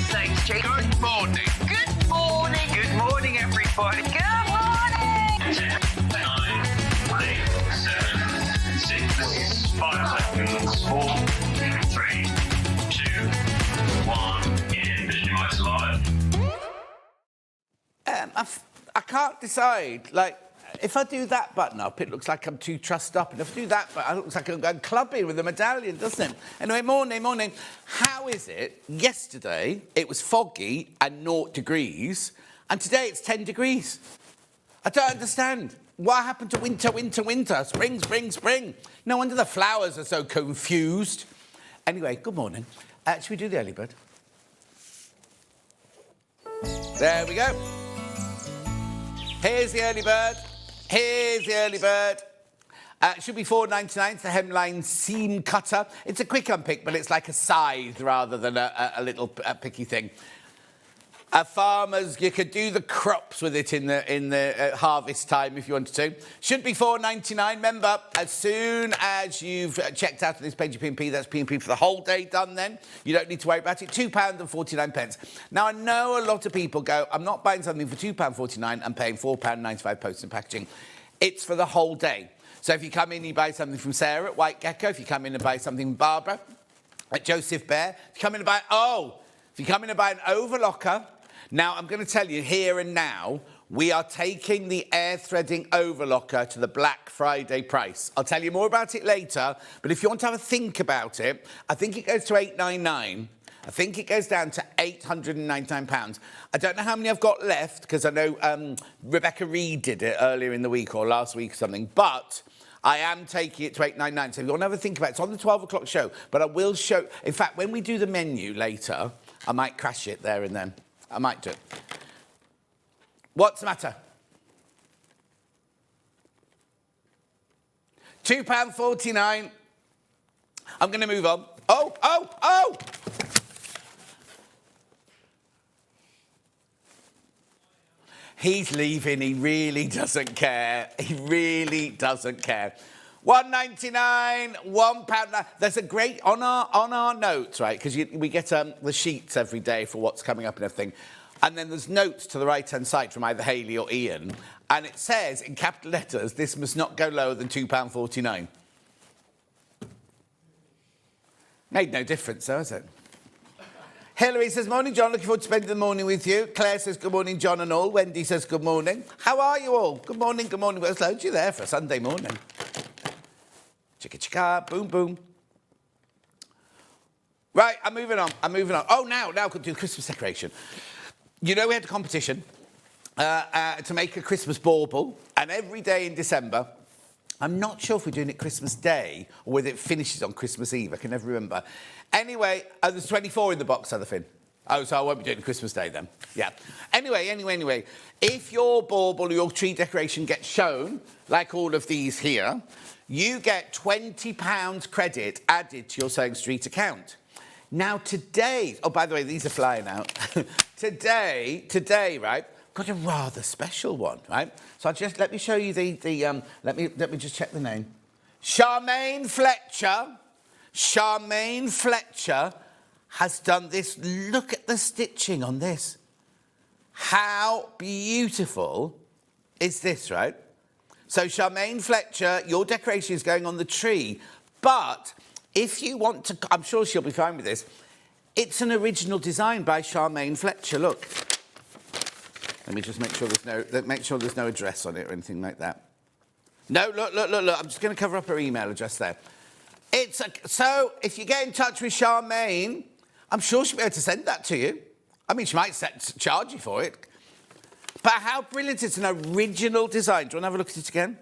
SewingStreet. Good morning. Good morning. Good morning, everybody. Good morning. 10, 9, 8, 7, 6, 5 seconds, 4, 3, 2, 1, and visualize live. I can't decide. Like, if I do that button up, it looks like I'm too trussed up. And if I do that button, it looks like I'm going clubbing with a medallion, doesn't it? Anyway, morning. How is it? Yesterday, it was foggy and 0 degrees. And today, it's 10 degrees. I don't understand. What happened to winter? Spring? No wonder the flowers are so confused. Anyway, good morning. Should we do the early bird? There we go. Here's the early bird. It should be £4.99. It's the hemline seam cutter. It's a quick unpick, but it's like a scythe rather than a little picky thing. Farmers, you could do the crops with it in the harvest time if you wanted to. Should be £4.99. Remember, as soon as you've checked out of this page of P&P, that's P&P for the whole day done then. You don't need to worry about it. £2.49. Now, I know a lot of people go, I'm not buying something for £2.49 and paying £4.95 post and packaging. It's for the whole day. So if you come in, you buy something from Sarah at White Gecko. If you come in and buy something from Barbara at Joseph Bear. If you come in and buy an overlocker. Now, I'm going to tell you here and now, we are taking the air threading overlocker to the Black Friday price. I'll tell you more about it later, but if you want to have a think about it, I think it goes to £8.99. I think it goes down to £899. I don't know how many I've got left, because I know Rebecca Reed did it earlier in the week or last week or something, but I am taking it to £8.99. So if you want to have a think about it, it's on the 12 o'clock show, but I will show... In fact, when we do the menu later, I might crash it there and then. I might do. What's the matter? £2.49. I'm going to move on. Oh! He's leaving. He really doesn't care. £1.99, £1. There's a great on our notes, right? Because we get the sheets every day for what's coming up and everything, and then there's notes to the right-hand side from either Hayley or Ian, and it says in capital letters, this must not go lower than £2.49. Made no difference, though, has it? Hilary says, morning, John. Looking forward to spending the morning with you. Claire says, good morning, John and all. Wendy says, good morning. How are you all? Good morning. Well, there's loads of you there for a Sunday morning. Chicka, boom. Right, I'm moving on. Oh, now I could do Christmas decoration. You know we had a competition to make a Christmas bauble, and every day in December, I'm not sure if we're doing it Christmas Day or whether it finishes on Christmas Eve. I can never remember. Anyway, there's 24 in the box, Otherfin. Oh, so I won't be doing Christmas Day then. Yeah. Anyway, if your bauble or your tree decoration gets shown, like all of these here, you get £20 credit added to your SewingStreet account. Now, today... Oh, by the way, these are flying out. Today, right, got a rather special one, right? So let me show you let me just check the name. Charmaine Fletcher has done this. Look at the stitching on this. How beautiful is this, right? So, Charmaine Fletcher, your decoration is going on the tree. But if you want to... I'm sure she'll be fine with this. It's an original design by Charmaine Fletcher. Look. Let me just make sure there's no address on it or anything like that. No, look. I'm just going to cover up her email address there. So, if you get in touch with Charmaine, I'm sure she'll be able to send that to you. I mean, she might charge you for it. But how brilliant. It's an original design. Do you want to have a look at it again?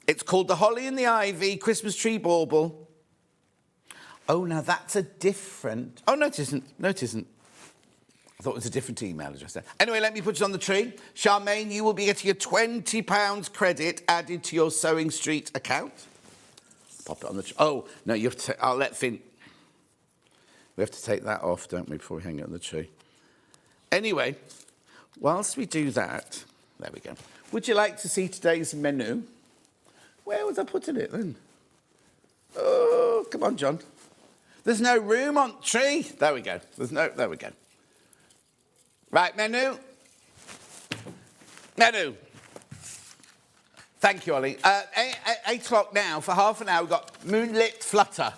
It's called the Holly and the Ivy Christmas Tree Bauble. Oh, now that's a different... Oh, no, it isn't. I thought it was a different email address there. Anyway, let me put it on the tree. Charmaine, you will be getting a £20 credit added to your SewingStreet account. Pop it on the tree. Oh, no, you have to... I'll let Finn... We have to take that off, don't we, before we hang it on the tree. Anyway... Whilst we do that, there we go. Would you like to see today's menu? Where was I putting it then? Oh, come on, John. There's no room on tree. There we go. There we go. Right, menu. Menu. Thank you, Ollie. 8 o'clock now. For half an hour, we've got Moonlit Flutter.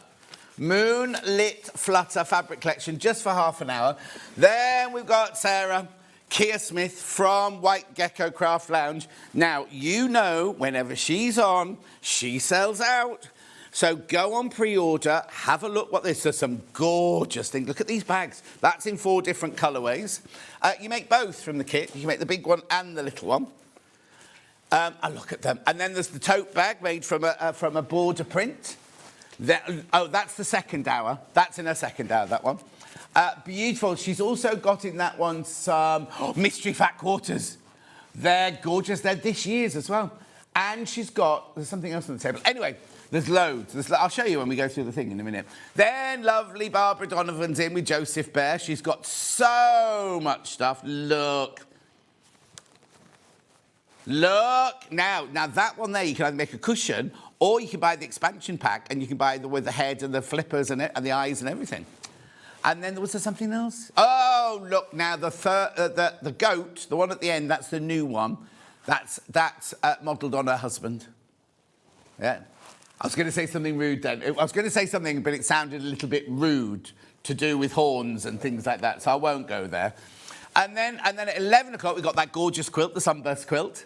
Moonlit Flutter fabric collection, just for half an hour. Then we've got Sara Kear-Smith from White Gecko Craft Lounge. Now, you know, whenever she's on, she sells out. So go on pre-order, have a look what this is. There's some gorgeous things. Look at these bags. That's in 4 different colourways. You make both from the kit. You can make the big one and the little one. I look at them. And then there's the tote bag made from a border print. That's the second hour. That's in her second hour, that one. Beautiful. She's also got in that one some mystery fat quarters. They're gorgeous. They're this year's as well. And there's something else on the table. Anyway, there's loads. I'll show you when we go through the thing in a minute. Then lovely Barbara Donovan's in with Joseph Bear. She's got so much stuff. Look. Now that one there, you can either make a cushion or you can buy the expansion pack and you can buy with the head and the flippers and the eyes and everything. And then was there something else? Oh, look, now the goat, the one at the end, that's the new one. That's modelled on her husband. Yeah. I was going to say something rude then. I was going to say something, but it sounded a little bit rude to do with horns and things like that, so I won't go there. And then at 11 o'clock, we've got that gorgeous quilt, the Sunburst Quilt.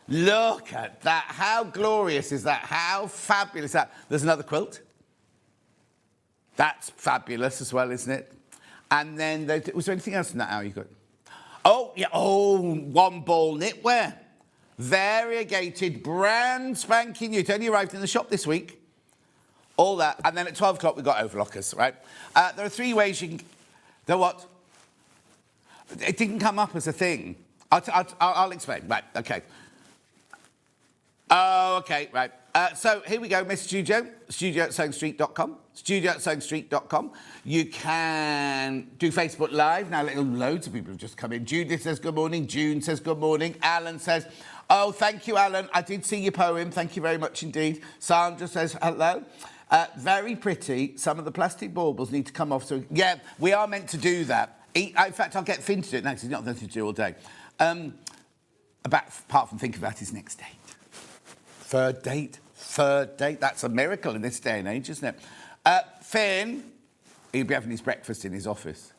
Look at that. How glorious is that? How fabulous is that? There's another quilt. That's fabulous as well, isn't it? And then, was there anything else in that hour you got? Oh, yeah. Oh, one ball knitwear. Variegated, brand spanking new. It only arrived in the shop this week. All that. And then at 12 o'clock, we've got Overlockers, right? There are 3 ways you can... The what? It didn't come up as a thing. I'll explain. Right, OK. Oh, OK, right. So here we go, Miss Studio at SewingStreet.com. Studio at SewingStreet.com. You can do Facebook Live. Now, loads of people have just come in. Judith says good morning. June says good morning. Alan says, oh, thank you, Alan. I did see your poem. Thank you very much indeed. Sandra says hello. Very pretty. Some of the plastic baubles need to come off. So, yeah, we are meant to do that. In fact, I'll get Finn to do it next. He's not going to do it all day. Apart from think about his next date. Third date. That's a miracle in this day and age, isn't it? Finn, he'll be having his breakfast in his office.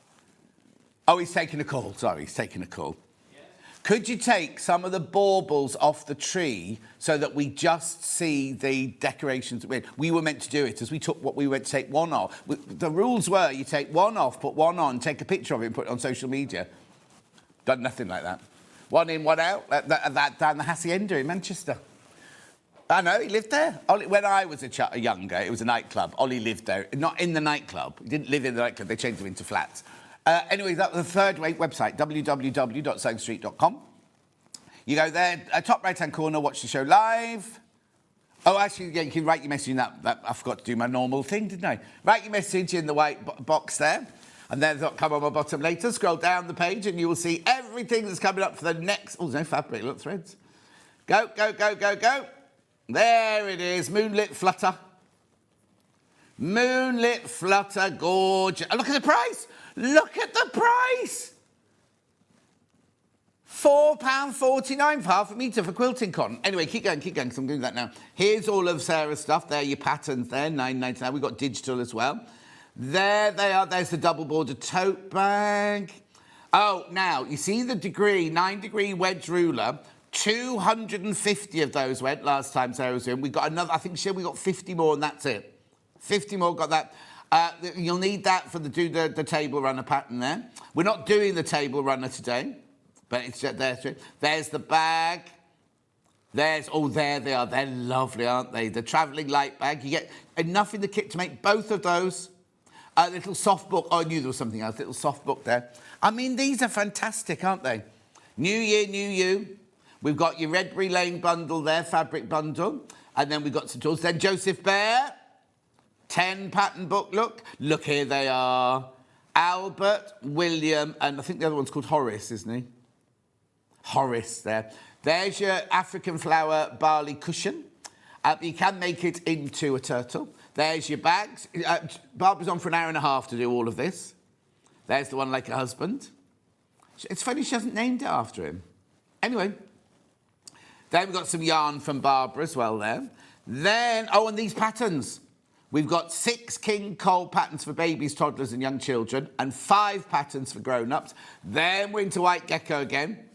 Oh, he's taking a call. Sorry, he's taking a call. Yes. Could you take some of the baubles off the tree so that we just see the decorations? We were meant to do it as we went to take one off. The rules were you take one off, put one on, take a picture of it and put it on social media. Done nothing like that. One in, one out. That down the Hacienda in Manchester. I know, he lived there. When I was younger, it was a nightclub. Ollie lived there. Not in the nightclub. He didn't live in the nightclub. They changed him into flats. Anyway, that was the third website, www.SewingStreet.com. You go there, top right-hand corner, watch the show live. Oh, actually, yeah, you can write your message in that. I forgot to do my normal thing, didn't I? Write your message in the white box there. And then it'll come on my bottom later. Scroll down the page and you will see everything that's coming up for the next... Oh, there's no fabric. Look, threads. Go. There it is, Moonlit Flutter. Moonlit Flutter, gorgeous. Oh, look at the price. Look at the price. £4.49 for half a metre for quilting cotton. Anyway, keep going, because I'm doing that now. Here's all of Sarah's stuff. There are your patterns there, £9.99. We've got digital as well. There they are. There's the double border tote bag. Oh, now, you see the 9-degree wedge ruler. 250 of those went last time Sarah was in. We got another, I think she said we got 50 more and that's it. 50 more, got that. You'll need that for the table runner pattern there. We're not doing the table runner today, but it's just there. There's the bag. There they are. They're lovely, aren't they? The travelling light bag. You get enough in the kit to make both of those. A little soft book. Oh, I knew there was something else. Little soft book there. I mean, these are fantastic, aren't they? New year, new you. We've got your Redbury Lane bundle there, fabric bundle. And then we've got some tools. Then Joseph Bear, 10 pattern book, look. Look, here they are. Albert, William, and I think the other one's called Horace, isn't he? Horace there. There's your African flower barley cushion. You can make it into a turtle. There's your bags. Barbara's on for an hour and a half to do all of this. There's the one like a husband. It's funny she hasn't named it after him. Anyway, then we've got some yarn from Barbara as well there. Then, and these patterns. We've got 6 King Cole patterns for babies, toddlers and young children and 5 patterns for grown-ups. Then we're into White Gecko again.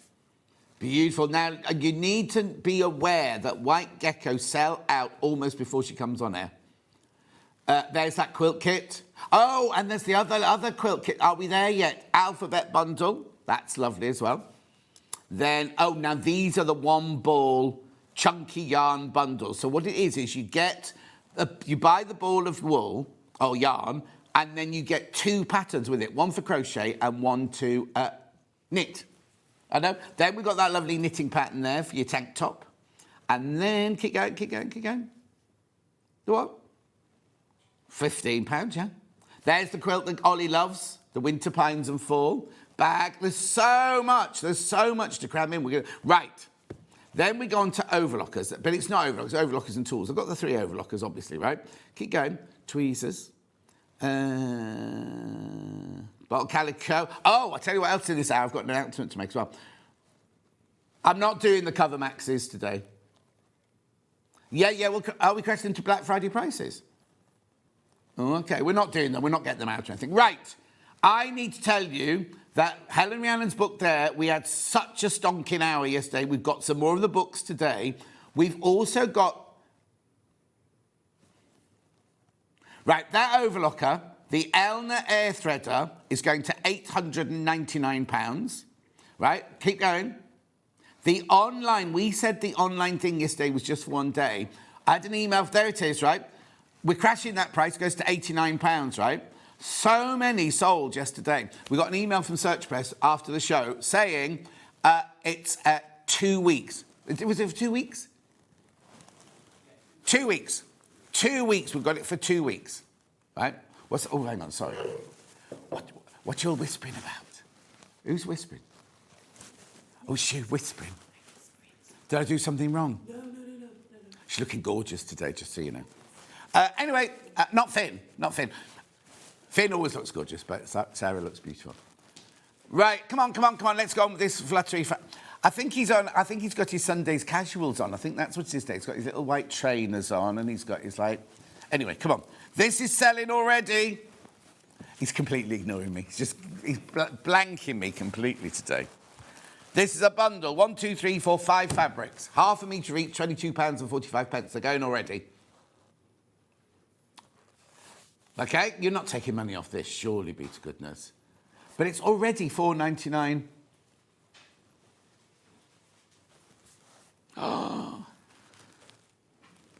Beautiful. Now, you need to be aware that White Gecko sell out almost before she comes on air. There's that quilt kit. Oh, and there's the other quilt kit. Are we there yet? Alphabet bundle. That's lovely as well. Then, now these are the 1-ball chunky yarn bundles. So what it is you get... you buy the ball of wool or yarn, and then you get 2 patterns with it, one for crochet and one to knit. I know. Then we've got that lovely knitting pattern there for your tank top. And then keep going. The what? £15, yeah. There's the quilt that Ollie loves, the Winter Pines and Fall bag. There's so much to cram in. Right. Then we go on to overlockers, but it's not overlockers, overlockers and tools. I've got the 3 overlockers, obviously, right? Keep going. Tweezers. Bottle calico. Oh, I'll tell you what else in this hour. I've got an announcement to make as well. I'm not doing the cover maxes today. Yeah, are we crashing into Black Friday prices? Oh, okay, we're not doing them. We're not getting them out or anything. Right. I need to tell you that Helen Rhiannon's book there, we had such a stonking hour yesterday. We've got some more of the books today. We've also got... Right, that overlocker, the Elna Air Threader, is going to £899. Right, keep going. The online, we said the online thing yesterday was just for one day. I had an email, there it is, right? We're crashing that price, goes to £89, right? So many sold yesterday. We got an email from Search Press after the show saying it's 2 weeks. Was it for 2 weeks? 2 weeks. 2 weeks. We've got it for 2 weeks. Right? Hang on, sorry. What you're whispering about? Who's whispering? Oh, she's whispering. Did I do something wrong? No. She's looking gorgeous today, just so you know. Anyway, not Finn. Finn always looks gorgeous, but Sarah looks beautiful. Right, come on. Let's go on with this fluttery. I think he's got his Sunday's casuals on. I think that's what's his day. He's got his little white trainers on, and he's got his Anyway, come on. This is selling already. He's completely ignoring me. He's blanking me completely today. This is a bundle. 1, 2, 3, 4, 5 fabrics. Half a metre each, £22.45. They're going already. OK? You're not taking money off this, surely, be to goodness. But it's already £4.99. Oh.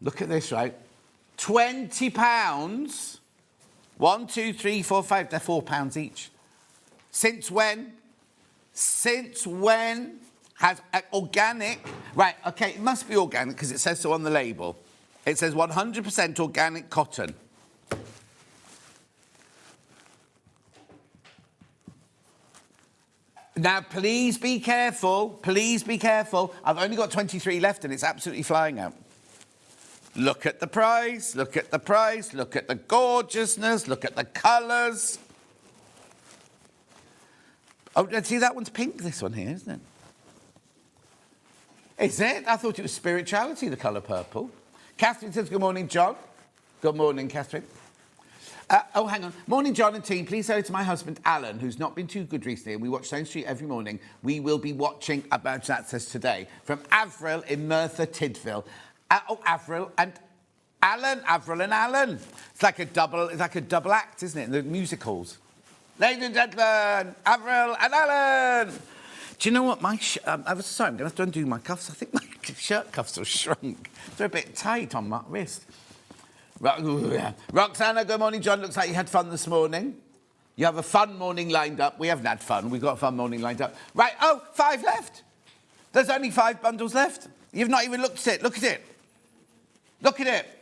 Look at this, right? £20. 1, 2, 3, 4, 5. They're £4 each. Since when? Since when has organic... Right, OK, it must be organic because it says so on the label. It says 100% organic cotton. Now, please be careful. Please be careful. I've only got 23 left and it's absolutely flying out. Look at the price. Look at the price. Look at the gorgeousness. Look at the colours. Oh, see, that one's pink, this one here, isn't it? Is it? I thought it was spirituality, the colour purple. Catherine says, good morning, John. Good morning, Catherine. Hang on. Morning, John and team. Please say to my husband, Alan, who's not been too good recently, and we watch SewingStreet every morning. We will be watching about that says today from Avril in Merthyr Tydfil. Avril and Alan. Avril and Alan. It's like a double act, isn't it? In the music halls. Ladies and gentlemen, Avril and Alan. Do you know what? I'm sorry, I'm going to have to undo my cuffs. I think my shirt cuffs have shrunk. They're a bit tight on my wrist. Roxana, good morning, John. Looks like you had fun this morning. You have a fun morning lined up. We haven't had fun. We've got a fun morning lined up. Right, 5 left. There's only 5 bundles left. You've not even looked at it. Look at it. Look at it.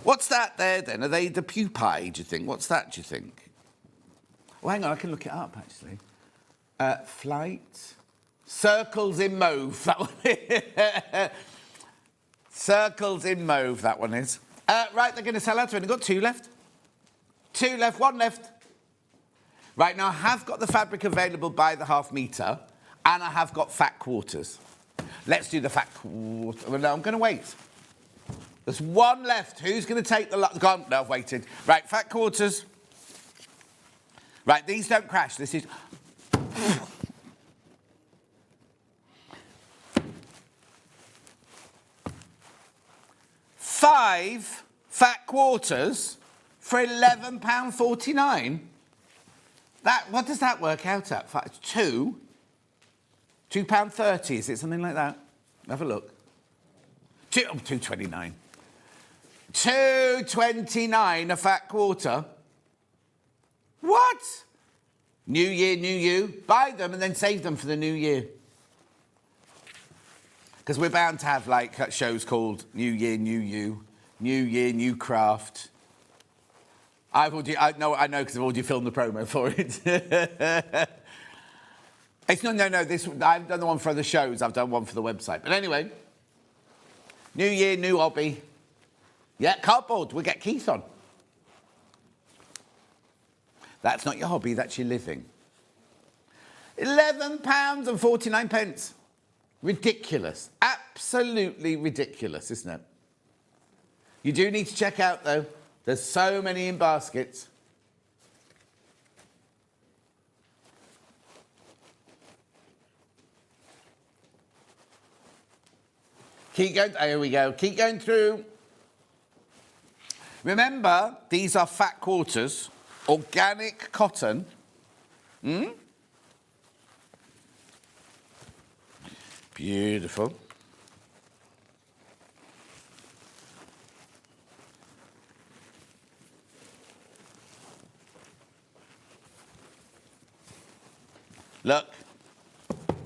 What's that there, then? Are they the pupae, do you think? What's that, do you think? Oh, hang on, I can look it up, actually. Flight. Circles in mauve. That one. Circles in mauve, that one is. Right, they're going to sell out. I've only got 2 left. 2 left, 1 left. Right, now I have got the fabric available by the ½ metre, and I have got fat quarters. Let's do the fat quarter. Well, no, I'm going to wait. There's 1 left. Who's going to take the lot? Gone. No, I've waited. Right, fat quarters. Right, these don't crash. This is... £5 fat quarters for £11.49. That, what does that work out at? £2.30, is it something like that? Have a look. £2.29. £2.29 a fat quarter. What? New year, new you. Buy them and then save them for the new year. Because we're bound to have like shows called New Year, New You, New Year, New Craft. I know because I've already filmed the promo for it. It's no. This I've done the one for other shows. I've done one for the website. But anyway, New Year, new hobby. Yeah, cardboard. We'll get Keith on. That's not your hobby. That's your living. £11.49. Ridiculous. Absolutely ridiculous, isn't it? You do need to check out, though. There's so many in baskets. Keep going. Here we go. Keep going through. Remember, these are fat quarters, organic cotton. Beautiful. Look,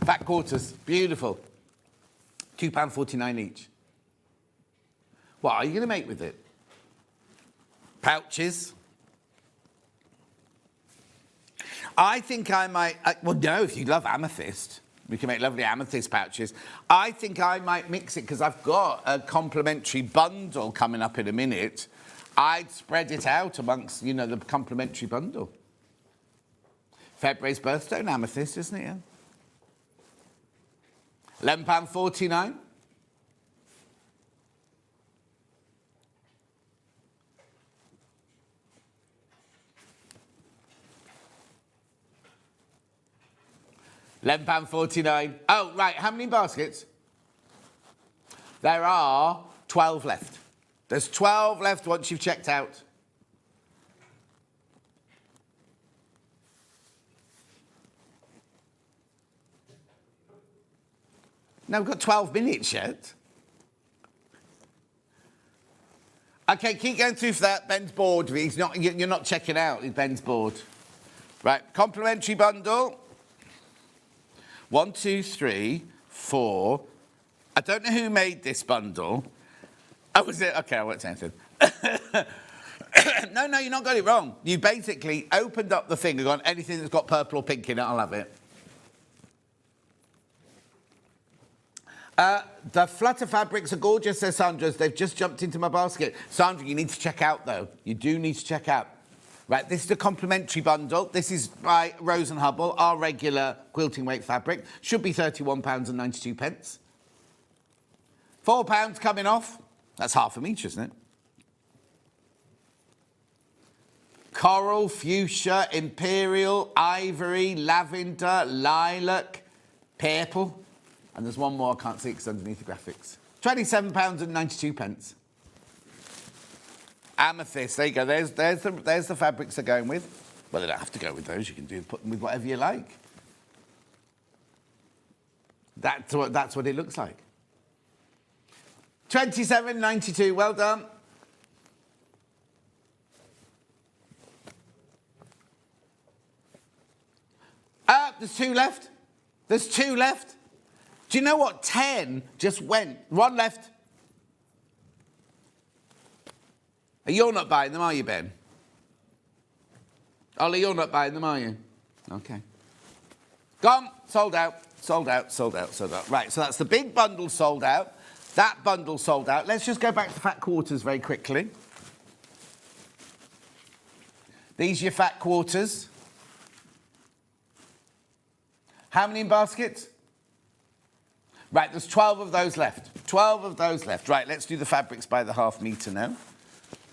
fat quarters, beautiful. £2.49 each. What are you going to make with it? Pouches? I think I might... well, no, if you love amethyst, we can make lovely amethyst pouches. I think I might mix it because I've got a complimentary bundle coming up in a minute. I'd spread it out amongst, you know, the complimentary bundle. February's birthstone amethyst, isn't it? Yeah? £11.49. £11.49. Oh, right, how many baskets? There are 12 left. There's 12 left once you've checked out. No, we've got 12 minutes yet. OK, keep going through for that. Ben's bored. You're not checking out. Ben's bored. Right, complimentary bundle. 1, 2, 3, 4. I don't know who made this bundle. Oh, was it? OK, I won't say anything. No, you're not got it wrong. You basically opened up the thing and gone, anything that's got purple or pink in it, I'll have it. The Flutter fabrics are gorgeous, says Sandra. They've just jumped into my basket. Sandra, you need to check out, though. You do need to check out. Right, this is the complimentary bundle. This is by Rose & Hubble, our regular quilting weight fabric. Should be £31.92. £4 coming off. That's half a metre, isn't it? Coral, fuchsia, imperial, ivory, lavender, lilac, purple. And there's one more I can't see because underneath the graphics. £27.92. Amethyst, there you go. There's the fabrics they're going with. Well, they don't have to go with those. You can put them with whatever you like. That's what it looks like. £27.92. Well done. There's 2 left. There's 2 left. Do you know what? 10 just went. 1 left. You're not buying them, are you, Ben? Ollie, you're not buying them, are you? OK. Gone. Sold out. Sold out, sold out, sold out. Right, so that's the big bundle sold out. That bundle sold out. Let's just go back to fat quarters very quickly. These are your fat quarters. How many in baskets? Right, there's 12 of those left. 12 of those left. Right, let's do the fabrics by the half metre now.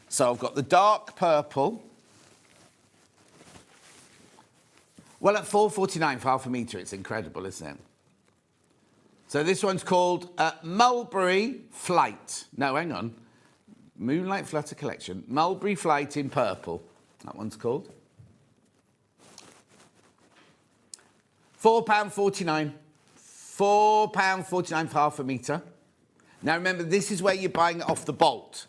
So I've got the dark purple. Well, at $4.49 for half a metre, it's incredible, isn't it? So this one's called Mulberry Flight. No, hang on. Moonlight Flutter Collection. Mulberry Flight in purple. That one's called. £4.49. £4.49 for half a metre. Now remember, this is where you're buying it off the bolt.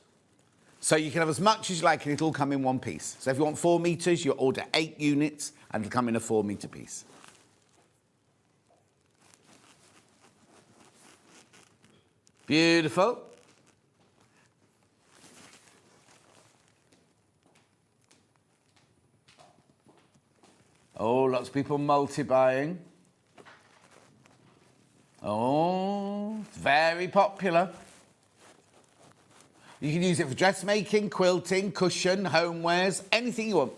So you can have as much as you like and it'll all come in one piece. So if you want 4 metres, you order 8 units and it'll come in a 4 metre piece. Beautiful. Oh, lots of people multi-buying. Oh, very popular. You can use it for dressmaking, quilting, cushion, homewares, anything you want.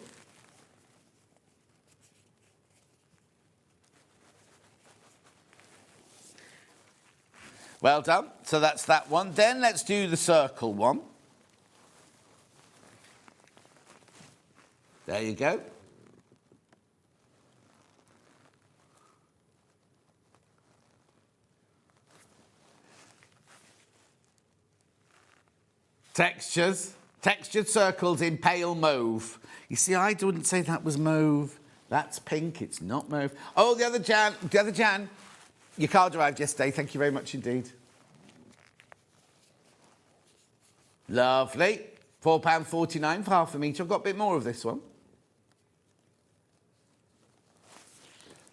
Well done. So that's that one. Then let's do the circle one. There you go. Textures. Textured circles in pale mauve. You see, I wouldn't say that was mauve. That's pink. It's not mauve. Oh, the other Jan. Your card arrived yesterday. Thank you very much indeed. Lovely. £4.49 for half a metre. I've got a bit more of this one.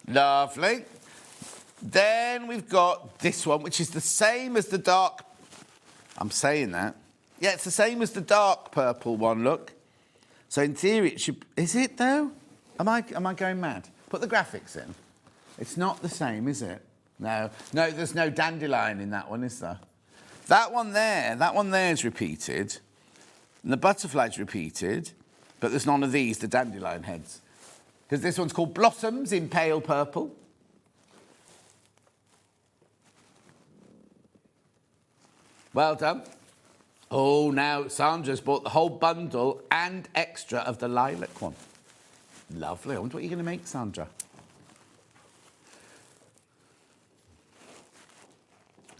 Lovely. Then we've got this one, which is the same as the dark... I'm saying that. Yeah, it's the same as the dark purple one, look. So in theory it should... Is it, though? Am I going mad? Put the graphics in. It's not the same, is it? No, there's no dandelion in that one, is there? That one there is repeated. And the butterfly's repeated. But there's none of these, the dandelion heads. Because this one's called Blossoms in pale purple. Well done. Oh, now Sandra's bought the whole bundle and extra of the lilac one. Lovely. I wonder what you're going to make, Sandra.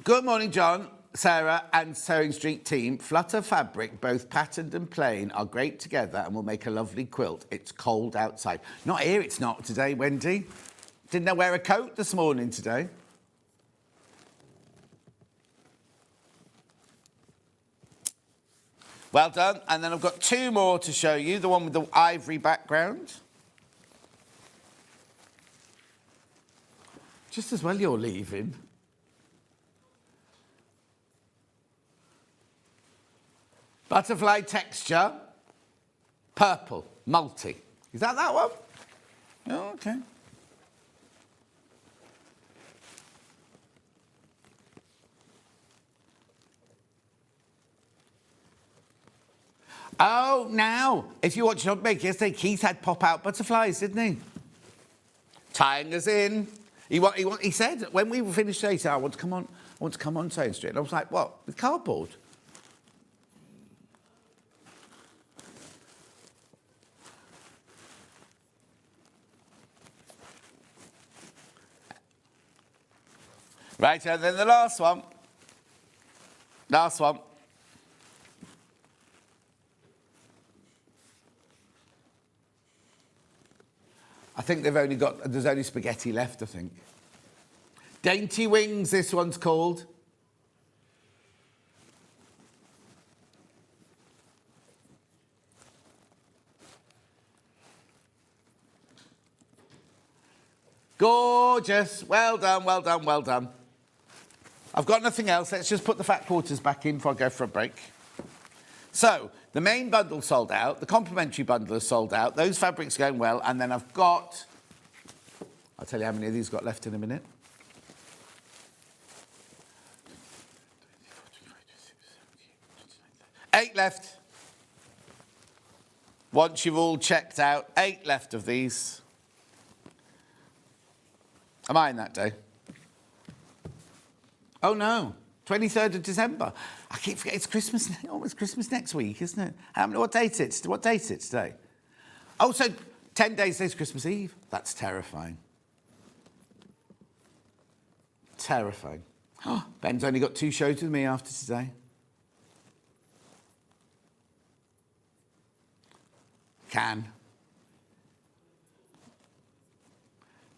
Good morning, John, Sarah and SewingStreet team. Flutter fabric, both patterned and plain, are great together and will make a lovely quilt. It's cold outside. Not here, it's not today, Wendy. Didn't I wear a coat this morning today? Well done. And then I've got 2 more to show you. The one with the ivory background. Just as well you're leaving. Butterfly texture, purple, multi. Is that one? Oh, okay. Oh, now, if you watch Hot Make yesterday, Keith had pop-out butterflies, didn't he? Tying us in. He said, when we finished today, he said, I want to come on SewingStreet. And I was like, what, with cardboard? Right, and then the last one. I think there's only spaghetti left, I think. Dainty Wings, this one's called. Gorgeous. Well done, well done, well done. I've got nothing else. Let's just put the fat quarters back in before I go for a break. So, the main bundle sold out. The complimentary bundle is sold out. Those fabrics are going well. And then I've got... I'll tell you how many of these I've got left in a minute. 8 left. Once you've all checked out, 8 left of these. Am I in that day? Oh no, 23rd of December. I keep forgetting it's Christmas. Oh, it's Christmas next week, isn't it? What date is it today? Oh, so 10 days is Christmas Eve. That's terrifying. Terrifying. Oh, Ben's only got 2 shows with me after today. Can.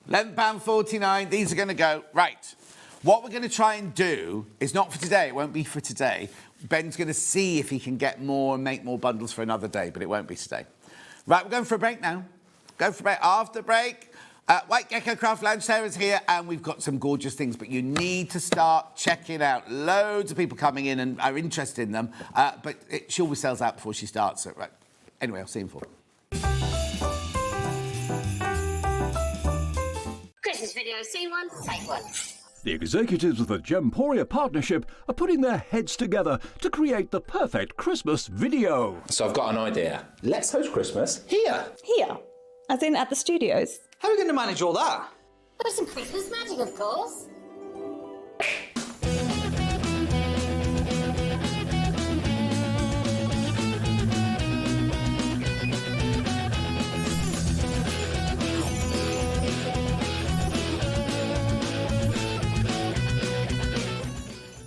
£11.49. These are going to go. Right. What we're going to try and do is not for today. It won't be for today. Ben's going to see if he can get more and make more bundles for another day, but it won't be today. Right, we're going for a break now. Go for a break. After break, White Gecko Craft Lounge, Sarah's here, and we've got some gorgeous things, but you need to start checking out. Loads of people coming in and are interested in them, but she always sells out before she starts. So, right. Anyway, I'll see you in 4. Christmas video, scene 1, take 1. The executives of the Gemporia partnership are putting their heads together to create the perfect Christmas video. So I've got an idea. Let's host Christmas here. Here? As in at the studios? How are we going to manage all that? There's some Christmas magic, of course.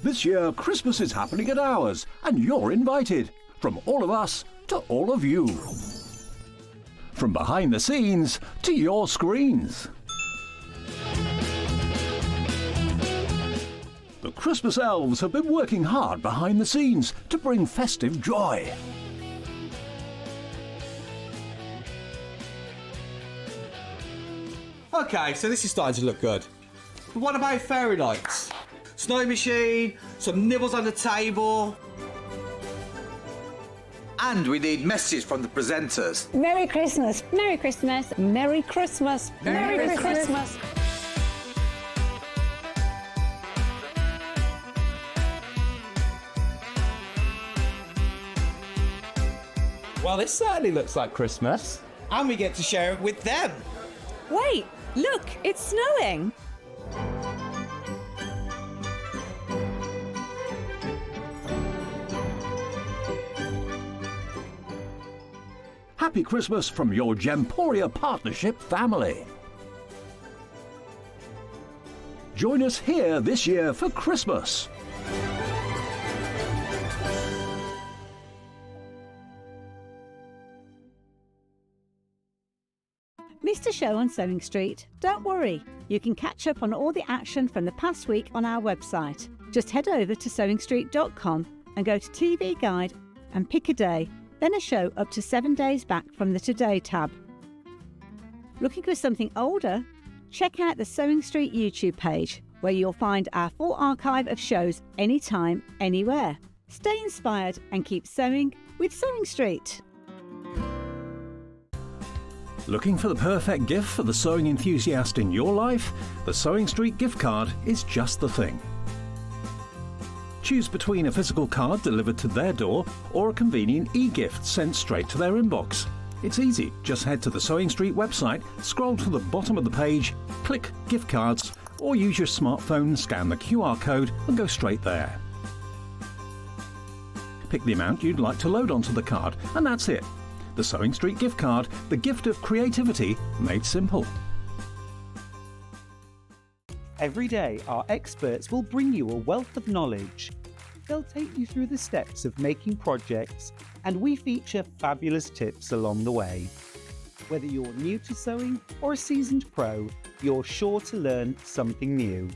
This year, Christmas is happening at ours, and you're invited. From all of us to all of you. From behind the scenes to your screens. The Christmas elves have been working hard behind the scenes to bring festive joy. Okay, so this is starting to look good. But what about fairy lights? Snow machine, some nibbles on the table. And we need messages from the presenters. Merry Christmas. Merry Christmas. Merry Christmas. Merry Christmas. Well, this certainly looks like Christmas. And we get to share it with them. Wait, look, it's snowing. Happy Christmas from your Gemporia partnership family. Join us here this year for Christmas. Missed a show on Sewing Street? Don't worry, you can catch up on all the action from the past week on our website. Just head over to SewingStreet.com and go to TV Guide and pick a day, then a show up to 7 days back from the Today tab. Looking for something older? Check out the Sewing Street YouTube page, where you'll find our full archive of shows anytime, anywhere. Stay inspired and keep sewing with Sewing Street. Looking for the perfect gift for the sewing enthusiast in your life? The Sewing Street gift card is just the thing. Choose between a physical card delivered to their door or a convenient e-gift sent straight to their inbox. It's easy. Just head to the Sewing Street website, scroll to the bottom of the page, click Gift Cards, or use your smartphone, scan the QR code and go straight there. Pick the amount you'd like to load onto the card, and that's it. The Sewing Street gift card, the gift of creativity made simple. Every day, our experts will bring you a wealth of knowledge. They'll take you through the steps of making projects, and we feature fabulous tips along the way. Whether you're new to sewing or a seasoned pro, you're sure to learn something new.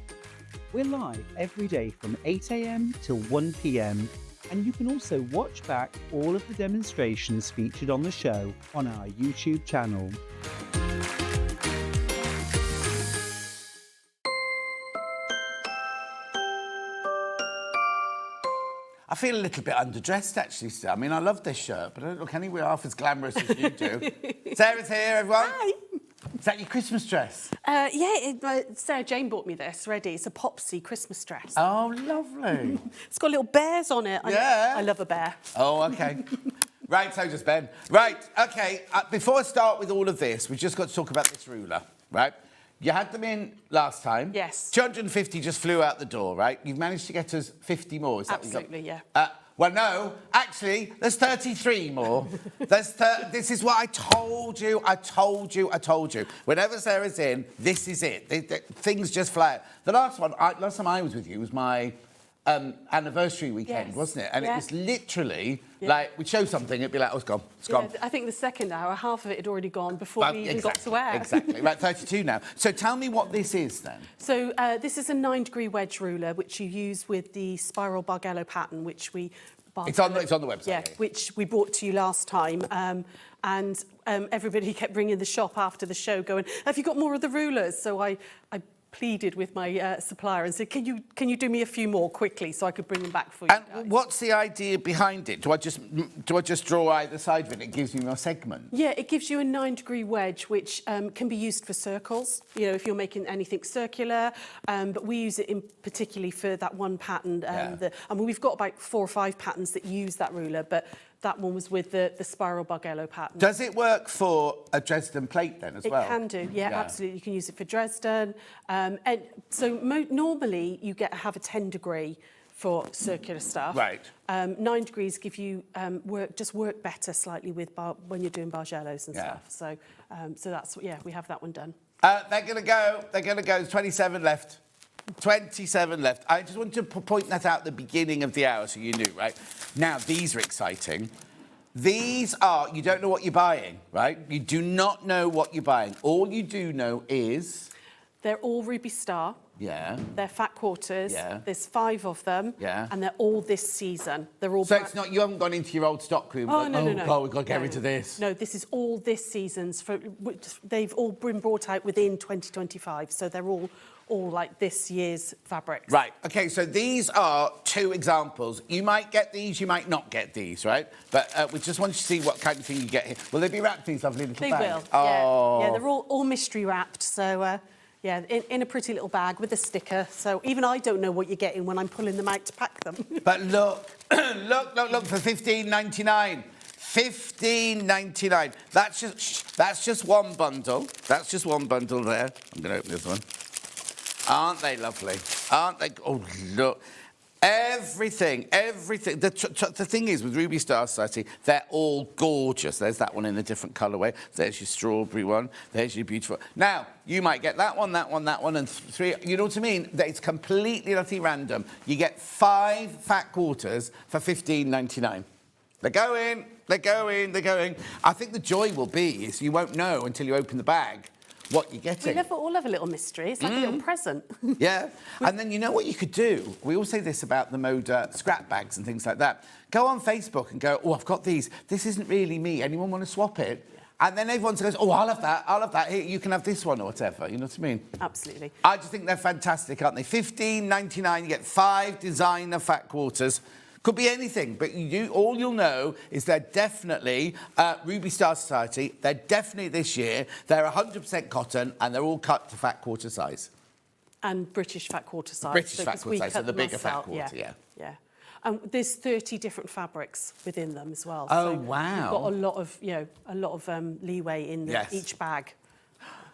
We're live every day from 8 a.m. till 1 p.m, and you can also watch back all of the demonstrations featured on the show on our YouTube channel. I feel a little bit underdressed, actually, Sarah. I mean, I love this shirt, but I don't look anywhere half as glamorous as you do. Sarah's here, everyone. Hi. Is that your Christmas dress? Sarah Jane bought me this ready. It's a Popsy Christmas dress. Oh, lovely. It's got little bears on it. I love a bear. Oh, OK. Right, so does Ben. Right, OK, before I start with all of this, we've just got to talk about this ruler, right? You had them in last time. Yes. 250 just flew out the door, right? You've managed to get us 50 more, is that Absolutely, yeah. Well, no, actually, there's 33 more. This is what I told you. Whenever Sarah's in, this is it. Things just fly out. The last time I was with you was my anniversary weekend, wasn't it? And it was literally like, we'd show something, it'd be like, oh, it's gone, it's gone. I think the second hour, half of it had already gone before we even got to air. Exactly, right, 32 now. So tell me what this is then. So this is a 9-degree wedge ruler, which you use with the spiral bargello pattern, which we... It's on the website. Yeah, which we brought to you last time. Everybody kept ringing the shop after the show going, have you got more of the rulers? So I pleaded with my supplier and said, can you do me a few more quickly so I could bring them back for you And guys? what's the idea behind it? Do I just draw either side of it? It gives me a segment. Yeah, it gives you a 9-degree wedge, which can be used for circles, you know, if you're making anything circular. But we use it particularly for that one pattern. We've got about 4 or 5 patterns that use that ruler, but that one was with the spiral bargello pattern. Does it work for a Dresden plate then as well? It can do, yeah, absolutely. You can use it for Dresden. And so normally you have a 10-degree for circular stuff. Right. 9 degrees give you work better slightly with when you're doing bargellos and stuff. So that's we have that one done. They're gonna go. There's 27 left. 27 left. I just wanted to point that out at the beginning of the hour so you knew, right? Now, these are exciting. These are, you don't know what you're buying, right? You do not know what you're buying. All you do know is... They're all Ruby Star. Yeah. They're fat quarters. Yeah. There's 5 of them. Yeah. And they're all this season. They're all... So it's not, you haven't gone into your old stock room. Oh, like, no. God, we've got to get rid of this. No, this is all this season's. They've all been brought out within 2025. So they're all like this year's fabrics. Right, OK, so these are 2 examples. You might get these, you might not get these, right? But we just want you to see what kind of thing you get here. Will they be wrapped in these lovely little bags? They will, oh. yeah, they're all mystery wrapped, so... in a pretty little bag with a sticker. So even I don't know what you're getting when I'm pulling them out to pack them. But look, look, for £15.99. £15.99. That's just one bundle. That's just one bundle there. I'm going to open this one. Aren't they lovely? Aren't they? Oh, look. Everything. The thing is, with Ruby Star Society, they're all gorgeous. There's that one in a different colourway. There's your strawberry one. There's your beautiful... Now, you might get that one, and 3... You know what I mean? It's completely utterly random. You get 5 fat quarters for £15.99. They're going. I think the joy will be is you won't know until you open the bag what you're getting. We all have a little mystery. It's like a little present. Yeah. And then you know what you could do? We all say this about the Moda scrap bags and things like that. Go on Facebook and go, oh, I've got these. This isn't really me. Anyone want to swap it? Yeah. And then everyone goes, oh, I'll have that. Here, you can have this one or whatever. You know what I mean? Absolutely. I just think they're fantastic, aren't they? £15.99, you get 5 designer fat quarters. Could be anything, but all you'll know is they're definitely Ruby Star Society. They're definitely this year. They're 100% cotton, and they're all cut to fat quarter size. And British fat quarter size. British fat quarter size, so the bigger fat quarter, yeah. And there's 30 different fabrics within them as well. Oh, so wow. You've got a lot of leeway in each bag.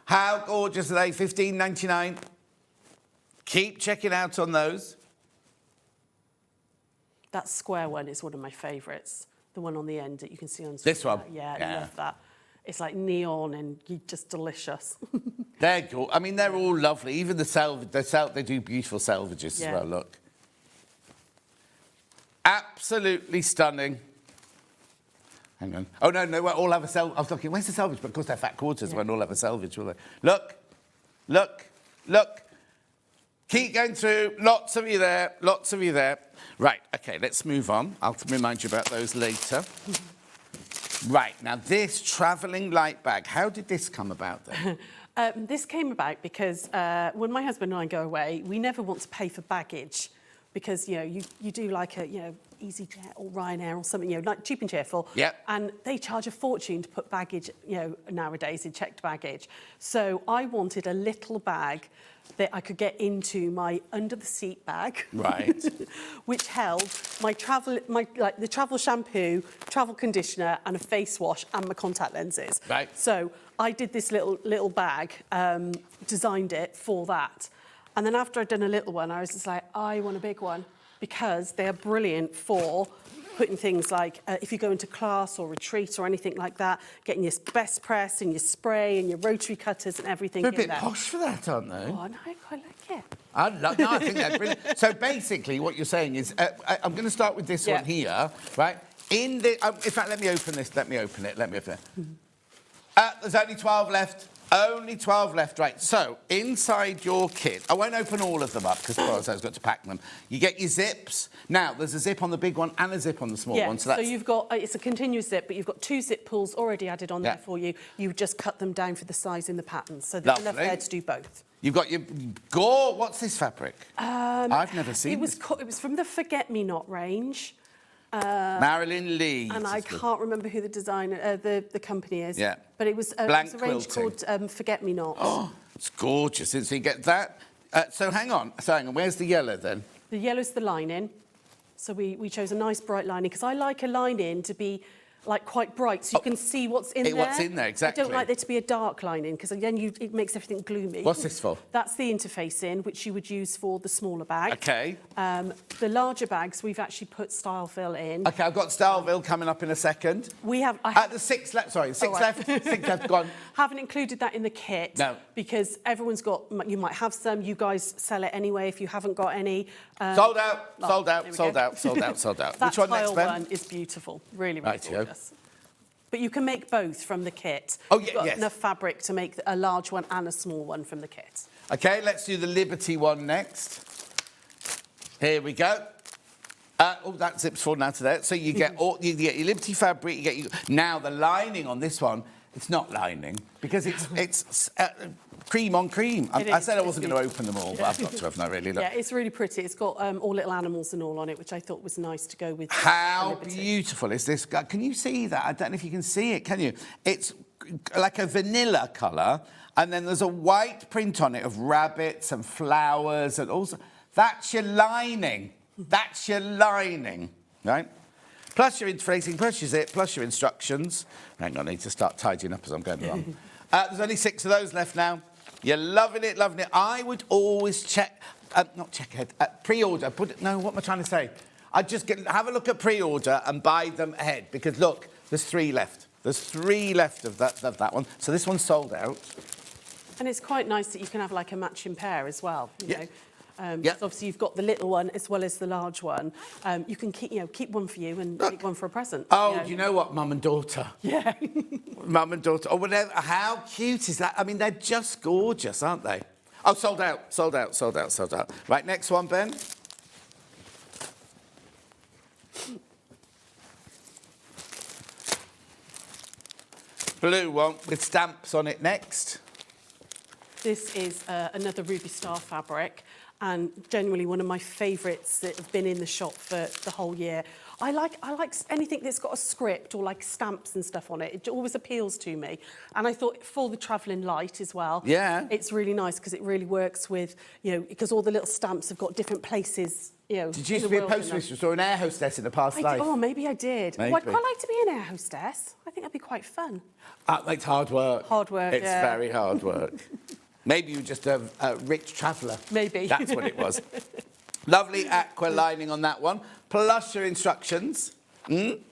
How gorgeous are they? £15.99. Keep checking out on those. That square one is one of my favourites. The one on the end that you can see on screen. This one? Yeah, I love that. It's like neon and just delicious. They're good. I mean, they're all lovely. Even the they do beautiful selvages as well, look. Absolutely stunning. Hang on. Oh, no, we'll all have a selvage. I was looking, where's the selvage? But of course they're fat quarters, won't all have a selvage, will they? Look. Keep going through. Lots of you there. Right, OK, let's move on. I'll remind you about those later. Right, now this travelling light bag, how did this come about then? This came about because when my husband and I go away, we never want to pay for baggage because, you know, you do like a, you know, EasyJet or Ryanair or something, you know, like cheap and cheerful. Yep. And they charge a fortune to put baggage, you know, nowadays in checked baggage. So I wanted a little bag that I could get into my under the seat bag, Right. which held my the travel shampoo, travel conditioner, and a face wash and my contact lenses. Right. So I did this little bag, designed it for that, and then after I'd done a little one, I was just like, I want a big one because they are brilliant for putting things like, if you go into class or retreat or anything like that, getting your best press and your spray and your rotary cutters and everything They're in a bit there. posh for that, aren't they? Oh, no, I quite like it. I think that's brilliant. So basically, what you're saying is, I'm going to start with this one here, right? In fact, let me open this. Let me open it. There's only 12 left. Only 12 left, right. So, inside your kit, I won't open all of them up because I've got to pack them. You get your zips. Now, there's a zip on the big one and a zip on the small one. So you've got, it's a continuous zip, but you've got 2 zip pulls already added on there for you. You just cut them down for the size in the pattern. So there's enough there to do both. You've got your gore. What's this fabric? I've never seen this. It was from the Forget-Me-Not range. Marilyn Lee. And I can't remember who the designer, the company is. Yeah. But it was a range called Forget-Me-Not. Oh, it's gorgeous. So you get that. So hang on. Where's the yellow then? The yellow's the lining. So we chose a nice bright lining because I like a lining to be like quite bright so you can see what's in there. What's in there, exactly. I don't like there to be a dark lining because then it makes everything gloomy. What's this for? That's the interfacing, which you would use for the smaller bag. Okay. The larger bags, we've actually put style fill in. Okay, I've got style fill coming up in a second. We have... the 6 left, sorry, 6 left, 6 left, gone. Haven't included that in the kit. No. Because everyone's got, you might have some, you guys sell it anyway if you haven't got any. Sold out. That Which one next, Ben? one is beautiful, really Rightio. gorgeous. But you can make both from the kit. Oh, You've got enough fabric to make a large one and a small one from the kit. Okay, let's do the Liberty one next. Here we go. That zips forward now to there. So you get you get your Liberty fabric. Now the lining on this one, it's not lining because it's cream on cream. I said I wasn't going to open them all, but I've got to, haven't I, really? Look. Yeah, it's really pretty. It's got all little animals and all on it, which I thought was nice to go with. How beautiful is this? Can you see that? I don't know if you can see it, can you? It's like a vanilla colour, and then there's a white print on it of rabbits and flowers, and also that's your lining. That's your lining, right? Plus your interfacing, plus your zip, plus your instructions. Hang on, I need to start tidying up as I'm going along. There's only 6 of those left now. You're loving it, loving it. I would always pre-order. What am I trying to say? I'd just have a look at pre-order and buy them ahead because, look, there's 3 left. There's 3 left of that one. So this one's sold out. And it's quite nice that you can have like a matching pair as well, you know. Yeah. Obviously, you've got the little one as well as the large one. You can keep one for you and take one for a present. Oh, you know what, mum and daughter? Yeah. Mum and daughter, or whatever. How cute is that? I mean, they're just gorgeous, aren't they? Oh, sold out. Right, next one, Ben. Blue one with stamps on it next. This is another Ruby Star fabric, and genuinely one of my favourites that have been in the shop for the whole year. I like anything that's got a script or like stamps and stuff on it. It always appeals to me. And I thought for the travelling light as well, it's really nice because it really works with, because all the little stamps have got different places, Did you used to be a post mistress or an air hostess in a past life? Oh, maybe I did. Maybe. Oh, I'd quite like to be an air hostess. I think that'd be quite fun. It's hard work. It's very hard work. Maybe you're just a rich traveller. Maybe. That's what it was. Lovely aqua lining on that one. Plus your instructions. In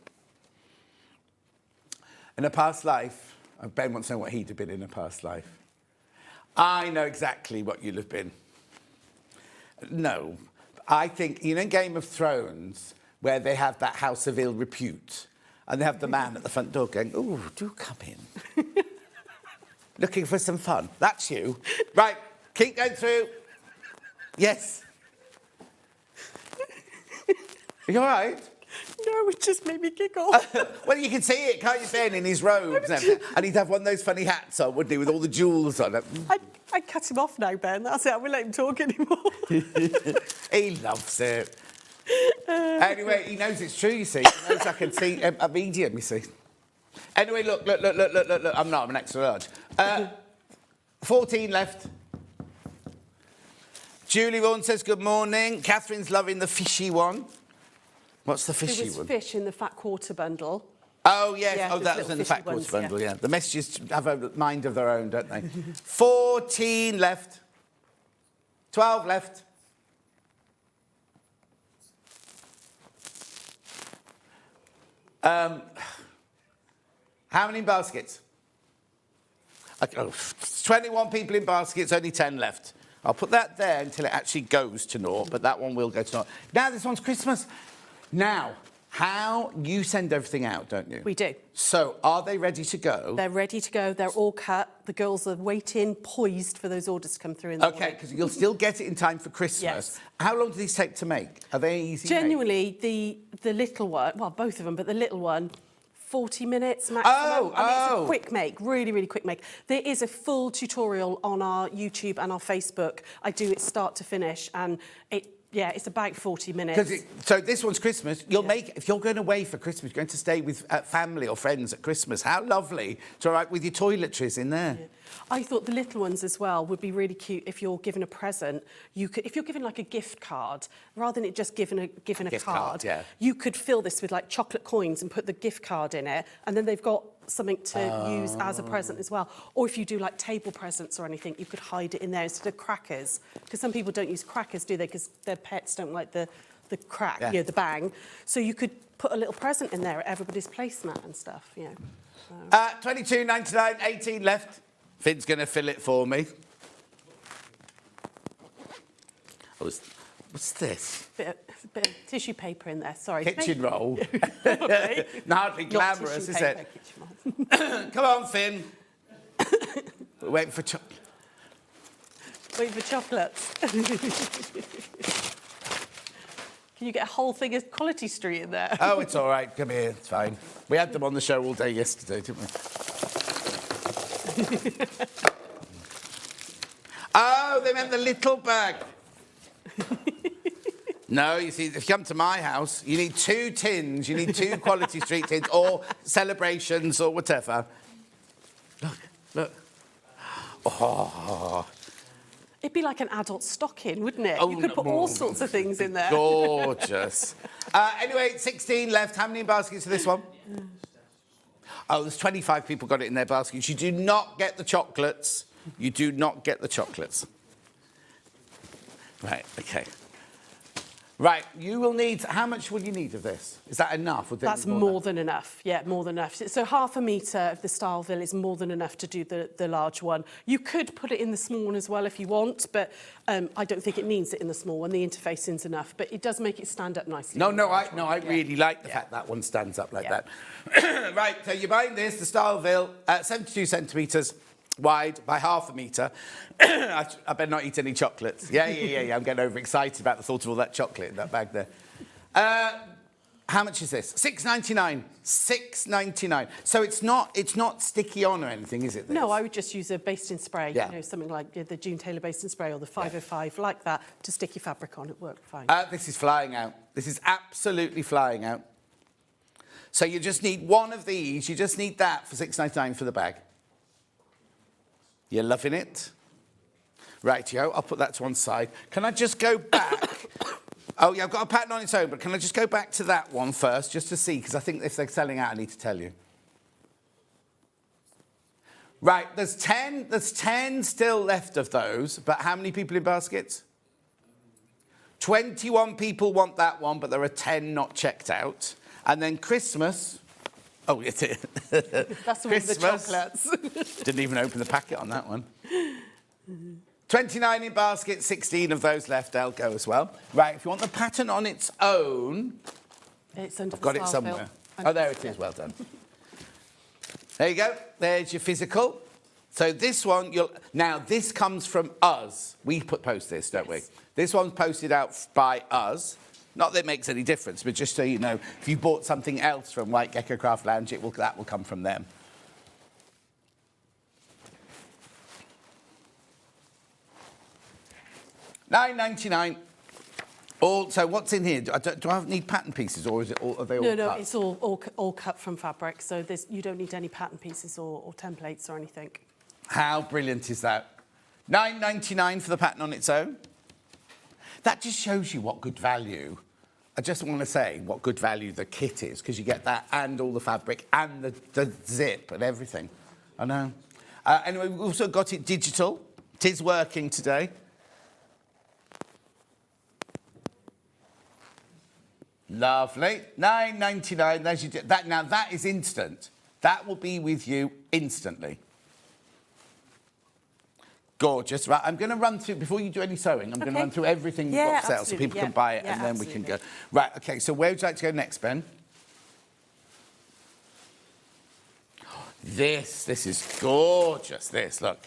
a past life, Ben wants to know what he'd have been in a past life. I know exactly what you'll have been. No. I think, Game of Thrones, where they have that house of ill repute, and they have the man at the front door going, "Oh, do come in." Looking for some fun. That's you. Right, keep going through. Yes. Are you all right? No, it just made me giggle. Well, you can see it, can't you, Ben, in his robes and everything. And he'd have one of those funny hats on, wouldn't he, with all the jewels on it. I'd cut him off now, Ben. That's it. I won't let him talk anymore. He loves it. Anyway, he knows it's true, you see. He knows I can see a medium, you see. Anyway, look. I'm an extra large. 14 left. Julie Vaughan says good morning. Catherine's loving the fishy one. What's the fishy There was one? fish in the fat quarter bundle. Oh, yes. Yeah, that was in the fat quarter bundle, yeah. The messages have a mind of their own, don't they? 14 left. 12 left. How many baskets? Okay, 21 people in baskets, only 10 left. I'll put that there until it actually goes to naught, but that one will go to naught. Now, this one's Christmas. Now, how you send everything out, don't you? We do. So, are they ready to go? They're ready to go. They're all cut. The girls are waiting, poised for those orders to come through in the morning. Okay, because you'll still get it in time for Christmas. Yes. How long do these take to make? Are they easy? Genuinely, the little one, well, both of them, but the little one, 40 minutes maximum. It's a quick make, really, really quick make. There is a full tutorial on our YouTube and our Facebook. I do it start to finish, and it's about 40 minutes. So this one's Christmas. You'll make, if you're going away for Christmas, you're going to stay with family or friends at Christmas. How lovely to write with your toiletries in there. Yeah. I thought the little ones as well would be really cute if you're given a present. If you're given like a gift card, rather than it just given a card, you could fill this with like chocolate coins and put the gift card in it, and then they've got something to use as a present as well. Or if you do like table presents or anything, you could hide it in there instead of crackers. Because some people don't use crackers, do they? Because their pets don't like the crack, the bang. So you could put a little present in there at everybody's placemat and stuff, So. 22.99, 18 left. Finn's going to fill it for me. What's this? Bit of tissue paper in there, sorry. Kitchen roll. Hardly glamorous, is it? Come on, Finn. We're waiting for Waiting for chocolates. Can you get a whole thing of Quality Street in there? Oh, it's all right. Come here. It's fine. We had them on the show all day yesterday, didn't we? Oh, they meant the little bag. No, you see, if you come to my house, you need 2 tins. You need 2 Quality Street tins or celebrations or whatever. Look. Oh. It'd be like an adult stocking, wouldn't it? You could put all sorts of things in there. Gorgeous. Anyway, 16 left. How many baskets are this one? Oh, there's 25 people got it in their baskets. You do not get the chocolates. You do not get the chocolates. Right, OK. Right, you will need... How much will you need of this? Is that enough? That's more than enough. Yeah, more than enough. So 1/2 metre of the Styleville is more than enough to do the large one. You could put it in the small one as well if you want, but I don't think it needs it in the small one. The interfacing's enough, but it does make it stand up nicely. I really like the fact that one stands up like that. Right, so you're buying this, the Styleville, 72 centimetres wide by 1/2 metre. I better not eat any chocolates. Yeah. I'm getting overexcited about the thought of all that chocolate in that bag there. How much is this? £6.99. £6.99. So it's not sticky on or anything, is it? This? No, I would just use a basting spray. Yeah. Something like the June Taylor basting spray or the 505 like that to stick your fabric on. It worked fine. This is flying out. This is absolutely flying out. So you just need one of these. You just need that for £6.99 for the bag. You're loving it? Rightio, I'll put that to one side. Can I just go back? Oh, yeah, I've got a pattern on its own, but can I just go back to that one first, just to see? Because I think if they're selling out, I need to tell you. Right, there's 10 still left of those, but how many people in baskets? 21 people want that one, but there are 10 not checked out. And then Christmas... Oh, it's it. That's the one with the chocolates. Didn't even open the packet on that one. 29 in basket, 16 of those left. They'll go as well. Right, if you want the pattern on its own... It's under I've got it somewhere. Oh, there it is. Well done. There you go. There's your physical. So this one, now this comes from us. We post this, don't we? This one's posted out by us. Not that it makes any difference, but just so you know, if you bought something else from White Gecko Craft Lounge, that will come from them. $9.99. So what's in here? Do I need pattern pieces, or is it all? Are they all cut? No, it's all cut from fabric. So you don't need any pattern pieces or templates or anything. How brilliant is that? $9.99 for the pattern on its own. That just shows you what good value. I just want to say what good value the kit is, because you get that and all the fabric and the zip and everything. I know. Anyway, we've also got it digital. It is working today. Lovely. $9.99. There's your that. Now, that is instant. That will be with you instantly. Gorgeous. Right, I'm going to run through, before you do any sewing, I'm going to run through everything you've got for sale so people can buy it and then we can go. Right, OK, so where would you like to go next, Ben? This is gorgeous, this, look.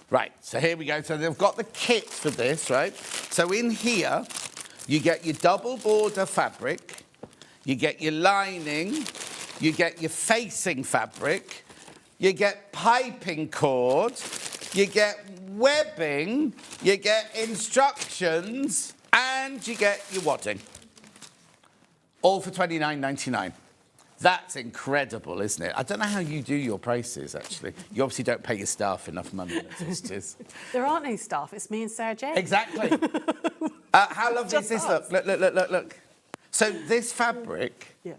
Right, so here we go. So they've got the kit for this, right? So in here, you get your double border fabric, you get your lining, you get your facing fabric, you get piping cord, you get webbing, you get instructions, and you get your wadding. All for $29.99. That's incredible, isn't it? I don't know how you do your prices, actually. You obviously don't pay your staff enough money, sisters. There aren't any staff. It's me and Sarah Jane. Exactly. How lovely is this? Look. So this fabric... Yeah.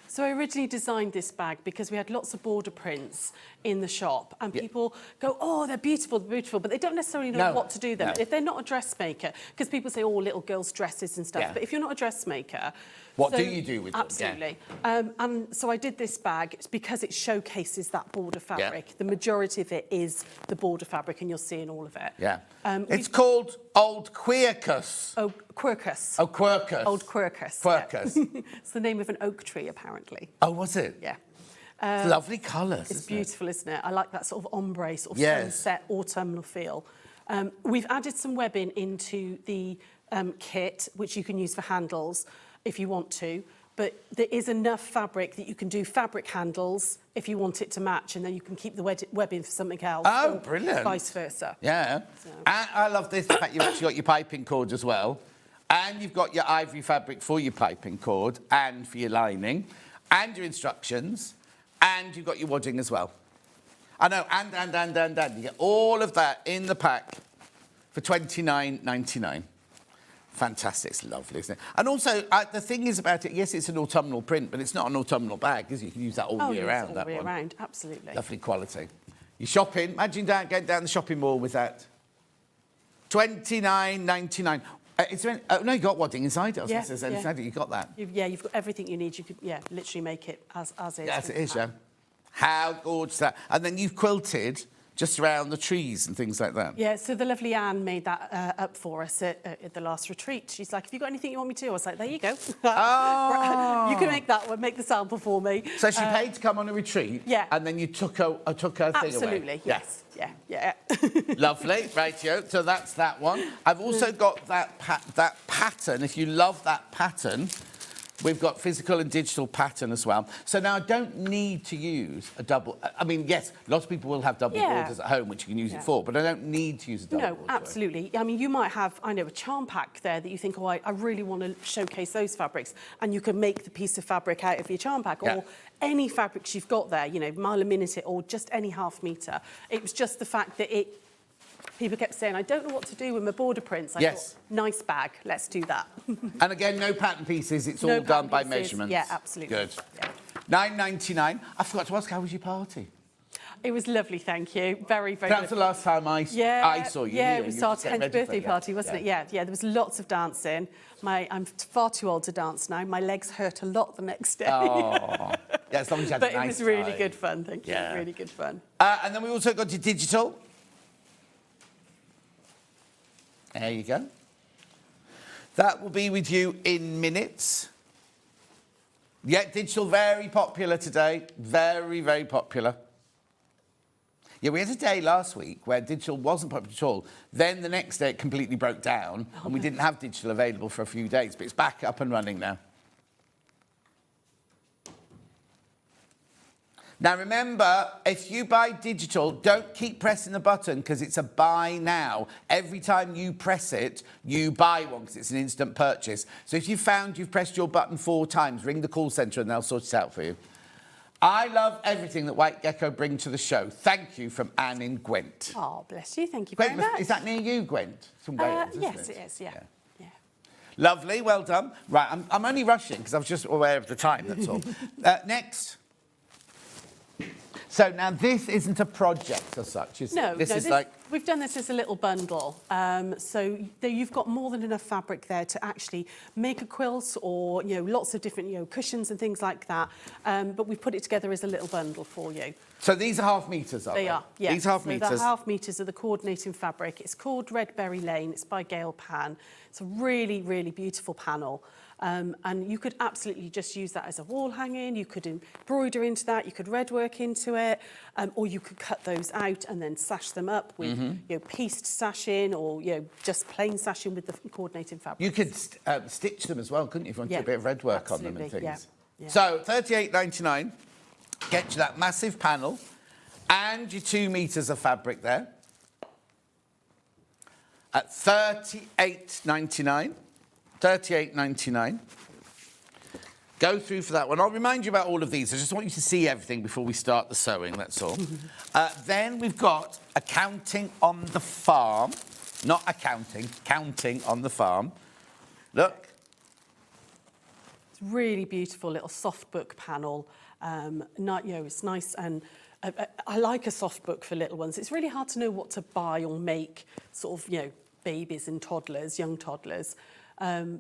So I originally designed this bag because we had lots of border prints in the shop and people go, oh, they're beautiful, but they don't necessarily know what to do with them. If they're not a dressmaker, because people say, oh, little girls' dresses and stuff, but if you're not a dressmaker... What do you do with them? Absolutely. And so I did this bag because it showcases that border fabric. Yeah. The majority of it is the border fabric and you're seeing all of it. Yeah. It's called Old Quercus. Oh, Quercus. Oh, Quercus. Old Quercus. Quercus. Yeah. It's the name of an oak tree, apparently. Oh, was it? Yeah. It's lovely colours, It's beautiful, isn't it? I like that sort of ombre, sort of sunset, autumnal feel. We've added some webbing into the kit, which you can use for handles if you want to, but there is enough fabric that you can do fabric handles if you want it to match, and then you can keep the webbing for something else. Oh, brilliant. Vice versa. Yeah. So. And I love this, the fact you've actually got your piping cord as well, and you've got your ivory fabric for your piping cord and for your lining, and your instructions, and you've got your wadding as well. I know, and. You get all of that in the pack for $29.99. Fantastic, it's lovely, isn't it? And also, the thing is about it, yes, it's an autumnal print, but it's not an autumnal bag, is it? You can use that all year round. All year round, absolutely. Lovely quality. You're shopping, imagine going down the shopping mall with that. $29.99. Is there any, no, you got wadding inside it. Inside it, you got that. You've got everything you need. You could, literally make it as is. Yes, it is, yeah. How gorgeous that. And then you've quilted just around the trees and things like that. Yeah, so the lovely Anne made that up for us at the last retreat. She's like, have you got anything you want me to? I was like, there you go. Oh. You can make that one, make the sample for me. So she paid to come on a retreat? Yeah. And then you took her thing away? Absolutely, yes. Yeah. Lovely, rightio. So that's that one. I've also got that pattern. If you love that pattern, we've got physical and digital pattern as well. So now I don't need to use a double... I mean, yes, lots of people will have double borders at home, which you can use it for, but I don't need to use a double border. No, absolutely. I mean, you might have, I know, a charm pack there that you think, oh, I really want to showcase those fabrics, and you can make the piece of fabric out of your charm pack, or any fabrics you've got there, you know, mile a minute or just any half metre. It was just the fact that people kept saying, I don't know what to do with my border prints. I thought, nice bag, let's do that. And again, no pattern pieces, it's all done by measurements. Yeah, absolutely. Good. Yeah. $9.99. I forgot to ask, how was your party? It was lovely, thank you. Very, very That's good. the last time I saw you. Yeah, it was our 10th birthday party, wasn't it? Yeah, there was lots of dancing. I'm far too old to dance now. My legs hurt a lot the next day. Oh. Yeah, as long as you had a nice But it was really good fun, thank you. Really good fun. And then we also got your digital. There you go. That will be with you in minutes. Yeah, digital, very popular today. Very, very popular. Yeah, we had a day last week where digital wasn't popular at all. Then the next day it completely broke down and we didn't have digital available for a few days, but it's back up and running now. Now remember, if you buy digital, don't keep pressing the button because it's a buy now. Every time you press it, you buy one because it's an instant purchase. So if you found you've pressed your button 4 times, ring the call centre and they'll sort it out for you. I love everything that White Gecko bring to the show. Thank you from Anne in Gwent. Oh, bless you. Thank you very much. Is that near you, Gwent? From Wales, yes, it is, yeah. Lovely, well done. Right, I'm only rushing because I was just aware of the time, that's all. Next. So now this isn't a project as such, is it? This is like... We've done this as a little bundle. So you've got more than enough fabric there to actually make a quilt or, lots of different, cushions and things like that. But we've put it together as a little bundle for you. So these are half metres, are they? They are, yeah. These half metres. The half metres are the coordinating fabric. It's called Red Berry Lane. It's by Gail Pan. It's a really, really beautiful panel. And you could absolutely just use that as a wall hanging. You could embroider into that. You could red work into it. Or you could cut those out and then sash them up with pieced sashing or just plain sashing with the coordinating fabric. You could stitch them as well, couldn't you, if you wanted a bit of red work on them and things. Yeah. So $38.99 gets you that massive panel and your 2 metres of fabric there at $38.99. $38.99. Go through for that one. I'll remind you about all of these. I just want you to see everything before we start the sewing, that's all. Then we've got Accounting on the Farm. Not accounting, counting on the farm. Look. It's really beautiful little soft book panel. It's nice and I like a soft book for little ones. It's really hard to know what to buy or make sort of, babies and toddlers, young toddlers.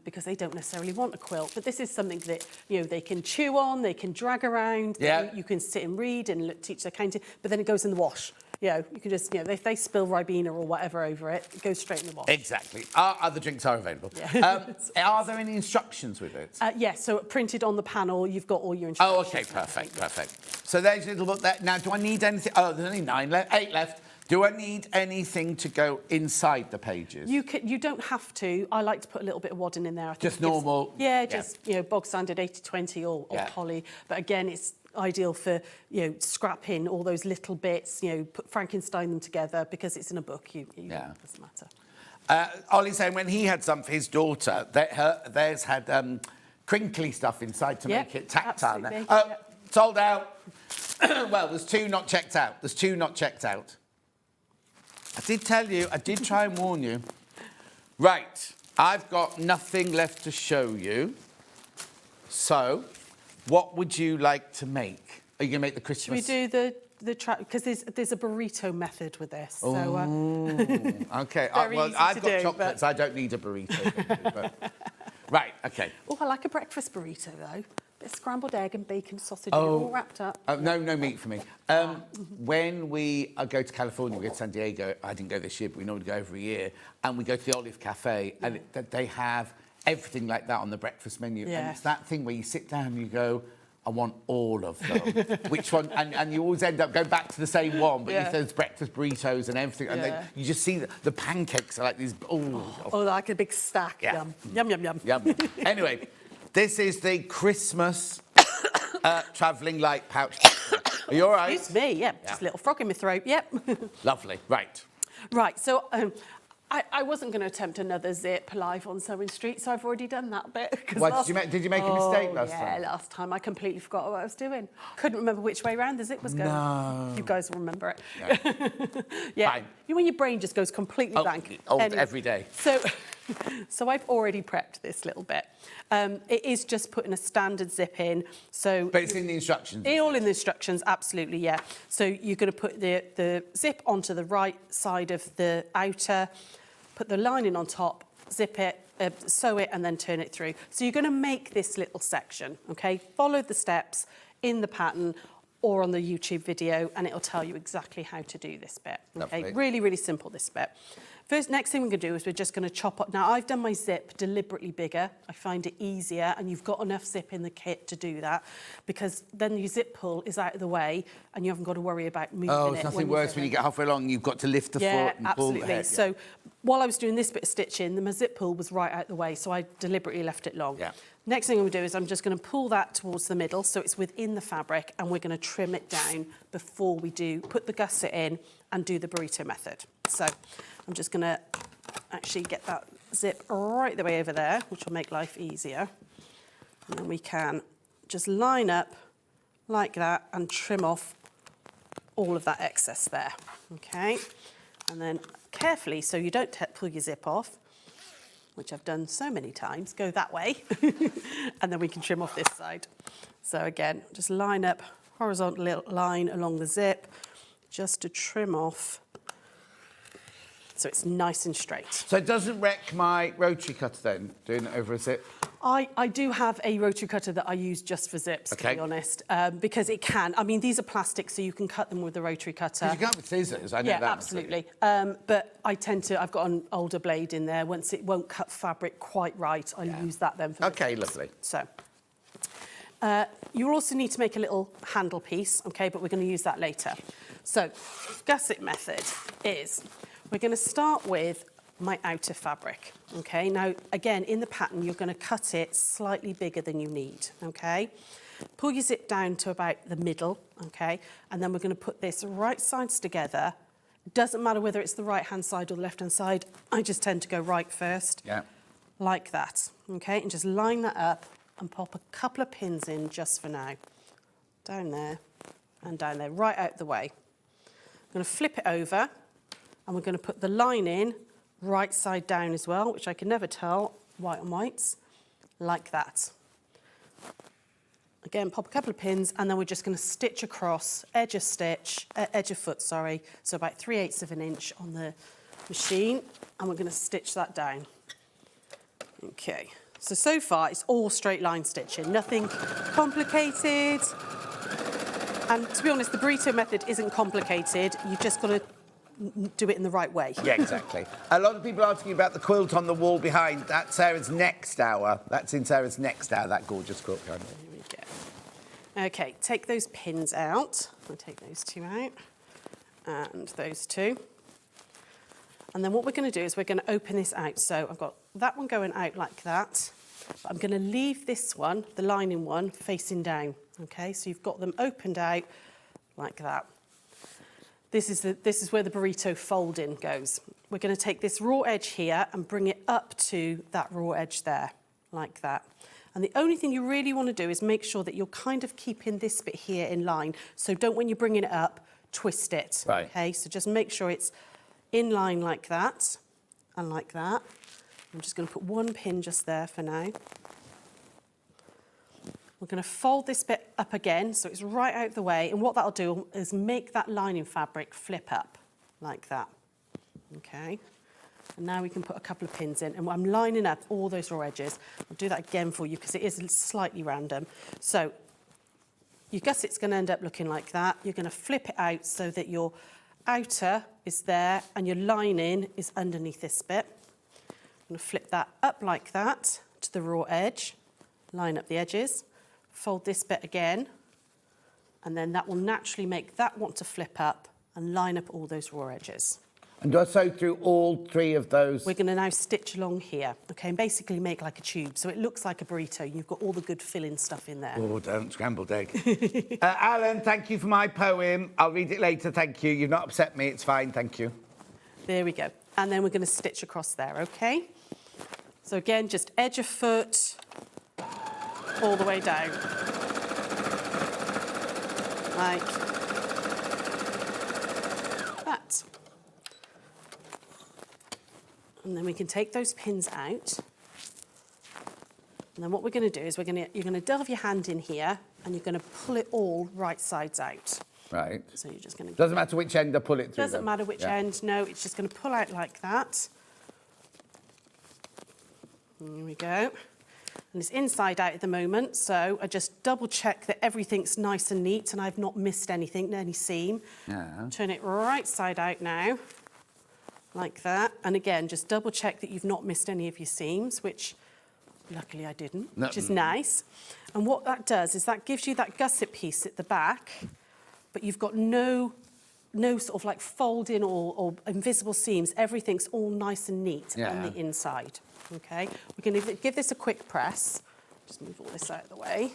Because they don't necessarily want a quilt. But this is something that, they can chew on, they can drag around, you can sit and read and teach their counting, but then it goes in the wash. You can just, if they spill Ribena or whatever over it, it goes straight in the wash. Exactly. Other drinks are available. Yeah. Are there any instructions with it? Yes, so printed on the panel, you've got all your instructions. Oh, OK, perfect. So there's a little book there. Now, do I need anything? Oh, there's only 8 left. Do I need anything to go inside the pages? You don't have to. I like to put a little bit of wadding in there. I think just normal? Just, bog standard 80-20 or poly. But again, it's ideal for, scrapping all those little bits, put Frankenstein them together because it's in a book. It doesn't matter. Ollie's saying when he had some for his daughter, theirs had crinkly stuff inside to make it tactile. Sold out. Well, there's 2 not checked out. I did tell you, I did try and warn you. Right, I've got nothing left to show you. So, what would you like to make? Are you going to make the Christmas? Should we do the track? Because there's a burrito method with this. Oh, so, OK. Well, I've got chocolates. But... I don't need a burrito. Right, OK. Oh, I like a breakfast burrito, though. Bit of scrambled egg and bacon sausage all wrapped up. No meat for me. When we go to California, we go to San Diego. I didn't go this year, but we normally go every year. And we go to the Olive Cafe, and they have everything like that on the breakfast menu. Yeah. And it's that thing where you sit down and you go, I want all of them. Which one? And you always end up going back to the same one, but if there's breakfast burritos and everything, and you just see the pancakes are like these. Like a big stack. Yeah. Yum. Anyway. This is the Christmas travelling light pouch. Are you all right? Excuse me, just a little frog in my throat, Lovely, right. Right, so I wasn't going to attempt another zip live on SewingStreet, so I've already done that bit. Did you make a mistake last time? Yeah, last time I completely forgot what I was doing. Couldn't remember which way round the zip was going. No. You guys will remember it. Yeah. Fine. When your brain just goes completely blank. Every day. So I've already prepped this little bit. It is just putting a standard zip in. But it's in the instructions? All in the instructions, absolutely, yeah. So you're going to put the zip onto the right side of the outer, put the lining on top, zip it, sew it, and then turn it through. So you're going to make this little section, OK? Follow the steps in the pattern or on the YouTube video, and it'll tell you exactly how to do this bit. OK? Really, really simple, this bit. Next thing we're going to do is we're just going to chop up. Now, I've done my zip deliberately bigger. I find it easier, and you've got enough zip in the kit to do that, because then your zip pull is out of the way, and you haven't got to worry about moving it. Oh, it's nothing worse when you get halfway along, you've got to lift the foot and pull the head. So while I was doing this bit of stitching, my zip pull was right out the way, so I deliberately left it long. Yeah. Next thing I'm going to do is I'm just going to pull that towards the middle, so it's within the fabric, and we're going to trim it down before we put the gusset in and do the burrito method. So I'm just going to actually get that zip right the way over there, which will make life easier. And then we can just line up like that and trim off all of that excess there, okay? And then carefully, so you don't pull your zip off, which I've done so many times, go that way, and then we can trim off this side. So again, just line up, horizontal line along the zip, just to trim off so it's nice and straight. So it doesn't wreck my rotary cutter then, doing it over a zip? I do have a rotary cutter that I use just for zips, to be honest, because it can. I mean, these are plastic, so you can cut them with the rotary cutter. You can't with scissors, I know that. Yeah, absolutely. But I've got an older blade in there. Once it won't cut fabric quite right, I use that then. For lovely. So, you also need to make a little handle piece, okay, but we're going to use that later. So, gusset method is, we're going to start with my outer fabric, okay? Now, again, in the pattern, you're going to cut it slightly bigger than you need, okay? Pull your zip down to about the middle, okay? And then we're going to put this right sides together. It doesn't matter whether it's the right-hand side or the left-hand side. I just tend to go right first, like that, okay? And just line that up and pop a couple of pins in just for now. Down there and down there, right out the way. I'm going to flip it over, and we're going to put the line in right side down as well, which I can never tell, white on whites, like that. Again, pop a couple of pins, and then we're just going to stitch across, edge of foot, so about 3/8 of an inch on the machine, and we're going to stitch that down. Okay, so far it's all straight line stitching, nothing complicated. And to be honest, the burrito method isn't complicated, you've just got to do it in the right way. Yeah, exactly. A lot of people asking about the quilt on the wall behind. That's Sarah's next hour. That's in Sarah's next hour, that gorgeous quilt behind it. Here we go. Okay, take those pins out. I'll take those two out. And those two. And then what we're going to do is we're going to open this out. So I've got that one going out like that. But I'm going to leave this one, the lining one, facing down. Okay, so you've got them opened out like that. This is where the burrito fold-in goes. We're going to take this raw edge here and bring it up to that raw edge there, like that. And the only thing you really want to do is make sure that you're kind of keeping this bit here in line. So don't, when you're bringing it up, twist it. Right. Okay, so just make sure it's in line like that and like that. I'm just going to put one pin just there for now. We're going to fold this bit up again, so it's right out the way. And what that'll do is make that lining fabric flip up, like that. Okay. And now we can put a couple of pins in. And I'm lining up all those raw edges. I'll do that again for you because it is slightly random. So your gusset's going to end up looking like that. You're going to flip it out so that your outer is there and your lining is underneath this bit. I'm going to flip that up like that to the raw edge, line up the edges. Fold this bit again, and then that will naturally make that want to flip up and line up all those raw edges. And do I sew through all three of those? We're going to now stitch along here, okay, and basically make like a tube, so it looks like a burrito. You've got all the good filling stuff in there. Oh, don't, scrambled egg. Alan, thank you for my poem. I'll read it later, thank you. You've not upset me, it's fine, thank you. There we go. And then we're going to stitch across there, okay? So again, just edge of foot, all the way down, like that. And then we can take those pins out. And then what we're going to do is you're going to delve your hand in here and you're going to pull it all right sides out. Right. So you're just going to... Doesn't matter which end I pull it through. Doesn't matter which end, no, it's just going to pull out like that. Here we go. And it's inside out at the moment, so I just double check that everything's nice and neat and I've not missed anything, any seam. Yeah. Turn it right side out now. like that. And again, just double check that you've not missed any of your seams, which luckily I didn't, which is nice. And what that does is that gives you that gusset piece at the back, but you've got no sort of like folding or invisible seams. Everything's all nice and neat on the inside. Okay, we're going to give this a quick press. Just move all this out of the way.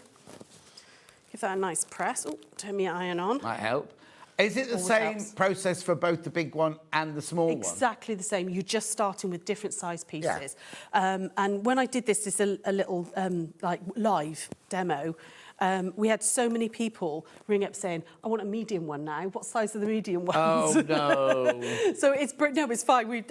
Give that a nice press. Oh, turn my iron on. Might help. Is it the same process for both the big one and the small one? Exactly the same. You're just starting with different size pieces. Yeah. And when I did this as a little like live demo, we had so many people ring up saying, "I want a medium one now. What size are the medium ones?" Oh no! So it's fine.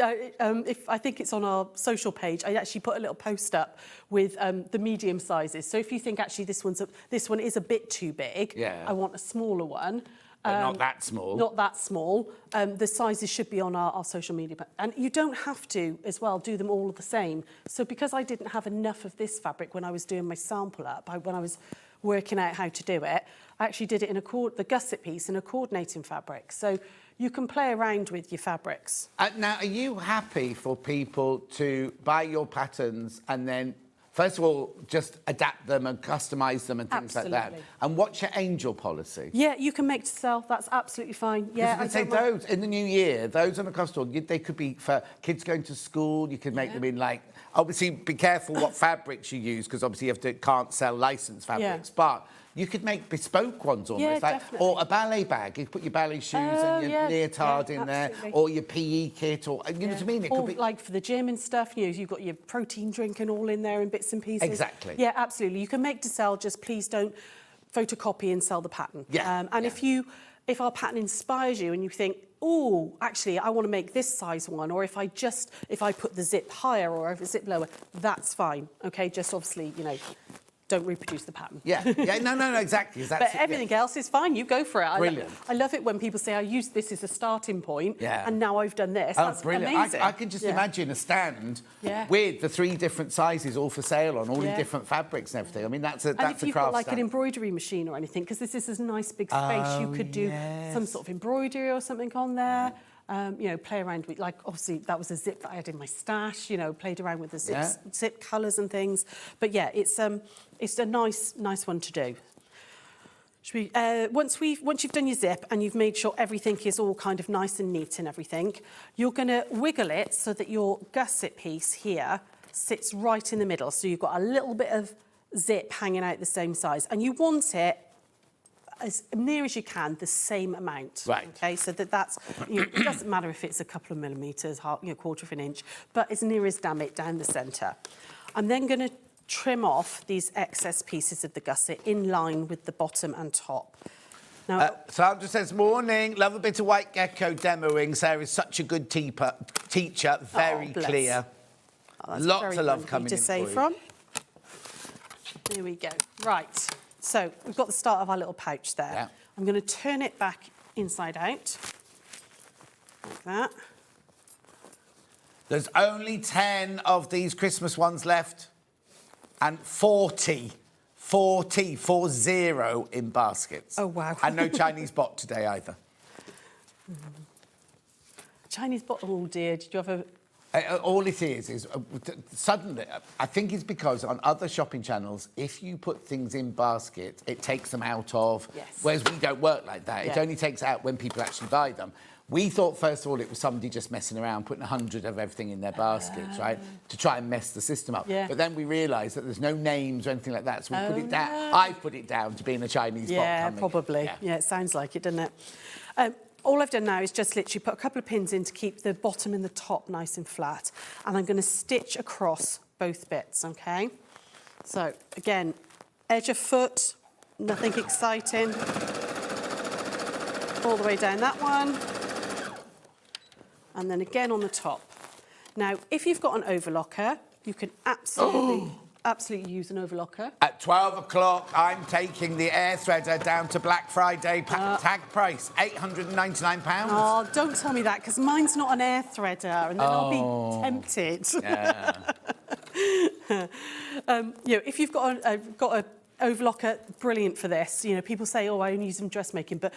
I think it's on our social page. I actually put a little post up with the medium sizes. So if you think actually this one is a bit too big, I want a smaller one. But not that small. Not that small. The sizes should be on our social media. And you don't have to, as well, do them all the same. So because I didn't have enough of this fabric when I was doing my sample up, when I was working out how to do it, I actually did it in the gusset piece in a coordinating fabric. So you can play around with your fabrics. Now, are you happy for people to buy your patterns and then, first of all, just adapt them and customise them and things like that? And what's your angel policy? Yeah, you can make to sell. That's absolutely fine. Yeah, I say those in the new year, those on a custom, they could be for kids going to school. You could make them in like, obviously, be careful what fabrics you use because obviously you can't sell licensed fabrics, but you could make bespoke ones almost, or a ballet bag. You could put your ballet shoes and your leotard in there, or your PE kit, or you know what I mean. It could be like for the gym and stuff. You know, you've got your protein drink and all in there in bits and pieces. Exactly. Yeah, absolutely. You can make to sell. Just please don't photocopy and sell the pattern. If our pattern inspires you and you think, oh, actually, I want to make this size one, or if I put the zip higher or if it's zip lower, that's fine. Okay, just obviously, don't reproduce the pattern. No, exactly. But everything else is fine. You go for it. Brilliant. I love it when people say, I use this as a starting point, and now I've done this. That's brilliant. Amazing. I can just imagine a stand with the 3 different sizes all for sale on all the different fabrics and everything. I mean, that's a craft if you've got like stand. an embroidery machine or anything, because this is a nice big space, you could do some sort of embroidery or something on there. Play around with, like, obviously that was a zip that I had in my stash, played around with the zip colours and things. But yeah, it's a nice one to do. Should we, once you've done your zip and you've made sure everything is all kind of nice and neat and everything, you're going to wiggle it so that your gusset piece here sits right in the middle. So you've got a little bit of zip hanging out the same size, and you want it as near as you can, the same amount. Right. Okay, so that's, it doesn't matter if it's a couple of millimetres, quarter of an inch, but as near as damn it down the centre. I'm then going to trim off these excess pieces of the gusset in line with the bottom and top. Now, Sandra says, morning, love a bit of white gecko demoing. Sarah's such a good teacher, very clear. Lots of love coming in for you. From. There we go. Right. So we've got the start of our little pouch there. Yeah. I'm going to turn it back inside out, like that. There's only 10 of these Christmas ones left, and 40 in baskets. Oh, wow. And no Chinese bot today either. Chinese bot, oh dear, did you have a... All it is suddenly, I think it's because on other shopping channels, if you put things in basket, it takes them out of, whereas we don't work like that. It only takes out when people actually buy them. We thought, first of all, it was somebody just messing around, putting 100 of everything in their baskets, right, to try and mess the system up. But then we realised that there's no names or anything like that, so we put it down. I've put it down to being a Chinese bot coming. Probably. Yeah, it sounds like it, doesn't it? All I've done now is just literally put a couple of pins in to keep the bottom and the top nice and flat. And I'm going to stitch across both bits, OK? So, again, edge of foot, nothing exciting. All the way down that one. And then again on the top. Now, if you've got an overlocker, you can absolutely use an overlocker. At 12 o'clock, I'm taking the air threader down to Black Friday tag price, £899. Oh, don't tell me that, because mine's not an air threader, and then I'll be tempted. Yeah. If you've got a overlocker, brilliant for this. You know, people say, oh, I only use them dressmaking, but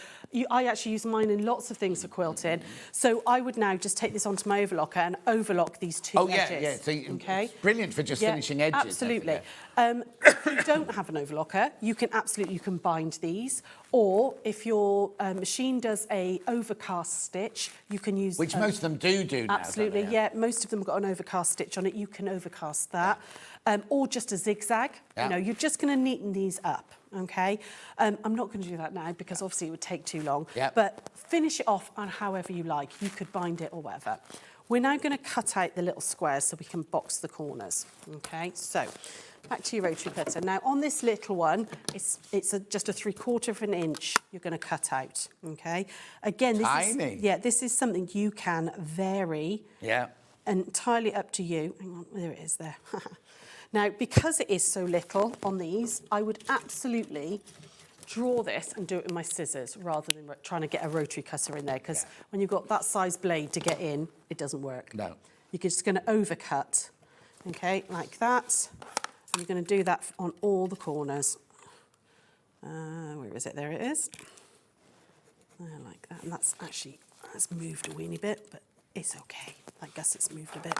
I actually use mine in lots of things for quilting. So I would now just take this onto my overlocker and overlock these two edges. So it's brilliant for just finishing edges. Absolutely. If you don't have an overlocker, you can bind these, or if your machine does a overcast stitch, you can use... Which most of them do now. Absolutely, yeah. Most of them have got an overcast stitch on it. You can overcast that. Or just a zigzag. Yeah. You know, you're just going to neaten these up, okay? I'm not going to do that now because obviously it would take too long. Yeah. But finish it off on however you like. You could bind it or whatever. We're now going to cut out the little squares so we can box the corners, okay? So, back to your rotary cutter. Now, on this little one, it's just a 3/4 of an inch you're going to cut out, okay? Again, this is something you can vary. Yeah. Entirely up to you. Hang on, there it is there. Now, because it is so little on these, I would absolutely draw this and do it with my scissors rather than trying to get a rotary cutter in there, because when you've got that size blade to get in, it doesn't work. No. You're just going to overcut, okay, like that. And you're going to do that on all the corners. Where is it? There it is. Like that. And that's moved a weeny bit, but it's okay. That gusset's moved a bit.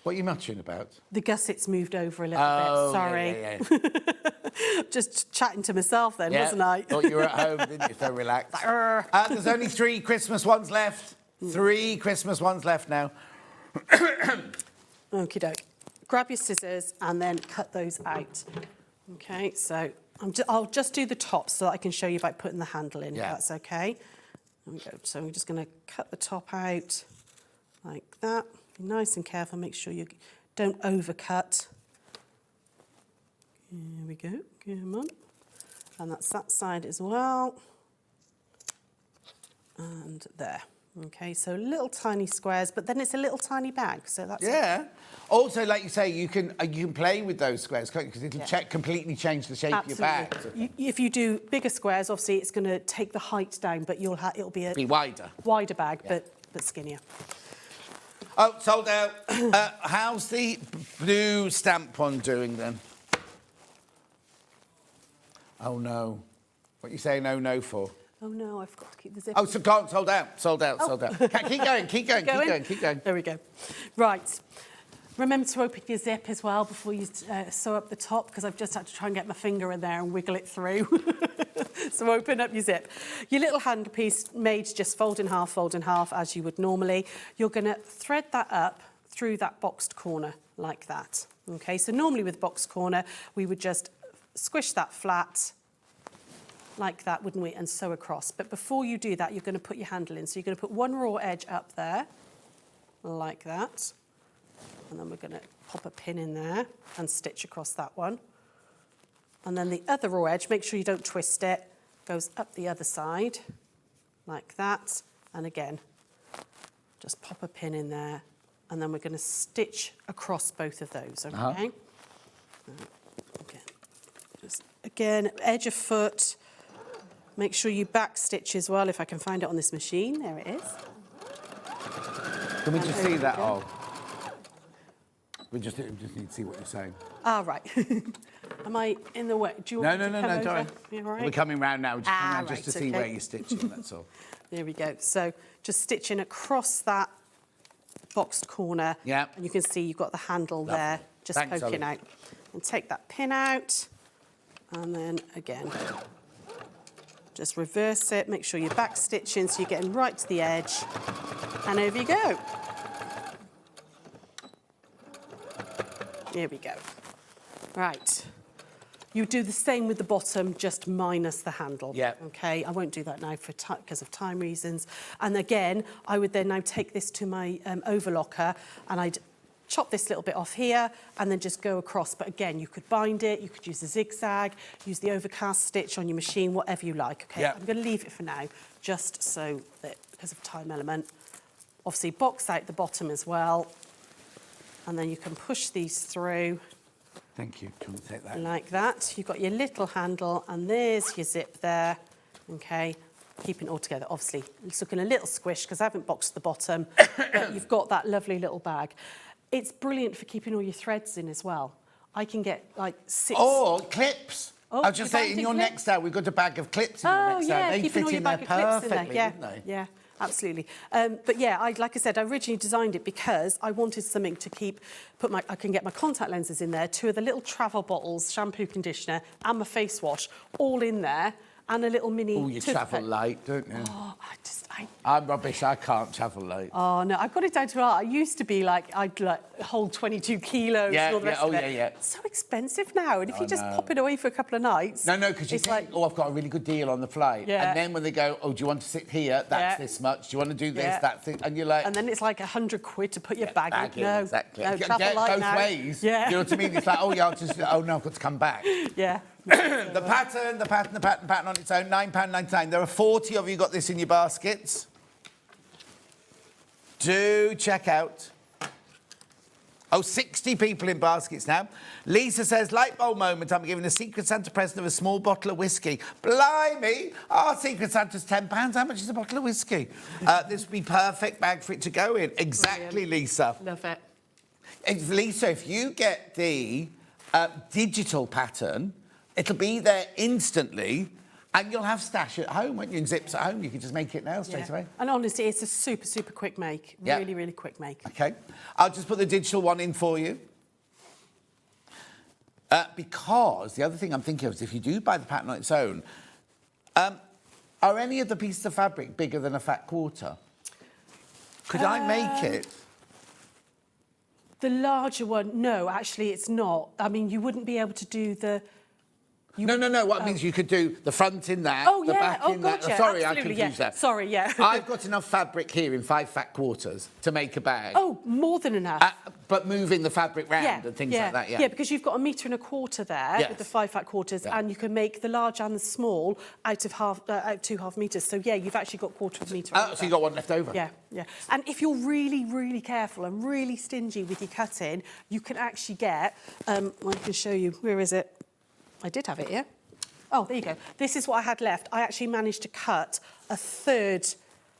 What are you muttering about? The gusset's moved over a little bit. Sorry. Yeah. Just chatting to myself then, wasn't I? Thought you were at home, didn't you? So relaxed. There's only 3 Christmas ones left. 3 Christmas ones left now. Okie doke. Grab your scissors and then cut those out. Okay, so I'll just do the top so that I can show you by putting the handle in, if that's okay. There we go. So we're just going to cut the top out like that. Be nice and careful. Make sure you don't overcut. Here we go. Come on. And that's that side as well. And there. Okay, so little tiny squares, but then it's a little tiny bag, so that's... Yeah. Also, like you say, you can play with those squares, because it'll completely change the shape of your bag. If you do bigger squares, obviously it's going to take the height down, but it'll be a... wider bag, but skinnier. Oh, sold out. How's the blue stamp one doing then? Oh, no. What are you saying no for? Oh, no, I forgot to keep the zip. Oh, so gone, sold out. Sold out. Keep going. There we go. Right. Remember to open your zip as well before you sew up the top, because I've just had to try and get my finger in there and wiggle it through. So open up your zip. Your little handpiece made, just fold in half as you would normally. You're going to thread that up through that boxed corner like that. Okay, so normally with boxed corner, we would just squish that flat like that, wouldn't we, and sew across. But before you do that, you're going to put your handle in. So you're going to put one raw edge up there, like that. And then we're going to pop a pin in there and stitch across that one. And then the other raw edge, make sure you don't twist it, goes up the other side, like that. And again, just pop a pin in there. And then we're going to stitch across both of those, okay? Again, edge of foot. Make sure you back stitch as well, if I can find it on this machine. There it is. Can we just see that? Oh. We just need to see what you're saying. Ah, right. Am I in the way? Do you want me to come over? Don't. You all right? We're coming round now, just to see where you're stitching, that's all. There we go. So just stitching across that boxed corner. Yeah. And you can see you've got the handle there, just poking out. And take that pin out. And then again, just reverse it. Make sure you're back stitching so you're getting right to the edge. And over you go. Here we go. Right. You do the same with the bottom, just minus the handle. Yeah. Okay, I won't do that now because of time reasons. And again, I would then now take this to my overlocker and I'd chop this little bit off here and then just go across. But again, you could bind it, you could use a zigzag, use the overcast stitch on your machine, whatever you like. Okay, I'm going to leave it for now, just so that, because of time element. Obviously, box out the bottom as well. And then you can push these through. Thank you. Do you want to take that? Like that. You've got your little handle, and there's your zip there. Okay, keeping it all together. Obviously, it's looking a little squished because I haven't boxed the bottom, but you've got that lovely little bag. It's brilliant for keeping all your threads in as well. I can get like 6... Oh, clips. Oh, I'll just say, in your clips? next style, we've got a bag of clips in your next style. They keeping fit all your in there bag of clips in there. perfectly, Yeah, wouldn't they? yeah, absolutely. But yeah, like I said, I originally designed it because I wanted something to I can get my contact lenses in there, 2 of the little travel bottles, shampoo, conditioner, and my face wash, all in there, and a little mini. Oh, you travel light, don't you? Oh, I'm rubbish. I can't travel light. Oh no, I've got it down to art. I used to be I'd hold 22 kilos and all the rest of it. It's so expensive now, and if you just pop it away for a couple of nights. No, because you think, I've got a really good deal on the flight. Yeah. And then when they go, do you want to sit here? That's this much. Do you want to do this? That's it. And you're like... And then it's like £100 to put your bag in. No, exactly. no, travel Get light both now. ways. Yeah. You know what I mean? It's like, I've got to come back. Yeah. The pattern on its own, £9.99. There are 40 of you got this in your baskets. Do check out. 60 people in baskets now. Lisa says, light bulb moment, I'm giving a Secret Santa present of a small bottle of whiskey. Blimey, our Secret Santa's £10. How much is a bottle of whiskey? This would be perfect bag for it to go in. Exactly, brilliant. Lisa. Love it. Lisa, if you get the digital pattern, it'll be there instantly. And you'll have stash at home, won't you? And zips at home. You can just make it now straight away. And honestly, it's a super, super quick make. Yeah. Really, really quick make. OK. I'll just put the digital one in for you. Because the other thing I'm thinking of is if you do buy the pattern on its own, are any of the pieces of fabric bigger than a fat quarter? Could I make it? The larger one, no, actually, it's not. I mean, you wouldn't be able to do the... No. What means you could do the front in that, the back in that. Gotcha. Sorry, absolutely, I confused that. Sorry, yeah. I've got enough fabric here in 5 fat quarters to make a bag. Oh, more than enough. But moving the fabric round and things like that, Yeah, because you've got 1.25 metres there with the 5 fat quarters, and you can make the large and the small out of 2.5 metres. So, yeah, you've actually got 1/4 metre. So you've got one left over. Yeah. And if you're really, really careful and really stingy with your cutting, you can actually get... I can show you. Where is it? I did have it here. Oh, there you go. This is what I had left. I actually managed to cut a 3rd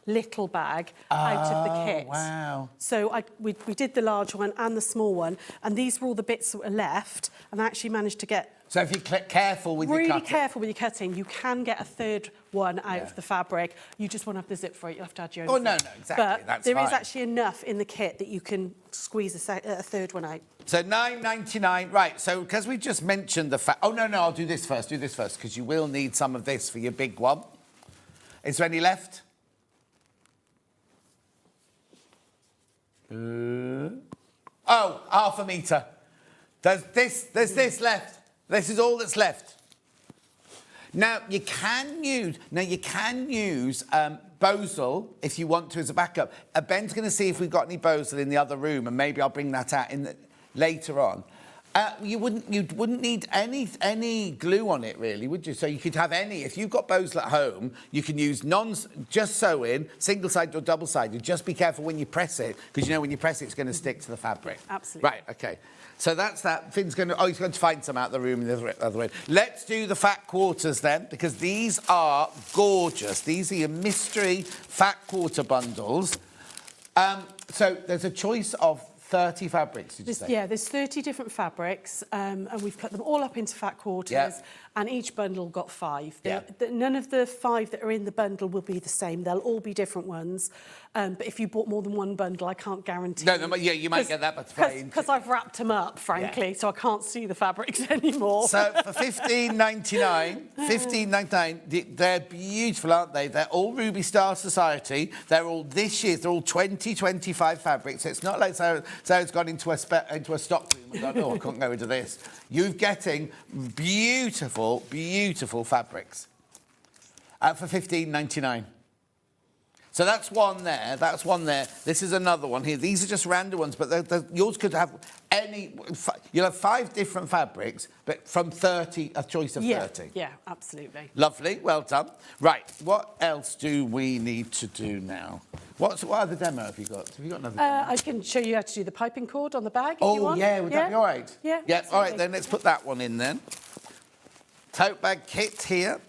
little bag out of the kit. Wow. So we did the large one and the small one, and these were all the bits that were left, and I actually managed to get... So if you're careful with your cutting... Really careful with your cutting, you can get a 3rd one out of the fabric. You just won't have the zip for it. You'll have to add your own zip. No, exactly. But that's there is fine. actually enough in the kit that you can squeeze a 3rd one out. So £9.99. Right, so because we just mentioned the fact... Oh, no, I'll do this first, because you will need some of this for your big one. Is there any left? Half a metre. There's this left. This is all that's left. Now, you can use Bosel if you want to as a backup. Ben's going to see if we've got any Bosel in the other room, and maybe I'll bring that out later on. You wouldn't need any glue on it, really, would you? So you could have any. If you've got Bosel at home, you can use just sew-in, single-sided or double-sided. Just be careful when you press it, because you know when you press it, it's going to stick to the fabric. Absolutely. Right, OK. So that's that. Finn's going to... Oh, he's going to find some out of the room in the other way. Let's do the fat quarters then, because these are gorgeous. These are your mystery fat quarter bundles. So there's a choice of 30 fabrics, did you say? Yeah, there's 30 different fabrics, and we've cut them all up into fat quarters, and each bundle got 5. None of the 5 that are in the bundle will be the same. They'll all be different ones. But if you bought more than one bundle, I can't guarantee. No, you might get that, but because I've wrapped them up, frankly, so I can't see the fabrics anymore. So for $15.99, they're beautiful, aren't they? They're all Ruby Star Society. They're all this year's. They're all 2025 fabrics. So it's not like Sarah's gone into a stock room and gone, I couldn't go into this. You're getting beautiful, beautiful fabrics for $15.99. So that's one there. That's one there. This is another one here. These are just random ones, but yours could have any... You'll have 5 different fabrics, but from 30, a choice of 30. Yeah, absolutely. Lovely. Well done. Right. What else do we need to do now? What other demo have you got? Have you got another demo? I can show you how to do the piping cord on the bag if you want. Would that be all right? Yeah. Yeah, all right, then let's put that one in then. Tote bag kit here.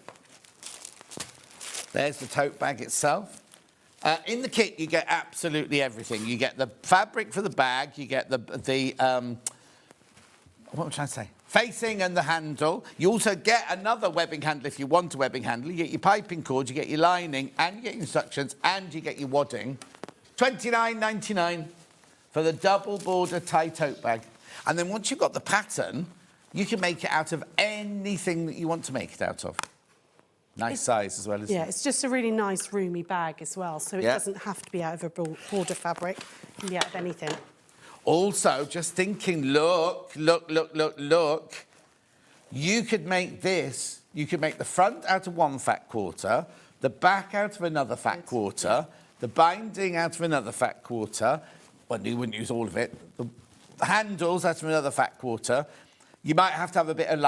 There's the tote bag itself. In the kit, you get absolutely everything. You get the fabric for the bag. You get the what am I trying to say? facing and the handle. You also get another webbing handle if you want a webbing handle. You get your piping cord, you get your lining, and you get your instructions, and you get your wadding. $29.99 for the double border tie tote bag. And then once you've got the pattern, you can make it out of anything that you want to make it out of. Nice size as well, isn't it? Yeah, it's just a really nice roomy bag as well, so it doesn't have to be out of a border fabric. It can be out of anything. Also, just thinking, look. You could make this, you could make the front out of one fat quarter, the back out of another fat quarter, the binding out of another fat quarter. Well, you wouldn't use all of it. The handles out of another fat quarter. You might have to have a bit of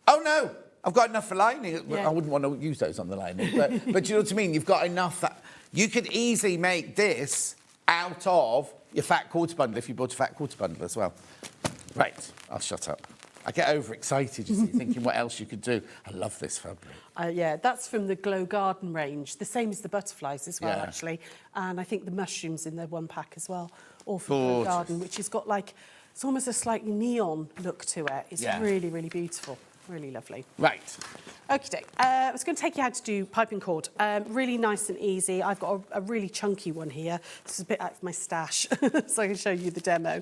oh no, I've got enough for lining. Yeah. I wouldn't want to use those on the lining, but you know what I mean? You've got enough that you could easily make this out of your fat quarter bundle if you bought a fat quarter bundle as well. Right, I'll shut up. I get overexcited, you see, thinking what else you could do. I love this fabric. Yeah, that's from the Glow Garden range. The same as the butterflies as well, actually. And I think the mushrooms in their one pack as well. All from Glow Garden, which has got like, it's almost a slightly neon look to it. It's really, really beautiful. Really lovely. Right. Okie doke. I was going to take you how to do piping cord. Really nice and easy. I've got a really chunky one here. This is a bit out of my stash, so I can show you the demo.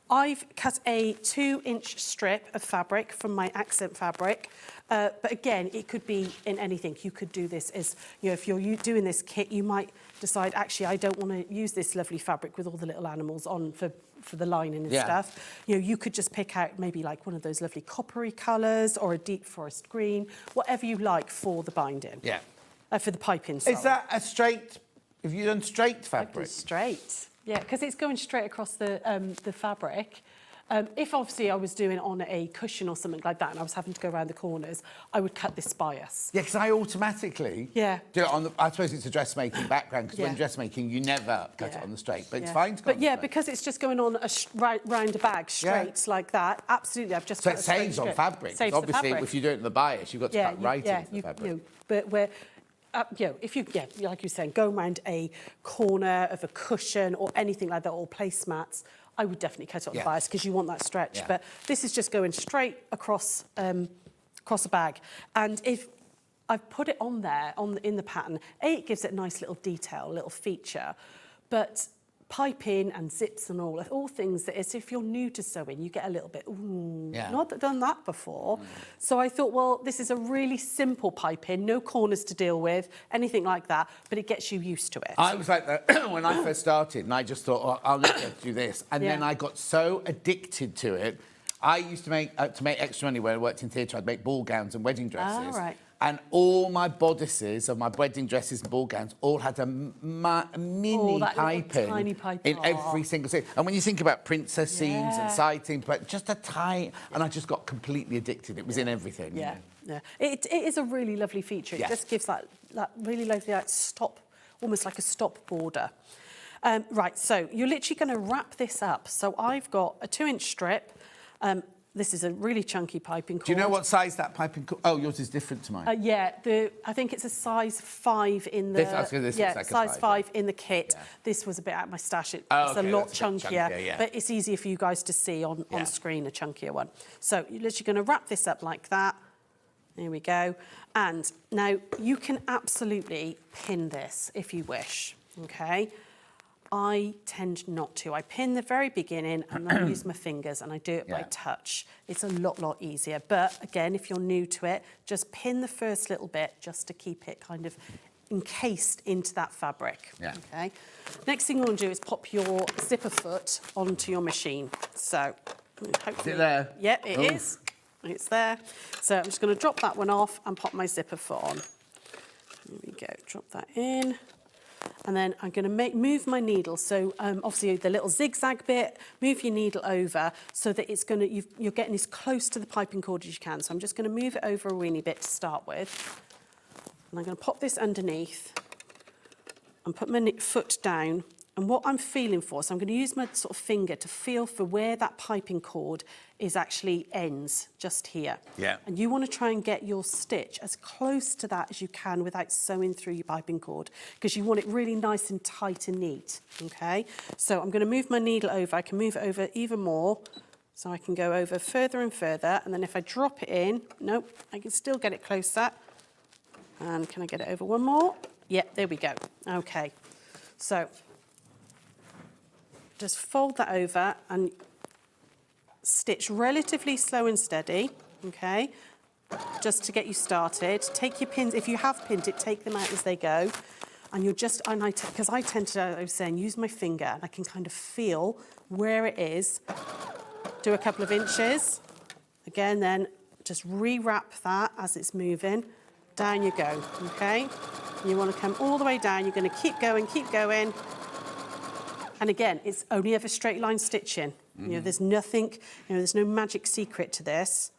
I've cut a 2-inch strip of fabric from my accent fabric. But again, it could be in anything. You could do this as, you know, if you're doing this kit, you might decide, actually, I don't want to use this lovely fabric with all the little animals on for the lining and stuff. You know, you could just pick out maybe like one of those lovely coppery colours or a deep forest green, whatever you like for the binding. Yeah. For the piping. Is that a straight, have you done straight fabric? Straight. Yeah, because it's going straight across the fabric. If obviously I was doing on a cushion or something like that and I was having to go around the corners, I would cut this bias. Yeah, because I automatically do it on the, I suppose it's a dressmaking background, because when dressmaking you never cut it on the straight, but it's fine to cut it because it's just going on round a bag straight like that, absolutely, I've just so cut it saves on fabric. Saves obviously, the fabric. if you do it in the bias, you've got to cut right into the fabric. You know, but where... you know, if you, like you were saying, go around a corner of a cushion or anything like that, or placemats, I would definitely cut it on the bias because you want that stretch. But this is just going straight across across a bag. And if I've put it on there in the pattern, it gives it a nice little detail, little feature. But piping and zips and all things that is, if you're new to sewing, you get a little bit, not done that before. So I thought, well, this is a really simple piping, no corners to deal with, anything like that, but it gets you used to it. I was like that when I first started, and I just thought, oh, I'll never do this. And then I got so addicted to it. I used to make extra money when I worked in theatre. I'd make ball gowns and wedding dresses. Oh, right. And all my bodices of my wedding dresses and ball gowns all had a mini piping, tiny pipe in every single scene. And when you think about princess scenes and side scenes, but just a tiny, and I just got completely addicted. It was in everything. Yeah. It is a really lovely feature. It just gives that really lovely stop, almost like a stop border. Right, so you're literally going to wrap this up. So I've got a 2-inch strip. This is a really chunky piping cord. Do you know what size that piping cord? Oh, yours is different to mine. I think it's a size 5 in the... size 5 in the kit. Yeah. This was a bit out of my stash. It's a lot chunkier, but it's easier for you guys to see on screen, a chunkier one. So you're literally going to wrap this up like that. There we go. And now you can absolutely pin this if you wish, okay? I tend not to. I pin the very beginning and then I use my fingers and I do it by touch. It's a lot easier. But again, if you're new to it, just pin the first little bit just to keep it kind of encased into that fabric. Okay. Next thing you want to do is pop your zipper foot onto your machine. So hopefully... Is it there? Yep, it is. It's there. So I'm just going to drop that one off and pop my zipper foot on. There we go. Drop that in. And then I'm going to move my needle. So obviously the little zigzag bit, move your needle over so that it's going to, you're getting as close to the piping cord as you can. So I'm just going to move it over a weeny bit to start with. And I'm going to pop this underneath and put my foot down. And what I'm feeling for, so I'm going to use my sort of finger to feel for where that piping cord is actually ends, just here. Yeah. And you want to try and get your stitch as close to that as you can without sewing through your piping cord, because you want it really nice and tight and neat, okay? So I'm going to move my needle over. I can move it over even more, So I can go over further and further, and then if I drop it in, nope, I can still get it closer. And can I get it over one more? Yep, there we go. Okay, so just fold that over and stitch relatively slow and steady, okay, just to get you started. Take your pins, if you have pinned it, take them out as they go. And you're just, because I tend to, I was saying, use my finger, and I can kind of feel where it is. Do a couple of inches. Again, then just re-wrap that as it's moving. Down you go, okay? And you want to come all the way down. You're going to keep going, keep going. And again, it's only ever straight line stitching. You know, there's nothing, there's no magic secret to this.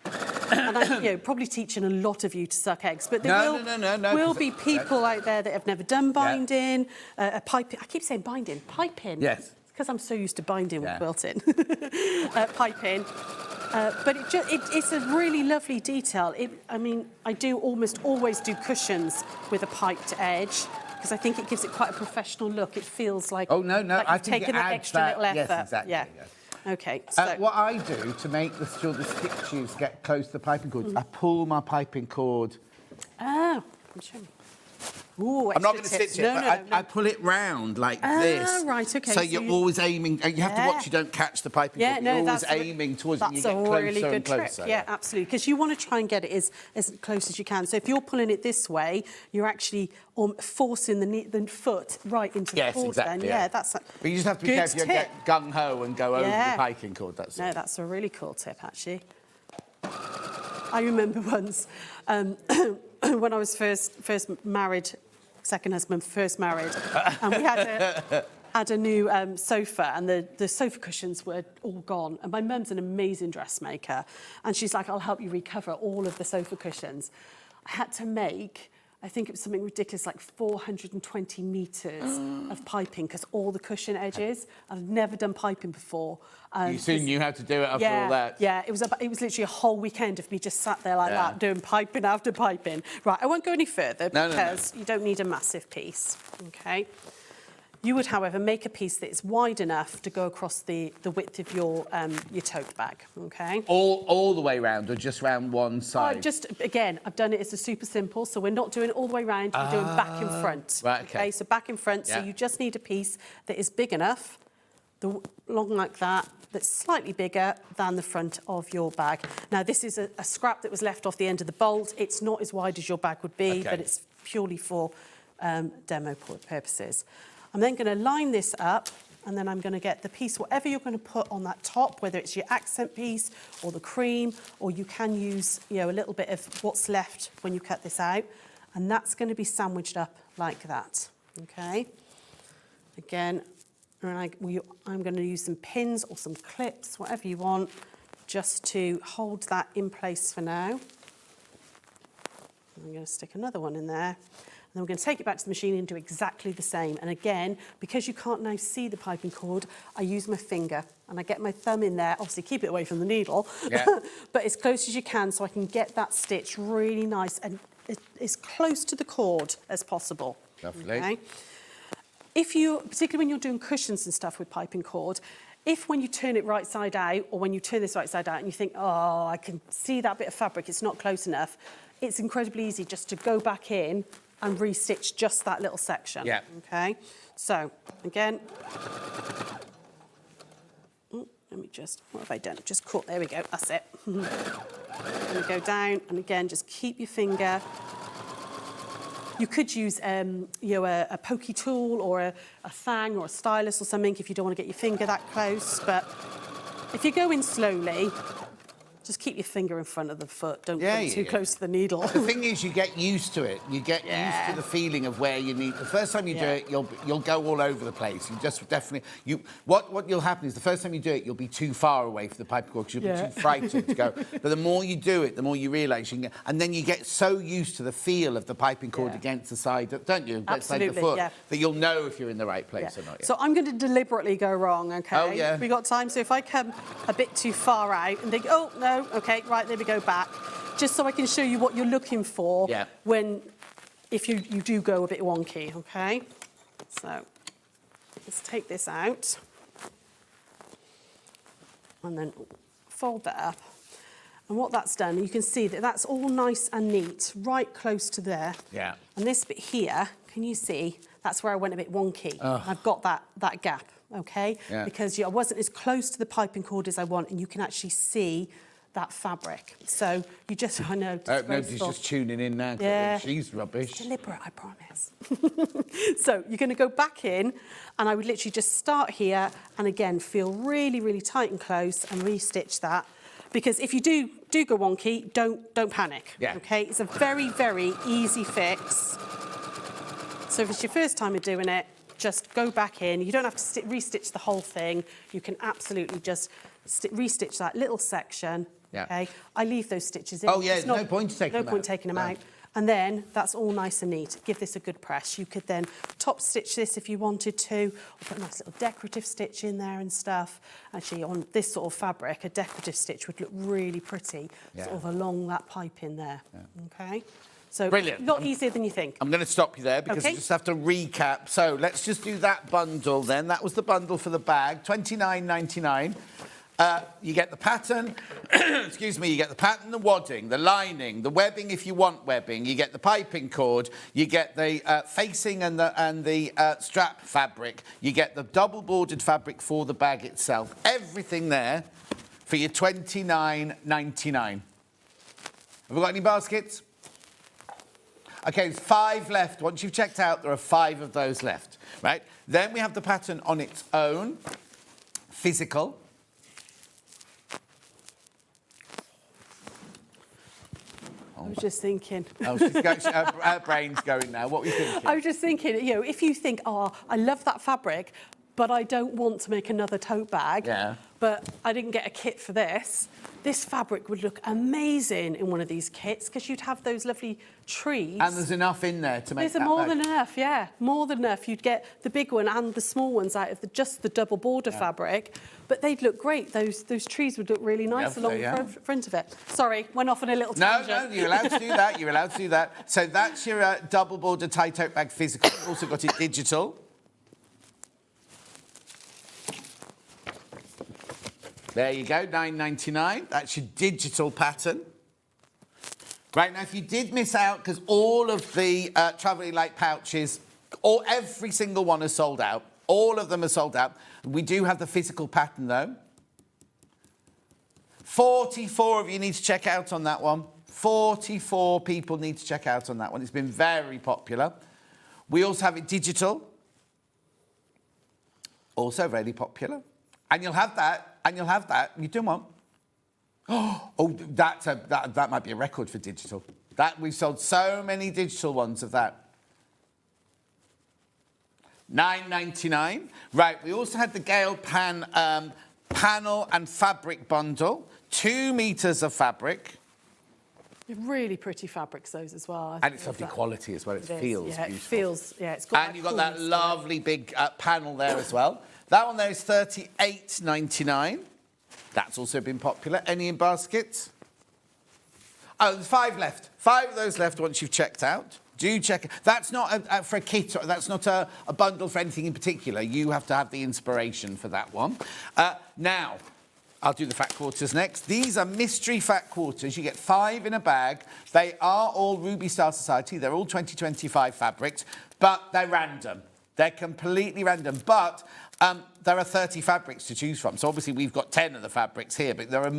And I'm probably teaching a lot of you to suck eggs, but there will be people out there that have never done binding, piping. I keep saying binding, piping. Yes. Because I'm so used to binding with quilting. Piping. But it's a really lovely detail. I mean, I do almost always do cushions with a piped edge, because I think it gives it quite a professional look. It feels like, like you've taken that extra little effort. Yes, exactly. Yeah. Okay, so... what I do to make sure the stitches get close to the piping cord, I pull my piping cord. Oh, show me. Ooh, I'm not going to stitch it, but I pull it round like this. Right, okay. So you're always aiming, you have to watch you don't catch the piping cord. You're always aiming towards it and you get closer really good and closer. Trick. Yeah, absolutely, because you want to try and get it as close as you can. So if you're pulling it this way, you're actually forcing the foot right into the cord. Exactly, then. Yeah, that's But you just have to be careful, you get gung-ho and go over the piping cord, that's No, that's a really cool tip, actually. I remember once, when I was first married, second husband, first married, and we had a new sofa, and the sofa cushions were all gone. And my mum's an amazing dressmaker, and she's like, I'll help you recover all of the sofa cushions. I had to make, I think it was something ridiculous, like 420 metres of piping, because all the cushion edges, I've never done piping before. You soon knew how to do it after all that. Yeah, it was literally a whole weekend of me just sat there like that, doing piping after piping. Right, I won't go any further because you don't need a massive piece, okay? You would, however, make a piece that is wide enough to go across the width of your tote bag, okay? All the way round, or just round one side? Again, I've done it as a super simple, so we're not doing it all the way round, we're doing back and front. Right, okay. So back and front, so you just need a piece that is big enough, long like that, that's slightly bigger than the front of your bag. Now, this is a scrap that was left off the end of the bolt. It's not as wide as your bag would be, but it's purely for demo purposes. I'm then going to line this up, and then I'm going to get the piece, whatever you're going to put on that top, whether it's your accent piece or the cream, or you can use, a little bit of what's left when you cut this out, and that's going to be sandwiched up like that, okay? Again, I'm going to use some pins or some clips, whatever you want, just to hold that in place for now. I'm going to stick another one in there. And then we're going to take it back to the machine and do exactly the same. And again, because you can't now see the piping cord, I use my finger and I get my thumb in there. Obviously, keep it away from the needle, but as close as you can so I can get that stitch really nice and as close to the cord as possible. Lovely. Okay? Particularly when you're doing cushions and stuff with piping cord, when you turn it right side out, or when you turn this right side out and you think, oh, I can see that bit of fabric, it's not close enough, it's incredibly easy just to go back in and re-stitch just that little section. Yeah. Okay. So again, let me what have I done? Just caught. There we go. That's it. I'm going to go down, and again, just keep your finger. You could use, a pokey tool or a fang or a stylus or something if you don't want to get your finger that close. But if you go in slowly, just keep your finger in front of the foot. Don't get too close to the needle. The thing is, you get used to it. You get used to the feeling of where you need. The first time you do it, you'll go all over the place. You just definitely what will happen is the first time you do it, you'll be too far away from the piping cord because you'll be too frightened to go. But the more you do it, the more you realise you can. And then you get so used to the feel of the piping cord against the side, don't you? Absolutely, against the foot, that you'll know if you're in the right place or not. So I'm going to deliberately go wrong. Okay. Oh yeah. We got time. So if I come a bit too far out and think, oh no, okay, right. There we go back, just so I can show you what you're looking for if you do go a bit wonky, okay? So let's take this out. and then fold that up. And what that's done, you can see that that's all nice and neat, right close to there. Yeah. And this bit here, can you see, that's where I went a bit wonky. I've got that gap, okay? Yeah. Because I wasn't as close to the piping cord as I want, and you can actually see that fabric. So you just, I know. Nobody's just tuning in now. Yeah. She's rubbish. It's deliberate, I promise. So you're going to go back in, and I would literally just start here, and again, feel really, really tight and close, and re-stitch that. Because if you do go wonky, don't panic. Yeah. Okay, it's a very, very easy fix. So if it's your first time of doing it, just go back in. You don't have to re-stitch the whole thing. You can absolutely just re-stitch that little section. Yeah. Okay, I leave those stitches in. Oh yeah, no point taking them out. No point taking them out. And then that's all nice and neat. Give this a good press. You could then top stitch this if you wanted to, or put a nice little decorative stitch in there and stuff. Actually, on this sort of fabric, a decorative stitch would look really pretty, sort of along that pipe in there. Okay. So Brilliant. A lot easier than you think. I'm going to stop you there because I just have to recap. So let's just do that bundle then. That was the bundle for the bag, £29.99. You get the pattern, excuse me, you get the pattern, the wadding, the lining, the webbing if you want webbing, you get the piping cord, you get the facing and the strap fabric, you get the double bordered fabric for the bag itself. Everything there for your £29.99. Have we got any baskets? Okay, there's 5 left. Once you've checked out, there are 5 of those left, right? Then we have the pattern on its own, physical. I was just thinking. Oh, she's going, her brain's going now. What were you thinking? I was just thinking, you know, if you think, oh, I love that fabric, but I don't want to make another tote bag, but I didn't get a kit for this, this fabric would look amazing in one of these kits because you'd have those lovely trees. And there's enough in there to make that There's more bag. than enough, yeah. More than enough. You'd get the big one and the small ones out of just the double border fabric, but they'd look great. Those trees would look really nice along the front of it. Sorry, went off on a little tangent. No, you're allowed to do that. You're allowed to do that. So that's your double border tie tote bag physical. You've also got it digital. There you go, £9.99. That's your digital pattern. Right, now if you did miss out, because all of the travelling light pouches, every single one is sold out. All of them are sold out. We do have the physical pattern, though. 44 of you need to check out on that one. 44 people need to check out on that one. It's been very popular. We also have it digital. Also very popular. And you'll have that. And you'll have that. You do what? Oh, that might be a record for digital. That we've sold so many digital ones of that. £9.99. Right. We also had the Gale Pan panel and fabric bundle. 2 meters of fabric. Really pretty fabrics, those as well. And it's lovely quality as well. It feels beautiful. It feels, it's got. And you've got that lovely big panel there as well. That one there is £38.99. That's also been popular. Any in baskets? Oh, there's 5 left. 5 of those left once you've checked out. Do check. That's not for a kit. That's not a bundle for anything in particular. You have to have the inspiration for that one. Now, I'll do the fat quarters next. These are mystery fat quarters. You get 5 in a bag. They are all Ruby Star Society. They're all 2025 fabrics, but they're random. They're completely random, but there are 30 fabrics to choose from. So obviously we've got 10 of the fabrics here, but there are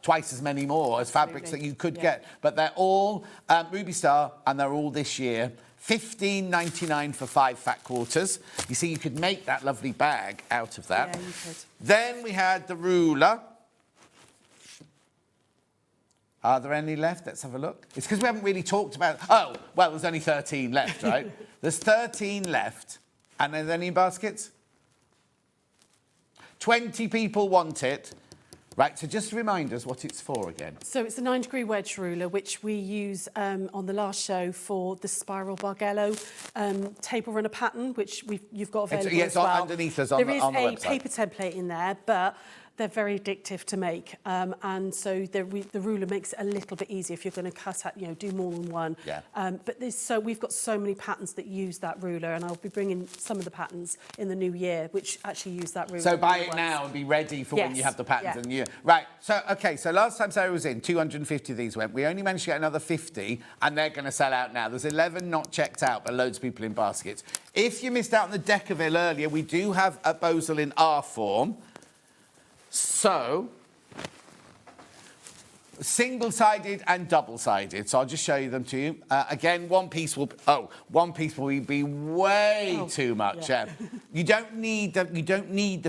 twice as many more as fabrics that you could get. But they're all Ruby Star, and they're all this year. £15.99 for 5 fat quarters. You see, you could make that lovely bag out of that. Yeah, you could. Then we had the ruler. Are there any left? Let's have a look. It's because we haven't really talked about... Oh, well, there's only 13 left, right? There's 13 left. And are there any baskets? 20 people want it. Right, so just remind us what it's for again. So it's a 9-degree wedge ruler, which we use on the last show for the spiral bargello table runner pattern, which you've got available as well. Underneath us on the website. There is a paper template in there, but they're very addictive to make, and so the ruler makes it a little bit easier if you're going to cut out, do more than one. Yeah. But we've got so many patterns that use that ruler, and I'll be bringing some of the patterns in the new year which actually use that ruler. So buy it now and be ready for when you have the patterns in the year. Right. So so last time Sarah was in, 250 of these went. We only managed to get another 50, and they're going to sell out now. There's 11 not checked out, but loads of people in baskets. If you missed out on the Decaville earlier, we do have a Bosal in R form. So, single-sided and double-sided. So I'll just show you them to you. Again, one piece will be way too much. Yeah. You don't need the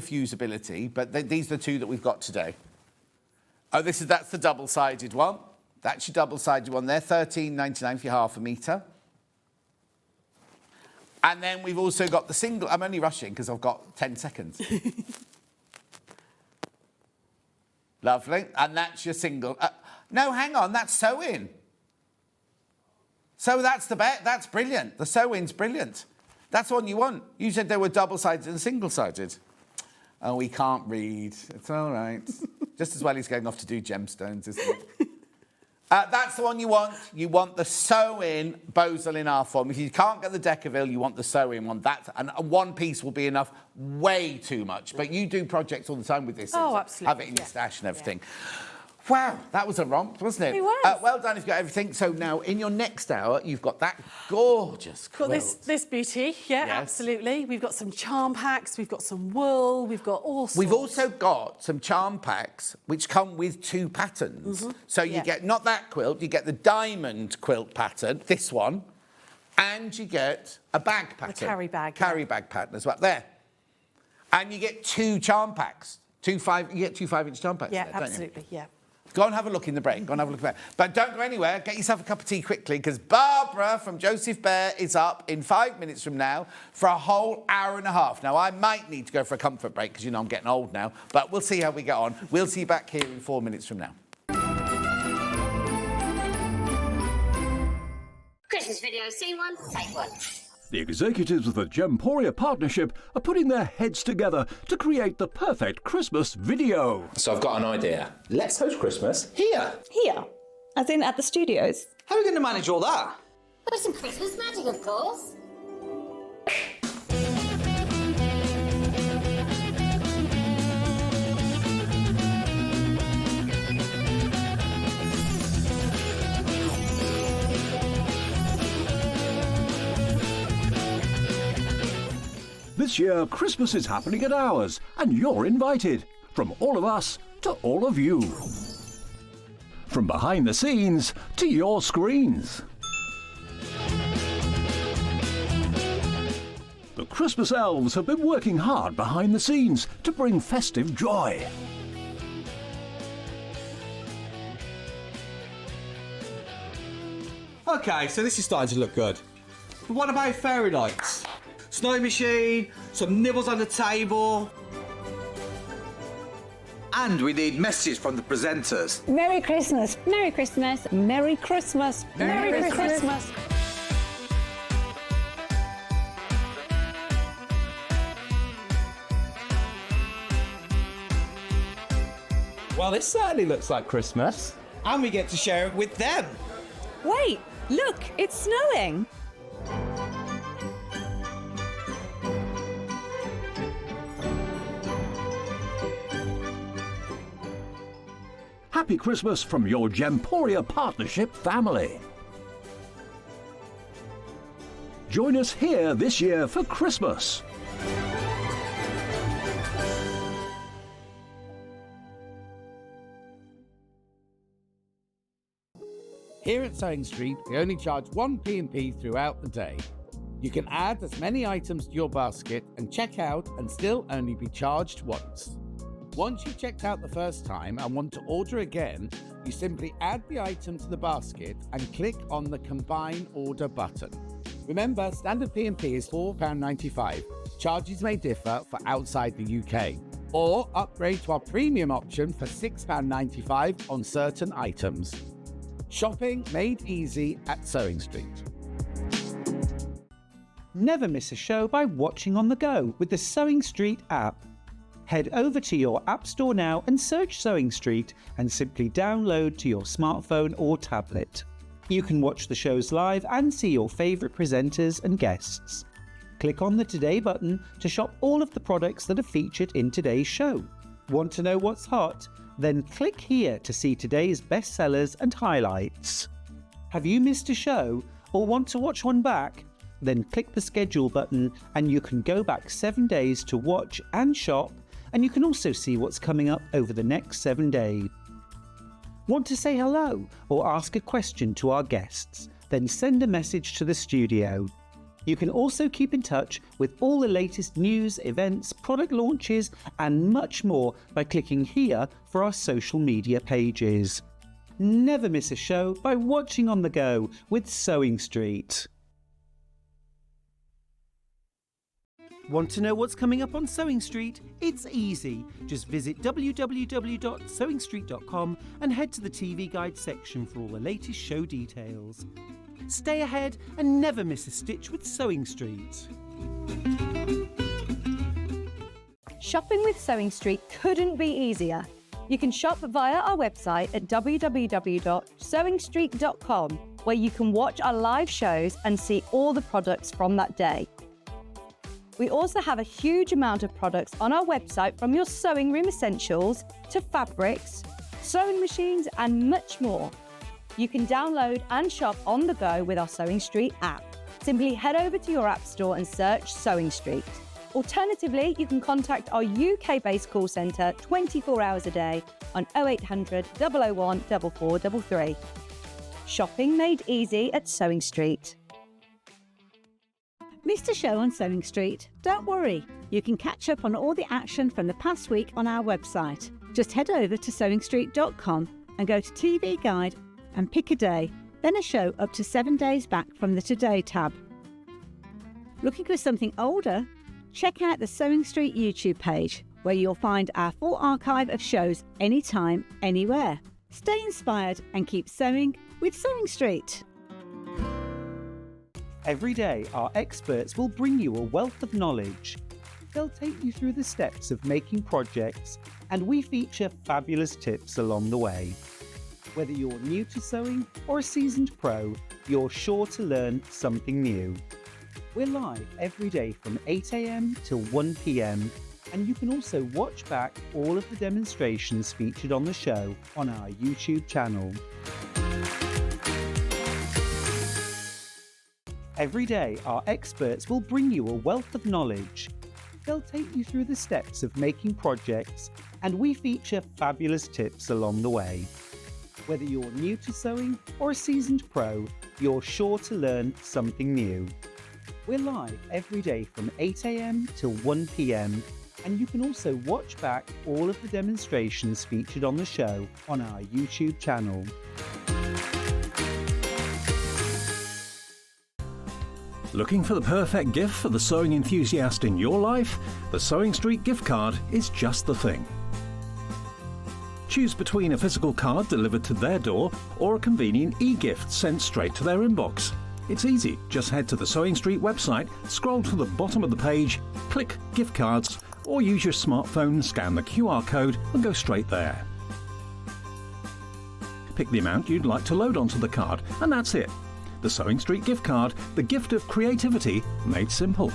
fusibility, but these are the two that we've got today. Oh, that's the double-sided one. That's your double-sided one there, $13.99 for your half a metre. And then we've also got the single. I'm only rushing because I've got 10 seconds. Lovely. And that's your single. No, hang on. That's sewing. So that's the bet. That's brilliant. The sewing's brilliant. That's the one you want. You said they were double-sided and single-sided. Oh, we can't read. It's all right. Just as well he's going off to do gemstones, isn't it? That's the one you want. You want the sewing Bosal in R form. If you can't get the Decaville, you want the sewing one. And one piece will be enough. Way too much. But you do projects all the time with this. Oh, absolutely. Have it in your stash and everything. Wow, that was a romp, wasn't it? It was. Well done if you got everything. So now, in your next hour, you've got that gorgeous quilt. Got this beauty, yeah, Yes. absolutely. We've got some charm packs, we've got some wool, we've got all sorts. We've also got some charm packs which come with two patterns. So you get not that quilt, you get the diamond quilt pattern, this one, and you get a bag pattern. The carry bag. Carry bag pattern as well. There. And you get two charm packs. You get two 5-inch charm packs. Yeah, there, don't you? absolutely, yeah. Go and have a look in the break. Go and have a look there. But don't go anywhere. Get yourself a cup of tea quickly, because Barbara from Joseph Bear is up in 5 minutes from now for a whole hour and a half. Now, I might need to go for a comfort break, because, I'm getting old now. But we'll see how we get on. We'll see you back here in 4 minutes from now. Christmas video, scene one, take one. The executives of the Gemporia partnership are putting their heads together to create the perfect Christmas video. So I've got an idea. Let's host Christmas here. Here? As in at the studios? How are we going to manage all that? With some Christmas magic, of course. This year, Christmas is happening at ours, and you're invited. From all of us to all of you. From behind the scenes to your screens. The Christmas elves have been working hard behind the scenes to bring festive joy. OK, so this is starting to look good. But what about fairy lights? Snow machine, some nibbles on the table. And we need messages from the presenters. Merry Christmas. Merry Christmas. Merry Christmas. Merry Christmas. Well, this certainly looks like Christmas. And we get to share it with them. Wait, look, it's snowing. Happy Christmas from your Gemporia partnership family. Join us here this year for Christmas. Here at SewingStreet, we only charge one P&P throughout the day. You can add as many items to your basket and check out and still only be charged once. Once you've checked out the first time and want to order again, you simply add the item to the basket and click on the Combine Order button. Remember, standard P&P is £4.95. Charges may differ for outside the UK. Or upgrade to our premium option for £6.95 on certain items. Shopping made easy at SewingStreet. Never miss a show by watching on the go with the SewingStreet app. Head over to your App Store now and search SewingStreet and simply download to your smartphone or tablet. You can watch the shows live and see your favourite presenters and guests. Click on the Today button to shop all of the products that are featured in today's show. Want to know what's hot? Then click here to see today's bestsellers and highlights. Have you missed a show or want to watch one back? Then click the schedule button and you can go back 7 days to watch and shop, and you can also see what's coming up over the next 7 days. Want to say hello or ask a question to our guests? Then send a message to the studio. You can also keep in touch with all the latest news, events, product launches and much more by clicking here for our social media pages. Never miss a show by watching on the go with SewingStreet. Want to know what's coming up on SewingStreet? It's easy. Just visit www.sewingstreet.com and head to the TV Guide section for all the latest show details. Stay ahead and never miss a stitch with SewingStreet. Shopping with SewingStreet couldn't be easier. You can shop via our website at www.sewingstreet.com, where you can watch our live shows and see all the products from that day. We also have a huge amount of products on our website, from your sewing room essentials to fabrics, sewing machines and much more. You can download and shop on the go with our SewingStreet app. Simply head over to your app store and search SewingStreet. Alternatively, you can contact our UK-based call centre 24 hours a day on 0800 001 4433. Shopping made easy at SewingStreet. Missed a show on SewingStreet? Don't worry, you can catch up on all the action from the past week on our website. Just head over to SewingStreet.com and go to TV Guide and pick a day, then a show up to 7 days back from the Today tab. Looking for something older? Check out the SewingStreet YouTube page, where you'll find our full archive of shows anytime, anywhere. Stay inspired and keep sewing with SewingStreet. Every day, our experts will bring you a wealth of knowledge. They'll take you through the steps of making projects, and we feature fabulous tips along the way. Whether you're new to sewing or a seasoned pro, you're sure to learn something new. We're live every day from 8 AM till 1 PM, and you can also watch back all of the demonstrations featured on the show on our YouTube channel. Every day, our experts will bring you a wealth of knowledge. They'll take you through the steps of making projects, and we feature fabulous tips along the way. Whether you're new to sewing or a seasoned pro, you're sure to learn something new. We're live every day from 8 AM till 1 PM, and you can also watch back all of the demonstrations featured on the show on our YouTube channel. Looking for the perfect gift for the sewing enthusiast in your life? The SewingStreet gift card is just the thing. Choose between a physical card delivered to their door or a convenient e-gift sent straight to their inbox. It's easy. Just head to the SewingStreet website, scroll to the bottom of the page, click Gift Cards, or use your smartphone, scan the QR code and go straight there. Pick the amount you'd like to load onto the card, and that's it. The SewingStreet gift card, the gift of creativity made simple.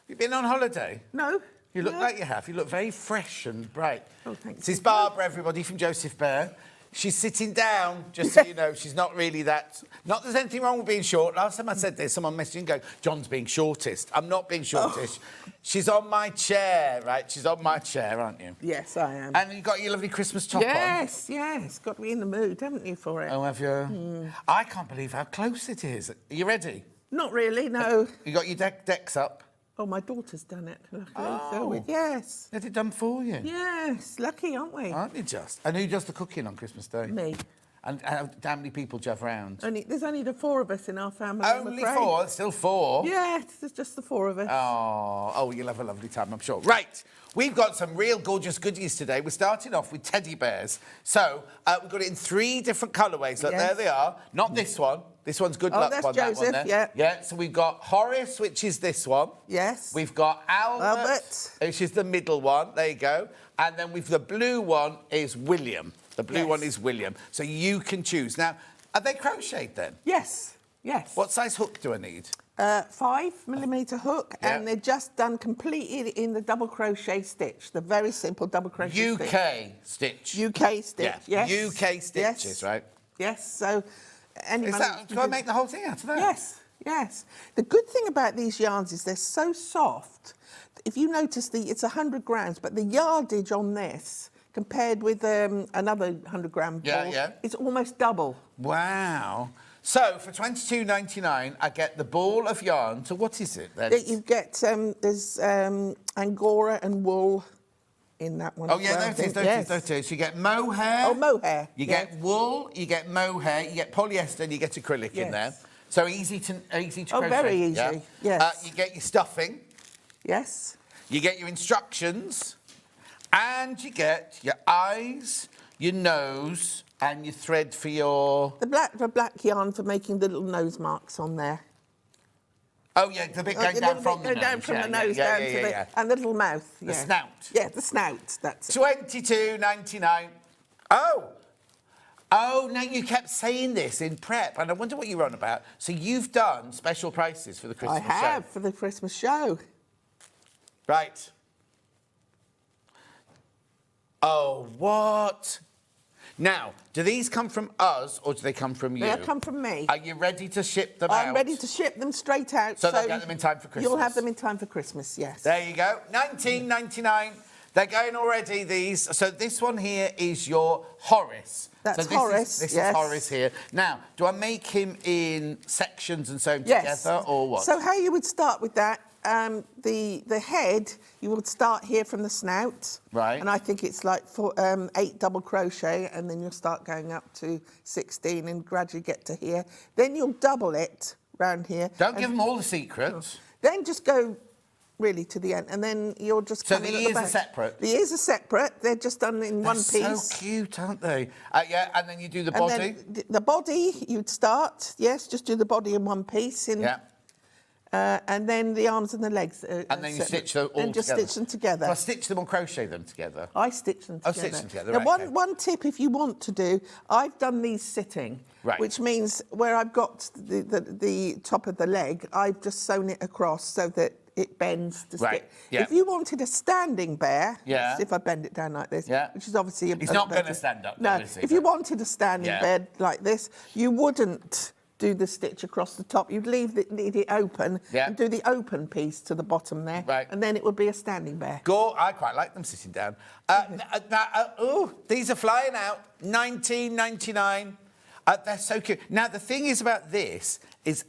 You been on holiday? No. You look like you have. You look very fresh and bright. Oh, thanks. This is Barbara, everybody, from Joseph Bear. She's sitting down, just so you know. She's not really that... Not there's anything wrong with being short. Last time I said this, someone messaged and going, John's being shortest. I'm not being shortest. Oh. She's on my chair, right? She's on my chair, aren't you? Yes, I am. And you've got your lovely Christmas top on. Yes, yes. Got to be in the mood, haven't you, for it? Oh, have you? I can't believe how close it is. Are you ready? Not really, no. You got your decks up? Oh, my daughter's done it, luckily. Oh. Yes. Had it done for you? Yes. Lucky, aren't we? Aren't you just? And who does the cooking on Christmas Day? Me. And how many people do you have round? There's only the four of us in our family. Only four? Still four? Yes, there's just the four of us. Oh, you'll have a lovely time, I'm sure. Right, we've got some real gorgeous goodies today. We're starting off with teddy bears. So, we've got it in 3 different colourways. Look, there they are. Not this one. This one's good Oh, luck that's one, that one Joseph, there. yeah. Yeah, so we've got Horace, which is this one. Yes. We've got Albert, which is the middle one. There you go. And then the blue one is William. The blue one is William. So you can choose. Now, are they crocheted then? Yes. Yes. What size hook do I need? 5mm hook, Yeah. and they're just done completely in the double crochet stitch, the very simple double crochet stitch. UK stitch, Yeah. yes. UK stitches, Yes. right? Yes, so... Do I make the whole thing out of that? Yes, yes. The good thing about these yarns is they're so soft. If you notice, it's 100 grams, but the yardage on this, compared with another 100-gram ball, it's almost double. Wow. So, for $22.99, I get the ball of yarn. So what is it then? You get, there's Angora and wool in that one. Oh, yeah, those two. So you get mohair. Oh, mohair. You get wool, you get mohair, you get polyester, and you get acrylic in there. So easy to crochet. Oh, very easy, yes. You get your stuffing. Yes. You get your instructions. And you get your eyes, your nose, and your thread for your... The black yarn for making the little nose marks on there. Oh, yeah, the bit going down from the nose. Down from the nose down to the... And the little mouth, The snout. Yeah, the snout, that's it. $22.99. Oh, now you kept saying this in prep, and I wonder what you're on about. So you've done special prices for the Christmas show. I have, for the Christmas show. Right. Oh, what? Now, do these come from us or do they come from you? They come from me. Are you ready to ship them out? I'm ready to ship them straight out. So they'll get them in time for Christmas? You'll have them in time for Christmas, yes. There you go. $19.99. They're going already, these. So this one here is your Horace. That's so this Horace, This is Horace here. Now, do I make him in sections and sew them together or what? So how you would start with that, the head, you would start here from the snout. Right. And I think it's like 8 double crochet, and then you'll start going up to 16 and gradually get to here. Then you'll double it round here. Don't give them all the secrets. Then just go really to the end, and then you'll just So come the in at ears the are back. separate? The ears are separate. They're just done in one piece. So cute, aren't they? Yeah, and then you do the body. And then the body, you'd start, yes, just do the body in one piece. And then the arms and the legs. And then you separate. stitch them all and just together. stitch them together. So I stitch them or crochet them together? I stitch them together. Oh, stitch them together, Now, right, okay. one tip if you want to do, I've done these sitting, Right. which means where I've got the top of the leg, I've just sewn it across so that it bends to Right, stick. yeah. If you wanted a standing bear, Yeah. if I bend it down like this, Yeah. which is obviously... He's not going to stand up, No, though, is he? if you wanted a standing Yeah. bed like this, you wouldn't do the stitch across the top. You'd leave it open and do the open piece to the bottom there, and then it would be a standing bear. I quite like them sitting down. These are flying out. $19.99. They're so cute. Now, the thing is about this is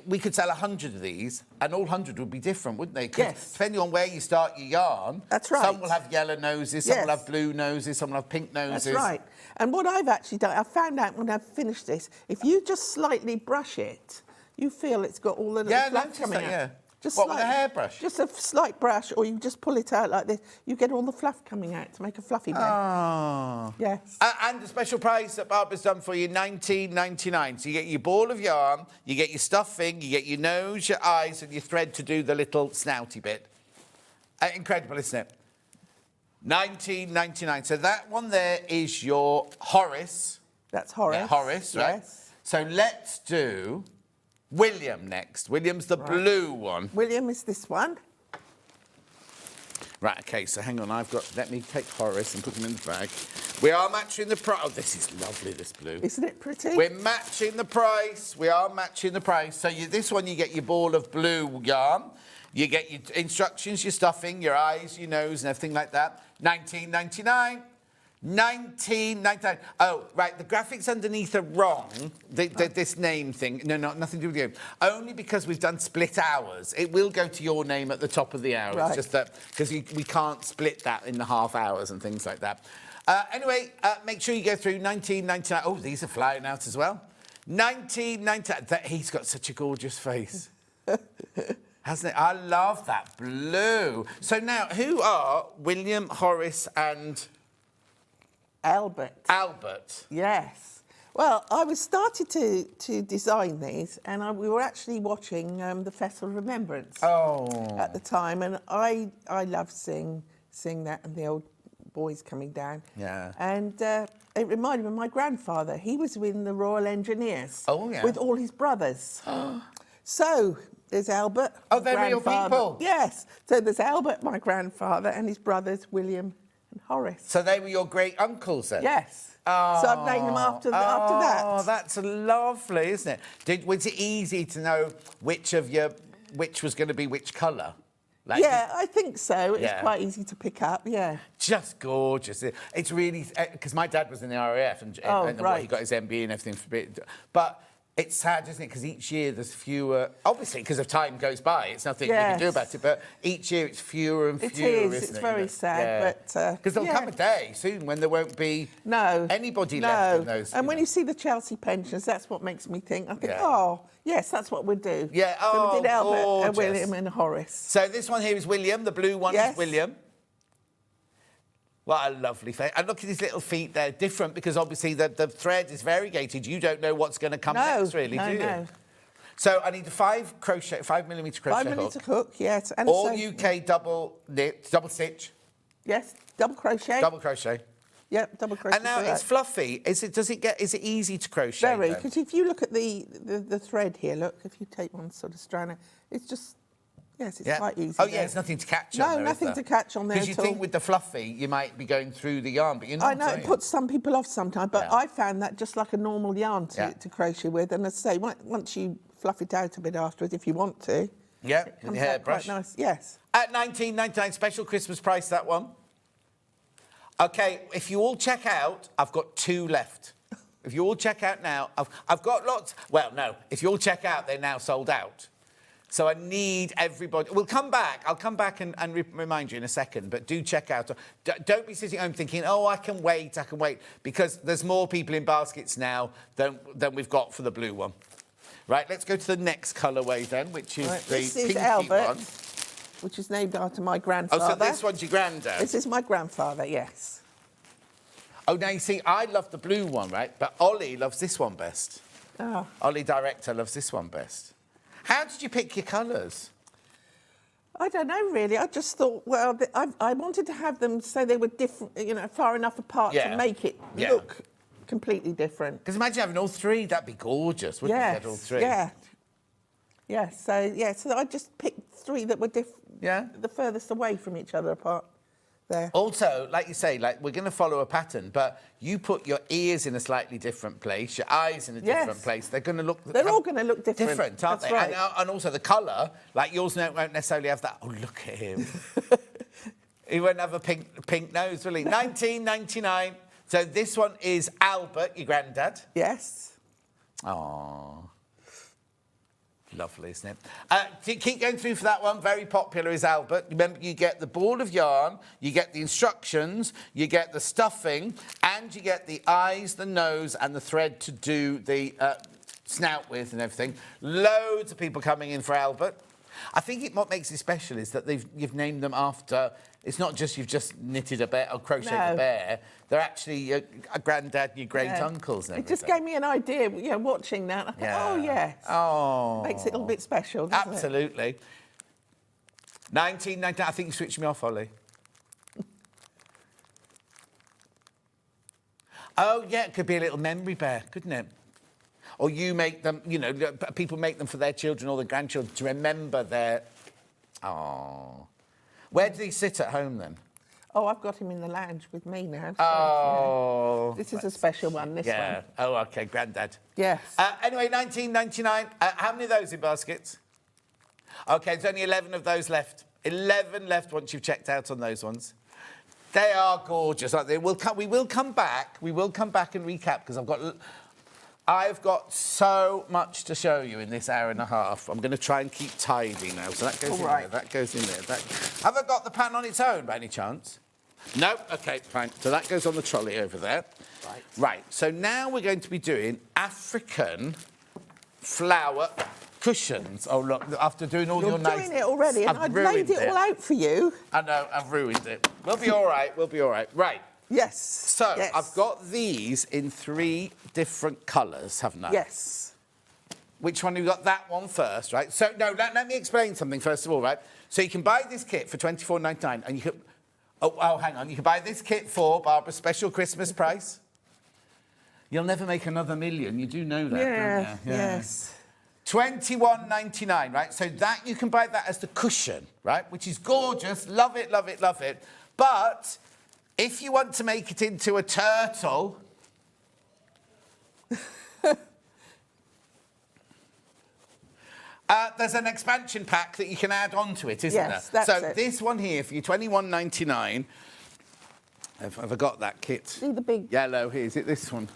we could sell 100 of these, and all 100 would be different, wouldn't they? 'Cause Yes. depending on where you start your yarn. That's right. Some will have yellow noses, some will Yes. have blue noses, some will have pink noses. That's right. And what I've actually done, I found out when I've finished this, if you just slightly brush it, you feel it's got all the little Yeah, I fluff noticed coming that, out. yeah. Just What, with a hairbrush? Just a slight brush, or you just pull it out like this. You get all the fluff coming out to make a fluffy bear. Oh. Yes. And the special price that Barbara's done for you, $19.99. So you get your ball of yarn, you get your stuffing, you get your nose, your eyes, and your thread to do the little snouty bit. Incredible, isn't it? $19.99. So that one there is your Horace. That's Horace. Yeah, Horace, right? Yes. So let's do William next. William's the blue one. William is this one. Right, OK, so hang on. Let me take Horace and put him in the bag. We are matching the price. Oh, this is lovely, this blue. Isn't it pretty? We're matching the price. We are matching the price. So this one, you get your ball of blue yarn. You get your instructions, your stuffing, your eyes, your nose, and everything like that. $19.99. $19.99. Oh, right, the graphics underneath are wrong. This name thing. No, nothing to do with you. Only because we've done split hours. It will go to your name at the top of the hour. Right. It's just that because we can't split that in the half hours and things like that. Anyway, make sure you go through $19.99. Oh, these are flying out as well. $19.99. He's got such a gorgeous face. Hasn't it? I love that blue. So now, who are William, Horace and... Albert. Albert. Yes. Well, I was started to design these, and we were actually watching the Festival of Remembrance at the time, and I loved seeing that and the old boys coming down. Yeah. And it reminded me of my grandfather. He was in the Royal Engineers. Oh, yeah. With all his brothers. So there's Albert. Oh, they're real grandfather. people. Yes. So there's Albert, my grandfather, and his brothers William and Horace. So they were your great uncles then? Yes. Oh, so I've named them after that. Oh, that's lovely, isn't it? Was it easy to know which was going to be which colour? Like, yeah, I think so. It's Yeah. quite easy to pick up, yeah. Just gorgeous. It's really... Because my dad was in the RAF and right. he got his MBE and everything. But it's sad, isn't it? Because each year there's fewer... Obviously, because of time goes by, it's nothing we can do about it. But each year it's fewer and fewer, It is. isn't It's it? very sad, but... Because there'll come a day soon when there won't be anybody left in those... And when you see the Chelsea pensions, that's what makes me think. I think, yes, that's what we'd do. Yeah, so we did Albert, gorgeous. William and Horace. So this one here is William. The blue one is William. What a lovely face. And look at his little feet. They're different because obviously the thread is variegated. You don't know what's going to come next, really, do you? No. So I need a 5mm crochet 5mm hook, yes. And all UK double stitch. Yes, double crochet. Double crochet. Yep, double crochet. And now it's fluffy. Is it easy to crochet? Very, because if you look at the thread here, look, if you take one sort of strand, it's just... Yes, it's quite easy. Oh, yeah, there's nothing to catch on there. No, nothing to catch on there at all. Because you think with the fluffy, you might be going through the yarn, but you're not. I know, it puts some people off sometimes, but I found that just like a normal yarn to crochet with. And as I say, once you fluff it out a bit afterwards, if you want to. Yeah, it with comes the out hairbrush. quite nice, yes. At $19.99, special Christmas price, that one. OK, if you all check out, I've got 2 left. If you all check out now, I've got lots. Well, no, if you all check out, they're now sold out. So I need everybody... We'll come back. I'll come back and remind you in a second, but do check out. Don't be sitting home thinking, oh, I can wait, because there's more people in baskets now than we've got for the blue one. Right, let's go to the next colourway then, which is the pinky Albert, one. Which is named after my grandfather. Oh, so this one's your granddad? This is my grandfather, yes. Oh, now, you see, I love the blue one, right? But Ollie loves this one best. Oh. Ollie, director, loves this one best. How did you pick your colours? I don't know, really. I just thought, well, I wanted to have them so they were different, far enough apart to make it look completely different. Because imagine having all 3. That'd be gorgeous, wouldn't it? All 3. Yeah. Yeah, so I just picked 3 that were the furthest away from each other apart there. Also, like you say, we're going to follow a pattern, but you put your ears in a slightly different place, your eyes in a different place. They're going to look... They're all going to look different. Aren't they? Right. And also the colour, like yours won't necessarily have that... Oh, look at him. He won't have a pink nose, will he? $19.99. So this one is Albert, your granddad. Yes. Oh. Lovely, isn't it? Keep going through for that one. Very popular is Albert. Remember, you get the ball of yarn, you get the instructions, you get the stuffing, and you get the eyes, the nose, and the thread to do the snout with and everything. Loads of people coming in for Albert. I think what makes it special is that you've named them after... It's not just you've just knitted a bear or crocheted a bear. They're actually a granddad and your great uncles. And it just gave me an idea, watching that. I thought, oh, yes. Oh. Makes it a little bit special, doesn't Absolutely. it? $19.99. I think you switched me off, Ollie. Oh, yeah, it could be a little memory bear, couldn't it? Or you make them, people make them for their children or their grandchildren to remember their... Oh. Where did he sit at home, then? Oh, I've got him in the lounge with me now. So, oh. This is a special one, this one. Oh, OK, granddad. Yes. Anyway, $19.99. How many of those in baskets? OK, there's only 11 of those left. 11 left once you've checked out on those ones. They are gorgeous, aren't they? We will come back. We will come back and recap, because I've got so much to show you in this hour and a half. I'm going to try and keep tidy now. So that goes in there, that goes in there. Have I got the pattern on its own, by any chance? No? OK, fine. So that goes on the trolley over there. Right. So now we're going to be doing African flower cushions. Oh, look, after doing all your nice... You're doing it already, and I've laid it all out for you. I know, I've ruined it. We'll be all right, we'll be all right. Right. Yes. So yes. I've got these in 3 different colours, haven't I? Yes. Which one have you got? That one first, right? So, no, let me explain something first of all, right? So you can buy this kit for $24.99 and you can... Oh, hang on. You can buy this kit for Barbara's special Christmas price. You'll never make another million. You do know that, don't you? Yeah. Yes. $21.99, right? So that you can buy that as the cushion, right? Which is gorgeous. Love it, love it, love it. But if you want to make it into a turtle... there's an expansion pack that you can add on to it, isn't there? Yes, that's so it. this one here for you, $21.99. Have I got that kit? See the big... Yellow here. Is it this one?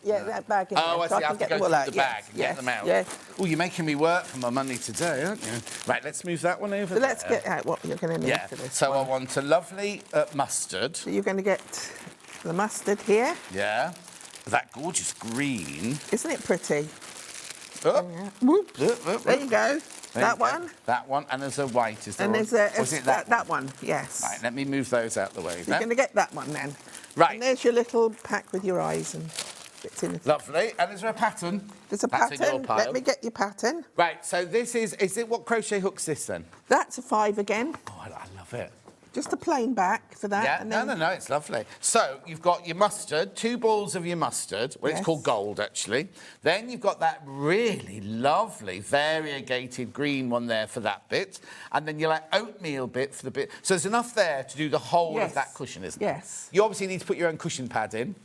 Yeah, that bag in Oh, there. I see. I have to go through the bag and get them out. Yeah. Oh, you're making me work for my money today, aren't you? Right, let's move that one over So let's there. get out what you're going to need for this So one. I want a lovely mustard. So you're going to get the mustard here. Yeah. That gorgeous green. Isn't it pretty? Oh. Yeah. Whoop. There you go. That one. That one. And there's a white. Is there? And there's or is it that one. Yes. Right, let me move those out the way. You're going to get that one then. Right. And there's your little pack with your eyes and bits in it. Lovely. And is there a pattern? There's a That's in your pattern. pile. Let me get your pattern. Right, so this is it what crochet hook's this then? That's a 5 again. Oh, I love it. Just a plain back for that. Yeah, and then no, it's lovely. So you've got your mustard, 2 balls of your mustard. Well, Yes. it's called gold, actually. Then you've got that really lovely variegated green one there for that bit. And then your like oatmeal bit for the bit. So there's enough there to do the whole Yes. of that cushion, isn't there? Yes. You obviously need to put your own cushion pad in.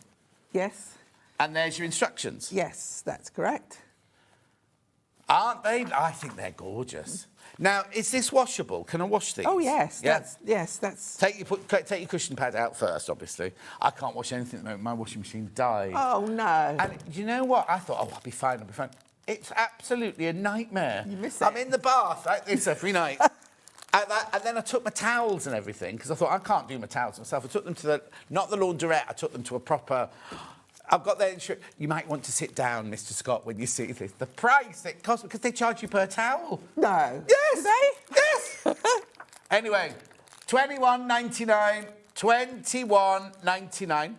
Yes. And there's your instructions. Yes, that's correct. Aren't they? I think they're gorgeous. Now, is this washable? Can I wash these? Oh yes. Yeah. That's. Take your cushion pad out first, obviously. I can't wash anything at the moment. My washing machine died. Oh no. And you know what? I thought, I'll be fine, I'll be fine. It's absolutely a nightmare. You miss I'm it. in the bath like this every night. And then I took my towels and everything, because I thought, I can't do my towels myself. I took them to not the laundrette, I took them to a proper... I've got their insurance. You might want to sit down, Mr. Scott, when you see this. The price it costs, because they charge you per towel. No. Yes. Do they? Yes. Anyway, $21.99, $21.99.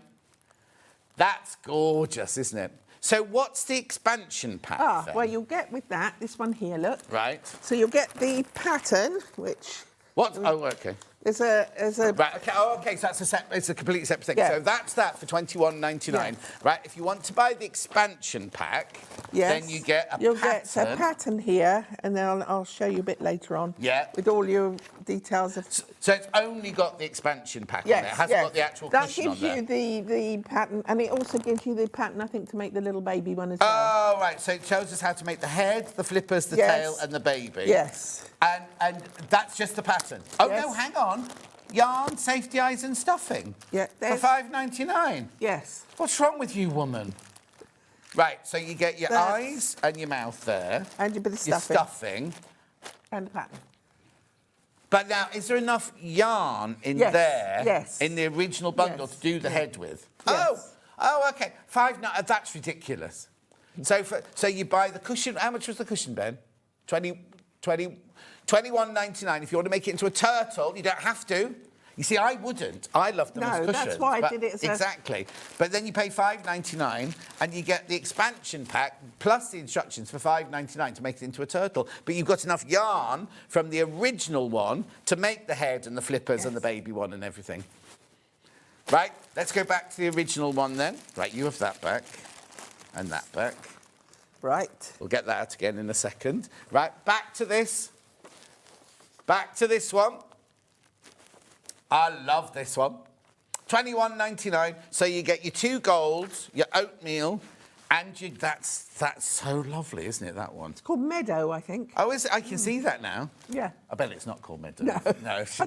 That's gorgeous, isn't it? So what's the expansion pack then? Well, you'll get with that, this one here, look. Right. So you'll get the pattern, which... What? Oh, OK. There's a... Right, OK, so it's a completely separate thing. Yeah. So that's that for $21.99. Yeah. Right, if you want to buy the expansion pack, Yes. then you get a You'll pattern. get a pattern here, and then I'll show you a bit later on. Yeah. With all your details of... So it's only got the expansion pack on Yes, there. It hasn't yes. got the actual That cushion on gives there. you the pattern, and it also gives you the pattern, I think, to make the little baby one as well. Oh, right. So it shows us how to make the head, the flippers, the Yes. tail, and the baby. Yes. And that's just the pattern. Oh, Yes. no, hang on. Yarn, safety eyes, and stuffing. Yeah. For $5.99. Yes. What's wrong with you, woman? Right, so you get your That's- eyes and your mouth there. And your bit of Your stuffing. stuffing. And the pattern. But now, is there enough yarn in Yes, there, yes. in the original bundle, Yes, to do the head with? Yes. Oh, OK. That's ridiculous. So you buy the cushion. How much was the cushion, Ben? $21.99. If you want to make it into a turtle, you don't have to. You see, I wouldn't. I love them as No, cushions. that's why I but- did it as a... Exactly. But then you pay $5.99 and you get the expansion pack plus the instructions for $5.99 to make it into a turtle. But you've got enough yarn from the original one to make the head and the flippers and the baby one and everything. Right, let's go back to the original one then. Right, you have that back and that back. Right. We'll get that out again in a second. Right, back to this. Back to this one. I love this one. $21.99. So you get your 2 golds, your oatmeal, and your... That's so lovely, isn't it, that one? It's called Meadow, I think. Oh, is it? I can see that now. Yeah. I bet it's not called Meadow. No. She's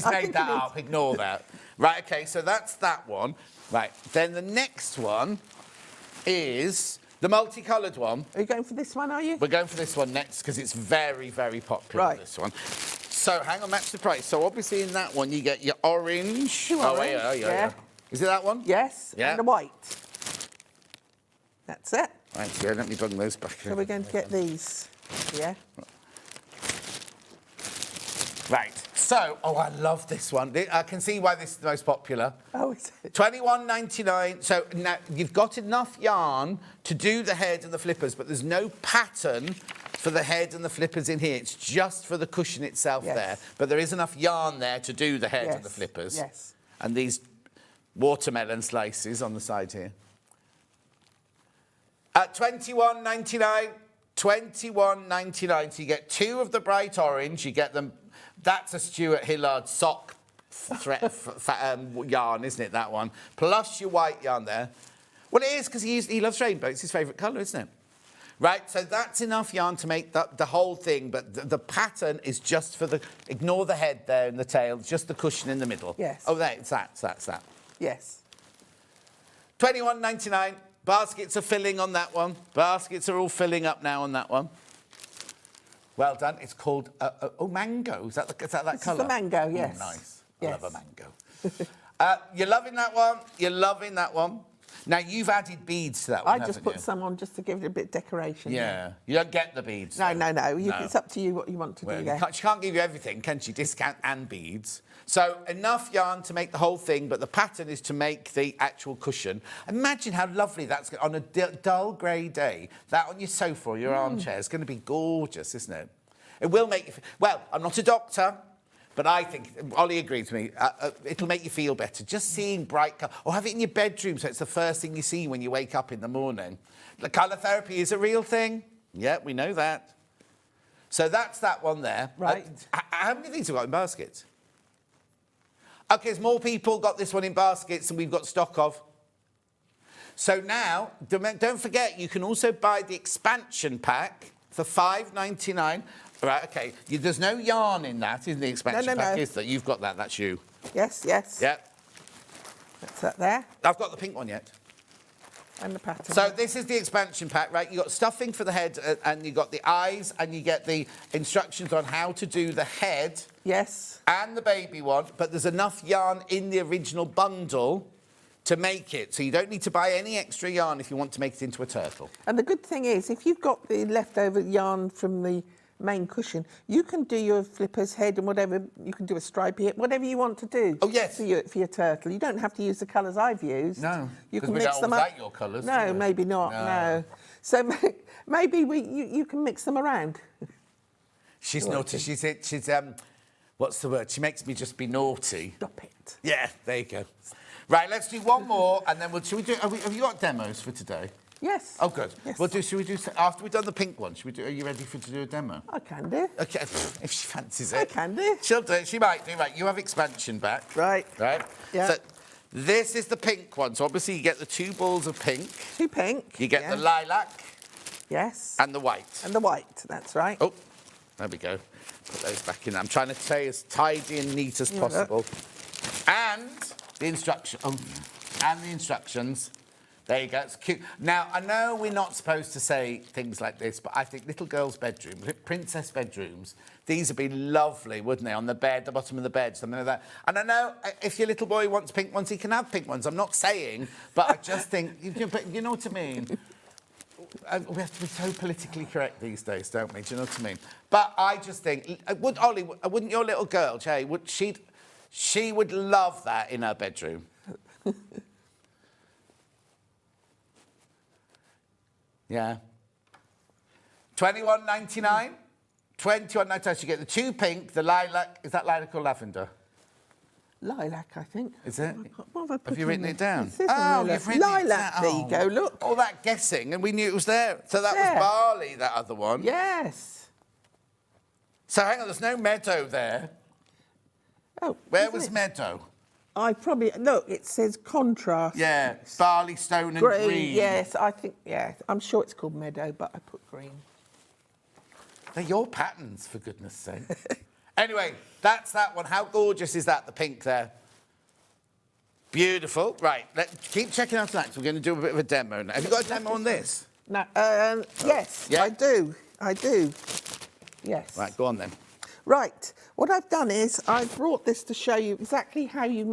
I made think that it is. up. Ignore that. Right, OK, so that's that one. Right, then the next one is the multicoloured one. Are you going for this one, are you? We're going for this one next because it's very, very popular, Right. this one. So, hang on, match the price. So, obviously, in that one, you get your orange. Orange, Yeah. Is it that one? Yes. Yeah. And the white. That's it. Right, yeah, let me bring those back in. So we're going to get these. Yeah. Right, So, I love this one. I can see why this is the most popular. Oh, is it? $21.99. So now you've got enough yarn to do the head and the flippers, but there's no pattern for the head and the flippers in here. It's just for the cushion itself there. But there is enough yarn there to do the head and the flippers. Yes. And these watermelon slices on the side here. At $21.99. $21.99. So you get 2 of the bright orange. You get them. That's a Stuart Hillard sock yarn, isn't it? That one. Plus your white yarn there. Well, it is because he loves rainbow. It's his favourite colour, isn't it? Right. So that's enough yarn to make the whole thing. But the pattern is just for the. Ignore the head there and the tail. Just the cushion in the middle. Yes. Oh, there. It's that. That's that. Yes. $21.99. Baskets are filling on that one. Baskets are all filling up now on that one. Well done. It's called mango. Is that that colour? This is the mango, yes. Oh, nice. Yes. I love a mango. You're loving that one. You're loving that one. Now you've added beads to that one. I just put some on just to give it a bit of decoration. Yeah. You don't get the beads. No. No. It's up to you what you want to do there. She can't give you everything, can she? Discount and beads. So enough yarn to make the whole thing, but the pattern is to make the actual cushion. Imagine how lovely that's going on a dull grey day. That on your sofa or your armchair is going to be gorgeous, isn't it? It will make you... Well, I'm not a doctor, but I think... Ollie agrees with me. It'll make you feel better. Just seeing bright colour... Or have it in your bedroom so it's the first thing you see when you wake up in the morning. The colour therapy is a real thing. Yeah, we know that. So that's that one there. Right. How many of these have we got in baskets? OK, there's more people got this one in baskets than we've got stock of. So now, don't forget, you can also buy the expansion pack for $5.99. Right, OK. There's no yarn in that, in the expansion pack, is there? You've got that, that's you. Yes, yes. Yep. That's that there. I've got the pink one yet. And the pattern. So this is the expansion pack, right? You've got stuffing for the head and you've got the eyes and you get the instructions on how to do the head. Yes. And the baby one, but there's enough yarn in the original bundle to make it. So you don't need to buy any extra yarn if you want to make it into a turtle. And the good thing is, if you've got the leftover yarn from the main cushion, you can do your flipper's head and whatever, you can do a stripy head, whatever you want to do. Oh, yes. For your turtle. You don't have to use the colours I've used. No, you can we mix don't them always up. like your colours. No, maybe not, no. So maybe you can mix them around. She's naughty. She's what's the word? She makes me just be naughty. Stop it. Yeah, there you go. Right, let's do one more and then should we do, have you got demos for today? Yes. Oh, good. Yes. Should we do, after we've done the pink one, are you ready to do a demo? I can do. Okay, if she fancies it. I can do. She'll do it, she might do. Right, you have expansion back. Right. Right? Yeah. So this is the pink one. So obviously you get the 2 balls of pink. 2 pink. You get the lilac. Yes. And the white. And the white, that's right. Oh, there we go. Put those back in. I'm trying to stay as tidy and neat as possible. And the instructions. There you go, it's cute. Now, I know we're not supposed to say things like this, but I think little girls' bedrooms, princess bedrooms, these would be lovely, wouldn't they? On the bed, the bottom of the bed, something like that. And I know if your little boy wants pink ones, he can have pink ones. I'm not saying, but I just think, you know what I mean? We have to be so politically correct these days, don't we? Do you know what I mean? But I just think, wouldn't your little girl, Jay, she would love that in her bedroom. Yeah. $21.99. $21.99. You get the 2 pink, the lilac. Is that lilac or lavender? Lilac, I think. Is it? What have I put Have you written it down? Oh, you've written lilac. it down. There you go, look. All that guessing, and we knew it was there. So that was barley, that other one. Yes. So hang on, there's no meadow there. Oh, Where was meadow? I probably... Look, it says contrast. Yeah, barley, stone and green. Yes, I think, I'm sure it's called meadow, but I put green. They're your patterns, for goodness sake. Anyway, that's that one. How gorgeous is that, the pink there? Beautiful. Right, keep checking out tonight. So we're going to do a bit of a demo now. Have you got a demo on this? No, yes, Yeah? I do. Yes. Right, go on then. Right, what I've done is I've brought this to show you exactly how you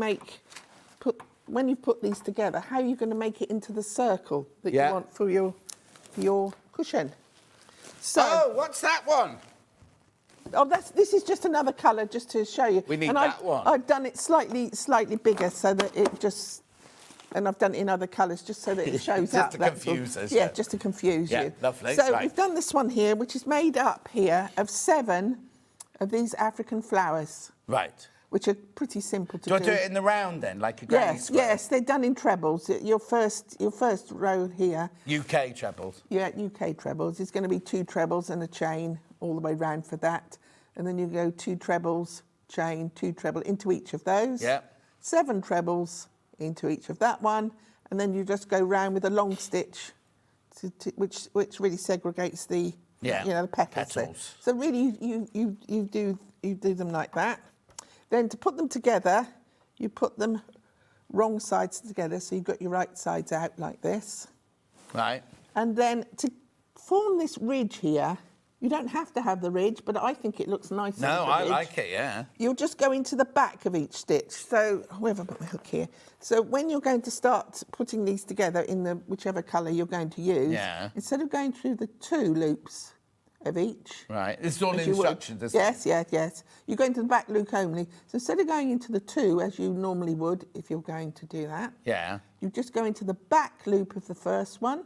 when you put these together, how you're going to make it into the circle that you want for your cushion. So, oh, what's that one? Oh, this is just another colour, just to show you. We need and that one. I've done it slightly bigger so that it just, and I've done it in other colours just so that it shows Just up. to that's all. confuse us, Yeah, yeah. just to confuse Yeah, you. lovely, So right. we've done this one here, which is made up here of 7 of these African flowers, Right. which are pretty simple to Do I do it in the round then, like a granny Yes, square? yes, they're done in trebles. Your first row here, UK trebles. yeah, UK trebles. It's going to be 2 trebles and a chain all the way round for that. And then you go 2 trebles, chain, 2 treble into each of those. Yeah. 7 trebles into each of that one. And then you just go round with a long stitch, which really segregates the, the petals. There. So really, you do them like that. Then to put them together, you put them wrong sides together, so you've got your right sides out like this. Right. And then to form this ridge here, you don't have to have the ridge, but I think it looks nicer. No, with the I ridge. like it, yeah. You'll just go into the back of each stitch. So, where have I put my hook here? So when you're going to start putting these together in the whichever colour you're going to use, instead of going through the 2 loops of each. Right, this is all as you would- instructions, isn't Yes, yes. You go into the back loop only. So instead of going into the 2, as you normally would if you're going to do that, Yeah. you just go into the back loop of the first one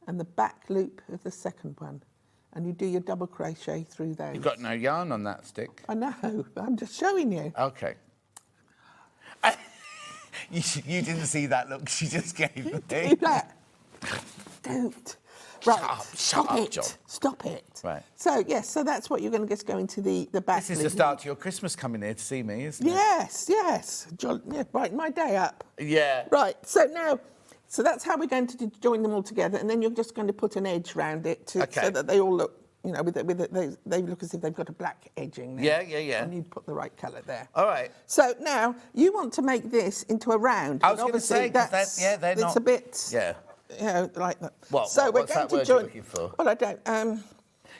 and the back loop of the second one. And you do your double crochet through those. You've got no yarn on that stick. I know, I'm just showing you. Okay. You didn't see that look she just gave me. Do that. Don't. Right, Shut up, it. John. Stop it. Right. So, yes, so that's what you're going to just go into the back. This is the loop. start to your Christmas coming here to see me, isn't it? Yes. Yeah, right, my day up. Yeah. Right, so now, so that's how we're going to join them all together, and then you're just going to put an edge round it so that they all look, you know, they look as if they've got a black edging there. Yeah. And you put the right colour there. All right. So now you want to make this into a round. I was going to say, that's they're not... It's a bit, Yeah. you know, like that. What? So we're What's going that to word join. you're looking for? Well, I don't.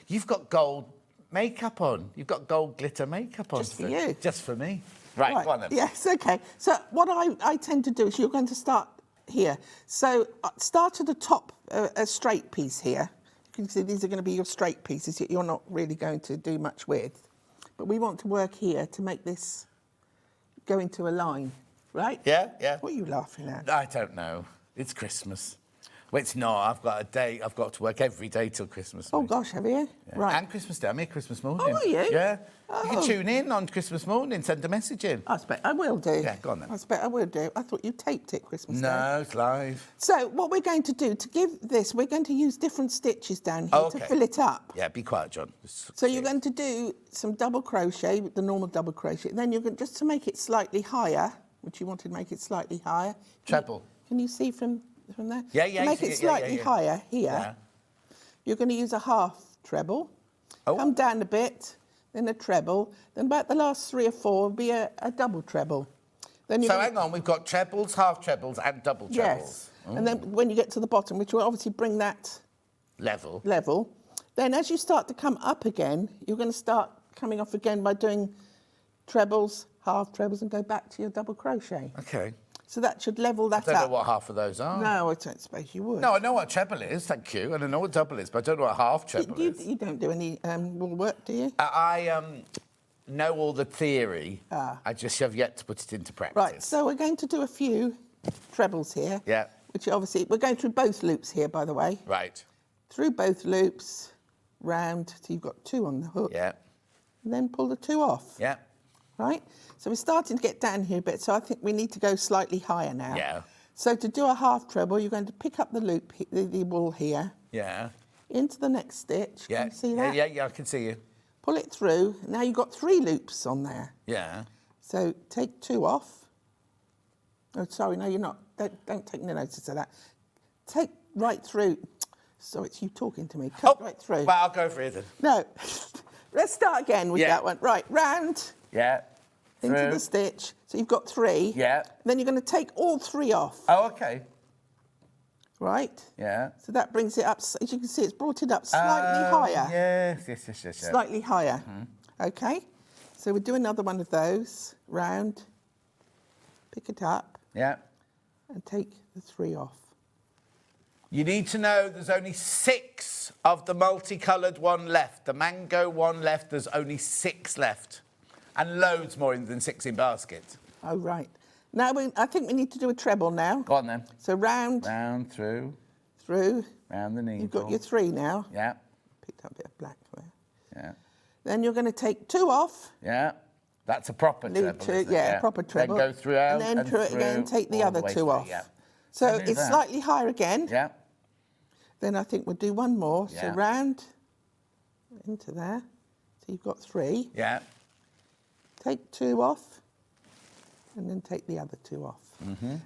You've got gold makeup on. You've got gold glitter makeup on. Just for you. Just for me. Right, go on then. Yes, okay. So what I tend to do is you're going to start here. So start at the top, a straight piece here. You can see these are going to be your straight pieces that you're not really going to do much with. But we want to work here to make this go into a line, right? Yeah. What are you laughing at? I don't know. It's Christmas. Well, it's not. I've got a day. I've got to work every day till Christmas. Oh, gosh, have you? Yeah. Right. And Christmas Day. I'm here Christmas morning. Oh, are you? Yeah. Oh. You can tune in on Christmas morning, send a message in. I expect I will do. Yeah, go on then. I expect I will do. I thought you taped it Christmas Day. No, it's live. So what we're going to do, to give this, we're going to use different stitches down here to fill it up. Yeah, be quiet, John. So you're going to do some double crochet, the normal double crochet. Then you're going just to make it slightly higher, which you wanted to make it slightly higher. Treble. Can you see from there? Yeah. To make it slightly higher here. Yeah. You're going to use a half treble. Oh. Come down a bit, then a treble. Then about the last 3 or 4 will be a double treble. Then So hang on, we've got trebles, half trebles, and double trebles. Yes. And then when you get to the bottom, which will obviously bring that level, then as you start to come up again, you're going to start coming off again by doing trebles, half trebles, and go back to your double crochet. Okay. So that should level that up. I don't know what half of those are. No, I don't suppose you would. No, I know what treble is, thank you, and I know what double is, but I don't know what half treble is. You don't do any wool work, do you? I know all the theory. I just have yet to put it into practice. Right, so we're going to do a few trebles here. Yeah. Which obviously, we're going through both loops here, by the way. Right. Through both loops, round, so you've got 2 on the hook. Yeah. And then pull the 2 off. Yeah. Right? So we're starting to get down here a bit, so I think we need to go slightly higher now. Yeah. So to do a half treble, you're going to pick up the loop, the wool here, Yeah. into the next stitch. Yeah. Can you see that? Yeah, I can see you. Pull it through. Now you've got 3 loops on there. Yeah. So take 2 off. Oh, sorry, no, you're not. Don't take no notice of that. Take right through. So it's you talking to me. Cut right through. Well, I'll go for it then. No. Let's start again with that one. Right, round. Yeah. Into Through. the stitch. So you've got 3. Yeah. Then you're going to take all 3 off. Oh, okay. Right? Yeah. So that brings it up, as you can see, it's brought it up slightly higher. Yes. Slightly higher. Okay? So we'll do another one of those. Round. Pick it up. Yeah. And take the 3 off. You need to know there's only 6 of the multicoloured one left. The mango one left, there's only 6 left. And loads more than 6 in basket. Oh, right. Now, I think we need to do a treble now. Go on, then. So round. Round, through. Through. Round the needle. You've got your 3 now. Yeah. Picked up a bit of black there. Yeah. Then you're going to take 2 off. Yeah. That's a proper treble, isn't it? Yeah, proper treble. Then go throughout and then through it again, take the other 2 off. Yeah. So it's slightly higher again. Yeah. Then I think we'll do one more. Yeah. So round into there. So you've got 3. Yeah. Take 2 off. And then take the other 2 off.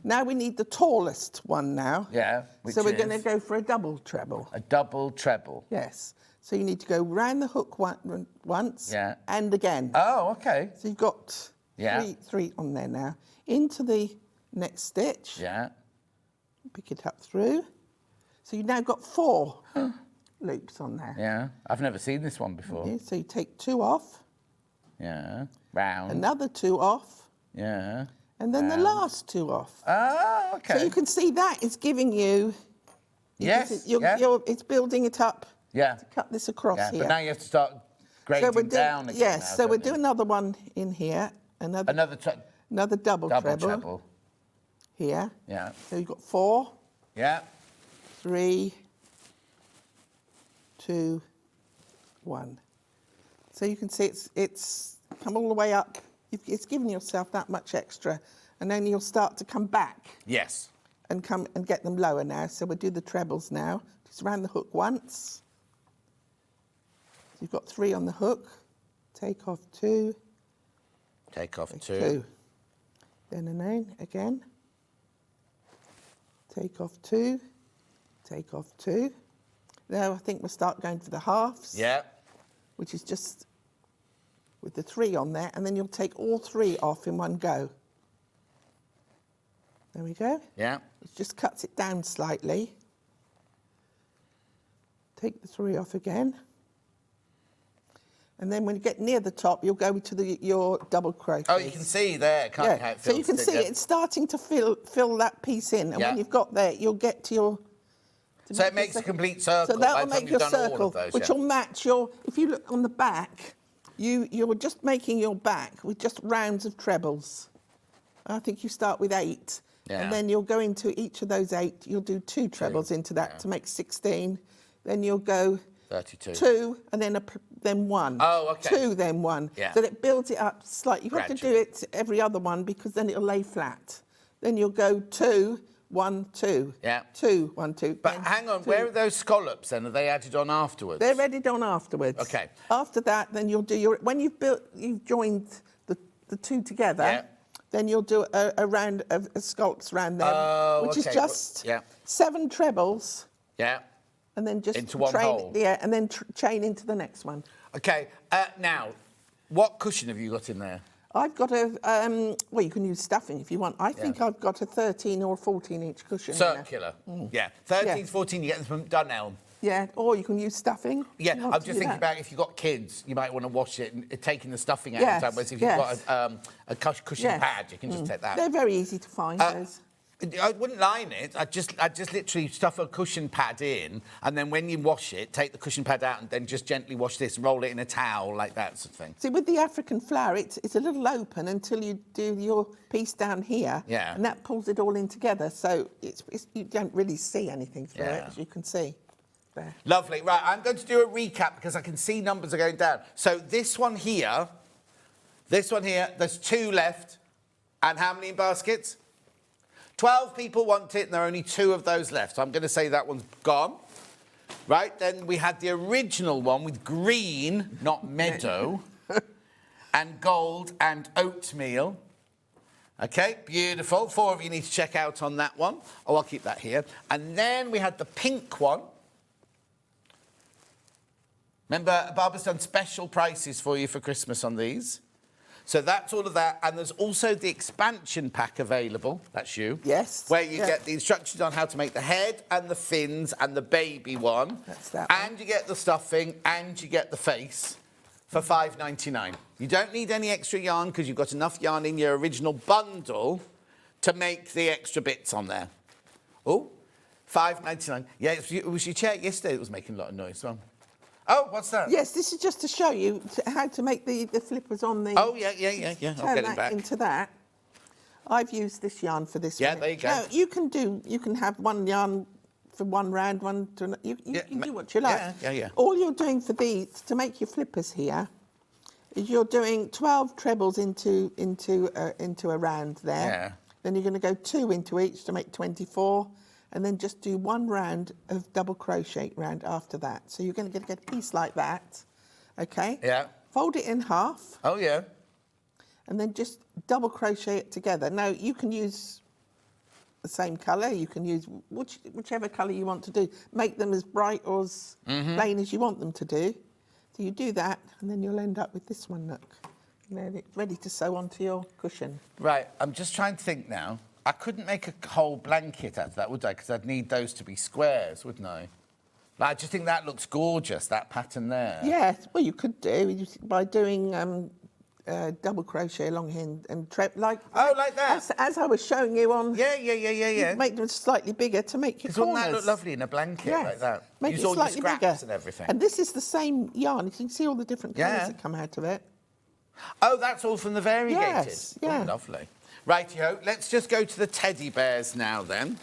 Now we need the tallest one now. Yeah. So we're going to go for a double treble. A double treble. Yes. So you need to go round the hook once. Yeah. And again. Oh, okay. So you've got three on there now. Into the next stitch. Yeah. Pick it up through. So you've now got 4 loops on there. Yeah. I've never seen this one before. Okay, so you take 2 off. Yeah. Round. Another 2 off. Yeah. And then the last 2 off. Oh, okay. So you can see that is giving you... it's building it up. Yeah. To cut this across here. But now you have to start grading down again. Yes, so we'll do another one in here. Another double treble. Here. Yeah. So you've got 4. Yeah. 3, 2, 1. So you can see it's come all the way up. It's giving yourself that much extra, and then you'll start to come back. Yes. And come and get them lower now. So we'll do the trebles now. Just round the hook once. So you've got 3 on the hook. Take off 2. Take off 2. Then again. Take off 2. Take off 2. Now I think we'll start going for the halves. Yeah. Which is just with the 3 on there, and then you'll take all 3 off in one go. There we go. Yeah. It just cuts it down slightly. Take the 3 off again. And then when you get near the top, you'll go to your double crochet. Oh, you can see there, can't you, how it so feels? you can see it's starting to fill that piece in. And when you've got there, you'll get to your... So it makes a complete circle. So that'll make your circle, which will match your... If you look on the back, you're just making your back with just rounds of trebles. I think you start with 8. Yeah. And then you'll go into each of those 8. You'll do 2 trebles into that to make 16. Then you'll go 32. 2 and then 1. Oh, okay. 2, then 1. Yeah. So that it builds it up slightly. You have to do it every other one because then it'll lay flat. Then you'll go 2, 1, 2. Yeah. 2, 1, 2. But hang on, where are those scallops then? Are they added on afterwards? They're added on afterwards. Okay. After that, then you'll do your... When you've joined the 2 together, then you'll do a round of scallops round them, which is just 7 trebles. Yeah. And then just into one hole. Yeah, and then chain into the next one. Okay. Now, what cushion have you got in there? I've got a... well, you can use stuffing if you want. I think I've got a 13 or 14 inch cushion. Circular. Yeah. 13, 14, you get them from Dunelm. Yeah, or you can use stuffing. Yeah, I'm just thinking about if you've got kids, you might want to wash it and taking the stuffing out. Whereas if you've got a cushion pad, you can just take that. They're very easy to find, those. I wouldn't line it. I just literally stuff a cushion pad in, and then when you wash it, take the cushion pad out, and then just gently wash this, roll it in a towel like that sort of thing. See, with the African flower, it's a little open until you do your piece down here, and that pulls it all in together. So you don't really see anything through it, as you can see. There. Lovely. Right, I'm going to do a recap because I can see numbers are going down. So this one here, there's 2 left, and how many in baskets? 12 people want it, and there are only 2 of those left. So I'm going to say that one's gone. Right, then we had the original one with green, not meadow, and gold and oatmeal. OK, beautiful. 4 of you need to check out on that one. Oh, I'll keep that here. And then we had the pink one. Remember, Barbara's done special prices for you for Christmas on these. So that's all of that. And there's also the expansion pack available. That's you. Yes. Where you get the instructions on how to make the head and the fins and the baby one. That's that and one. You get the stuffing and you get the face for $5.99. You don't need any extra yarn because you've got enough yarn in your original bundle to make the extra bits on there. Oh, $5.99. Yeah, it was your chair yesterday that was making a lot of noise as well. Oh, what's that? Yes, this is just to show you how to make the flippers on the... Oh, yeah. I'll get it back. Into that. I've used this yarn for this one. Yeah, there you go. Now, you can have one yarn for one round, one to... You can do what you like. Yeah. All you're doing for these, to make your flippers here, is you're doing 12 trebles into a round there. Yeah. Then you're going to go 2 into each to make 24, and then just do 1 round of double crochet round after that. So you're going to get a piece like that, okay? Yeah. Fold it in half. Oh, yeah. And then just double crochet it together. Now, you can use the same colour. You can use whichever colour you want to do. Make them as bright or as plain as you want them to do. So you do that, and then you'll end up with this one, look. And then it's ready to sew onto your cushion. Right, I'm just trying to think now. I couldn't make a whole blanket out of that, would I? Because I'd need those to be squares, wouldn't I? Like, I just think that looks gorgeous, that pattern there. Yes, well, you could do by doing double crochet along here and like that. As I was showing you on. Yeah. Make them slightly bigger to make your corners. Wouldn't that look lovely in a blanket like that? Make Use it all your slightly scraps bigger. and everything. And this is the same yarn. You can see all the different colours that come out of it. Oh, that's all from the variegated. Yes, yeah. Oh, lovely. Rightio, let's just go to the teddy bears now then.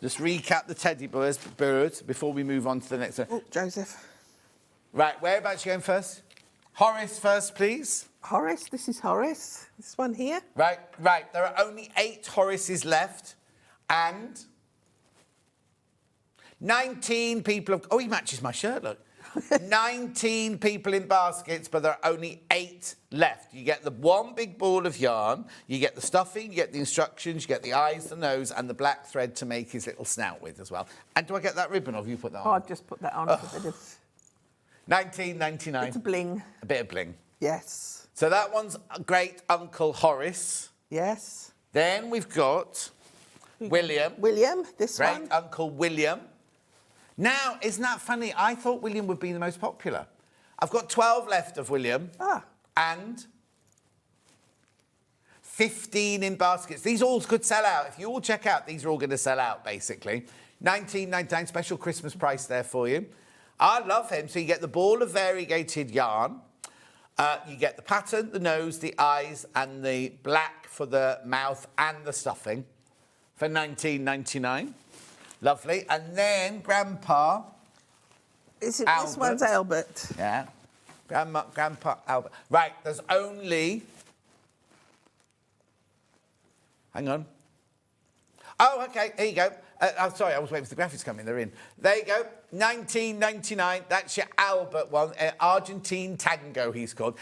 Just recap the teddy bears before we move on to the next one. Oh, Joseph. Right, whereabouts are you going first? Horace first, please. Horace, this is Horace. This one here. Right. There are only 8 Horaces left, and 19 people have... Oh, he matches my shirt, look. 19 people in baskets, but there are only 8 left. You get the one big ball of yarn, you get the stuffing, you get the instructions, you get the eyes, the nose, and the black thread to make his little snout with as well. And do I get that ribbon, or have you put that on? Oh, I've just put that on. A bit of... $19.99. It's a bling. A bit of bling. Yes. So that one's Great Uncle Horace. Yes. Then we've got William. William, this one. Great Uncle William. Now, isn't that funny? I thought William would be the most popular. I've got 12 left of William. And 15 in baskets. These all could sell out. If you all check out, these are all going to sell out, basically. $19.99, special Christmas price there for you. I love him. So you get the ball of variegated yarn. You get the pattern, the nose, the eyes, and the black for the mouth and the stuffing for $19.99. Lovely. And then Grandpa... This one's Albert. Yeah. Grandpa Albert. Right, there's only... Hang on. Oh, OK, here you go. I'm sorry, I was waiting for the graphics to come in. They're in. There you go. $19.99. That's your Albert one. Argentine Tango, he's called.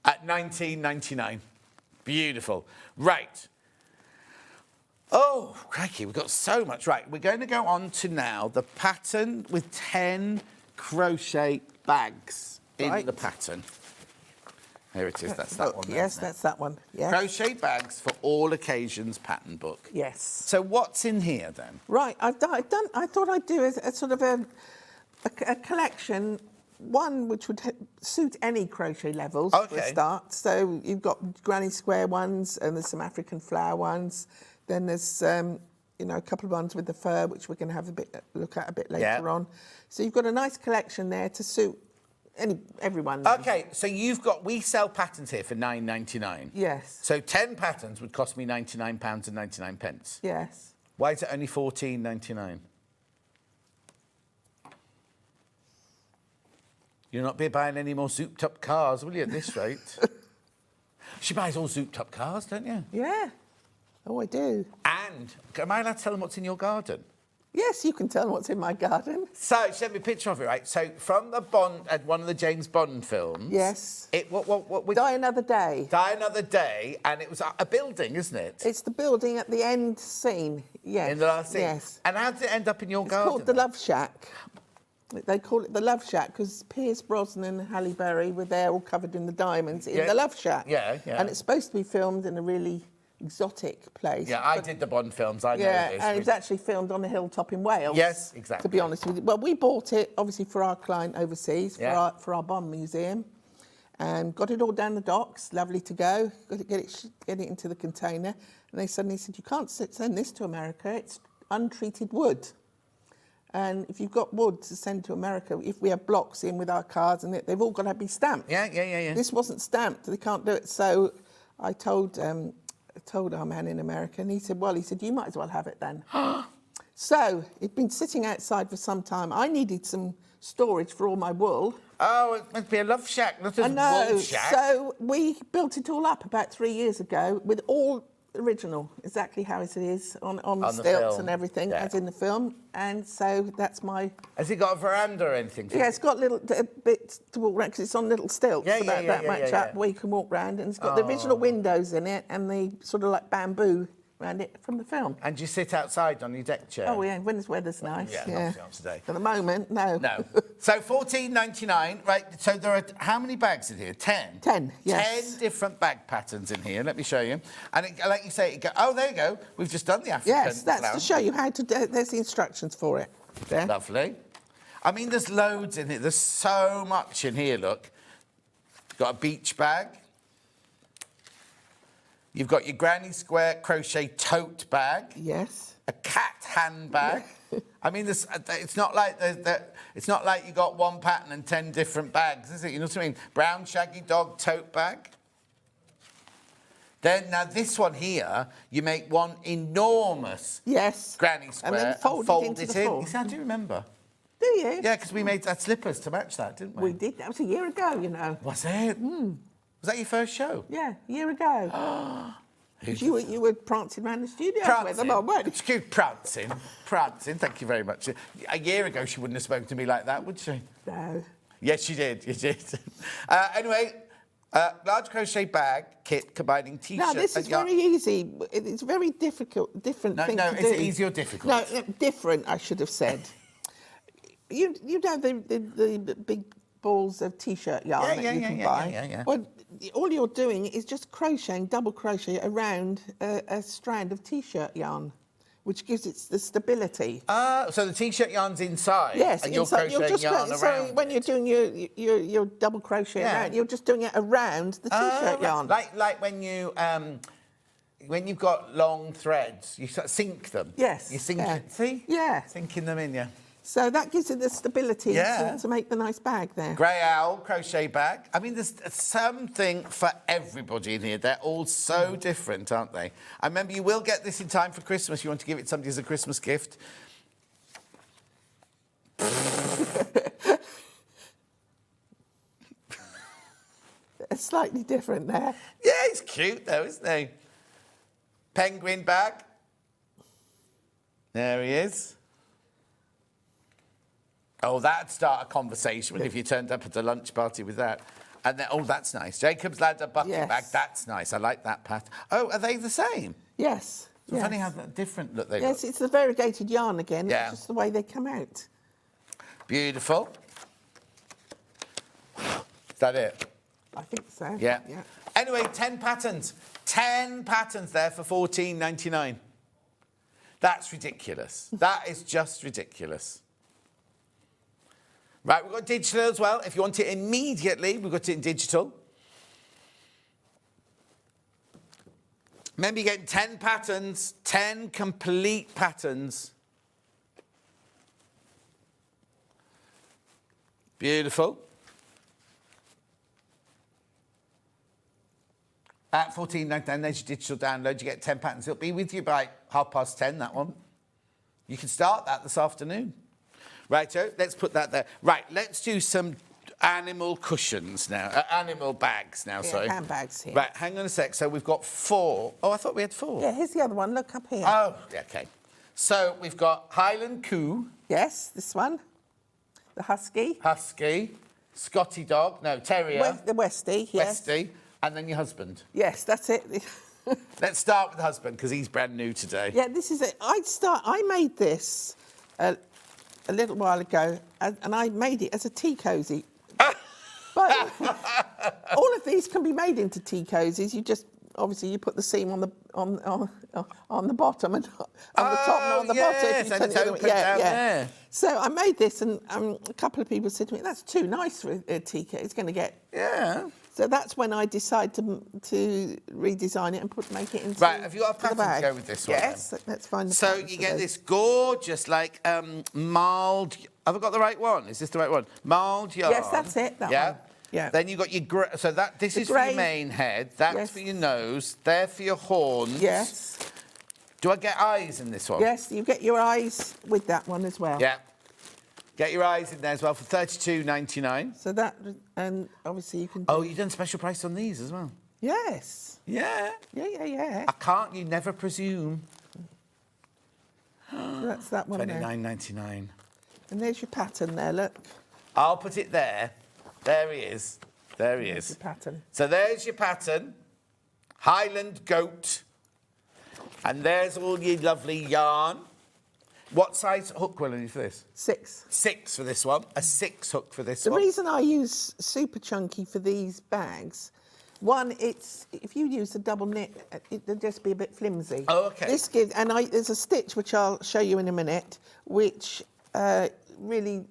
At $19.99. Beautiful. Right. Oh, crikey, we've got so much. Right, we're going to go on to now the pattern with 10 crochet bags in the pattern. Here it is, that's that one there. Yes, that's that one. Yes. Crochet bags for all occasions pattern book. Yes. So what's in here then? Right, I thought I'd do a sort of a collection, one which would suit any crochet levels for a start. So you've got granny square ones, and there's some African flower ones. Then there's a couple of ones with the fur, which we're going to have look at a bit later on. So you've got a nice collection there to suit everyone. OK, so we sell patterns here for $9.99. Yes. So 10 patterns would cost me £99.99. Yes. Why is it only $14.99? You'll not be buying any more souped-up cars, will you, at this rate? She buys all souped-up cars, don't you? Yeah. Oh, I do. And am I allowed to tell them what's in your garden? Yes, you can tell them what's in my garden. So, she sent me a picture of it, right? So, from the Bond, one of the James Bond films... Yes. What Die Another Day. Die Another Day, and it was a building, isn't it? It's the building at the end scene, yes. In the last scene? Yes. And how did it end up in your garden? It's called the Love Shack. They call it the Love Shack because Pierce Brosnan and Halle Berry were there all covered in the diamonds in the Love Shack. Yeah. And it's supposed to be filmed in a really exotic place. Yeah, I did the Bond films, I know this. And it was actually filmed on a hilltop in Wales. Yes, exactly. To be honest with you. Well, we bought it, obviously, for our client overseas, for our Bond museum, and got it all down the docks, lovely to go, get it into the container, and they suddenly said, you can't send this to America, it's untreated wood. And if you've got wood to send to America, if we have blocks in with our cards, and they've all got to be stamped. Yeah. This wasn't stamped; they can't do it. So I told our man in America, and he said, you might as well have it then. So it'd been sitting outside for some time. I needed some storage for all my wool. Oh, it must be a love shack, not a I know. wool shack. So we built it all up about 3 years ago with all original, exactly how it is on the stilts and everything, as in the film. And so that's my... Has it got a veranda or anything? Yeah, it's got little bits to walk around because it's on little stilts about that much up where you can walk round. And it's got the original windows in it and the sort of like bamboo around it from the film. And you sit outside on your deck chair? Oh, yeah, when the weather's nice. Yeah, not today. At the moment, no. No. So $14.99, right, so there are, how many bags in here? 10? 10, yes. 10 different bag patterns in here, let me show you. And like you say, there you go, we've just done the African Yes, that's flower. to show you how to do, there's the instructions for it. There. Lovely. I mean, there's loads in here, there's so much in here, look. Got a beach bag. You've got your granny square crochet tote bag. Yes. A cat handbag. I mean, it's not like it's not like you got one pattern and 10 different bags, is it? You know what I mean? Brown shaggy dog tote bag. Then now this one here, you make one enormous granny square and then fold it in. You see, I do remember. Do you? Yeah, because we made slippers to match that, didn't we? We did. That was a year ago, you know. Was it? Was that your first show? Yeah, a year ago. You were prancing around the studio with them, weren't you? Excuse prancing. Thank you very much. A year ago, she wouldn't have spoken to me like that, would she? No. Yes, she did. You did. Anyway, large crochet bag kit combining t-shirt. No, this is very easy. It's very different thing to do. No, is it easy or difficult? No, different, I should have said. you know the big balls of t-shirt yarn that you can buy. Yeah. Well, all you're doing is just crocheting, double crochet around a strand of t-shirt yarn, which gives it the stability. So the t-shirt yarn's inside. Yes, and inside. You're crocheting yarn around. So when you're doing your double crochet around, you're just doing it around the t-shirt yarn. Like when you've got long threads, you sort of sink them. Yes. You sink it. See? Yeah. Sinking them in, yeah. So that gives it the stability to make the nice bag there. Grey Owl crochet bag. I mean, there's something for everybody in here. They're all so different, aren't they? I remember you will get this in time for Christmas. You want to give it somebody as a Christmas gift. It's slightly different there. Yeah, he's cute though, isn't he? Penguin bag. There he is. Oh, that'd start a conversation if you turned up at a lunch party with that. And then, that's nice. Jacob's Ladder bucket bag, that's nice. I like that pattern. Oh, are they the same? Yes. It's funny how different look they look. Yes, it's the variegated yarn again. Yeah. It's just the way they come out. Beautiful. Is that it? I think so. Yeah. Anyway, 10 patterns. 10 patterns there for $14.99. That's ridiculous. That is just ridiculous. Right, we've got digital as well. If you want it immediately, we've got it in digital. Remember, you're getting 10 patterns, 10 complete patterns. Beautiful. At $14.99, there's your digital download. You get 10 patterns. It'll be with you by 10:30, that one. You can start that this afternoon. Righto, let's put that there. Right, let's do some animal cushions now. Animal bags now, sorry. Handbags here. Right, hang on a sec. So we've got 4. Oh, I thought we had 4. Yeah, here's the other one. Look up here. Oh, OK. So we've got Highland Coo. Yes, this one. The Husky. Husky. Scotty Dog. No, Terrier. The Westie, yes. Westie. And then your husband. Yes, that's it. Let's start with the husband, because he's brand new today. Yeah, this is it. I made this a little while ago, and I made it as a tea cosy. But all of these can be made into tea cozies. You just obviously you put the seam on the bottom and on the top and on the bottom. And it's open down there. So I made this, and a couple of people said to me, "That's too nice for a tea cosy. It's going to get So that's when I decide to redesign it and make it into Right, have you got a the pattern bag. to go with this one? Yes, let's find the So pattern you for get those. this gorgeous, like, mild... Have I got the right one? Is this the right one? Mild yarn. Yes, that's it, that yeah? one. Yeah. Then you got your... So this is for grey- your main head. That's Yes. for your nose. They're for your horns. Yes. Do I get eyes in this one? Yes, you get your eyes with that one as well. Yeah. Get your eyes in there as well for $32.99. So that, and obviously you can... Oh, you've done special price on these as well? Yes. Yeah. Yeah. You never presume. So that's that one there. $29.99. And there's your pattern there, look. I'll put it there. There he is. There he There's is. your pattern. So there's your pattern. Highland goat. And there's all your lovely yarn. What size hook will I need for this? 6. 6 for this one. A 6 hook for this The one. reason I use super chunky for these bags, one, it's if you use the double knit, it'll just be a bit flimsy. Oh, okay. This gives, and there's a stitch which I'll show you in a minute, which really,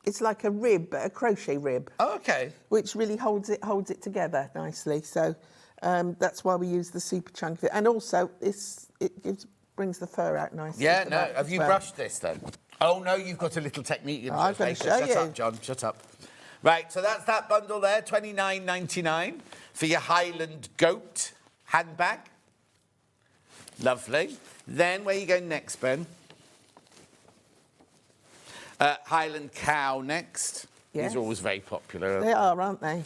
it's like a rib, a crochet rib. Oh, okay. Which really holds it together nicely. So that's why we use the super chunky, and also brings the fur out nicely. Yeah, at the no. back Have as you well. brushed this then? Oh, no, you've got a little technique. You're I'm gonna show Shut you. up, John. Shut up. Right, so that's that bundle there, $29.99 for your Highland goat handbag. Lovely. Then where you go next, Ben? Highland cow next. Yes. These are always very popular. They are, aren't they?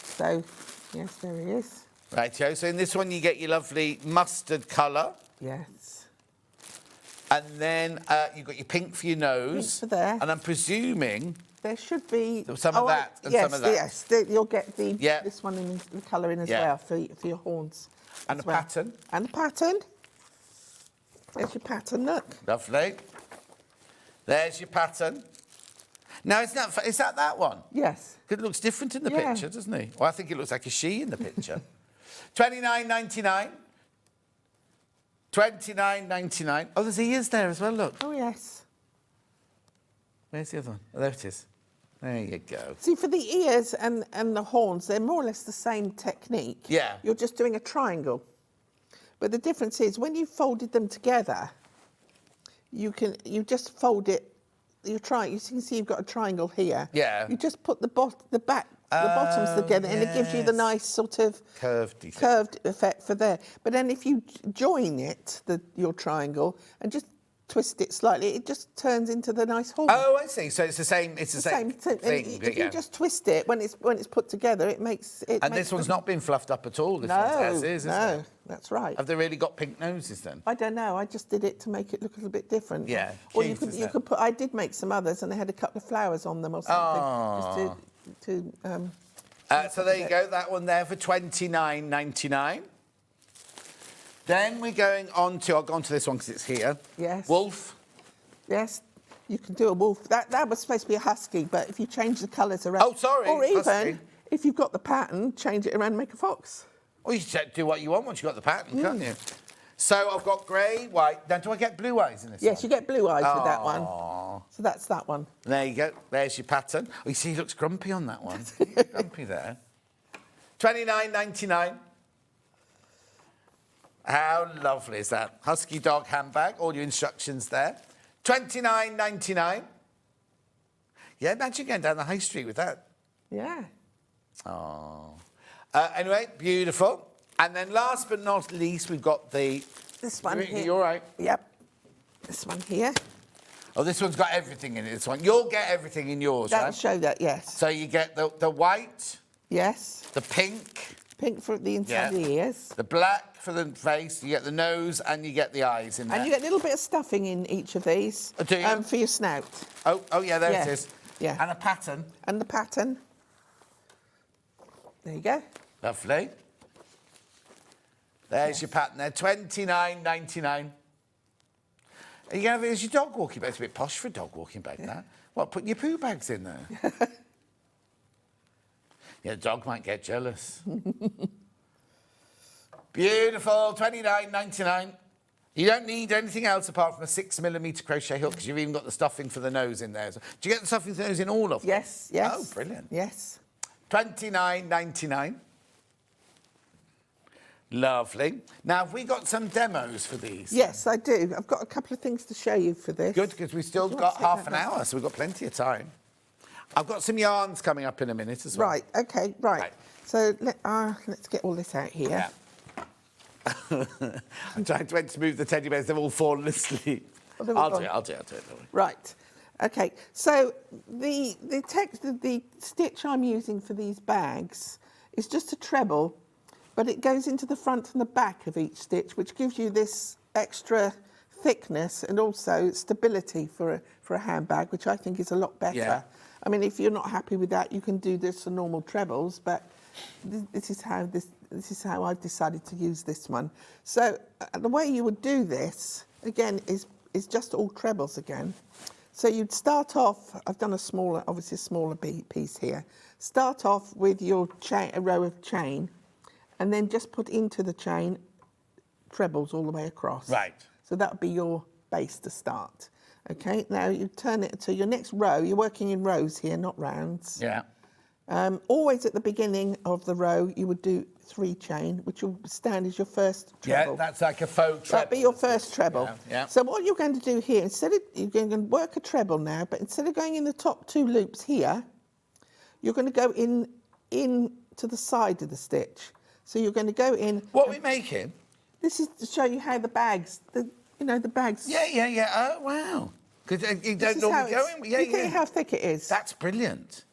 So, yes, there he is. Right, Joe. So in this one, you get your lovely mustard colour. Yes. And then you've got your pink for your nose. Pink for there. And I'm presuming... There should be some of that and yes, some of that. Yes, you'll get this one in the colouring as Yeah. well for your horns. And as a well. pattern. And the pattern. There's your pattern, look. Lovely. There's your pattern. Now, is that one? Yes. It looks different in the Yeah. picture, doesn't he? Well, I think it looks like a she in the picture. $29.99. $29.99. Oh, there's ears there as well, look. Oh, yes. Where's the other one? Oh, there it is. There you go. See, for the ears and the horns, they're more or less the same technique. Yeah. You're just doing a triangle. But the difference is when you folded them together, you just fold it. You can see you've got a triangle here. Yeah. You just put the bottoms together, and it gives you the nice sort of curved effect for there. But then if you join it, your triangle, and just twist it slightly, it just turns into the nice horn. Oh, I see. So it's the same. It's the same thing. And if you just twist it when it's put together, it makes it. And this one's not been fluffed up at all. This one's as is, isn't it? That's right. Have they really got pink noses then? I don't know. I just did it to make it look a little bit different. Yeah. Or cute, you could put. I did make some others, and they had a couple of flowers on them or something, just to. So there you go. That one there for $29.99. Then we're going on to. I'll go on to this one because it's here. Yes. Wolf. Yes. You can do a wolf. That was supposed to be a husky, but if you change the colours around. Oh, sorry. Or even husky. if you've got the pattern, change it around and make a fox. Well, you can do what you want once you've got the pattern, can't you? So I've got grey, white. Now, do I get blue eyes in this one? Yes, you get blue eyes with that one. So that's that one. There you go. There's your pattern. Oh, you see, he looks grumpy on that one. Grumpy there. $29.99. How lovely is that? Husky dog handbag. All your instructions there. $29.99. Yeah, imagine going down the high street with that. Yeah. Oh. Anyway, beautiful. And then last but not least, we've got this one here. You're right. Yep. This one here. Oh, this one's got everything in it. This one. You'll get everything in yours, That'll right? show that, yes. So you get the white. Yes. The pink. Pink for the inside of the ears. The black for the face. You get the nose and you get the eyes in there. And you get a little bit of stuffing in each of these. Oh, do you? For your snout. Oh yeah, there it is. Yeah. And a pattern. And the pattern. There you go. Lovely. There's your pattern there. $29.99. Are you going to have it as your dog walking bag? It's a bit posh for a dog walking bag, that. What, putting your poo bags in there? Yeah, the dog might get jealous. Beautiful, $29.99. You don't need anything else apart from a 6mm crochet hook because you've even got the stuffing for the nose in there. So, do you get the stuffing for the nose in all of them? Yes, yes. Oh, brilliant. Yes. $29.99. Lovely. Now, have we got some demos for these? Yes, I do. I've got a couple of things to show you for this. Good, because we've still got half an hour, so we've got plenty of time. I've got some yarns coming up in a minute as well. Right, OK, right. So let's get all this out here. Yeah. I'm trying to move the teddy bears. They've all fallen asleep. I'll do it. Don't worry. Right. OK, so the stitch I'm using for these bags is just a treble, but it goes into the front and the back of each stitch, which gives you this extra thickness and also stability for a handbag, which I think is a lot better. Yeah. I mean, if you're not happy with that, you can do this for normal trebles, but this is how I've decided to use this one. So the way you would do this again is just all trebles again. So you'd start off. I've done obviously a smaller piece here. Start off with your chain, a row of chain, and then just put into the chain trebles all the way across. Right. So that would be your base to start. Okay, now you turn it to your next row. You're working in rows here, not rounds. Yeah. Always at the beginning of the row, you would do 3 chain, which will stand as your first treble. Yeah, that's like a faux treble. That'd be your first treble. Yeah. So what you're going to do here, you're going to work a treble now, but instead of going in the top 2 loops here, you're going to go in to the side of the stitch. So you're going to go in. What are we making? This is to show you how the bags, the bags. Yeah. Oh, wow. Because you don't normally go in. You see how thick it is? That's brilliant.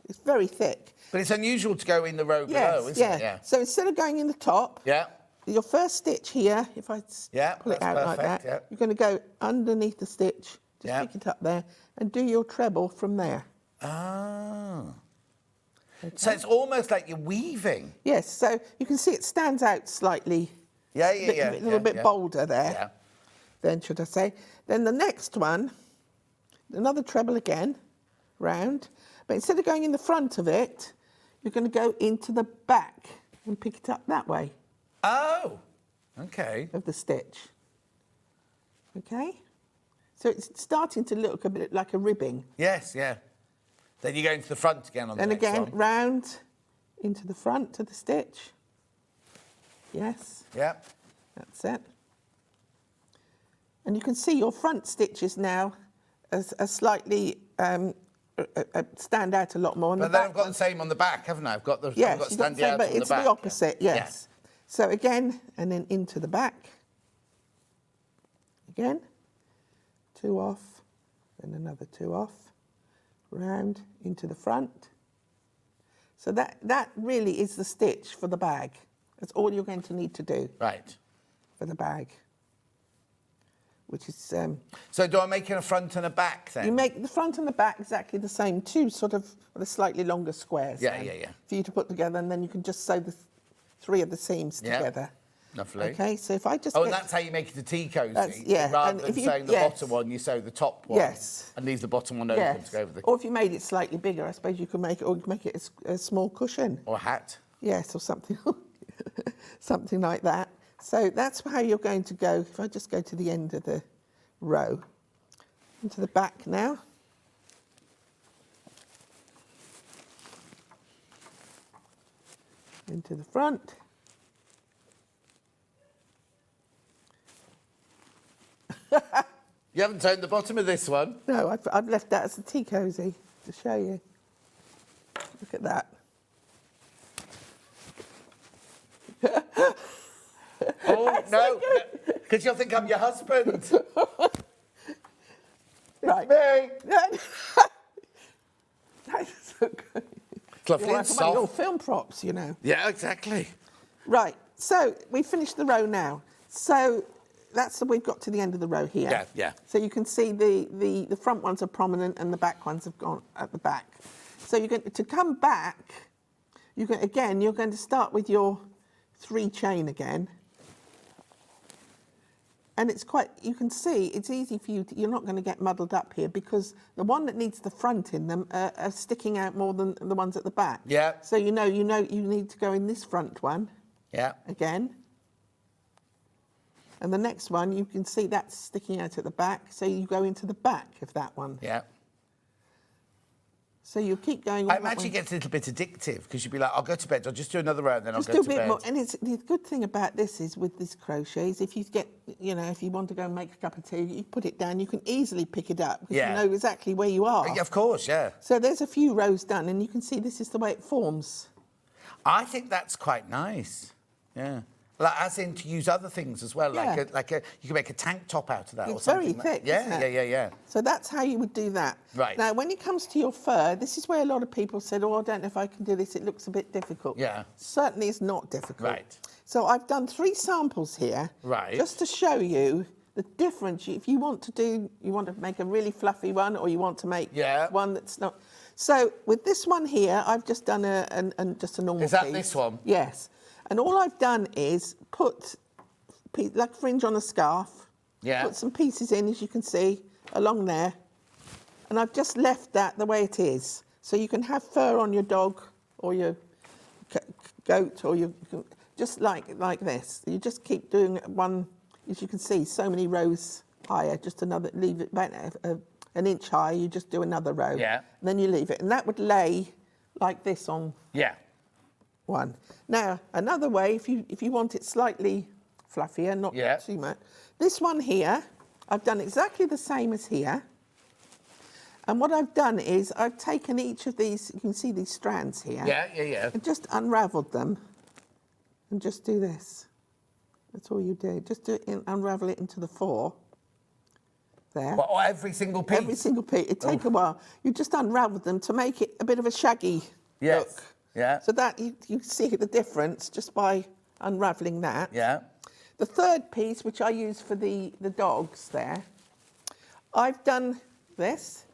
It's very thick. But it's unusual to go in the row below, isn't it? Yeah. So instead of going in the top, your first stitch here, if I pull it out like that, you're going to go underneath the stitch, just pick it up there, and do your treble from there. Oh. Okay. So it's almost like you're weaving. Yes, so you can see it stands out slightly. A little bit bolder there. Yeah. Then, should I say. Then the next one, another treble again, round. But instead of going in the front of it, you're going to go into the back and pick it up that way. Oh, okay. Of the stitch. Okay? So it's starting to look a bit like a ribbing. Yes, yeah. Then you go into the front again on the next one. And again, round into the front of the stitch. Yes. Yeah. That's it. And you can see your front stitches now are slightly stand out a lot more. But then I've got the same on the back, haven't I? I've got the standing out on the back. But it's the opposite, yes. Yeah. So again, and then into the back. Again, 2 off, then another 2 off, round into the front. So that really is the stitch for the bag. That's all you're going to need to do. Right. For the bag. Which is... So do I make it a front and a back then? You make the front and the back exactly the same, 2 sort of the slightly longer squares. Yeah. For you to put together, and then you can just sew the 3 of the seams together. Lovely. Okay, so if I just... and that's how you make it a tea cosy. Yeah. Rather than sewing the bottom one, you sew the top one. Yes. And leave the bottom one open to go over the... Or if you made it slightly bigger, I suppose you could make it a small cushion. Or a hat. Yes, or something, something like that. So that's how you're going to go. If I just go to the end of the row, into the back now. Into the front. You haven't sewn the bottom of this one? No, I've left that as a tea cosy to show you. Look at that. Oh, no, because you'll think I'm your husband. Right. Me. That's so good. It's lovely and soft. Your film props, you know. Yeah, exactly. Right, so we finished the row now. So we've got to the end of the row here. Yeah. So you can see the front ones are prominent and the back ones have gone at the back. So you're going to come back. You're going to start with your 3 chain again. And it's you can see, it's easy for you, you're not going to get muddled up here because the one that needs the front in them are sticking out more than the ones at the back. Yeah. So you need to go in this front one. Yeah. Again. And the next one, you can see that's sticking out at the back, so you go into the back of that one. Yeah. So you keep going. I imagine it gets a little bit addictive because you'd be like, I'll go to bed, I'll just do another row, and then I'll go to bed. Just do a bit more. And it's, the good thing about this is with this crochet is if you get, you know, if you want to go and make a cup of tea, you put it down, you can easily pick it up because you know exactly where you are. Yeah, of course, yeah. So there's a few rows done, and you can see this is the way it forms. I think that's quite nice. Yeah. Like, as in to use other things as well, you can make a tank top out of that or something. It's very thick, isn't it? Yeah. So that's how you would do that. Right. Now, when it comes to your fur, this is where a lot of people said, oh, I don't know if I can do this, it looks a bit difficult. Yeah. Certainly it's not difficult. Right. So I've done 3 samples here. Right. Just to show you the difference. If you want to make a really fluffy one, or you want to make one that's not. So with this one here, I've just done just a normal piece. Is that this one? Yes. And all I've done is put like fringe on a scarf. Yeah. Put some pieces in, as you can see, along there. And I've just left that the way it is. So you can have fur on your dog or your goat, or just like this. You just keep doing one, as you can see, so many rows higher. Just another, leave it about an inch high. You just do another row. Yeah. And then you leave it. And that would lay like this on. Yeah. One. Now, another way, if you want it slightly fluffier, not too much, this one here, I've done exactly the same as here. And what I've done is I've taken each of these, you can see these strands here. Yeah. And just unravelled them and just do this. That's all you do. Just do it unravel it into the 4. There. Well, every single piece? Every single piece. It'd take a while. You just unravel them to make it a bit of a shaggy look. Yeah. So that you see the difference just by unravelling that. Yeah. The third piece, which I use for the dogs there, I've done this.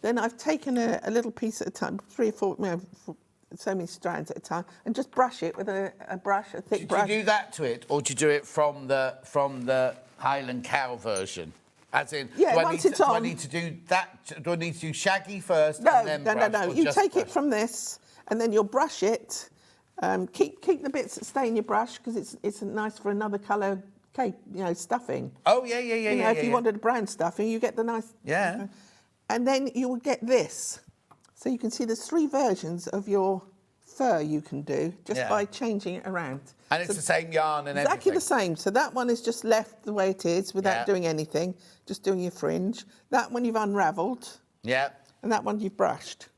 Then I've taken a little piece at a time, 3 or 4, so many strands at a time, and just brush it with a brush, a thick brush. Do you do that to it, or do you do it from the Highland cow version? As in, do I need to do that? Do I need to do shaggy first and then brush? No. You take it from this, and then you'll brush it. Keep the bits that stay in your brush because it's nice for another colour cake, stuffing. Oh yeah. If you wanted a brown stuffing, you get the nice. Yeah. And then you will get this. So you can see there's 3 versions of your fur you can do just by changing it around. And it's the same yarn and exactly everything. the same. So that one is just left the way it is without doing anything, just doing your fringe. That one you've unravelled. Yeah. And that one you've brushed.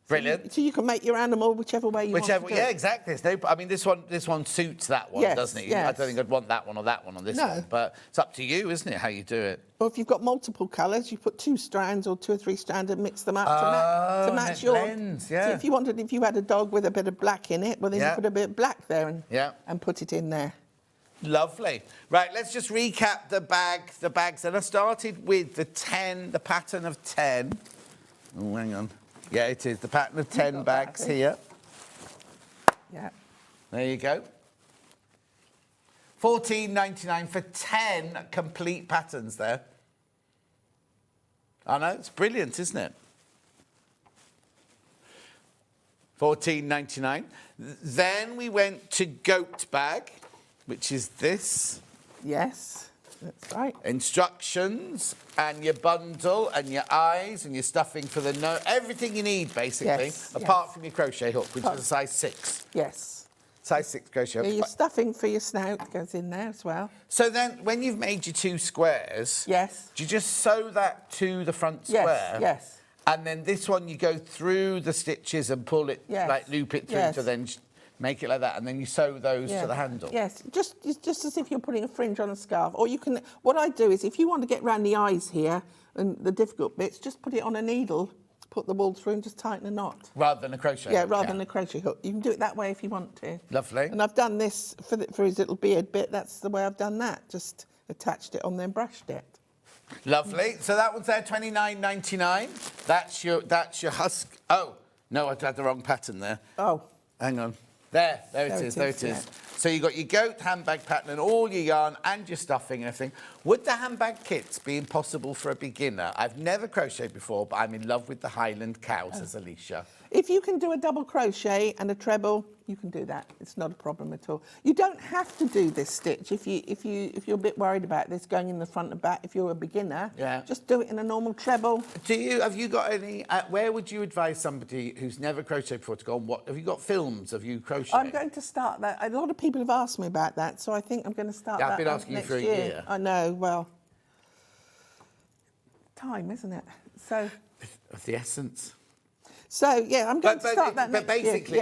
Brilliant. So you can make your animal whichever way you want to do it. Yeah, exactly. I mean, this one suits that one, doesn't it? Yes. I don't think I'd want that one or that one on this one. But it's up to you, isn't it, how you do it? Or if you've got multiple colours, you put 2 strands or 2 or 3 strands and mix them up to match your blends, So if you had a dog with a bit of black in it, well then you put a bit of black there and put it in there. Lovely. Right, let's just recap the bags. And I started with the pattern of 10. Oh, hang on. Yeah, it is the pattern of 10 bags here. Yeah. There you go. $14.99 for 10 complete patterns there. I know, it's brilliant, isn't it? $14.99. Then we went to goat bag, which is this. Yes, that's right. Instructions and your bundle and your eyes and your stuffing for the nose. Everything you need, basically, apart from your crochet hook, which is a size 6. Yes. Size 6 crochet hook. Yeah, your stuffing for your snout goes in there as well. So then, when you've made your 2 squares, do you just sew that to the front square? Yes. And then this one, you go through the stitches and pull it, like loop it through to then make it like that, and then you sew those to the handle. Yes, just as if you're putting a fringe on a scarf. Or you can. What I do is, if you want to get round the eyes here and the difficult bits, just put it on a needle, put the wool through, and just tighten a knot. Rather than a crochet hook. Yeah, rather than a crochet hook. You can do it that way if you want to. Lovely. And I've done this for his little beard bit. That's the way I've done that. Just attached it on, then brushed it. Lovely. So that one's there, $29.99. That's your husk. Oh no, I had the wrong pattern there. Oh. Hang on. There it is. Yeah. So you got your goat handbag pattern and all your yarn and your stuffing and everything. Would the handbag kits be impossible for a beginner? I've never crocheted before, but I'm in love with the Highland cows, as Alicia. If you can do a double crochet and a treble, you can do that. It's not a problem at all. You don't have to do this stitch if you're a bit worried about this going in the front and back. If you're a beginner, just do it in a normal treble. Have you got any? Where would you advise somebody who's never crocheted before to go? What have you got? Films of you crocheting? I'm going to start that. A lot of people have asked me about that, so I think I'm going to start that. I've been asking you for a year. I know. Well, time, isn't it? So. Of the essence. So yeah, I'm going to start that next year. But basically,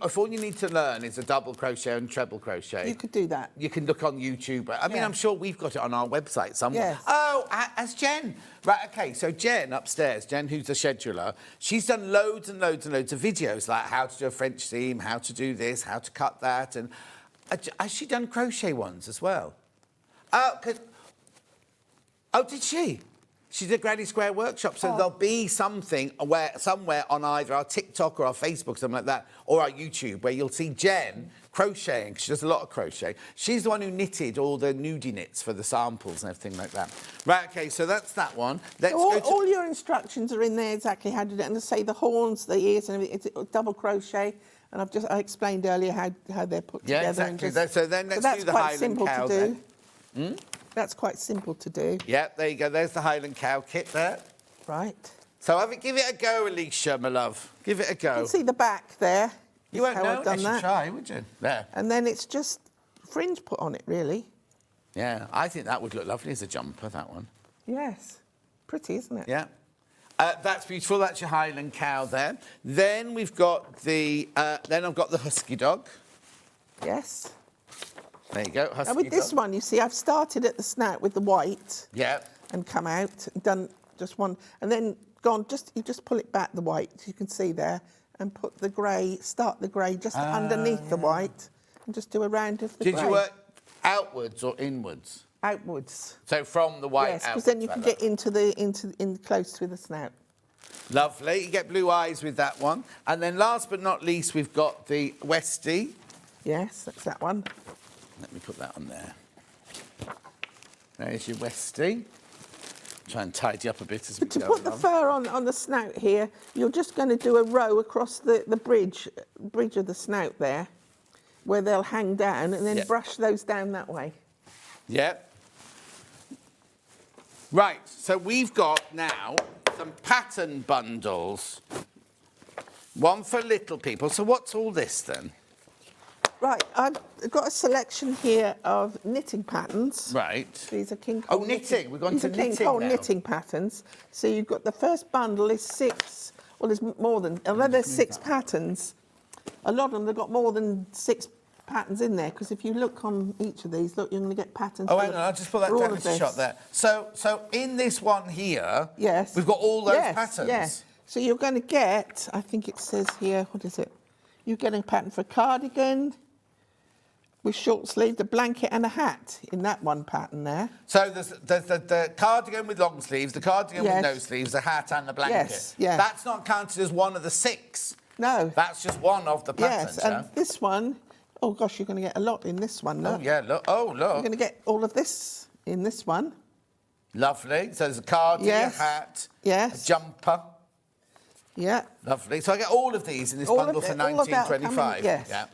if all you need to learn is a double crochet and treble crochet, you could do that. You can look on YouTube. I mean, I'm sure we've got it on our website somewhere. Yes. Oh, as Jen. Right. Okay. So Jen upstairs, Jen, who's a scheduler, she's done loads and loads and loads of videos like how to do a French seam, how to do this, how to cut that, and has she done crochet ones as well? Oh, did she? She did a Granny Square workshop, so there'll be something somewhere on either our TikTok or our Facebook, something like that, or our YouTube, where you'll see Jen crocheting. She does a lot of crochet. She's the one who knitted all the nudie knits for the samples and everything like that. Right, OK, so that's that one. Let's go to... All your instructions are in there exactly how to do it. And to say the horns, the ears, and everything, it's double crochet. And I explained earlier how they're put together. Yeah, exactly. So then let's do the Highland Cow then. That's quite simple to do. Yeah, there you go. There's the Highland Cow kit there. Right. So give it a go, Alicia, my love. Give it a go. You can see the back there. You won't know I've done unless you try, would you? There. And then it's just fringe put on it, really. Yeah, I think that would look lovely as a jumper, that one. Yes. Pretty, isn't it? Yeah. That's beautiful. That's your Highland Cow there. Then we've got then I've got the Husky Dog. Yes. There you go, Husky Now with this one, you see, I've started at the snout with the white. Yeah. And come out and done just one, and then gone. You just pull it back, the white, you can see there, and put the grey. Start the grey just underneath the white, and just do a round of the grey. Did you work outwards or inwards? Outwards. So from the white. Yes, because then you can get in close to the snout. Lovely. You get blue eyes with that one, and then last but not least, we've got the Westie. Yes, that's that one. Let me put that on there. There's your Westie. Try and tidy up a bit as we go along. To put the fur on the snout here, you're just going to do a row across the bridge of the snout there, where they'll hang down, and then brush those down that way. Yeah. Right, so we've got now some pattern bundles. One for little people. So what's all this then? Right, I've got a selection here of knitting patterns. Right. These are King Cole knitting. We've gone to knitting King Cole now. knitting patterns. So you've got the first bundle is 6. Well, there's more than. Although there's 6 patterns, a lot of them have got more than 6 patterns in there. Because if you look on each of these, look, you're going to get patterns. Oh, hang on, I'll just put that down as a shot there. So in this one here, yes, we've got all those patterns. Yes. So you're going to get, I think it says here, what is it? You're getting a pattern for a cardigan with short sleeve, the blanket and a hat in that one pattern there. So there's the cardigan with long sleeves, the cardigan with no sleeves, the hat and the blanket. Yes, yeah. That's not counted as one of the 6. No. That's just one of the patterns. Yes, and this one, oh gosh, you're going to get a lot in this one. Look. Oh, yeah, look. Oh, look. You're going to get all of this in this one. Lovely. So there's a cardigan, a hat, a jumper. Yeah. Lovely. So I get all of these in this bundle for $19.25. Yes. Yeah.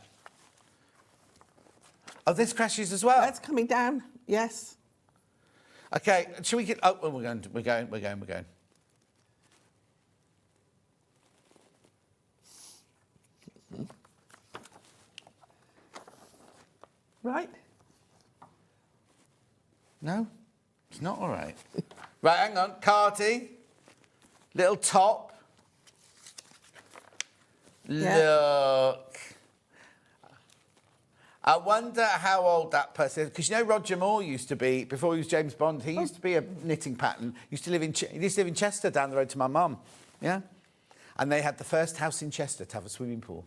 Oh, this crashes as well. That's coming down. Yes. Okay. Shall we get? Oh, well, we're going. Right. No, it's not all right. Right, hang on. Cardi, little top. Yeah. Look. I wonder how old that person is, because you know Roger Moore used to be, before he was James Bond, he used to be a knitting pattern. He used to live in Chester, down the road to my mum. Yeah? And they had the first house in Chester to have a swimming pool.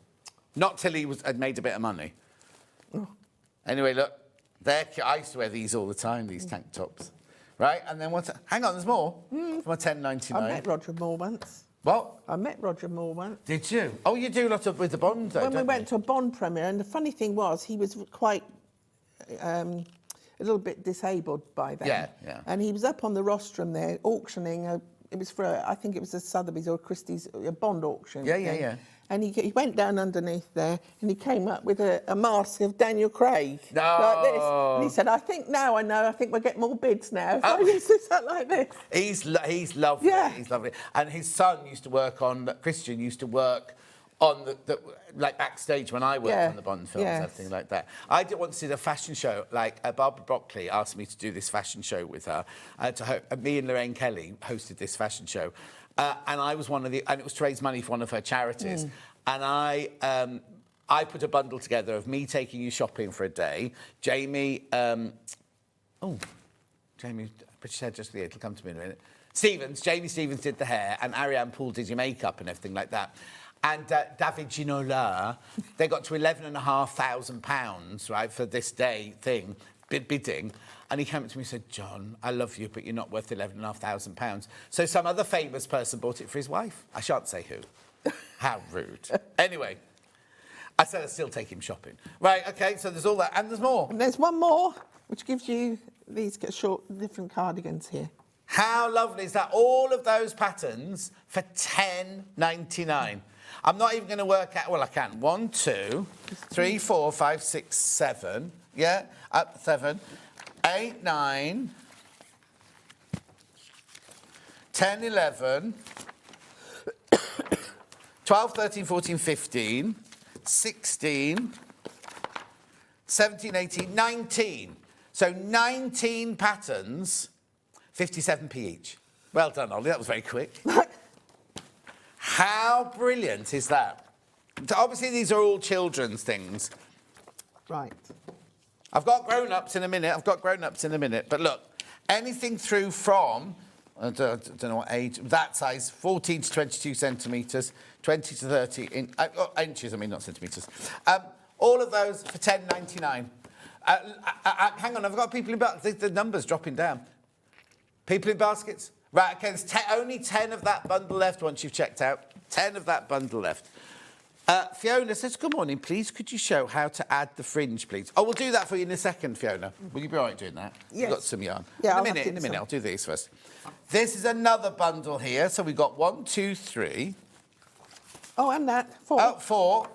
Not till he had made a bit of money. Oh. Anyway, look, I used to wear these all the time, these tank tops. Right? And then hang on, there's more. For my $10.99. I met Roger Moore once. What? I met Roger Moore once. Did you? Oh, you do a lot with the Bond, though, when we don't went you? to a Bond premiere, and the funny thing was, he was quite a little bit disabled by then. Yeah, yeah. And he was up on the rostrum there, auctioning It was for, I think it was a Sotheby's or a Christie's a bond auction. Yeah, thing. yeah. And he went down underneath there and he came up with a mask of Daniel Craig. No. Like this. And he said, I think we'll get more bids now. So I used to sit like this. He's lovely. Yeah. He's lovely. And his son Christian used to work on the like backstage when I worked on the Bond films, everything like that. I did want to see the fashion show. Like Barbara Broccoli asked me to do this fashion show with her. Me and Lorraine Kelly hosted this fashion show, and I was and it was to raise money for one of her charities. And I put a bundle together of me taking you shopping for a day. Jamie, British hair just for the it'll come to me in a minute. Jamie Stevens did the hair, and Ariane Poole did your makeup and everything like that. And David Ginola, they got to £11,500, right, for this day thing, bidding. And he came up to me and said, John, I love you, but you're not worth £11,500. So some other famous person bought it for his wife. I shan't say who. How rude. Anyway, I said I'd still take him shopping. Right, OK, so there's all that. And there's more. And there's one more, which gives you these different cardigans here. How lovely is that? All of those patterns for $10.99. I'm not even going to work out... Well, I can. 1, 2, 3, 4, 5, 6, 7. Yeah? 7, 8, 9, 10, 11, 12, 13, 14, 15, 16, 17, 18, 19. So 19 patterns, 57p each. Well done, Ollie. That was very quick. How brilliant is that? So obviously, these are all children's things. Right. I've got grown-ups in a minute. But look, anything through from, I don't know what age, that size, 14 to 22 centimetres, 20 to 30 inches, not centimetres. All of those for $10.99. Hang on, I've got people in baskets. The number's dropping down. People in baskets? Right, OK, there's only 10 of that bundle left once you've checked out. 10 of that bundle left. Fiona says, good morning, please. Could you show how to add the fringe, please? Oh, we'll do that for you in a second, Fiona. Will you be all right doing that? Yes. You've got some yarn. Yeah, in a minute. I'll do these first. This is another bundle here. So we've got 1, 2, 3. Oh, and that. 4. Oh, 4.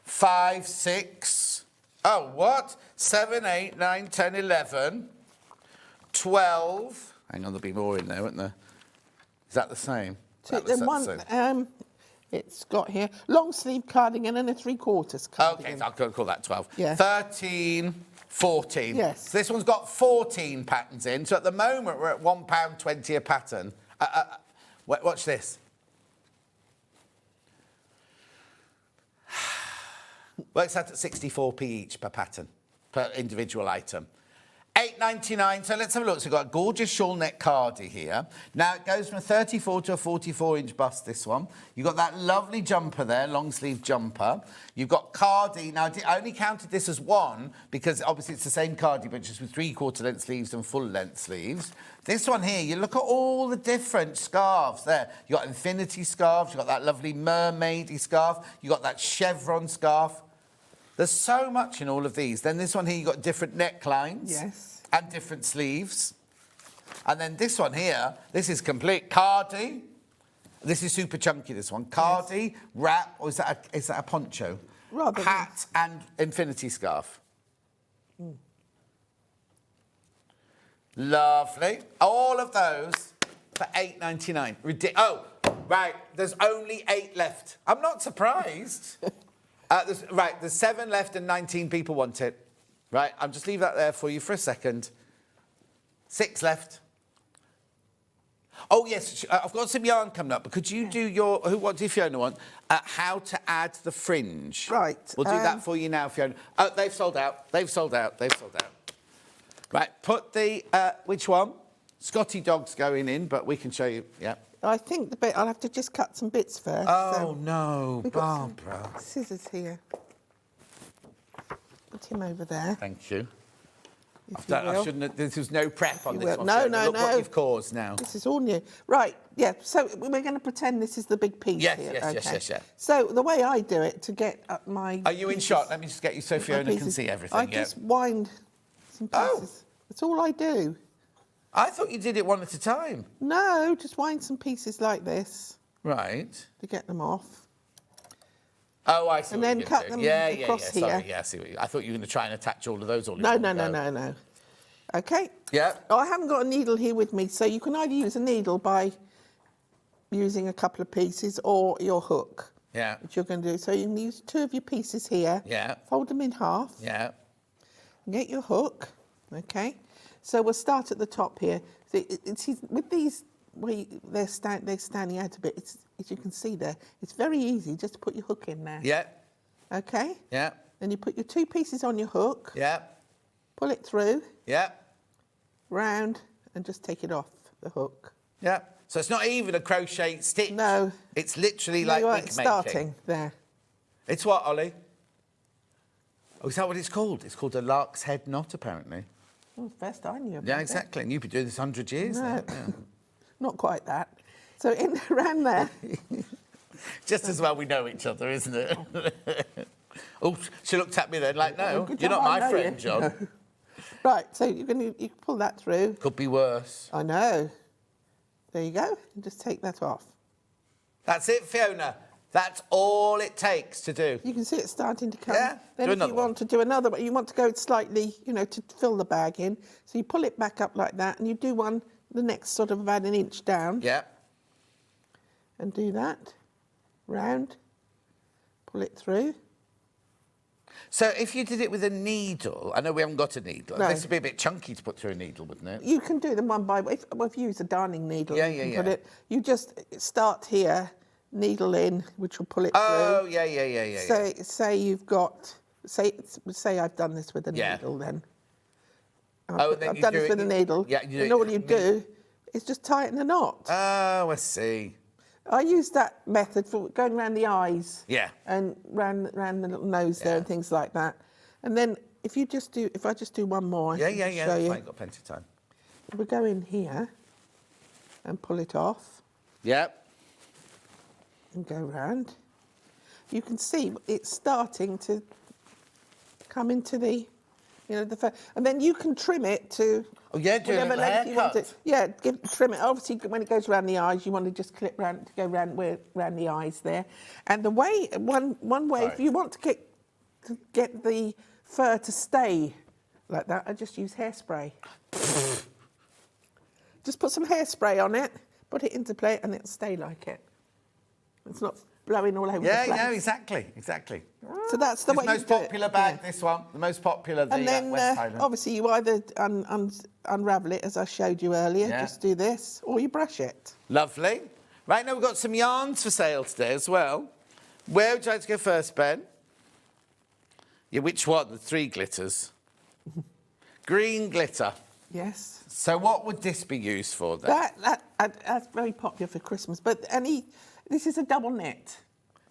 5, 6. Oh, what? 7, 8, 9, 10, 11. 12. Hang on, there'll be more in there, won't there? Is that the same? It's got here long sleeve cardigan and a 3/4 cardigan. OK, so I'll call that 12. Yeah. 13, 14. Yes. So this one's got 14 patterns in. So at the moment, we're at £1.20 a pattern. Watch this. Works out at 64p each per pattern, per individual item. $8.99. So let's have a look. So we've got a gorgeous shawl neck cardi here. Now it goes from a 34 to a 44-inch bust, this one. You've got that lovely jumper there, long sleeve jumper. You've got cardi. Now I only counted this as one because obviously it's the same cardi, but just with 3/4 length sleeves and full length sleeves. This one here, you look at all the different scarves there. You've got infinity scarves. You've got that lovely mermaidy scarf. You've got that chevron scarf. There's so much in all of these. Then this one here, you've got different necklines. Yes. And different sleeves. And then this one here, this is complete cardi. This is super chunky, this one. Cardi, wrap, or is that a poncho? Rather hat and infinity scarf. Lovely. All of those for $8.99. Oh, right, there's only 8 left. I'm not surprised. There's 7 left and 19 people want it. Right, I'll just leave that there for you for a second. 6 left. Oh, yes, I've got some yarn coming up, but could you do what did Fiona want? How to add the fringe. Right. We'll do that for you now, Fiona. Oh, they've sold out. Right, put the, which one? Scotty Dog's going in, but we can show you, yeah. I think the bit, I'll have to just cut some bits first. Oh, no, Barbara. Scissors here. Put him over there. Thank you. I shouldn't have, there's no prep on this one. No. Look what you've caused now. This is all new. Right, yeah, so we're going to pretend this is the big piece here. Yes. So the way I do it to get up my... Are you in shot? Let me just get you so Fiona can see everything. I just wind some pieces. That's all I do. I thought you did it one at a time. No, just wind some pieces like this. Right. To get them off. Oh, I see. And then cut them across here. Sorry, yeah, I see. I thought you were going to try and attach all of those all in No. one go. No. Okay. Yeah. Oh, I haven't got a needle here with me, so you can either use a needle by using a couple of pieces or your hook. Yeah. Which you're going to do. So you can use 2 of your pieces here. Yeah. Fold them in half. Yeah. Get your hook. Okay. So we'll start at the top here. So with these, they're standing out a bit. As you can see there, it's very easy just to put your hook in there. Yeah. Okay. Yeah. Then you put your 2 pieces on your hook. Yeah. Pull it through. Yeah. Round and just take it off the hook. Yeah. So it's not even a crochet stitch. No. It's literally like wig making. Starting there. It's what, Ollie? Oh, is that what it's called? It's called a lark's head knot, apparently. Oh, first I knew about Yeah, exactly. And you've been doing this 100 years now. Yeah. Not quite that. So around there. Just as well we know each other, isn't it? Oh, she looked at me then like, no, Good you're job, not I my know friend, you. John. No. Right, so you can pull that through. Could be worse. I know. There you go. And just take that off. That's it, Fiona. That's all it takes to do. You can see it starting to come. Yeah. Then if you want to do another one, you want to go slightly, to fill the bag in. So you pull it back up like that, and you do one the next sort of about an inch down. Yeah. And do that. Round. Pull it through. So if you did it with a needle, I know we haven't got a needle. No. This would be a bit chunky to put through a needle, wouldn't it? You can do them one by one. If you use a darning needle, Yeah, you can yeah, put yeah. it. You just start here, needle in, which will pull it Oh, through. yeah. Say you've got. Say I've done this with a needle then. I've done this with a needle. Yeah, and all you do is just tighten a knot. Oh, I see. I use that method for going around the eyes. Yeah. And round the little nose there and things like that. And then if I just do one more, I can Yeah. show That's you. fine, got plenty of time. We go in here and pull it off. Yeah. And go round. You can see it's starting to come into the, and then you can trim it to. Oh yeah, do a whatever little length you want haircut. it. Yeah, trim it. Obviously, when it goes around the eyes, you want to just clip round to go round the eyes there. And the way one way, if you want to get the fur to stay like that, I just use hairspray. Just put some hairspray on it, put it into play, and it'll stay like it. It's not blowing all over the place. Yeah, exactly. So that's the way It's you most do it. popular bag, this one. The most popular, And then, West Highland. obviously, you either unravel it, as I showed you earlier, Yeah. just do this, or you brush it. Lovely. Right, now we've got some yarns for sale today as well. Where would you like to go first, Ben? Yeah, which one? The 3 glitters. Green glitter. Yes. So what would this be used for then? That's very popular for Christmas, but this is a double knit.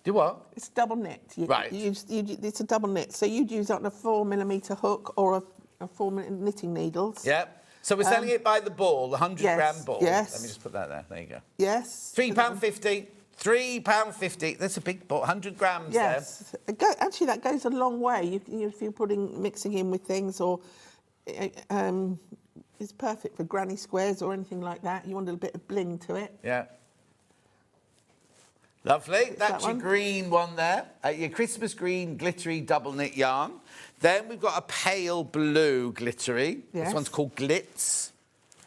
Do what? It's double knit. Right. It's a double knit, so you'd use it on a 4mm hook or a 4mm knitting needles. Yep. So we're selling it by the ball, the 100-gram ball. yes. Let me just put that there. There you go. Yes. £3.50. £3.50. That's a big ball. 100 grams Yes. Actually, that goes a long way. If you're mixing in with things, or it's perfect for granny squares or anything like that. You want a little bit of bling to it. Yeah. Lovely. That That's your one. green one there. Your Christmas green glittery double knit yarn. Then we've got a pale blue glittery. Yes. This one's called Glitz.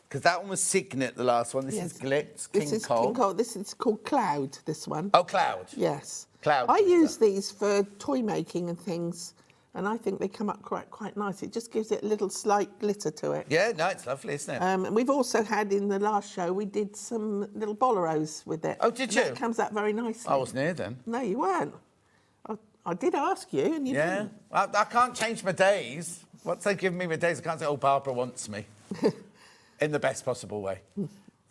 Because that one was Signet, the last one. This is Glitz, This is King Cole. This is called Cloud, this one. Oh, Cloud. Yes. Cloud I glitter. use these for toy making and things, and I think they come up quite nice. It just gives it a little slight glitter to it. Yeah, no, it's lovely, isn't it? And we've also had in the last show, we did some little boleros with it. Oh, did And you? That comes out very nicely. I wasn't here then. No, you weren't. I did ask you, and you Yeah. didn't. I can't change my days. Once they've given me my days, I can't say, oh, Barbara wants me. In the best possible way.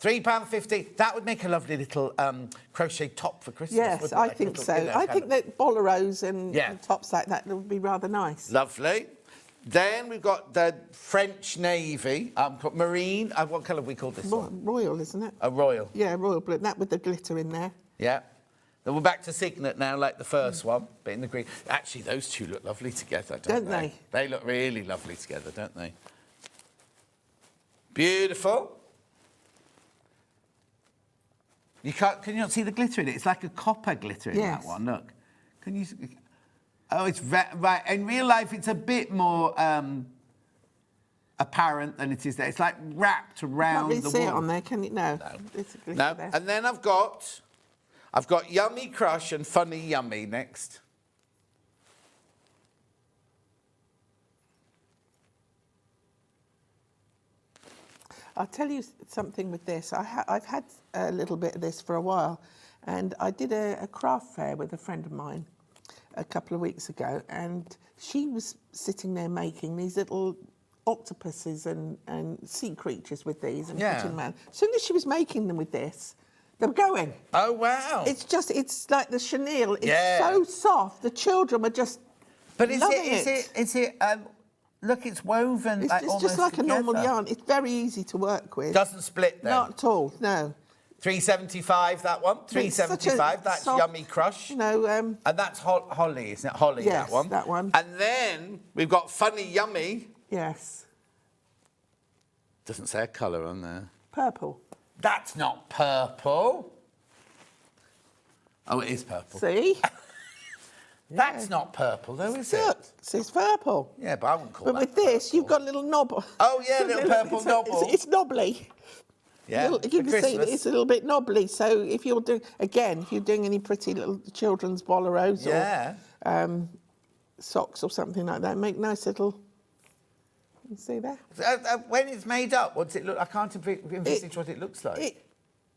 £3.50. That would make a lovely little crochet top for Christmas. Yes, wouldn't it? I Like a think little, so. you know, I kind think of- that boleros and Yeah. tops like that would be rather nice. Lovely. Then we've got the French Navy, marine. What colour have we called this one? Royal, isn't it? A royal. Yeah, royal blue. That with the glitter in there. Yeah. Then we're back to Signet now, like the first one, but in the green. Actually, those two look lovely together, don't Don't they? They look really lovely together, don't they? Beautiful. You can't. Can you not see the glitter in it? It's like a copper glitter in that one. Look. Can you? Oh, it's right. In real life, it's a bit more apparent than it is there. It's like wrapped around the Can't really see it on there, can you? No. It's a glitter there. And then I've got Yummy Crush and Funny Yummy next. I'll tell you something with this. I've had a little bit of this for a while, and I did a craft fair with a friend of mine a couple of weeks ago, and she was sitting there making these little octopuses and sea creatures with these and putting them out. As soon as she was making them with this, they were going. Oh, wow. It's like the chenille. It's so soft. The children were just loving it. Is it look, it's woven It's almost just like together. a normal yarn. It's very easy to work with. Doesn't split then? Not at all, no. $3.75 that one. $3.75. That's soft, Yummy Crush. You know, and that's Holly, isn't it? Holly, yes, that one. that one. And then we've got Funny Yummy. Yes. Doesn't say a colour on there. Purple. That's not purple. Oh, it is purple. See? That's not purple, though, is it? Look, it's purple. Yeah, but I wouldn't call But that with this, purple. you've got a little knob. Oh, yeah, little purple knobble. It's knobbly. Yeah, you can see that it's a little bit knobbly. So if you're doing, again, if you're doing any pretty little children's boleros or socks or something like that, make nice little. You see there? When it's made up, what does it look? I can't envisage what it looks like.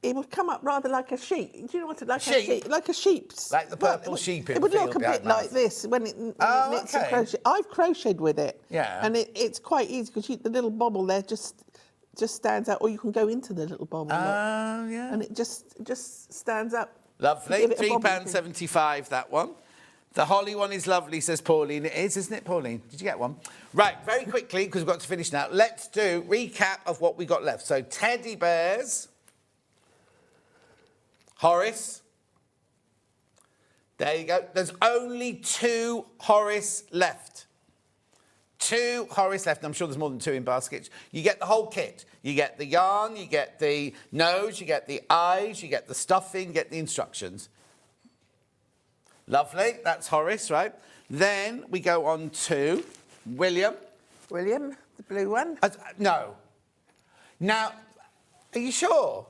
It would come up rather like a sheep. Do you know what? Like sheep? a sheep, like a sheep's. Like the purple sheep in It would the look a field bit behind like us. this when it knits and okay. crochet. I've crocheted with it. Yeah. And it's quite easy because the little bobble there just stands out, or you can go into the little bobble. Oh, yeah. And it just stands up. Lovely. Give it a bobble. £3.75, that one. The Holly one is lovely, says Pauline. It is, isn't it, Pauline? Did you get one? Right, very quickly, because we've got to finish now. Let's do recap of what we got left. So, teddy bears. Horace. There you go. There's only 2 Horace left. 2 Horace left. And I'm sure there's more than 2 in baskets. You get the whole kit. You get the yarn, you get the nose, you get the eyes, you get the stuffing, you get the instructions. Lovely. That's Horace, right? Then we go on to William. William, the blue one. No. Now, are you sure?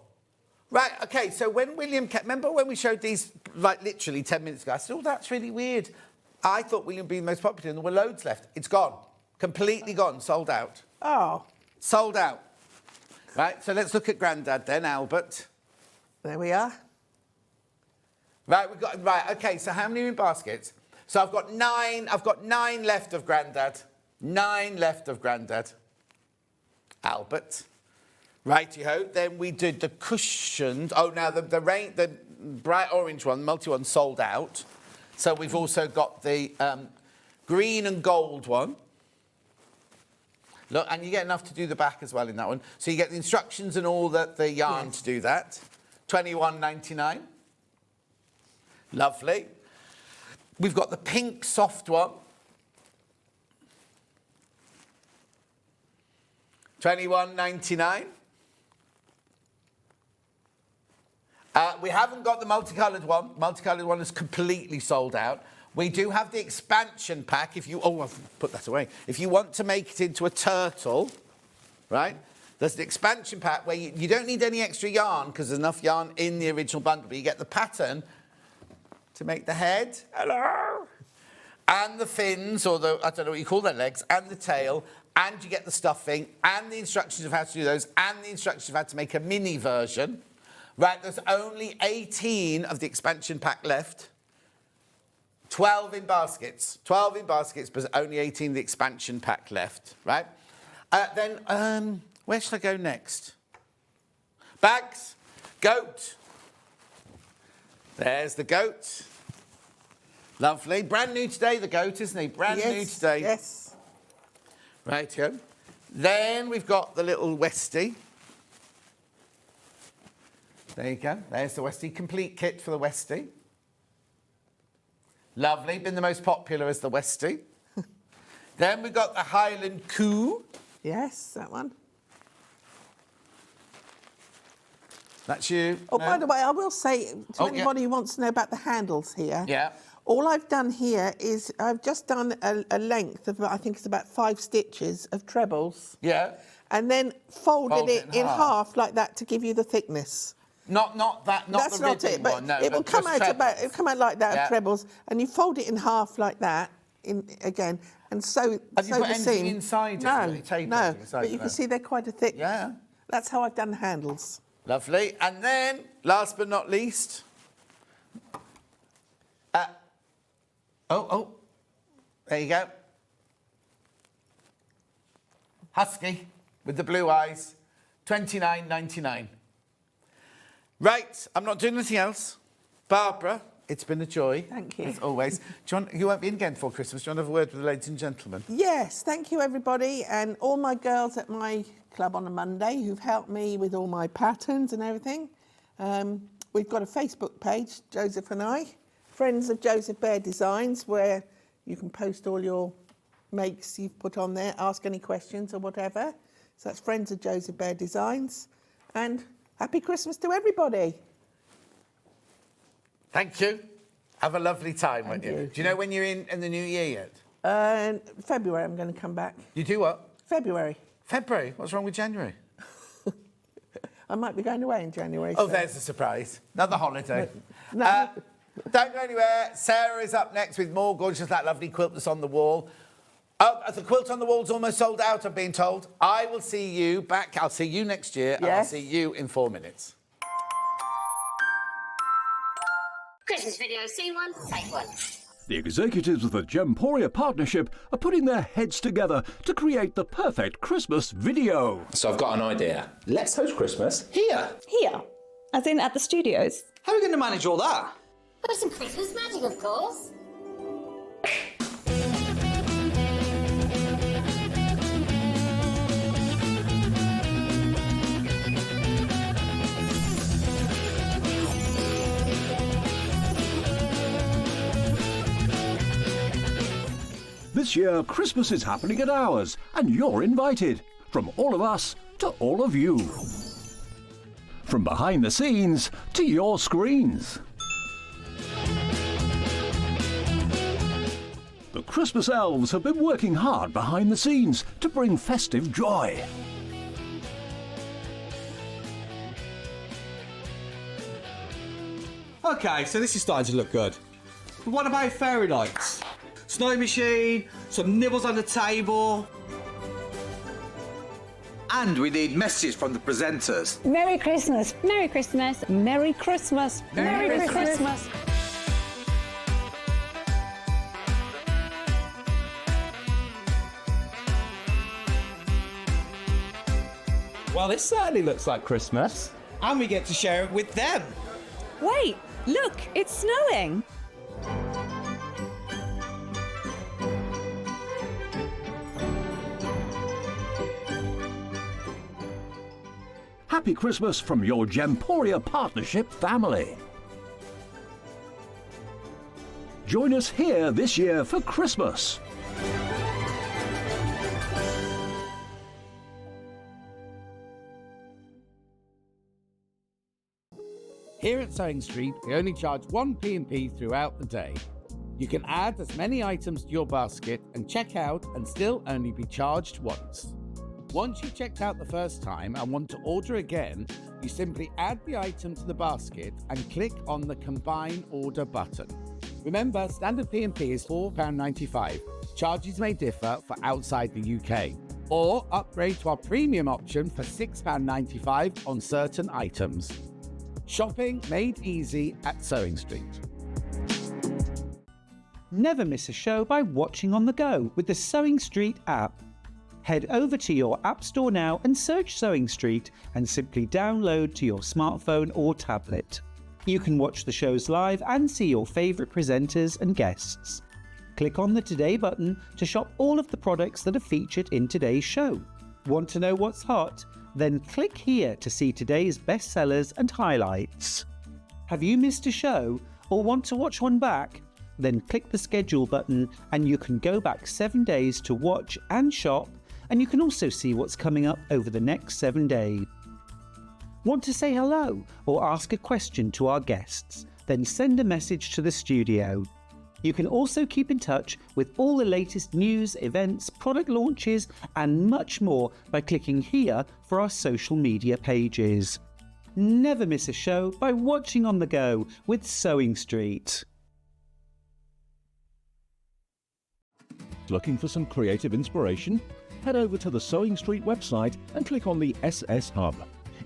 Right, OK, so when William remember when we showed these, like, literally 10 minutes ago? I said, oh, that's really weird. I thought William would be the most popular, and there were loads left. It's gone. Completely gone. Sold out. Oh. Sold out. Right, so let's look at Grandad then, Albert. There we are. Right, OK, so how many are in baskets? So I've got 9 left of Grandad. 9 left of Grandad. Albert. Righty-ho. Then we did the cushions. Oh, now the bright orange one, multi one, sold out. So we've also got the green and gold one. Look, and you get enough to do the back as well in that one. So you get the instructions and all the yarn to do that. $21.99. Lovely. We've got the pink soft one. $21.99. We haven't got the multicoloured one. Multicoloured one is completely sold out. We do have the expansion pack. I've put that away. If you want to make it into a turtle, right? There's the expansion pack where you don't need any extra yarn because there's enough yarn in the original bundle, but you get the pattern to make the head. Hello. And the fins, or I don't know what you call their legs, and the tail, and you get the stuffing, and the instructions of how to do those, and the instructions of how to make a mini version. Right, there's only 18 of the expansion pack left. 12 in baskets. 12 in baskets, but only 18 the expansion pack left, right? Then, where should I go next? Bags. Goat. There's the goat. Lovely. Brand new today, the goat, isn't he? Brand new today. Yes. Right, go. Then we've got the little Westie. There you go. There's the Westie. Complete kit for the Westie. Lovely. Been the most popular as the Westie. Then we've got the Highland Coo. Yes, that one. That's you. Oh, No? by the way, I will say to Oh, anybody who wants to know about the handles here. Yeah. All I've done here is I've just done a length of, I think it's about 5 stitches of trebles. Yeah. And then folded Fold it in half like that to give you the thickness. Not that, not That's the not ribbing it, but one, no. it will but come just out trebles. it'll come out like that Yeah. of trebles, and you fold it in half like that again, and sew Have you sew put the anything seam. inside it? No, Really tapered no, anything inside but it, you no? can see they're quite a thick. Yeah. That's how I've done the handles. Lovely. And then, last but not least, there you go. Husky with the blue eyes, $29.99. Right, I'm not doing anything else. Barbara, it's been a joy. Thank you. As always. You won't be in again before Christmas. Do you want to have a word with the ladies and gentlemen? Yes, thank you everybody, and all my girls at my club on a Monday who've helped me with all my patterns and everything. We've got a Facebook page, Joseph and I, Friends of Joseph Bear Designs, where you can post all your makes you've put on there, ask any questions or whatever. So that's Friends of Joseph Bear Designs. And happy Christmas to everybody. Thank you. Have a lovely time, won't you? you. Do you know when you're in the new year yet? February I'm going to come back. You do what? February. February? What's wrong with January? I might be going away in January. Oh, so- there's a surprise. Another holiday. No. Don't go anywhere. Sarah is up next with more gorgeous, that lovely quilt that's on the wall. Oh, the quilt on the wall's almost sold out, I've been told. I will see you back. I'll see you next year, and I'll Yes. see you in 4 minutes. Christmas video, scene 1, take 1. The executives of the Gemporia partnership are putting their heads together to create the perfect Christmas video. So I've got an idea. Let's host Christmas here. Here, as in at the studios. How are we going to manage all that? With some Christmas magic, of course. This year, Christmas is happening at ours, and you're invited. From all of us to all of you. From behind the scenes to your screens. The Christmas elves have been working hard behind the scenes to bring festive joy. Okay, so this is starting to look good. But what about fairy lights? Snow machine, some nibbles on the table. And we need messages from the presenters. Merry Christmas. Merry Christmas. Merry Christmas. Merry Christmas. Well, this certainly looks like Christmas. And we get to share it with them. Wait, look, it's snowing. Happy Christmas from your Gemporia partnership family. Join us here this year for Christmas. Here at SewingStreet, we only charge one P&P throughout the day. You can add as many items to your basket and check out and still only be charged once. Once you've checked out the first time and want to order again, you simply add the item to the basket and click on the Combine Order button. Remember, standard P&P is £4.95. Charges may differ for outside the UK. Or upgrade to our premium option for £6.95 on certain items. Shopping made easy at SewingStreet. Never miss a show by watching on the go with the SewingStreet app. Head over to your App Store now and search SewingStreet and simply download to your smartphone or tablet. You can watch the shows live and see your favourite presenters and guests. Click on the Today button to shop all of the products that are featured in today's show. Want to know what's hot? Then click here to see today's bestsellers and highlights. Have you missed a show or want to watch one back? Then click the schedule button and you can go back 7 days to watch and shop, and you can also see what's coming up over the next 7 days. Want to say hello or ask a question to our guests? Then send a message to the studio. You can also keep in touch with all the latest news, events, product launches, and much more by clicking here for our social media pages. Never miss a show by watching on the go with SewingStreet. Looking for some creative inspiration? Head over to the SewingStreet website and click on the SS Hub.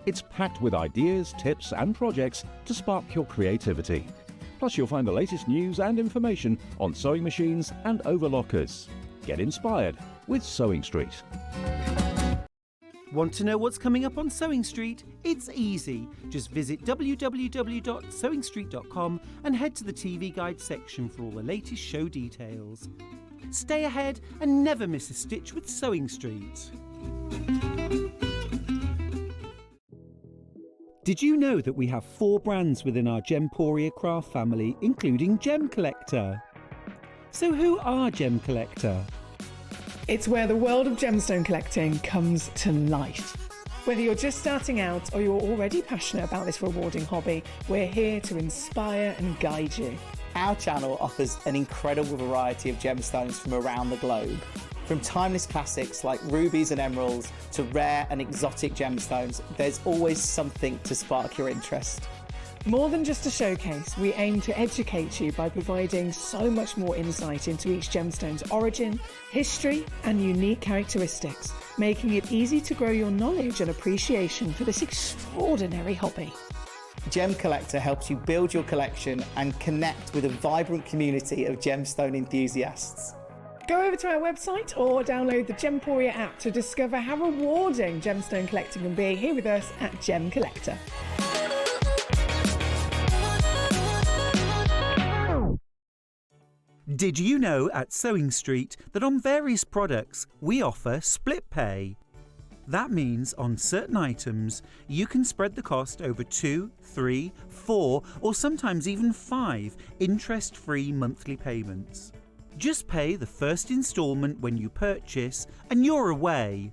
It's packed with ideas, tips, and projects to spark your creativity. Plus, you'll find the latest news and information on sewing machines and overlockers. Get inspired with SewingStreet. Want to know what's coming up on SewingStreet? It's easy. Just visit www.sewingstreet.com and head to the TV Guide section for all the latest show details. Stay ahead and never miss a stitch with SewingStreet. Did you know that we have 4 brands within our Gemporia craft family, including Gem Collector? So who are Gem Collector? It's where the world of gemstone collecting comes to life. Whether you're just starting out or you're already passionate about this rewarding hobby, we're here to inspire and guide you. Our channel offers an incredible variety of gemstones from around the globe. From timeless classics like rubies and emeralds to rare and exotic gemstones, there's always something to spark your interest. More than just a showcase, we aim to educate you by providing so much more insight into each gemstone's origin, history, and unique characteristics, making it easy to grow your knowledge and appreciation for this extraordinary hobby. Gem Collector helps you build your collection and connect with a vibrant community of gemstone enthusiasts. Go over to our website or download the Gemporia app to discover how rewarding gemstone collecting can be here with us at Gem Collector. Did you know at SewingStreet that on various products we offer split pay? That means on certain items you can spread the cost over 2, 3, 4 or sometimes even 5 interest-free monthly payments. Just pay the first instalment when you purchase and you're away.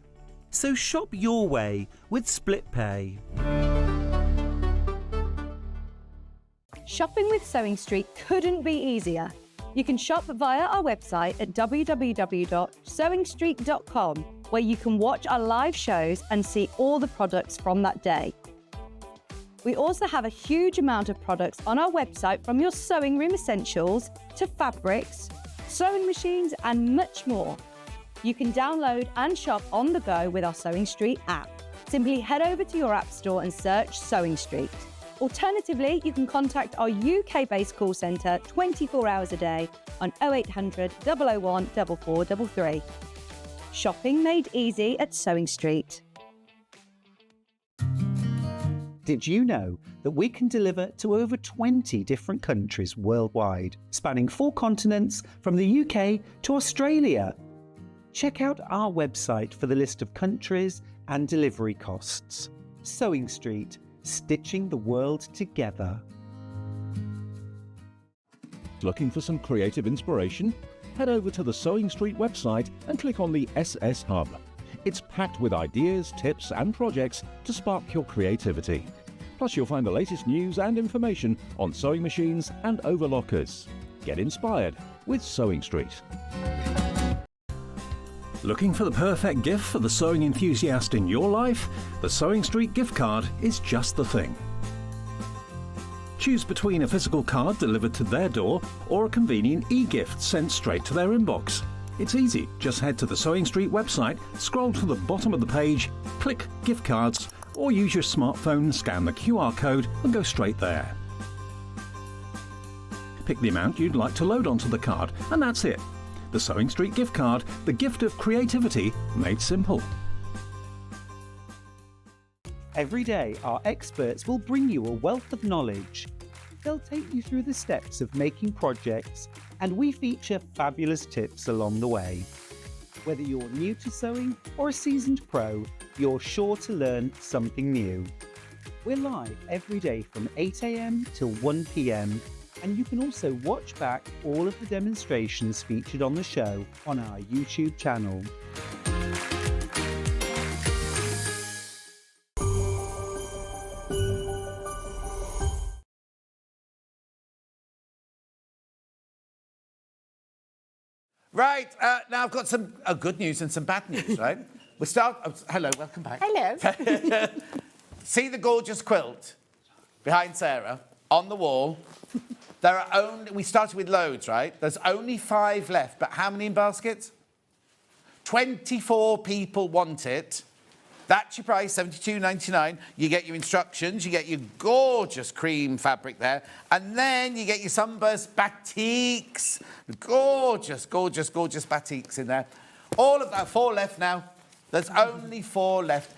So shop your way with split pay. Shopping with SewingStreet couldn't be easier. You can shop via our website at www.sewingstreet.com, where you can watch our live shows and see all the products from that day. We also have a huge amount of products on our website, from your sewing room essentials to fabrics, sewing machines, and much more. You can download and shop on the go with our SewingStreet app. Simply head over to your app store and search SewingStreet. Alternatively, you can contact our UK-based call centre 24 hours a day on 0800 001 4433. Shopping made easy at SewingStreet. Did you know that we can deliver to over 20 different countries worldwide, spanning 4 continents from the UK to Australia? Check out our website for the list of countries and delivery costs. SewingStreet, stitching the world together. Looking for some creative inspiration? Head over to the SewingStreet website and click on the SS Hub. It's packed with ideas, tips, and projects to spark your creativity. Plus, you'll find the latest news and information on sewing machines and overlockers. Get inspired with SewingStreet. Looking for the perfect gift for the sewing enthusiast in your life? The SewingStreet gift card is just the thing. Choose between a physical card delivered to their door or a convenient e-gift sent straight to their inbox. It's easy. Just head to the SewingStreet website, scroll to the bottom of the page, click Gift Cards, or use your smartphone, scan the QR code and go straight there. Pick the amount you'd like to load onto the card, and that's it. The SewingStreet gift card, the gift of creativity made simple. Every day, our experts will bring you a wealth of knowledge. They'll take you through the steps of making projects, and we feature fabulous tips along the way. Whether you're new to sewing or a seasoned pro, you're sure to learn something new. We're live every day from 8 AM till 1 PM, and you can also watch back all of the demonstrations featured on the show on our YouTube channel. Right, now I've got some good news and some bad news, right? We start... hello, welcome back. Hello. See the gorgeous quilt behind Sarah on the wall? There are only... We started with loads, right? There's only 5 left, but how many in baskets? 24 people want it. That's your price, $72.99. You get your instructions, you get your gorgeous cream fabric there, and then you get your Sunburst batiks. Gorgeous, gorgeous, gorgeous batiks in there. All of that, 4 left now. There's only 4 left.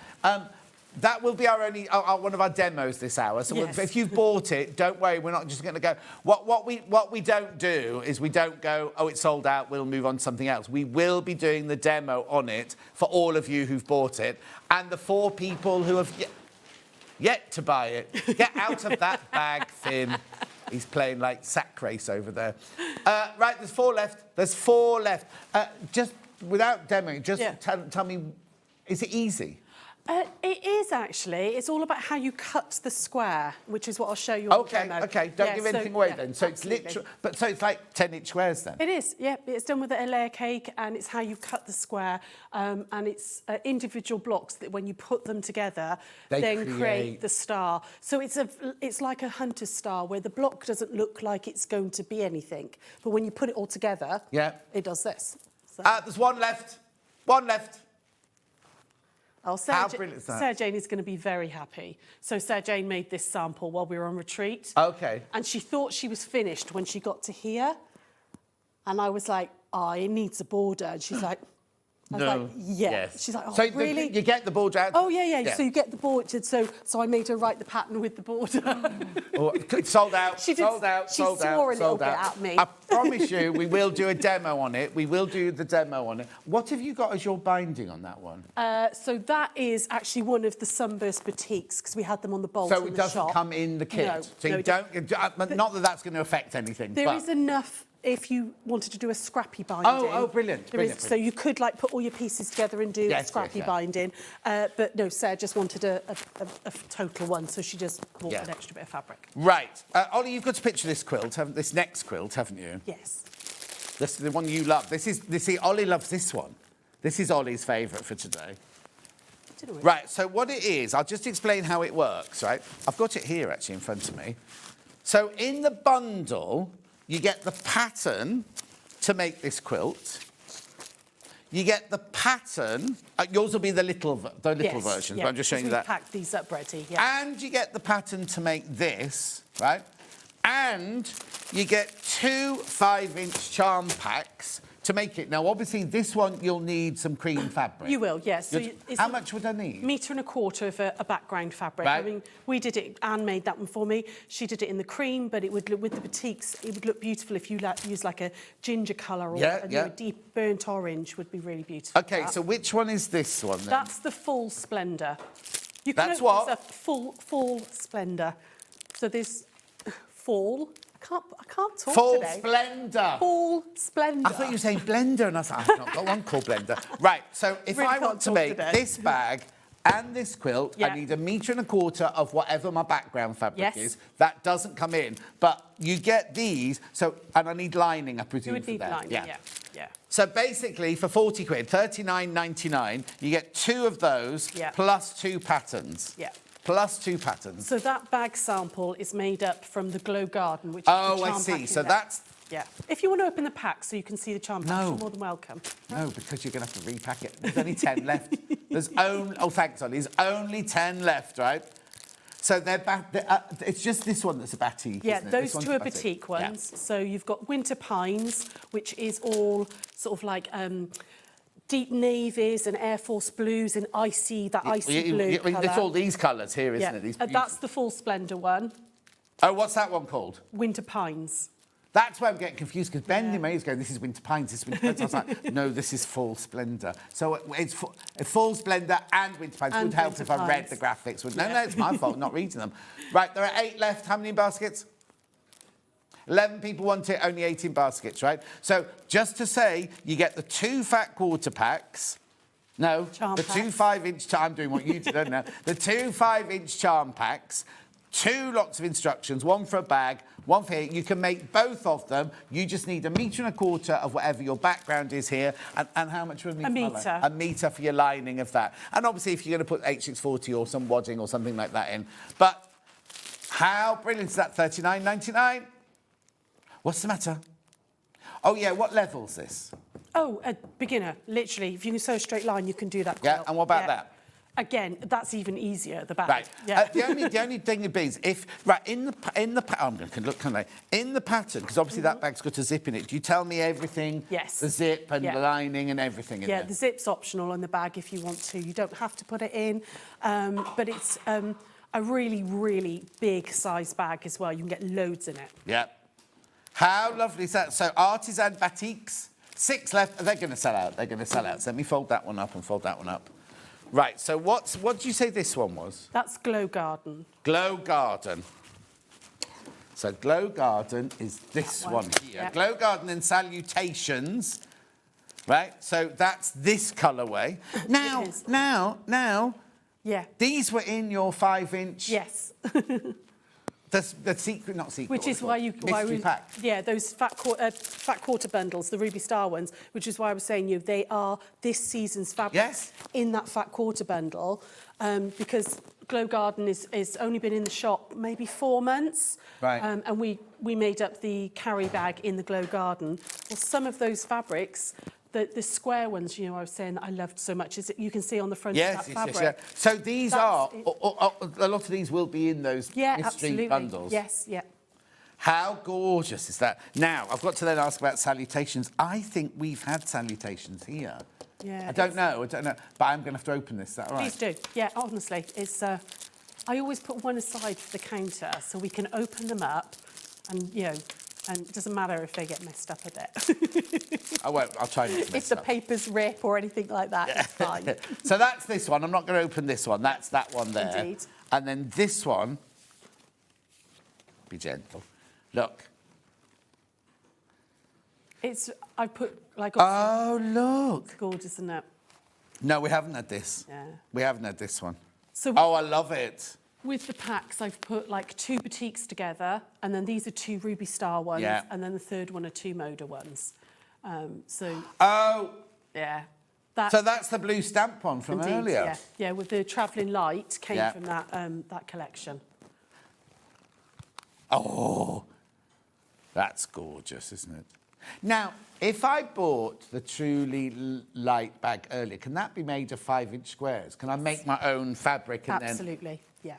That will be our only one of our demos this hour. So Yes. if you've bought it, don't worry. We're not just going to go. What we don't do is we don't go. Oh, it's sold out. We'll move on to something else. We will be doing the demo on it for all of you who've bought it, and the 4 people who have yet to buy it. Get out of that bag, Finn. He's playing like sack race over there. Right, there's 4 left. There's 4 left. Just without demoing, just tell me, is it easy? It is actually. It's all about how you cut the square, which is what I'll show you on the demo. Okay. Don't give anything away then. So it's literally, so it's like 10-inch squares then. It is. Yeah, it's done with a layer cake, and it's how you cut the square, and it's individual blocks that when you put them together, They then create the star. So it's like a hunter's star where the block doesn't look like it's going to be anything, but when you put it all together, it does this. So. There's 1 left. 1 left. Oh, How brilliant is that? Sarah Jane is going to be very happy. So Sarah Jane made this sample while we were on retreat. Okay. And she thought she was finished when she got to here. And I was like, oh, it needs a border. And she's like, I was like, Yes. She's like, oh, so really? You get the border out? Oh, yeah. So you get the border. So I made her write the pattern with the border. Sold out. She sold out. She swore a little bit at me. I promise you, we will do a demo on it. We will do the demo on it. What have you got as your binding on that one? So that is actually one of the Sunburst batiks, because we had them on the bolt So in it the doesn't shop. come in the kit. No, So you don't. Not that that's going to affect anything. There but... is enough if you wanted to do a scrappy binding. Oh, brilliant. So you could like put all your pieces together and do a scrappy binding. But no, Sarah just wanted a total one, so she just bought an extra bit of fabric. Right. Ollie, you've got to picture this quilt, this next quilt, haven't you? Yes. This is the one you love. See, Ollie loves this one. This is Ollie's favourite for today. Right, so what it is, I'll just explain how it works, right? I've got it here, actually, in front of me. So in the bundle, you get the pattern to make this quilt. You get the pattern. Yours will be the little versions, but I'm just showing you that. Packed these up ready. And you get the pattern to make this, right? And you get 2 5-inch charm packs to make it. Now, obviously, this one you'll need some cream fabric. You will, yes. So how much would I need? 1.25 meters of a background fabric. Right. I mean, we did it. Anne made that one for me. She did it in the cream, but it would look with the batiks. It would look beautiful if you use like a ginger colour or a deep burnt orange. Would be really beautiful. Okay, so which one is this one then? That's the full splendour. You can That's what? a full splendour. So there's fall. I can't talk Full today. splendour. Full splendour. I thought you were saying blender, and I was like, I've not got one called blender. Right, so if Really I want to make today. this bag and this quilt, I need 1.25 meters of whatever my background fabric is. That doesn't come in, but you get these. So, and I need lining, I presume, You would for need that. lining, yeah. So basically, for 40 quid, £39.99, you get 2 of those plus 2 patterns. Yeah. Plus 2 patterns. So that bag sample is made up from the Glow Garden, which is the charm I see. pack in So there. that's... Yeah. If you want to open the pack so you can see the charm pack, you're more than welcome. No, because you're going to have to repack it. There's only 10 left. There's only... Oh, thanks, Ollie. There's only 10 left, right? So it's just this one that's a batik, Yeah, isn't it? those This 2 one's are batik ones. Yeah. So you've got Winter Pines, which is all sort of like... deep navies and Air Force blues and icy blue colour. It's all these colours here, isn't it? These that's the full splendour one. Oh, what's that one called? Winter Pines. That's where I'm getting confused, because Ben May is going, this is Winter Pines, this is Winter Pines. I was like, no, this is Fall Splendour. So it's Fall Splendour and Winter Pines. It would help if I read the graphics. No, it's my fault not reading them. Right, there are 8 left. How many baskets? 11 people want it, only 18 baskets, right? So just to say, you get the 2 fat quarter packs. No, charm the packs. 2 5-inch... I'm doing what you did, don't I? The 2 5-inch charm packs, 2 lots of instructions, one for a bag, one for here. You can make both of them. You just need 1.25 meters of whatever your background is here. And how much would a metre? A metre for your lining of that. And obviously, if you're going to put H640 or some wadding or something like that in. But how brilliant is that? $39.99? What's the matter? Oh, yeah, what level's this? Oh, a beginner, literally. If you can sew a straight line, you can do that quilt. Yeah, and what about that? Again, that's even easier at the back. Right. Yeah. The only thing would be is if in the I'm going to look kind of in the pattern, because obviously that bag's got a zip in it. Do you tell me everything? Yes. The zip and the lining and everything in there. Yeah, the zip's optional on the bag if you want to. You don't have to put it in, but it's a really, really big size bag as well. You can get loads in it. Yeah. How lovely is that? So artisan batiks, 6 left. They're going to sell out. They're going to sell out. So let me fold that one up and fold that one up. Right, so what did you say this one was? That's Glow Garden. Glow Garden. So Glow Garden is this one here. Yeah. Glow Garden and Salutations. Right, so that's this colourway. Now. Yeah. These were in your 5-inch. Yes. The secret, not secret. Which is why mystery pack. Yeah, those fat quarter bundles, the Ruby Star ones, which is why I was saying they are this season's fabrics in that fat quarter bundle, because Glow Garden is only been in the shop maybe 4 months, right? And we made up the carry bag in the Glow Garden. Well, some of those fabrics. The square ones, I was saying that I loved so much, is that you can see on the front of that fabric. Yes. So these a lot of these will be in those mystery absolutely. bundles. Yes, yeah. How gorgeous is that? Now, I've got to then ask about Salutations. I think we've had Salutations here. Yeah. I don't know, but I'm going to have to open this. Is that all right? Please do. Yeah, honestly, it's. I always put one aside for the counter so we can open them up, and and it doesn't matter if they get messed up a bit. I won't. I'll try not to mess If the up. papers rip or anything like that, it's fine. So that's this one. I'm not going to open this one. That's that one there. Indeed. And then this one. Be gentle. Look. I put like. Oh, look. It's gorgeous, isn't it? No, we haven't had this. Yeah. We haven't had this one. So I love it. With the packs, I've put like 2 batiks together, and then these are 2 Ruby Star ones, and then the third one are 2 Moda ones. Oh. Yeah. So that's the blue stamp one from Indeed, earlier. Yeah, with the Travelling Light came Yeah. from that collection. Oh, that's gorgeous, isn't it? Now, if I bought the truly light bag earlier, can that be made of 5-inch squares? Can I make my own fabric and Absolutely, yeah.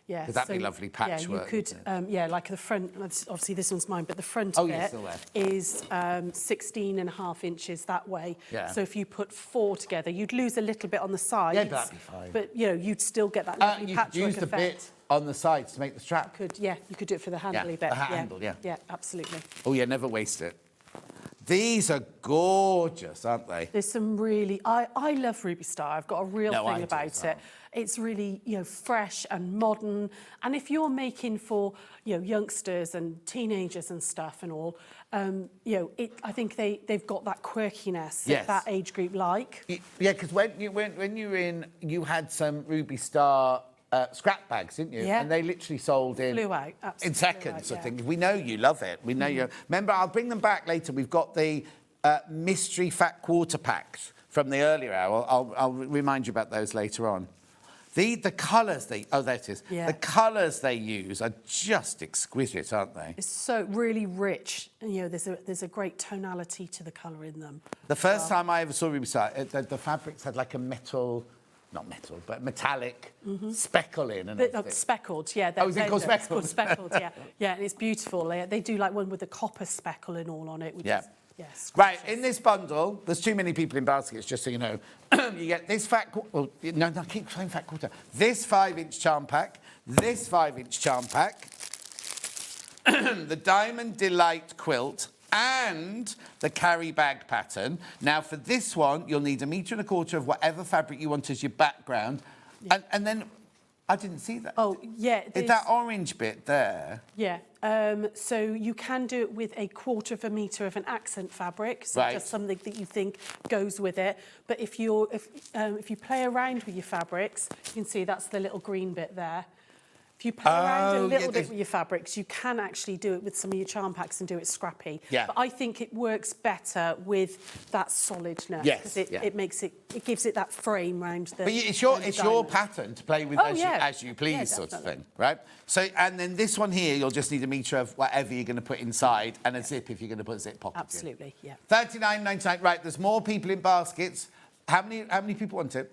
Yeah, Could that be lovely patchwork? Yeah, you could, like the front, obviously this one's mine, but the front Oh, of yeah, it still there. is 16.5 inches that way. Yeah. So if you put 4 together, you'd lose a little bit on the sides. Yeah, but that'd be fine. But, you'd still get that lovely you patchwork could use the effect. bit on the sides to make the strap. You could do it for the handly bit. the handle, yeah. Yeah, absolutely. Oh, yeah, never waste it. These are gorgeous, aren't they? There's some really... I love Ruby Star. I've got a real No, I thing do about as well. it. It's really, fresh and modern. And if you're making for, youngsters and teenagers and stuff and all, I think they've got that quirkiness Yes. that that age group like. Yeah, because when you were in, you had some Ruby Star scrap bags, didn't you? Yeah. And they literally sold in... Flew out, absolutely in seconds, flew I out, think. We know you love it. We know you... Remember, I'll bring them back later. We've got the mystery fat quarter packs from the earlier hour. I'll remind you about those later on. The colours they... Oh, there it is. Yeah. The colours they use are just exquisite, aren't they? It's so really rich. And, there's a great tonality to the colour in them. The first time I ever saw Ruby Star, the fabrics had like a metal... Not metal, but metallic speckle in. And speckled, yeah. Oh, is it called speckled? It's called speckled, yeah. Yeah, and it's beautiful. They do like one with a copper speckle and all on it. Which is, yes. Right, in this bundle, there's too many people in baskets, just so you know. You get this no, keep saying fat quarter. This 5-inch charm pack, this 5-inch charm pack, the Diamond Delight quilt, and the carry bag pattern. Now, for this one, you'll need 1.25 meters of whatever fabric you want as your background. Yeah. And then, I didn't see that. Oh, yeah. Is that orange bit there? Yeah. So you can do it with 1/4 meter of an accent fabric, so just something that you think goes with it. But if you play around with your fabrics, you can see that's the little green bit there. If you play around a little bit with your fabrics, you can actually do it with some of your charm packs and do it scrappy. Yeah. But I think it works better with that solidness. Yes, Because it makes it gives it that frame round the. But it's your pattern to play with as you please, sort of thing, right? So, and then this one here, you'll just need a metre of whatever you're going to put inside and a zip if you're going to put a zip pocket. Absolutely, yeah. $39.99. Right, there's more people in baskets. How many people want it?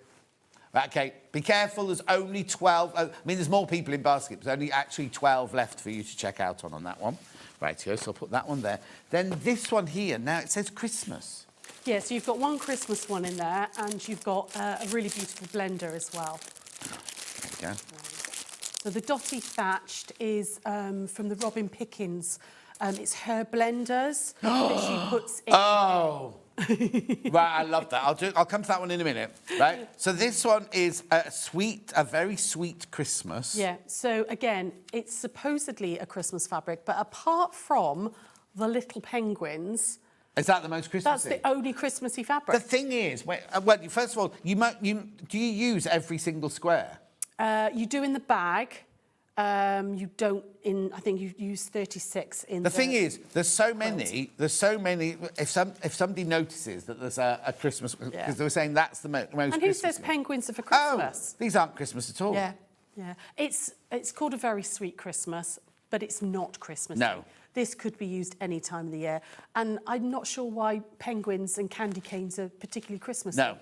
Right, okay, be careful, there's only 12. I mean, there's more people in baskets. There's only actually 12 left for you to check out on that one. Right, so I'll put that one there. Then this one here, now it says Christmas. Yeah, so you've got one Christmas one in there, and you've got a really beautiful blender as well. There you go. So the Dotty Thatched is from the Robin Pickens. It's her blenders that she puts in. Oh! Right, I love that. I'll come to that one in a minute. Right. So this one is a very sweet Christmas. Yeah. So again, it's supposedly a Christmas fabric, but apart from the little penguins, is that the most Christmassy? That's the only Christmassy fabric. The thing is, first of all, do you use every single square? You do in the bag. You don't I think you use 36 in the thing is, there's so many, if somebody notices that there's a Christmas, because they were saying that's the most And who Christmas says penguins are for Christmas? Oh, these aren't Christmas at all. Yeah, yeah. It's called a very sweet Christmas, but it's not Christmas. No. This could be used any time of the year. And I'm not sure why penguins and candy canes are particularly Christmassy. No.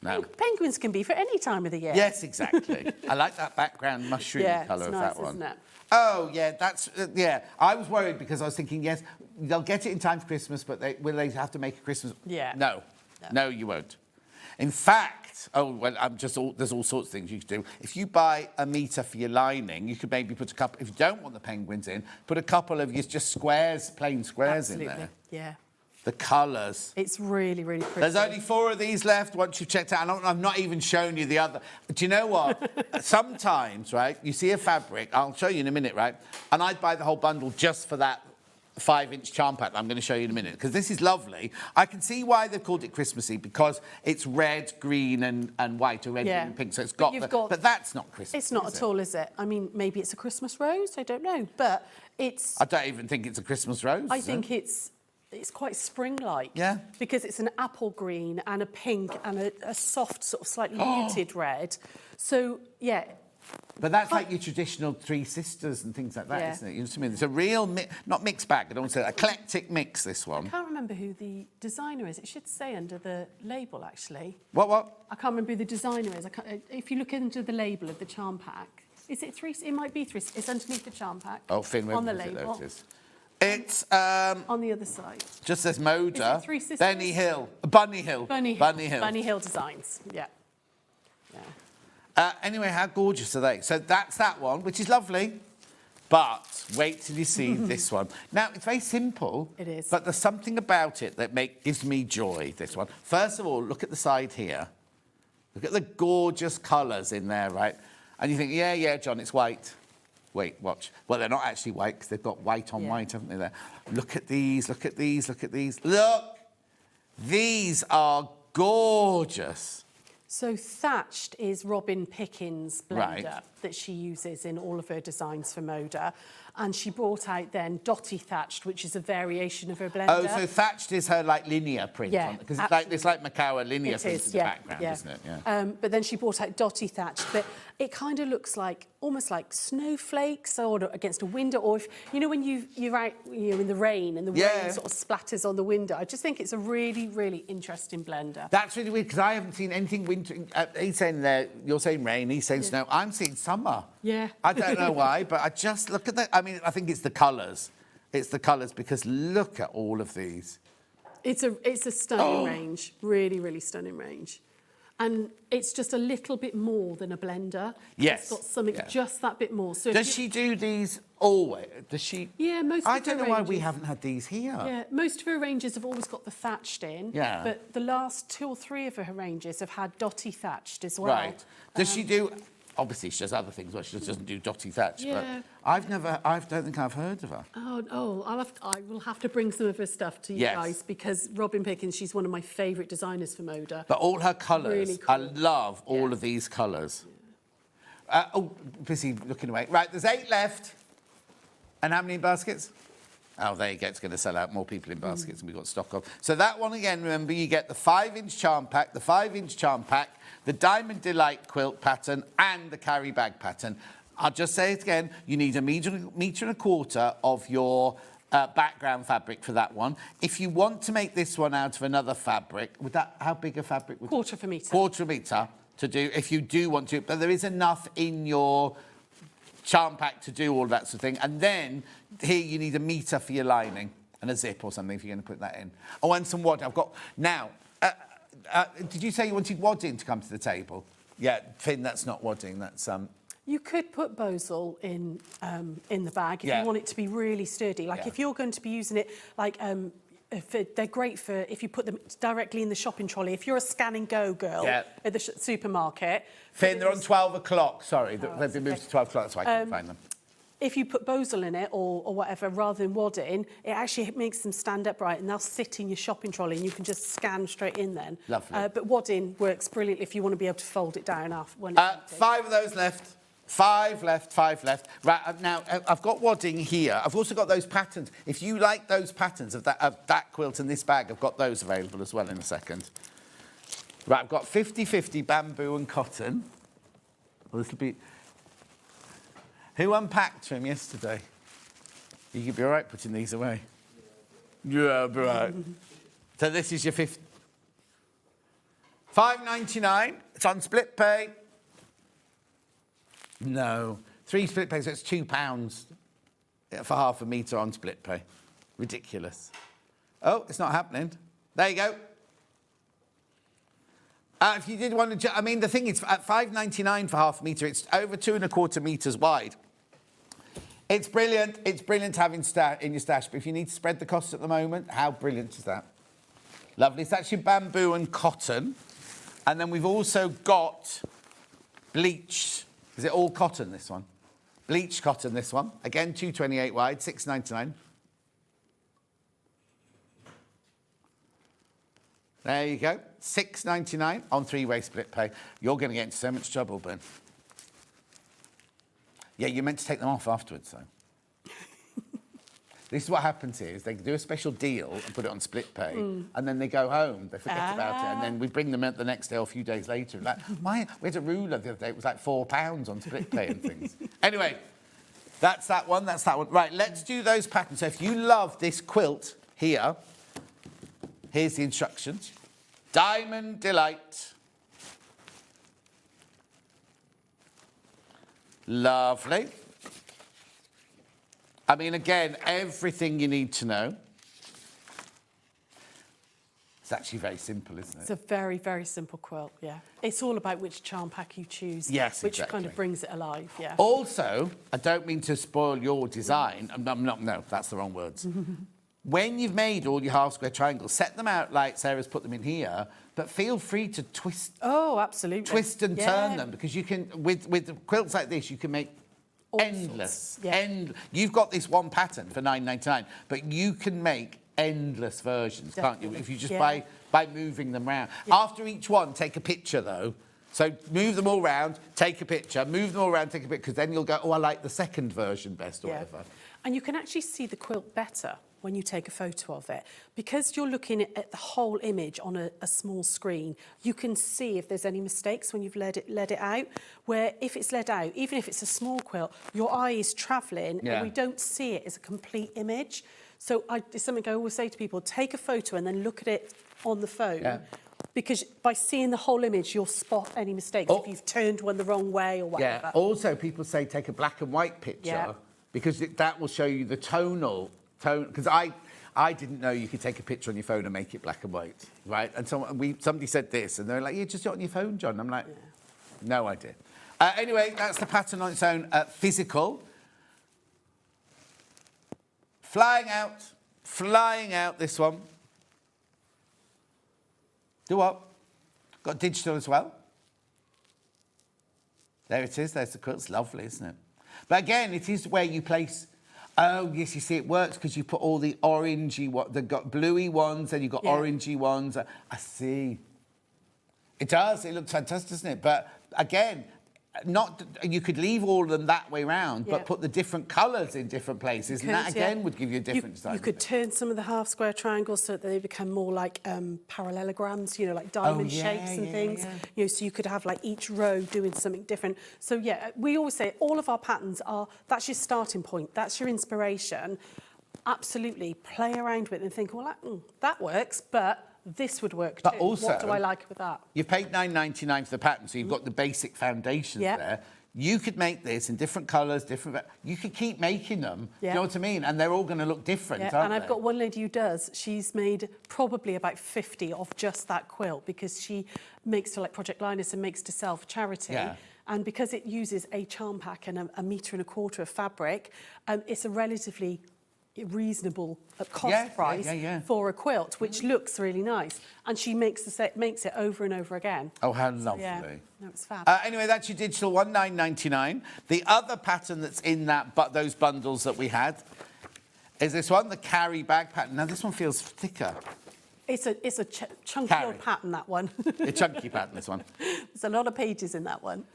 No. Penguins can be for any time of the year. Yes, exactly. I like that background mushroom colour of that one. Isn't it? Oh, yeah, that's... yeah, I was worried because I was thinking, yes, they'll get it in time for Christmas, but will they have to make a Christmas... Yeah. No, you won't. In fact, there's all sorts of things you could do. If you buy a metre for your lining, you could maybe put a couple... If you don't want the penguins in, put a couple of just squares, plain squares in there. Yeah. The colours. It's really, really pretty. There's only 4 of these left once you've checked out. And I've not even shown you the other. Do you know what? Sometimes, right, you see a fabric, I'll show you in a minute, right? And I'd buy the whole bundle just for that 5-inch charm pack that I'm going to show you in a minute, because this is lovely. I can see why they've called it Christmassy, because it's red, green and white, or red, green and pink, so it's got... But that's not Christmas. It's not at all, is it? I mean, maybe it's a Christmas rose, I don't know, but it's... I don't even think it's a Christmas rose. I think it's quite spring-like. Yeah. Because it's an apple green and a pink and a soft, sort of slightly muted red. So, yeah. But that's like your traditional Three Sisters and things like that, isn't it? You know what I mean? It's a real, not mixed bag, I don't want to say eclectic mix, this one. I can't remember who the designer is. It should say under the label, actually. What? I can't remember who the designer is. If you look into the label of the charm pack, is it three? It might be three. It's underneath the charm pack. Oh, Finn, where on the is label. There it is. It's on the other side. Just says Moda. Is it Three Sisters? Bunny Hill. Bunny Hill Designs. Yeah. Anyway, how gorgeous are they? So that's that one, which is lovely. But wait till you see this one. Now, it's very simple. It is. But there's something about it that gives me joy, this one. First of all, look at the side here. Look at the gorgeous colours in there, right? And you think, yeah, John, it's white. Wait, watch. Well, they're not actually white, because they've got white on white, haven't they, there? Look at these, look at these, look at these. Look! These are gorgeous. So Thatched is Robin Pickens' blender that she uses in all of her designs for Moda. And she brought out then Dotty Thatched, which is a variation of her blender. Oh, so Thatched is her, linear print. Yeah, because it's like Macawa linear print in the background, isn't it? Yeah. But then she brought out Dotty Thatched, but it kind of looks like, almost like snowflakes or against a window, or if, when you're out in the rain and the rain sort of splatters on the window. I just think it's a really, really interesting blender. That's really weird, because I haven't seen anything winter. He's saying there, you're saying rain, he's saying snow. I'm seeing summer. Yeah. I don't know why, but I just look at that. I mean, I think it's the colours. It's the colours, because look at all of these. It's a stunning range, really, really stunning range. And it's just a little bit more than a blender. Yes. It's got something just that bit more. So does she do these always? Does she? Yeah, most of her ranges. I don't know why we haven't had these here. Yeah, most of her ranges have always got the thatched in. Yeah. But the last 2 or 3 of her ranges have had Dotty Thatched as well. Right. Does she do... Obviously, she does other things, but she just doesn't do Dotty Thatch. Yeah. But I don't think I've heard of her. I will have to bring some of her stuff to you guys, because Robin Pickens, she's one of my favourite designers for Moda. But all her colours, really cool. I love all of these colours. Busy looking away. Right, there's 8 left. And how many baskets? Oh, there you go. It's going to sell out more people in baskets than we've got stock of. So that one again, remember, you get the 5-inch charm pack, the 5-inch charm pack, the Diamond Delight quilt pattern, and the carry bag pattern. I'll just say it again. You need a metre and a quarter of your background fabric for that one. If you want to make this one out of another fabric, would that, how big a fabric would Quarter of a metre. Quarter of a metre to do, if you do want to. But there is enough in your charm pack to do all that sort of thing. And then here you need a metre for your lining and a zip or something if you're going to put that in. Oh, and some wadding. I've got, now, did you say you wanted wadding to come to the table? Yeah, Finn, that's not wadding, that's... You could put Bosal in the bag if you want it to be really sturdy. Like if you're going to be using it, like they're great for if you put them directly in the shopping trolley. If you're a scan and go girl at the supermarket. Finn, they're on 12 o'clock. Sorry, they've been moved to 12 o'clock, so I couldn't find them. If you put Bosal in it or whatever rather than wadding, it actually makes them stand upright and they'll sit in your shopping trolley and you can just scan straight in then. Lovely. But wadding works brilliantly if you want to be able to fold it down after. 5 of those left. 5 left, 5 left. Right, now, I've got wadding here. I've also got those patterns. If you like those patterns of that quilt and this bag, I've got those available as well in a second. Right, I've got 50-50 bamboo and cotton. A little bit... Who unpacked from yesterday? You could be all right putting these away. Yeah, be right. So this is your 50... $5.99. It's on split pay. No. 3 split pays, so it's £2 for half a metre on split pay. Ridiculous. Oh, it's not happening. There you go. If you did want to... I mean, the thing is, at $5.99 for half a metre, it's over 2¼ metres wide. It's brilliant. It's brilliant having in your stash, but if you need to spread the costs at the moment, how brilliant is that? Lovely. It's actually bamboo and cotton. And then we've also got bleached... Is it all cotton, this one? Bleached cotton, this one. Again, 228 wide, $6.99. There you go. $6.99 on 3-way split pay. You're going to get into so much trouble, Ben. Yeah, you're meant to take them off afterwards, though. This is what happens here, is they do a special deal and put it on split pay, and then they go home, they forget about it, and then we bring them out the next day or a few days later. Like, we had a ruler the other day, it was like £4 on split pay and things. Anyway, that's that one, that's that one. Right, let's do those patterns. So if you love this quilt here, here's the instructions. Diamond Delight. Lovely. I mean, again, everything you need to know. It's actually very simple, isn't it? It's a very, very simple quilt, yeah. It's all about which charm pack you choose. Yes, which exactly. kind of brings it alive, yeah. Also, I don't mean to spoil your design. No, that's the wrong words. When you've made all your half-square triangles, set them out like Sarah's put them in here, but feel free to twist... Oh, absolutely. Twist and turn them, because you can... With quilts like this, you can make... endless. You've got this one pattern for $9.99, but you can make endless versions, can't you? If you just by moving them around. After each one, take a picture though. So move them all round, take a picture, move them all around, take a picture, because then you'll go, oh, I like the second version best or whatever. And you can actually see the quilt better when you take a photo of it. Because you're looking at the whole image on a small screen, you can see if there's any mistakes when you've let it out, where if it's let out, even if it's a small quilt, your eye is travelling and we don't see it as a complete image. So it's something I always say to people, take a photo and then look at it on the phone. Because by seeing the whole image, you'll spot any mistakes if you've turned one the wrong way or whatever. Yeah, also people say take a black and white picture because that will show you the tone. Because I didn't know you could take a picture on your phone and make it black and white, right? And somebody said this, and they're like, "Yeah, just do it on your phone, John." I'm like, no idea. Anyway, that's the pattern on its own. Physical. Flying out, this one. Do what? Got digital as well. There it is, there's the quilt. It's lovely, isn't it? But again, it is where you place... Oh, yes, you see, it works because you put all the orangey... They've got bluey ones, and you've got orangey ones. I see. It does. It looks fantastic, doesn't it? But, again, you could leave all of them that way round, Yeah. but put the different colours in different places, and that again would give you a different design. You could turn some of the half square triangles so that they become more like parallelograms, you know, like diamond shapes and things. You know, so you could have like each row doing something different. So yeah, we always say all of our patterns that's your starting point, that's your inspiration. Absolutely, play around with it and think, well, that works, but this would work too. Also, what do I like with that? You've paid $9.99 for the pattern, so you've got the basic foundations there. You could make this in different colours, you could keep making them, you know what I mean? And they're all going to look different, aren't and they? I've got one lady who does. She's made probably about 50 of just that quilt because she makes for like Project Linus and makes to sell for charity. Yeah. And because it uses a charm pack and a metre and a quarter of fabric, it's a relatively reasonable cost price for a quilt, which looks really nice. And she makes it over and over again. Oh, how lovely. Yeah, no, it's fab. Anyway, that's your digital one, $9.99. The other pattern that's in those bundles that we had is this one, the carry bag pattern. Now, this one feels thicker. It's a chunky old pattern, that one. A chunky pattern, this one. There's a lot of pages in that one.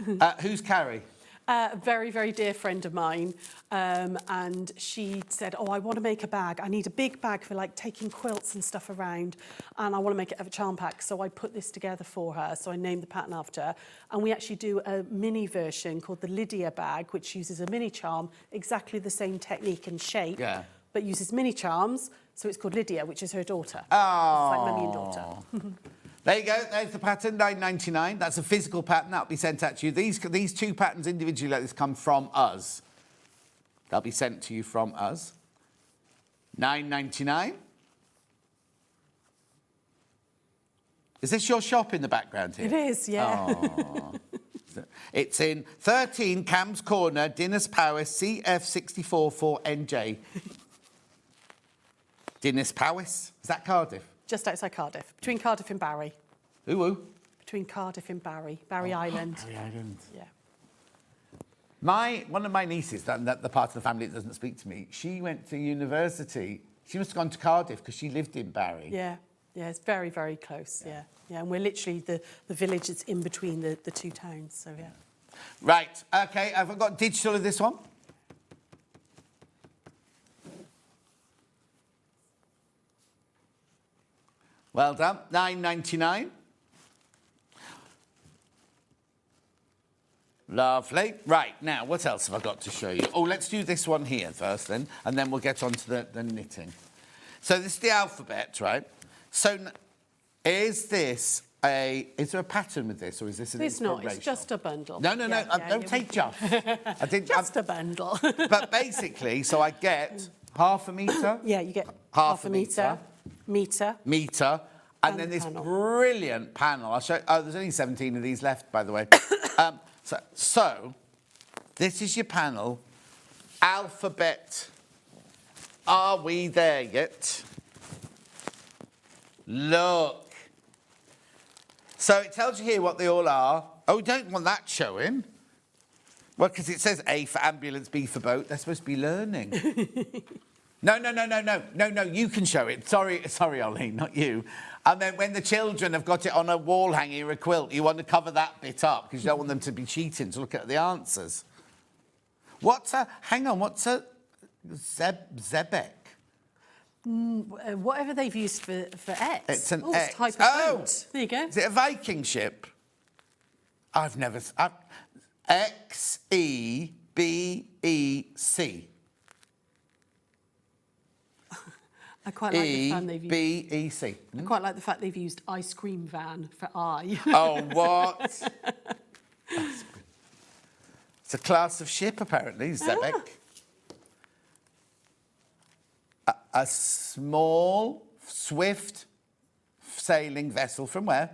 Who's Carrie? A very, very dear friend of mine, and she said, oh, I want to make a bag. I need a big bag for like taking quilts and stuff around, and I want to make it of a charm pack. So I put this together for her. So I named the pattern after her. And we actually do a mini version called the Lydia bag, which uses a mini charm, exactly the same technique and shape, but uses mini charms. So it's called Lydia, which is her daughter. Oh. It's like mummy and daughter. There you go. There's the pattern, $9.99. That's a physical pattern. That'll be sent out to you. These two patterns individually like this come from us. They'll be sent to you from us. $9.99. Is this your shop in the background here? It is, yeah. Oh. It's in 13 Cam's Corner, Dinas Powys, CF644NJ. Dinas Powys? Is that Cardiff? Just outside Cardiff, between Cardiff and Barry. Ooh. Between Cardiff and Barry Island. Barry Island. Yeah. One of my nieces, that the part of the family that doesn't speak to me, she went to university. She must have gone to Cardiff because she lived in Barry. Yeah, it's very, very close, yeah. And we're literally the village that's in between the two towns, so yeah. Right, OK, have I got digital of this one? Well done, $9.99. Lovely. Right, now, what else have I got to show you? Oh, let's do this one here first, then, and then we'll get on to the knitting. So this is the alphabet, right? So is there a pattern with this, or is this an inspiration? It's not, it's just a bundle. No, don't take just. Just a bundle. But basically, so I get half a metre? Yeah, you get half a metre. Metre. And then this brilliant panel. I'll show you. Oh, there's only 17 of these left, by the way. So, this is your panel. Alphabet. Are we there yet? Look. So it tells you here what they all are. Oh, we don't want that showing. Well, because it says A for ambulance, B for boat. They're supposed to be learning. No, you can show it. Sorry, Ollie, not you. And then when the children have got it on a wall hanging or a quilt, you want to cover that bit up because you don't want them to be cheating to look at the answers. What's a Zebek? Whatever they've used for X. It's an X. X. Type of boat. There you go. Is it a Viking ship? I've never... XEBEC. I quite like the fact they've used... E-B-E-C. I quite like the fact they've used ice cream van for I. Oh, what? It's a class of ship, apparently, Zebek. A small, swift sailing vessel from where?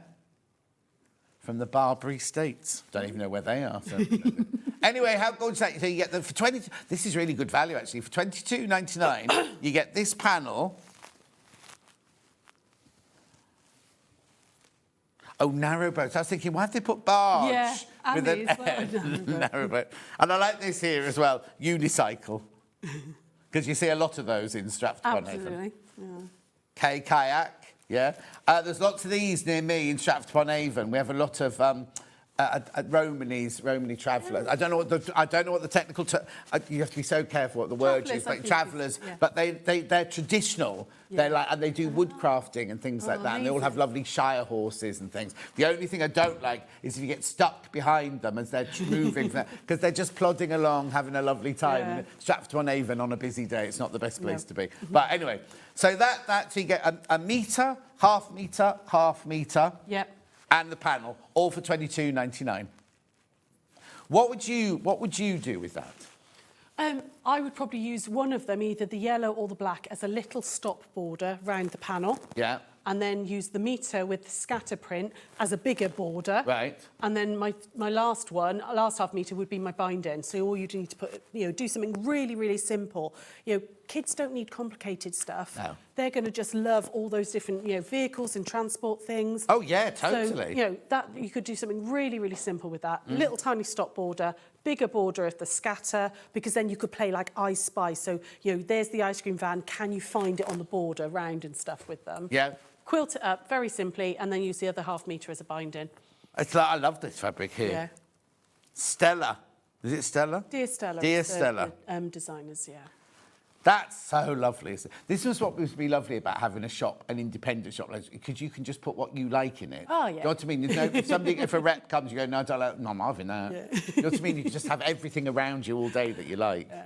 From the Barbary States. Don't even know where they are. So. Anyway, how good is that? So you get them for 20. This is really good value, actually. For $22.99, you get this panel. Oh, narrow boats. I was thinking, why have they put barge? Yeah, with a narrow boat. And I like this here as well, unicycle. Because you see a lot of those in Stratford-upon-Avon. Absolutely. Kayak, yeah. There's lots of these near me in Stratford-upon-Avon. We have a lot of Romany travellers. I don't know what the technical you have to be so careful what the word is, but travellers. Yeah. But they're traditional. Yeah. They're like, and they do wood crafting and things like that. Amazing. And they all have lovely Shire horses and things. The only thing I don't like is if you get stuck behind them as they're moving, because they're just plodding along, having a lovely time. Yeah. Strapped to an Avon on a busy day, it's not the best place to be. But anyway, so that so you get a metre, half metre. Yep. And the panel, all for $22.99. What would you do with that? I would probably use one of them, either the yellow or the black, as a little stop border round the panel. Yeah. And then use the metre with the scatter print as a bigger border. Right. And then my last half metre would be my binding. So all you need to put, do something really, really simple. Kids don't need complicated stuff. No. They're going to just love all those different, vehicles and transport things. Oh yeah, totally. So, that you could do something really, really simple with that. Little tiny stop border, bigger border of the scatter, because then you could play like I Spy. So, there's the ice cream van. Can you find it on the border, round and stuff with them? Yeah. Quilt it up very simply, and then use the other half metre as a binding. It's like, I love this fabric here. Yeah. Stella. Is it Stella? Dear Stella. Dear Stella. Designers, yeah. That's so lovely. This is what would be lovely about having a shop, an independent shop, because you can just put what you like in it. Oh, yeah. You know what I mean? If a rep comes, you go, no, I don't like, no, I'm having that. Yeah. You know what I mean? You can just have everything around you all day that you like. Yeah.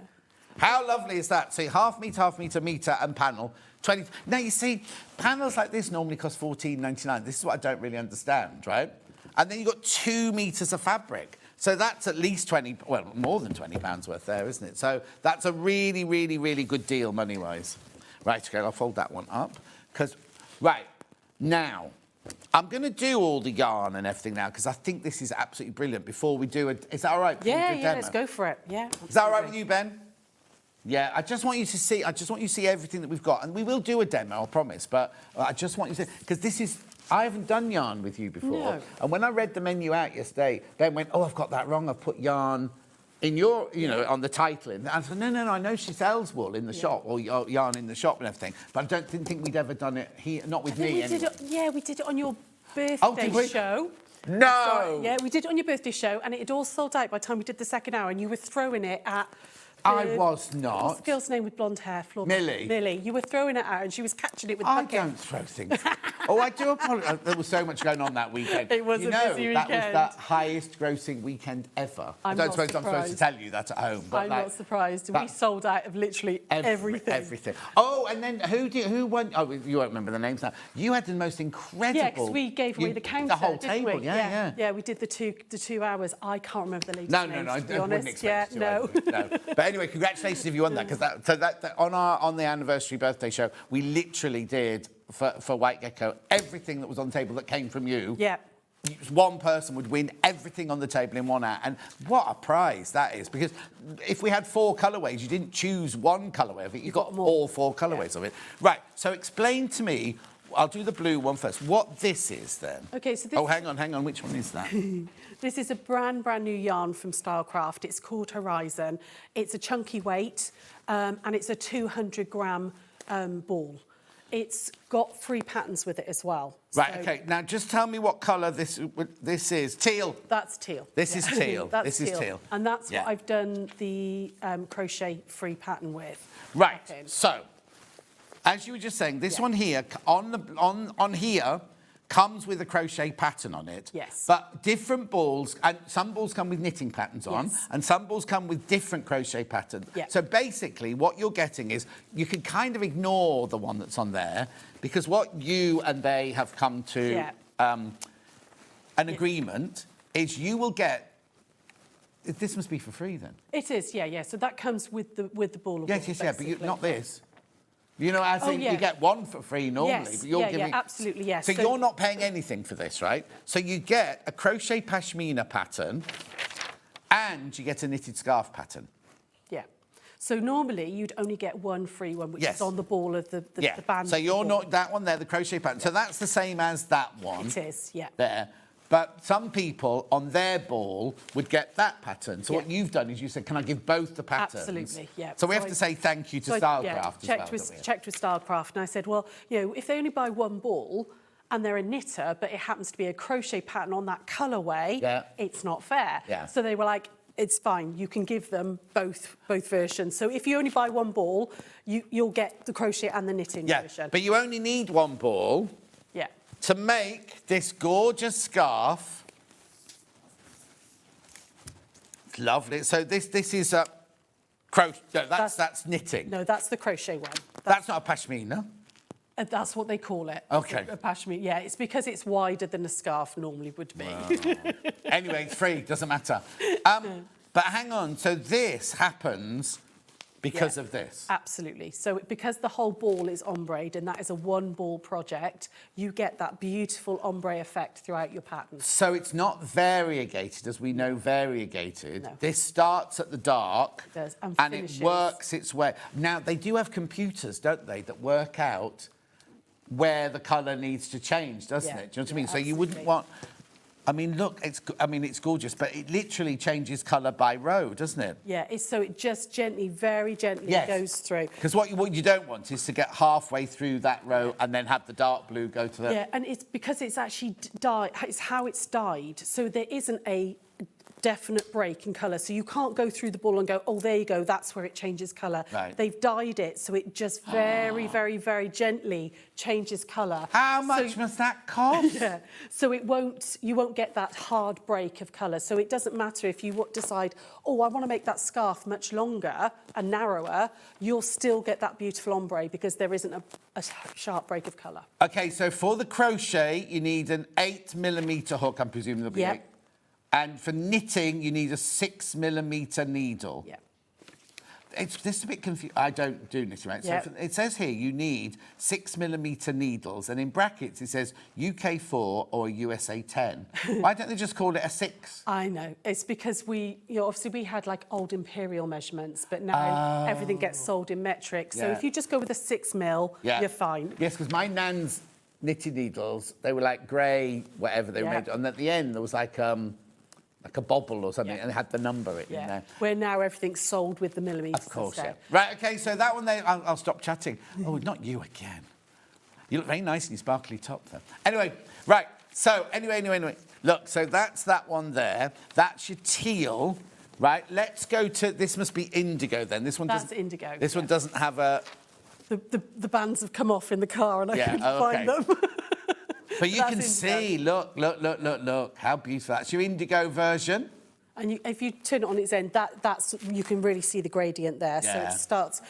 How lovely is that? So half metre, metre and panel. 20. Now, you see, panels like this normally cost $14.99. This is what I don't really understand, right? And then you've got 2 metres of fabric. So that's at least more than £20 worth there, isn't it? So that's a really, really, really good deal money-wise. Right, okay, I'll fold that one up. Right, now, I'm going to do all the yarn and everything now, because I think this is absolutely brilliant. Before we do it, is that all right? Yeah, let's go for it. Yeah. Absolutely. Is that all right with you, Ben? Yeah, I just want you to see everything that we've got. And we will do a demo, I promise. But I just want you to see, because I haven't done yarn with you before. No. And when I read the menu out yesterday, then went, oh, I've got that wrong. I've put yarn in your, on the title. And I said, no, I know she sells wool in the shop, or yarn in the shop and everything. But I didn't think we'd ever done it here, not with me anyway. We did it on your birthday show. No! Sorry, yeah, we did it on your birthday show, and it had all sold out by the time we did the second hour, and you were throwing it at... I was not. What's the girl's name with blonde hair? Millie. Millie. You were throwing it out and she was catching it with I don't throw things. I do apologise. There was so much going on that weekend. It was a busy weekend. That was the highest grossing weekend ever. I'm not surprised. I'm supposed to tell you that at home. But I'm not surprised. We sold out of literally everything. Everything. Oh, and then who won? Oh, you won't remember the names now. You had the most incredible... Yeah, because we gave away the counter, the whole table, yeah. Yeah, we did the 2 hours. I can't remember the lady's names, to be I honest. Wouldn't expect no. But anyway, congratulations if you won that, because that on the anniversary birthday show, we literally did for White Gecko everything that was on the table that came from you. Yeah. One person would win everything on the table in 1 hour, and what a prize that is! Because if we had 4 colourways, you didn't choose one colourway of it; you got all 4 colourways of it. Right. So explain to me. I'll do the blue one first. What this is then? Okay. So this. Oh, hang on. Which one is that? This is a brand new yarn from Stylecraft. It's called Horizon. It's a chunky weight, and it's a 200-gram ball. It's got 3 patterns with it as well. Right, OK. Now, just tell me what colour this is. Teal. That's teal. This is teal. This is teal. And that's what I've done the crochet-free pattern with. Right, so, as you were just saying, this one here, on here, comes with a crochet pattern on it. Yes. But different balls, and some balls come with knitting patterns on, and some balls come with different crochet patterns. Yeah. So basically, what you're getting is, you can kind of ignore the one that's on there, because what you and they have come to an agreement is you will get... This must be for free, then? It is, yeah. So that comes with the ball of wool, but not this. You know, as in, you get one for free normally, but you're giving... absolutely, yes. So you're not paying anything for this, right? So you get a crochet pashmina pattern, and you get a knitted scarf pattern. Yeah. So normally you'd only get one free one, which is on the ball of the band. So you're not that one there, the crochet pattern. So that's the same as that one. It is, yeah. There. But some people on their ball would get that pattern. So what you've done is you said, can I give both the patterns? Absolutely, yeah. So we have to say thank you to Stylecraft as well. Checked with Stylecraft, and I said, well, if they only buy one ball, and they're a knitter, but it happens to be a crochet pattern on that colourway, it's not fair. Yeah. So they were like, it's fine, you can give them both versions. So if you only buy one ball, you'll get the crochet and the knitting version. But you only need one ball to make this gorgeous scarf. It's lovely. So this is a crochet. No, that's knitting. No, that's the crochet one. That's not a pashmina. That's what they call it. Okay. A pashmina. Yeah, it's because it's wider than a scarf normally would be. Wow. Anyway, it's free, doesn't matter. But hang on, so this happens because of this? Absolutely. So because the whole ball is ombreed and that is a one ball project, you get that beautiful ombre effect throughout your pattern. So it's not variegated, as we know variegated. No. This starts at the dark and it works its way. Now, they do have computers, don't they, that work out where the colour needs to change, doesn't it? Do you know what I mean? So you wouldn't want... I mean, look, it's gorgeous, but it literally changes colour by row, doesn't it? Yeah, so it just gently, very gently goes through. Because what you don't want is to get halfway through that row and then have the dark blue go to the... Yeah, and it's because it's actually dyed, it's how it's dyed, so there isn't a definite break in colour. So you can't go through the ball and go, oh, there you go, that's where it changes colour. Right. They've dyed it, so it just very, very, very gently changes colour. How much must that cost? Yeah, so you won't get that hard break of colour. So it doesn't matter if you decide, oh, I want to make that scarf much longer and narrower, you'll still get that beautiful ombre because there isn't a sharp break of colour. OK, so for the crochet, you need an 8mm hook, I'm presuming there'll be 8. And for knitting, you need a 6mm needle. Yeah. This is a bit confusing. I don't do knitting, right? So it says here you need 6mm needles, and in brackets it says UK 4 or USA 10. Why don't they just call it a 6? I know. It's because obviously we had like old imperial measurements, but now everything gets sold in metric. So if you just go with a 6mm, you're fine. Yes, because my nan's knitted needles, they were like grey, whatever they were made, and at the end there was like a bobble or something, and it had the number in there. Where now everything's sold with the millimetres. Of course, Right, OK, so that one there, I'll stop chatting. Oh, not you again. You look very nice in your sparkly top, though. Anyway, right, so anyway. Look, so that's that one there. That's your teal, right? Let's go to, this must be indigo then. This one That's indigo. This one doesn't have a... The bands have come off in the car and I couldn't find them. But you can see, look, how beautiful. That's your indigo version. And if you turn it on its end, that's you can really see the gradient there. So it starts.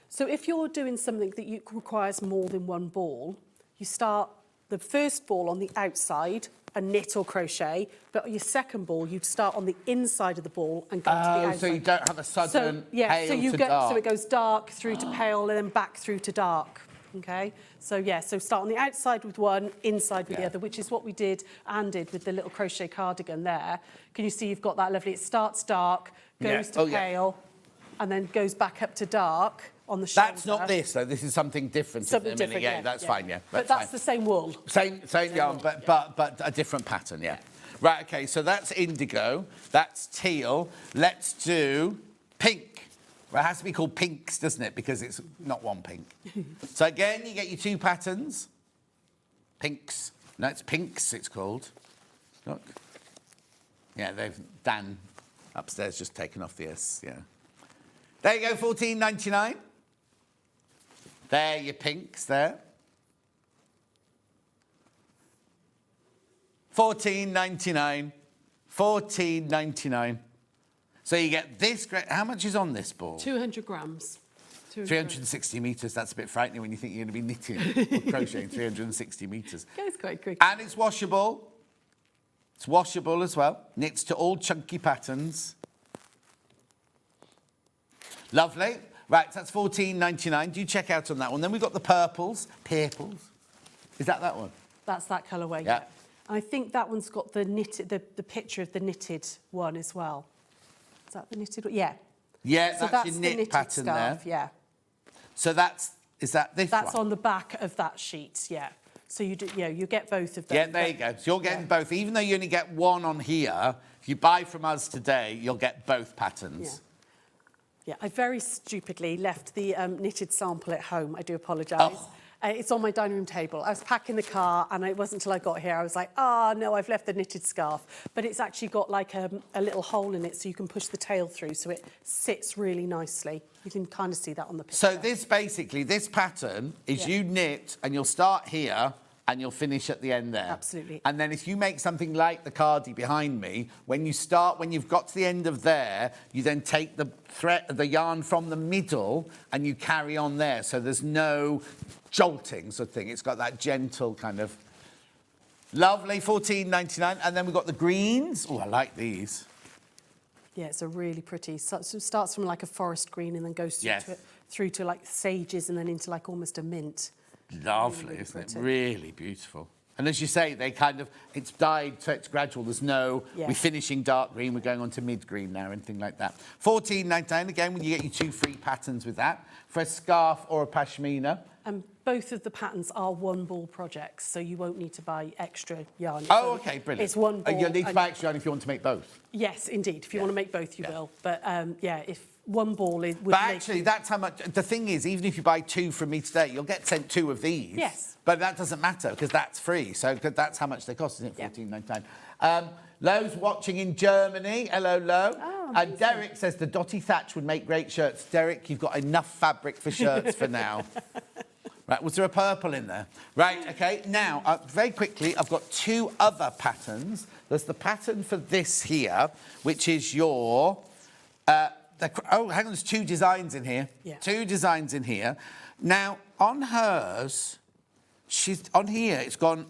So if you're doing something that requires more than one ball, you start the first ball on the outside and knit or crochet, but your second ball, you'd start on the inside of the ball and go to the outside. So you don't have a sudden pale to dark. So it goes dark through to pale and then back through to dark. Okay, so so start on the outside with one, inside with the other, which is what we did with the little crochet cardigan there. Can you see you've got that lovely, it starts dark, goes to pale, and then goes back up to dark on the shoulder. That's not this, though. This is something different. Something different, that's fine, But that's the same wool. Same yarn, but a different pattern, Right, OK, so that's indigo, that's teal. Let's do pink. Well, it has to be called pinks, doesn't it? Because it's not one pink. So again, you get your 2 patterns. Pinks. No, it's pinks, it's called. Look. Yeah, Dan upstairs just taken off the S, There you go, $14.99. There, your pinks there. $14.99. $14.99. So you get this great... How much is on this ball? 200 grams. 360 metres. That's a bit frightening when you think you're going to be knitting or crocheting 360 metres. Goes quite quick. And it's washable. It's washable as well. Knits to all chunky patterns. Lovely. Right, so that's $14.99. Do check out on that one. Then we've got the purples. Purples. Is that one? That's that colourway, yeah. I think that one's got the knitted, the picture of the knitted one as well. Is that the knitted one? Yeah. Yeah, so that's your knit pattern scarf, there. Yeah. So is that this That's one? on the back of that sheet, yeah. So you get both of them. Yeah, there you go. So you're getting both. Even though you only get one on here, if you buy from us today, you'll get both patterns. Yeah, I very stupidly left the knitted sample at home. I do apologise. It's on my dining room table. I was packing the car, and it wasn't until I got here I was like, oh no, I've left the knitted scarf. But it's actually got like a little hole in it, so you can push the tail through, so it sits really nicely. You can kind of see that on the picture. So this pattern is you knit, and you'll start here, and you'll finish at the end there. Absolutely. And then if you make something like the cardie behind me, when you've got to the end of there, you then take the yarn from the middle and you carry on there. So there's no jolting sort of thing. It's got that gentle kind of lovely $14.99. And then we've got the greens. Oh, I like these. Yeah, it's a really pretty. So it starts from like a forest green and then goes through to like sages and then into like almost a mint. Lovely, isn't it? Really beautiful. And as you say, it's dyed, so it's gradual. There's no, we're finishing dark green, we're going on to mid-green now, anything like that. $14.99, again, when you get your 2 free patterns with that, for a scarf or a pashmina. And both of the patterns are one ball projects, so you won't need to buy extra yarn. Oh, OK, brilliant. It's one ball. You'll need to buy extra yarn if you want to make both. Yes, indeed. If you want to make both, you will. But, if one ball would But actually, that's how much... The thing is, even if you buy 2 from me today, you'll get sent 2 of these. Yes. But that doesn't matter, because that's free. So that's how much they cost, isn't it? $14.99. Lo's watching in Germany. Hello, Lo. Oh, and Derek says the Dotty Thatch would make great shirts. Derek, you've got enough fabric for shirts for now. Right, was there a purple in there? Right, OK. Now, very quickly, I've got 2 other patterns. There's the pattern for this here, which is your... hang on, there's 2 designs in here. Yeah. 2 designs in here. Now, on hers, on here, it's gone...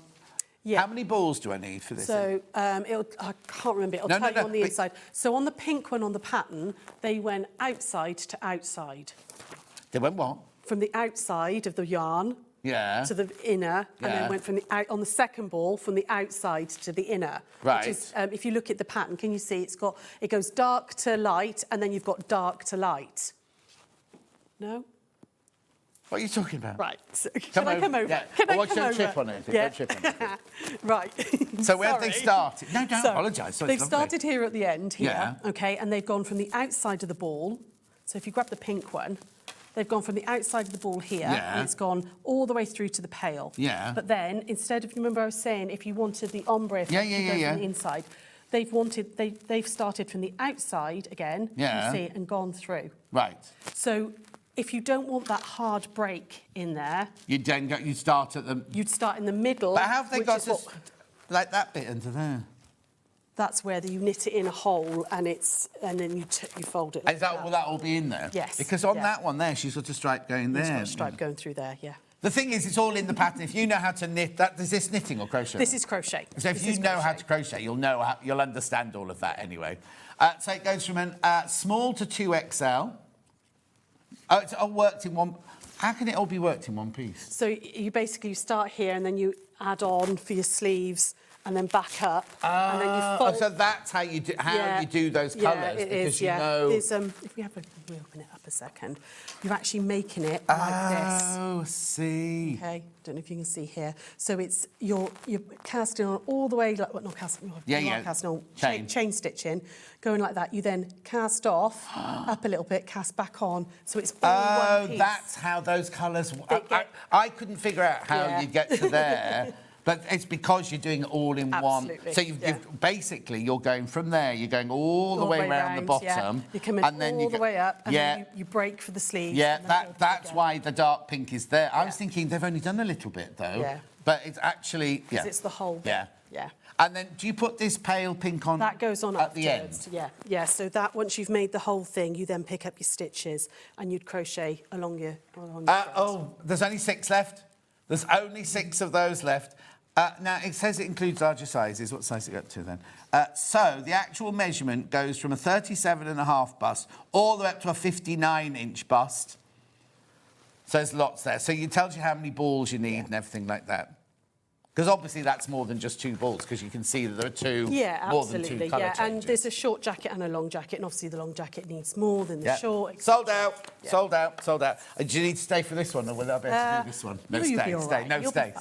Yeah. How many balls do I need for this? So, I can't remember. I'll tell you on the inside. So on the pink one on the pattern, they went outside to outside. They went what? From the outside of the yarn to the inner, and then went from the on the second ball from the outside to the inner. Right. Which is, if you look at the pattern, can you see it goes dark to light, and then you've got dark to light. No? What are you talking about? Right. So, can I come over? Yeah. Can I watch come don't over? trip on it. Yeah. Don't trip on it. Right. So where have they started? No, don't apologise. They've started here at the end, Yeah. OK, and they've gone from the outside of the ball. So if you grab the pink one, they've gone from the outside of the ball here, and it's gone all the way through to the pail. Yeah. But then, instead of, remember I was saying, if you wanted the ombre effect to go from the inside, they've started from the outside again, you see, and gone through. Right. So if you don't want that hard break in there... You'd start at the... You'd start in the middle. But how have they got like that bit into there? That's where you knit it in a hole, and then you fold it. Like Will that all be in there? Yes. Because on that one there, she's got a stripe going there. She's got a stripe going through there, yeah. The thing is, it's all in the pattern. If you know how to knit, is this knitting or crochet? This is crochet. So if you know how to crochet, you'll understand all of that anyway. So it goes from a small to 2XL. Oh, it's all worked in one... How can it all be worked in one piece? So you start here, and then you add on for your sleeves, and then back up, and then you fold. So that's how you do those colours, because you know... If we open it up a second, you're actually making it like this. Oh, I see. Okay, don't know if you can see here. So it's you're casting on all the way, like not casting. Casting on chain stitching, going like that. You then cast off up a little bit, cast back on. So it's all one piece. That's how those colours. I couldn't figure out how you get to there. But it's because you're doing it all in one. So you're going from there, you're going all the way around the bottom. You're coming and then all the way up, and then you break for the sleeves. Yeah, that's why the dark pink is there. I was thinking they've only done a little bit, though. Yeah. But it's actually... Because it's the whole bit. Yeah. And then do you put this pale pink on that goes on at the end? Yeah. So that once you've made the whole thing, you then pick up your stitches and you'd crochet along your there's only 6 left. There's only 6 of those left. Now, it says it includes larger sizes. What size it up to then? So the actual measurement goes from a 37.5 bust all the way up to a 59-inch bust. So there's lots there. So it tells you how many balls you need and everything like that. Because obviously that's more than just 2 balls, because you can see that there are 2 more than 2 colour changes. And there's a short jacket and a long jacket, and obviously the long jacket needs more than the short. Sold out. Sold out. Do you need to stay for this one, or will I be able to do this one? No, stay.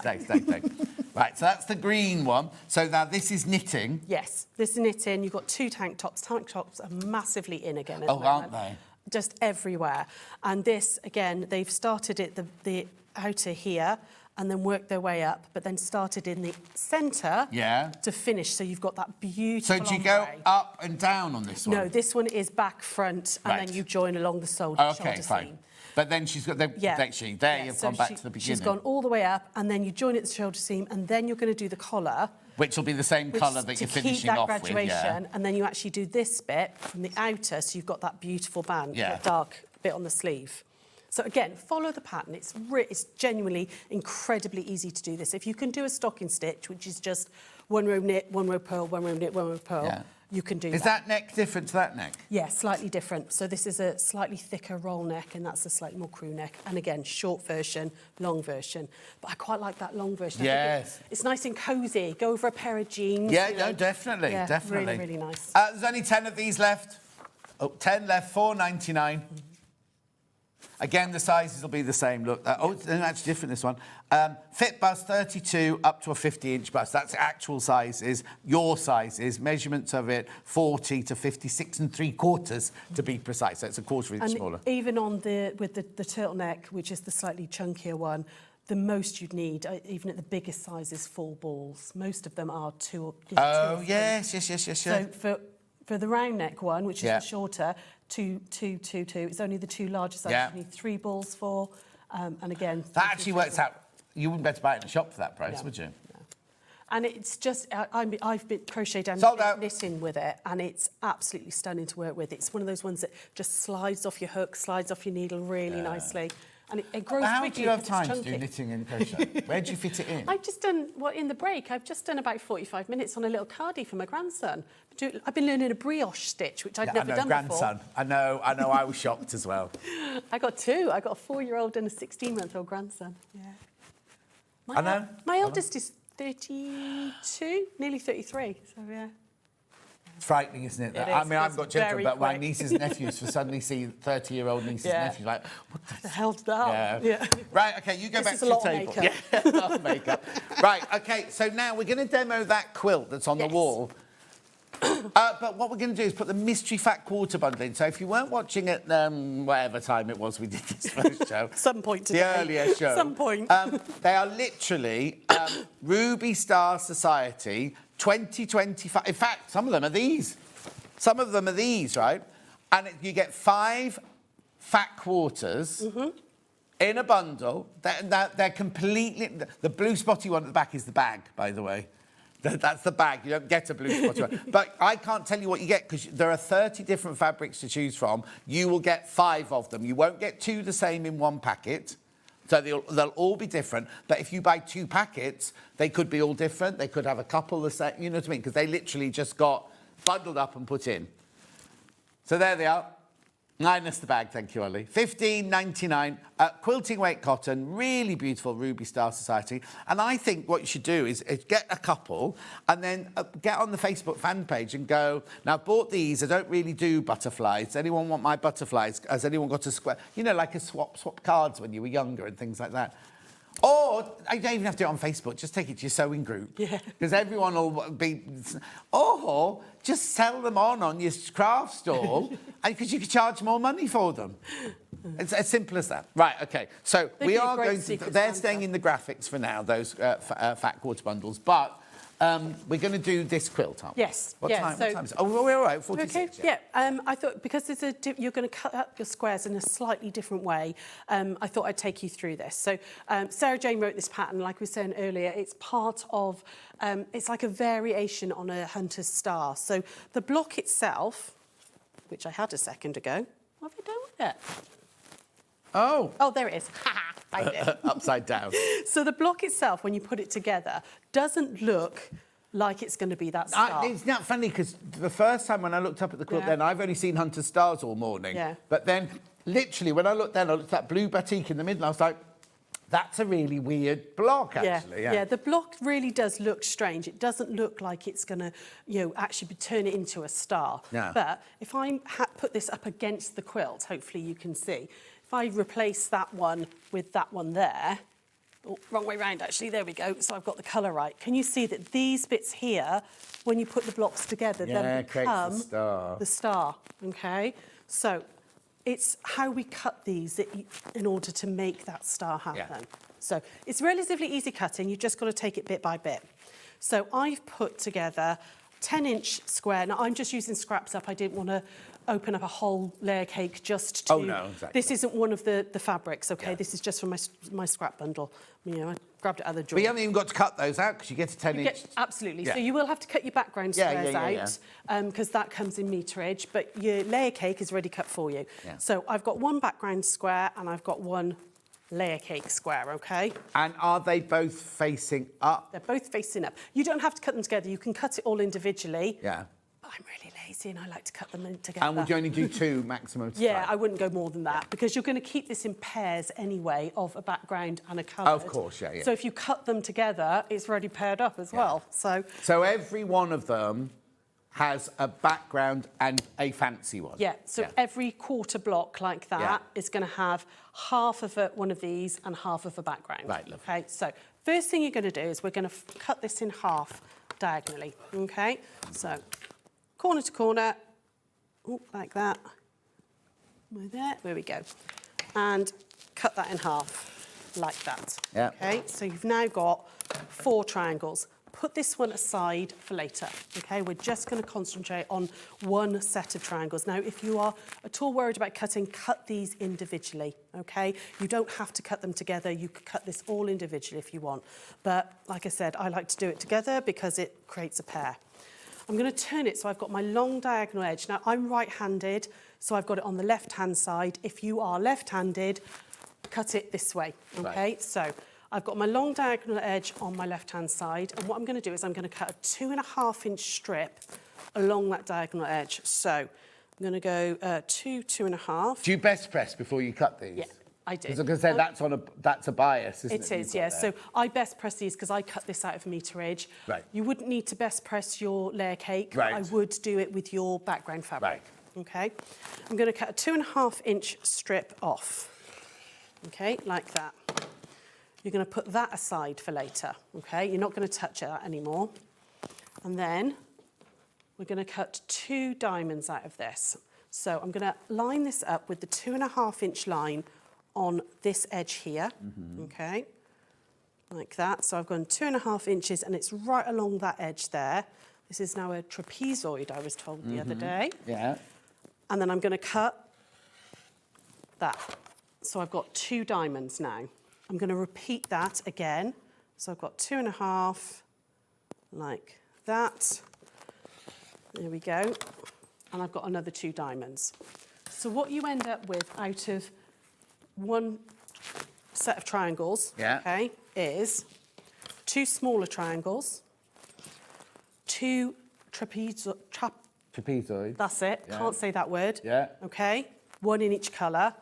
Right, so that's the green one. So now this is knitting. Yes, this is knitting. You've got 2 tank tops. Tank tops are massively in again at the moment. Aren't they? Just everywhere. And this, again, they've started it, the outer here and then worked their way up, but then started in the centre to finish. So you've got that beautiful So do you go up and down on this one? No, this one is back, front, and then you join along the shoulder seam. But then she's got the protection. There, you've gone back to the beginning. She's gone all the way up, and then you join at the shoulder seam, and then you're going to do the collar. Which will be the same colour that you're finishing off with. To keep that graduation, and then you actually do this bit from the outer, so you've got that beautiful band, that dark bit on the sleeve. So again, follow the pattern. It's genuinely incredibly easy to do this. If you can do a stocking stitch, which is just 1 row knit, 1 row purl, 1 row knit, 1 row purl, you can do that. Is that neck different to that neck? Yeah, slightly different. So this is a slightly thicker roll neck, and that's a slightly more crew neck. And again, short version, long version. But I quite like that long version. Yes. It's nice and cosy. Go over a pair of jeans. Yeah, no, definitely, definitely. Really, really nice. There's only 10 of these left. 10 left, $4.99. Again, the sizes will be the same. Look, it's actually different, this one. Fit bust 32 up to a 50-inch bust. That's actual sizes, your sizes. Measurements of it 40 to 56 3/4 to be precise. So it's a quarter inch smaller. Even on with the turtleneck, which is the slightly chunkier one, the most you'd need, even at the biggest size, is 4 balls. Most of them are 2. Yes. So for the round neck one, which is the shorter, 2, 2, 2, 2. It's only the 2 larger sizes you need 3 balls for. And again, that actually works out. You wouldn't be able to buy it in a shop for that price, would you? No. And it's just, I've been crocheted and knitting with it, and it's absolutely stunning to work with. It's one of those ones that just slides off your hook, slides off your needle really nicely. And it grows How quickly. do you have time to do knitting and crochet? Where do you fit it in? I've just done, in the break, I've just done about 45 minutes on a little cardie for my grandson. I've been learning a brioche stitch, which I'd never done grandson. before. I know, I was shocked as well. I got 2. I got a 4-year-old and a 16-month-old grandson. Yeah. My eldest is 32, nearly 33, so yeah. It's frightening, isn't it? It I is. mean, I've got children, but my quick. nieces and nephews for suddenly see 30-year-old nieces and nephews like, what the hell's that? Yeah. Right, OK, you go back to a your lot table. of makeup. Yeah, a lot of makeup. Right, OK, so now we're going to demo that quilt that's on the wall. But what we're going to do is put the mystery fat quarter bundle in. So if you weren't watching at whatever time it was we did this first show. Some point today. The earlier show. Some point. They are literally Ruby Star Society 2025. In fact, some of them are these. Some of them are these, right? And you get 5 fat quarters in a bundle. They're completely... The blue spotty one at the back is the bag, by the way. That's the bag. You don't get a blue spotty one. But I can't tell you what you get because there are 30 different fabrics to choose from. You will get 5 of them. You won't get 2 the same in one packet. So they'll all be different. But if you buy 2 packets, they could be all different. They could have a couple the same. You know what I mean? Because they literally just got bundled up and put in. So there they are. Minus the bag, thank you, Ollie. $15.99. Quilting weight cotton, really beautiful Ruby Star Society. And I think what you should do is get a couple and then get on the Facebook fan page and go, now, I've bought these. I don't really do butterflies. Does anyone want my butterflies? Has anyone got a square? You know, like a swap cards when you were younger and things like that. Or, you don't even have to do it on Facebook, just take it to your sewing group. Yeah. Because everyone will be... Or just sell them on your craft stall, because you can charge more money for them. It's as simple as that. Right, OK. So we are going to... They're staying in the graphics for now, those fat quarter bundles, but... we're going to do this quilt, aren't we? Yes. What time is it? Oh, we're all right, 46. Okay. Yeah. I thought because you're going to cut up your squares in a slightly different way, I thought I'd take you through this. So Sarah Jane wrote this pattern, like we were saying earlier. It's part of, it's like a variation on a hunter's star. So the block itself, which I had a second ago, what have I done with it? Oh, there it is. Upside down. So the block itself, when you put it together, doesn't look like it's going to be that star. It's not funny, because the first time when I looked up at the quilt then, I've only seen Hunter Stars all morning. Yeah. But then, literally, when I looked then, I looked at that blue batik in the middle, and I was like, that's a really weird block, actually. Yeah, the block really does look strange. It doesn't look like it's going to, actually turn it into a star. Yeah. But if I put this up against the quilt, hopefully you can see, if I replace that one with that one there, oh, wrong way round, actually, there we go, so I've got the colour right. Can you see that these bits here, when you put the blocks together, then become the star, OK? So It's how we cut these in order to make that star happen. So it's relatively easy cutting. You've just got to take it bit by bit. So I've put together 10-inch square. Now, I'm just using scraps up. I didn't want to open up a whole layer cake just to... Oh, no, exactly. This isn't one of the fabrics, OK? This is just from my scrap bundle. You know, I grabbed it out of the drawer. But you haven't even got to cut those out because you get a 10-inch... Absolutely. So you will have to cut your background squares out because that comes in meterage, but your layer cake is already cut for you. So I've got one background square and I've got one layer cake square, OK? And are they both facing up? They're both facing up. You don't have to cut them together. You can cut it all individually. Yeah. But I'm really lazy and I like to cut them in together. And would you only do 2 maximum? Yeah, I wouldn't go more than that because you're going to keep this in pairs anyway of a background and a colour. Of course, yeah. So if you cut them together, it's already paired up as well. So every one of them has a background and a fancy one. Yeah, so every quarter block like that is going to have half of one of these and half of a background. Right, lovely. OK, so first thing you're going to do is we're going to cut this in half diagonally, OK? So corner to corner, like that. There we go. And cut that in half, like that. Yeah. OK, so you've now got 4 triangles. Put this one aside for later, OK? We're just going to concentrate on one set of triangles. Now, if you are at all worried about cutting, cut these individually, OK? You don't have to cut them together. You could cut this all individually if you want. But like I said, I like to do it together because it creates a pair. I'm going to turn it so I've got my long diagonal edge. Now, I'm right-handed, so I've got it on the left-hand side. If you are left-handed, cut it this way, OK? Right. So I've got my long diagonal edge on my left-hand side, and what I'm going to do is I'm going to cut a 2.5-inch strip along that diagonal edge. So I'm going to go 2.5. Do you best press before you cut these? Yeah, I do. Because I was going to say that's a bias, isn't it? It is, yeah. So I best press these because I cut this out of meterage. Right. You wouldn't need to best press your layer cake. Right. I would do it with your background fabric. Right. OK. I'm going to cut a 2.5-inch strip off. OK, like that. You're going to put that aside for later, OK? You're not going to touch that anymore. And then we're going to cut 2 diamonds out of this. So I'm going to line this up with the 2.5-inch line on this edge here, OK? Like that. So I've gone 2.5 inches and it's right along that edge there. This is now a trapezoid, I was told the other day. Yeah. And then I'm going to cut that. So I've got 2 diamonds now. I'm going to repeat that again. So I've got 2.5, like that. There we go. And I've got another 2 diamonds. So what you end up with out of one set of triangles, okay, is 2 smaller triangles, 2 trapezoids. That's it. Yeah. Can't say that word. Yeah. Okay. 1 in each colour.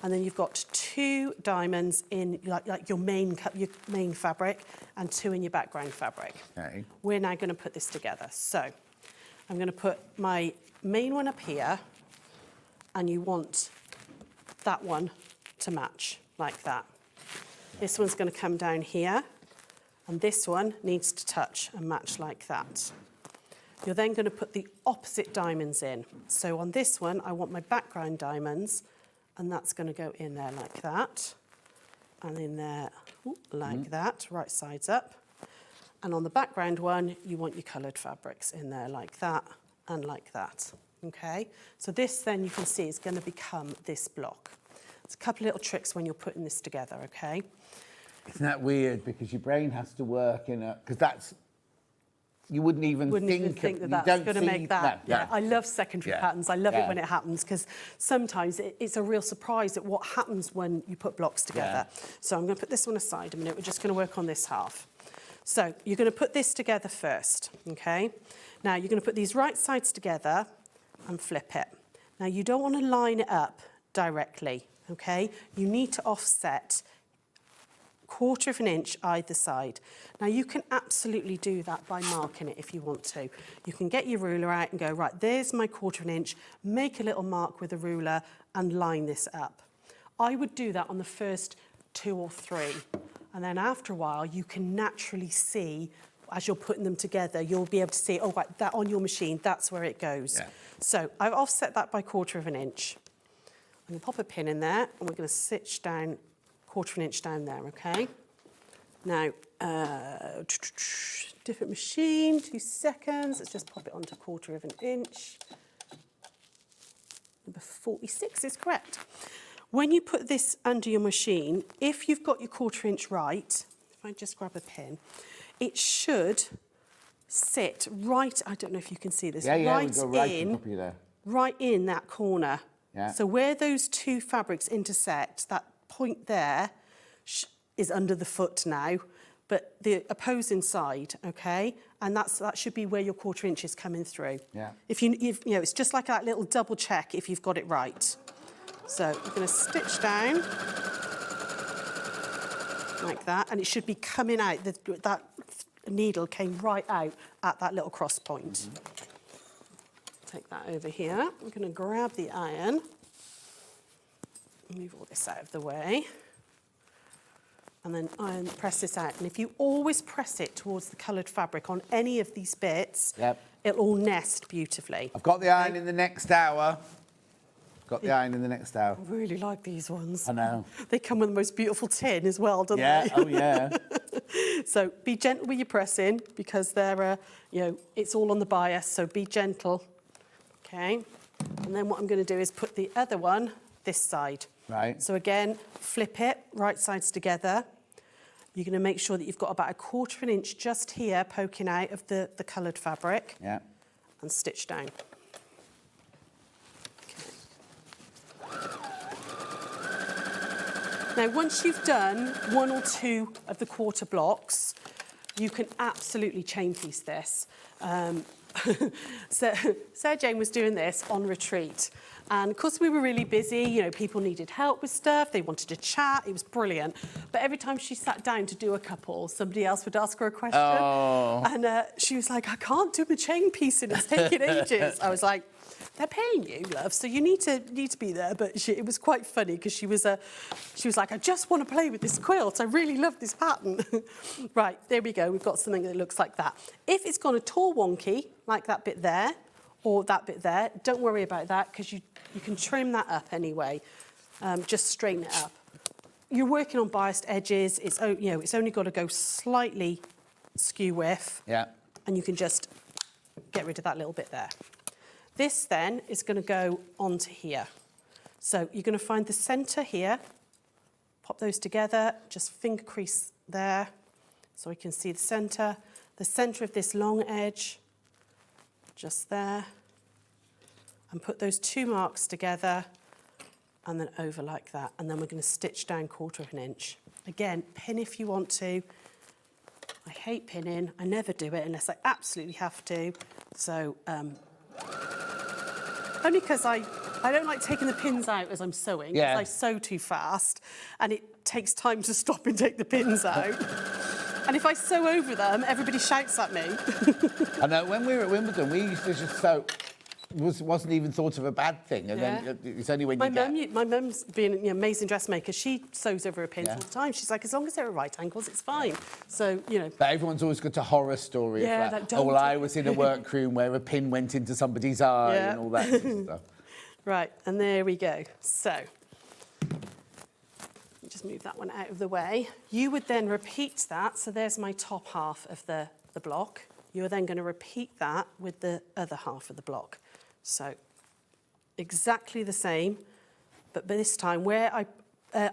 And then you've got 2 diamonds in like your main fabric and 2 in your background fabric. Okay. We're now going to put this together. So I'm going to put my main one up here, and you want that one to match like that. This one's going to come down here, and this one needs to touch and match like that. You're then going to put the opposite diamonds in. So on this one, I want my background diamonds, and that's going to go in there like that, and in there like that, right sides up. And on the background one, you want your coloured fabrics in there like that and like that, okay? So this then you can see is going to become this block. There's a couple of little tricks when you're putting this together, okay? Isn't that weird? Because your brain has to work in a... Because that's... You wouldn't even think that that's going to make that. No, yeah, I love secondary patterns. I love it when it happens because sometimes it's a real surprise at what happens when you put blocks together. So I'm going to put this one aside a minute. We're just going to work on this half. So you're going to put this together first, okay? Now you're going to put these right sides together and flip it. Now you don't want to line it up directly, okay? You need to offset 1/4 of an inch either side. Now you can absolutely do that by marking it if you want to. You can get your ruler out and go, right, there's my 1/4 of an inch, make a little mark with a ruler and line this up. I would do that on the first 2 or 3. And then after a while, you can naturally see, as you're putting them together, you'll be able to see, oh, right, that on your machine, that's where it goes. So I've offset that by 1/4 of an inch. going to pop a pin in there, and we're going to stitch down 1/4 inch down there, okay? Now, different machine, 2 seconds. Let's just pop it onto 1/4 inch. Number 46 is correct. When you put this under your machine, if you've got your 1/4 inch right, if I just grab a pin, it should sit right, I don't know if you can see this, right in that corner. Yeah. So where those two fabrics intersect, that point there is under the foot now, but the opposing side, okay? And that should be where your 1/4 inch is coming through. Yeah. If you know, it's just like that little double check if you've got it right. So you're going to stitch down like that, and it should be coming out. That needle came right out at that little cross point. Take that over here. I'm going to grab the iron, move all this out of the way, and then iron press this out. And if you always press it towards the coloured fabric on any of these bits, it'll all nest beautifully. I've got the iron in the next hour. Got the iron in the next hour. I really like these ones. I know. They come with the most beautiful tin as well, don't they? Yeah, oh yeah. So be gentle with your pressing because they're, it's all on the bias, so be gentle. Okay. And then what I'm going to do is put the other one this side. Right. So again, flip it, right sides together. You're going to make sure that you've got about 1/4 inch just here poking out of the coloured fabric. Yeah. And stitch down. Now, once you've done 1 or 2 of the 1/4 blocks, you can absolutely chain piece this. So Sarah Jane was doing this on retreat. And because we were really busy, people needed help with stuff, they wanted to chat, it was brilliant. But every time she sat down to do a couple, somebody else would ask her a question. Oh. And she was like, I can't do my chain piecing, it's taking ages. I was like, they're paying you, love, so you need to be there. But it was quite funny because she was like, I just want to play with this quilt. I really love this pattern. Right, there we go. We've got something that looks like that. If it's gone at all wonky, like that bit there, or that bit there, don't worry about that because you can trim that up anyway. Just straighten it up. You're working on biased edges. It's only got to go slightly skew with. Yeah. And you can just get rid of that little bit there. This then is going to go onto here. So you're going to find the centre here, pop those together, just finger crease there so we can see the centre of this long edge, just there, and put those 2 marks together and then over like that. And then we're going to stitch down 1/4 inch. Again, pin if you want to. I hate pinning. I never do it unless I absolutely have to. So, only because I don't like taking the pins out as I'm sewing. Yeah. I sew too fast and it takes time to stop and take the pins out. And if I sew over them, everybody shouts at me. I know, when we were at Wimbledon, we used to just sew. Wasn't even thought of a bad thing, and then it's only when My mum's being an amazing dressmaker. She sews over her pins all the time. She's like, as long as they're at right angles, it's fine. So, But everyone's always got a horror story of that. Well, I was in a workroom where a pin went into somebody's eye and all that sort of stuff. Right, and there we go. So, just move that one out of the way. You would then repeat that. So there's my top half of the block. You're then going to repeat that with the other half of the block. So exactly the same, but this time where I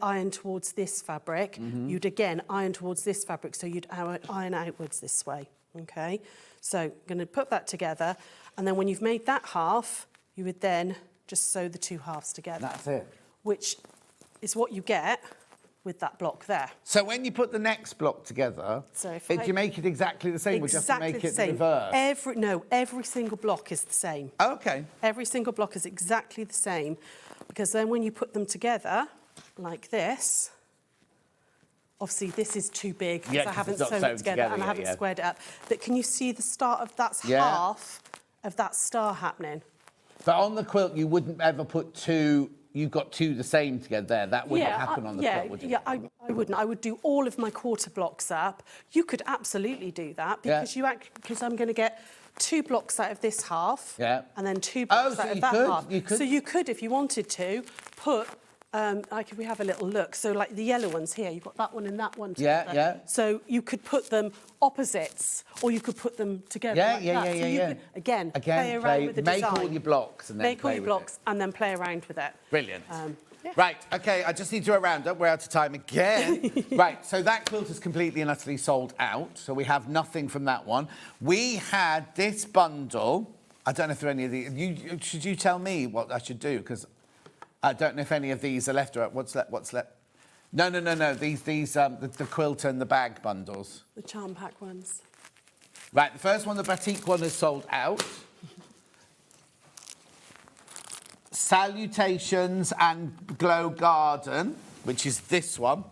iron towards this fabric, you'd again iron towards this fabric, so you'd iron outwards this way, okay? So I'm going to put that together, and then when you've made that half, you would then just sew the 2 halves together. That's it. Which is what you get with that block there. So when you put the next block together, do you make it exactly the same, or do you have to make it the reverse? Every single block is the same. Okay. Every single block is exactly the same, because then when you put them together, like this, obviously this is too big because I haven't sewn it together and I haven't squared it up. But can you see the start of that's half of that star happening? But on the quilt, you wouldn't ever put 2... You've got 2 the same together there. That wouldn't happen on the quilt, would you? Yeah, I wouldn't. I would do all of my 1/4 blocks up. You could absolutely do that because I'm going to get 2 blocks out of this half. Yeah. And then 2 blocks so out you of that could, half. you could. So you could, if you wanted to, put. Like if we have a little look, so like the yellow ones here, you've got that one and that one together. Yeah. So you could put them opposites, or you could put them together. like that. So you could, again, play around with the make design. all your blocks and then Make all play your with blocks and then play around with it. Brilliant. Yeah. Right, okay, I just need to do a roundup. We're out of time again. Right, so that quilt is completely and utterly sold out, so we have nothing from that one. We had this bundle. I don't know if there are any of these. Should you tell me what I should do? Because I don't know if any of these are left or what's left. No. These the quilt and the bag bundles. The charm pack ones. Right, the first one, the batik one, is sold out. Salutations and Glow Garden, which is this one.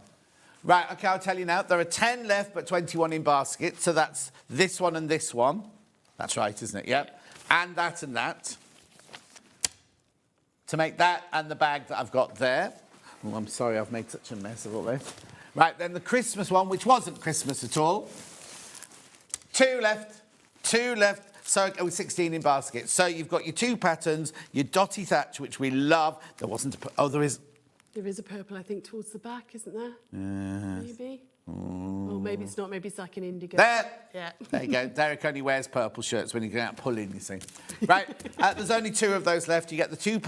Right, okay, I'll tell you now. There are 10 left, but 21 in basket. So that's this one and this one. That's right, isn't it? Yep. And that and that. To make that and the bag that I've got there. Oh, I'm sorry, I've made such a mess of all this. Right, then the Christmas one, which wasn't Christmas at all. 2 left. So 16 in basket. So you've got your 2 patterns, your dotty thatch, which we love. There wasn't there is. There is a purple, I think, towards the back, isn't there? Maybe. Or maybe it's not. Maybe it's like an indigo. There. Yeah. There you go. Derek only wears purple shirts when he goes out pulling, you see. Right. There's only 2 of those left. You get the 2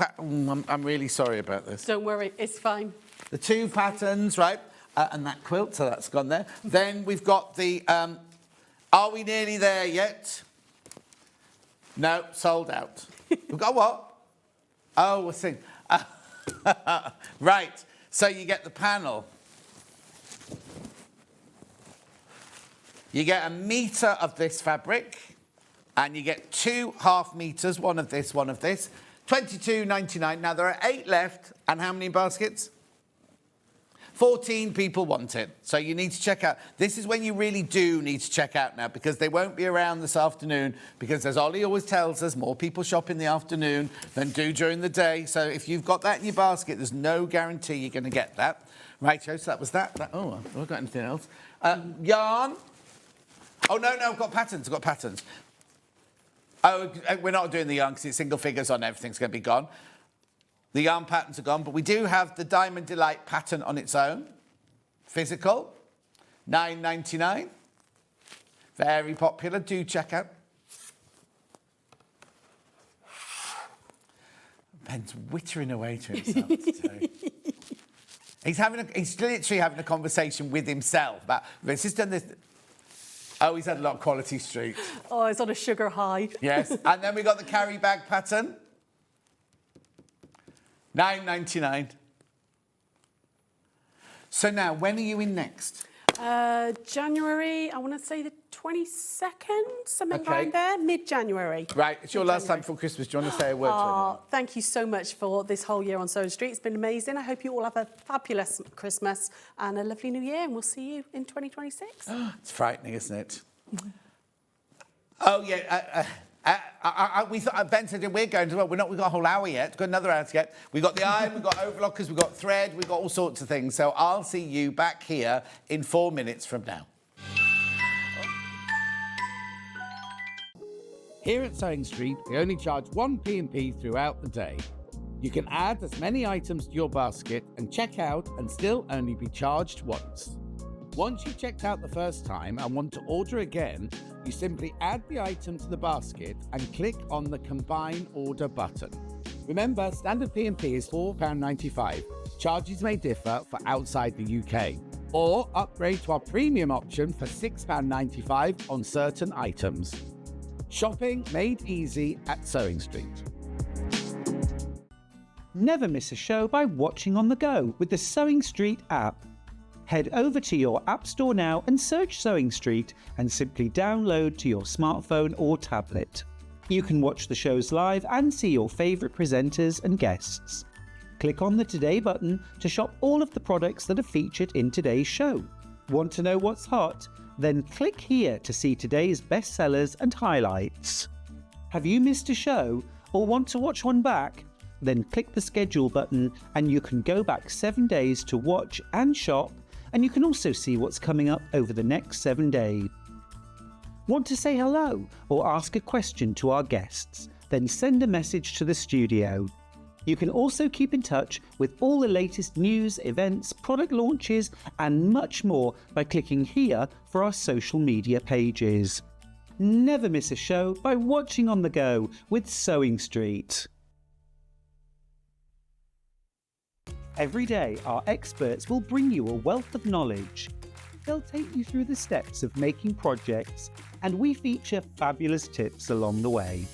I'm really sorry about this. Don't worry, it's fine. The 2 patterns, right? And that quilt, so that's gone there. Then we've got the... are we nearly there yet? No, sold out. We've got what? Oh, we'll see. Right. So you get the panel. You get 1 metre of this fabric, and you get 2 half meters, one of this, one of this. $22.99. Now, there are 8 left, and how many baskets? 14 people want it. So you need to check out. This is when you really do need to check out now, because they won't be around this afternoon, because as Ollie always tells us, more people shop in the afternoon than do during the day. So if you've got that in your basket, there's no guarantee you're going to get that. Right, so that was that. Oh, I've not got anything else. Yarn. Oh, no, I've got patterns. Oh, we're not doing the yarn because it's single figures on everything's going to be gone. The yarn patterns are gone, but we do have the Diamond Delight pattern on its own. Physical, $9.99. Very popular. Do check out. Ben's wittering away to himself today. He's literally having a conversation with himself about, this has done this. Oh, he's had a lot of Quality Street. Oh, it's on a sugar high. Yes. And then we got the carry bag pattern. $9.99. So now, when are you in next? January, I want to say the 22nd, something around there, mid-January. Right, it's your last time before Christmas. Do you want to say a word to anyone? Thank you so much for this whole year on Sewing Street. It's been amazing. I hope you all have a fabulous Christmas and a lovely New Year, and we'll see you in 2026. It's frightening, isn't it? Oh, yeah. We thought Ben said we're going as well. We've got a whole hour yet. We've got another hour to get. We've got the iron, we've got overlockers, we've got thread, we've got all sorts of things. So I'll see you back here in 4 minutes from now. Here at Sewing Street, we only charge 1 P&P throughout the day. You can add as many items to your basket and check out and still only be charged once. Once you've checked out the first time and want to order again, you simply add the item to the basket and click on the Combine Order button. Remember, standard P&P is £4.95. Charges may differ for outside the UK. Or upgrade to our premium option for £6.95 on certain items. Shopping made easy at Sewing Street. Never miss a show by watching on the go with the Sewing Street app. Head over to your App Store now and search Sewing Street and simply download to your smartphone or tablet. You can watch the shows live and see your favourite presenters and guests. Click on the Today button to shop all of the products that are featured in today's show. Want to know what's hot? Then click here to see today's bestsellers and highlights. Have you missed a show or want to watch one back? Then click the schedule button and you can go back 7 days to watch and shop, and you can also see what's coming up over the next 7 days. Want to say hello or ask a question to our guests? Then send a message to the studio. You can also keep in touch with all the latest news, events, product launches, and much more by clicking here for our social media pages. Never miss a show by watching on the go with SewingStreet. Every day, our experts will bring you a wealth of knowledge. They'll take you through the steps of making projects, and we feature fabulous tips along the way.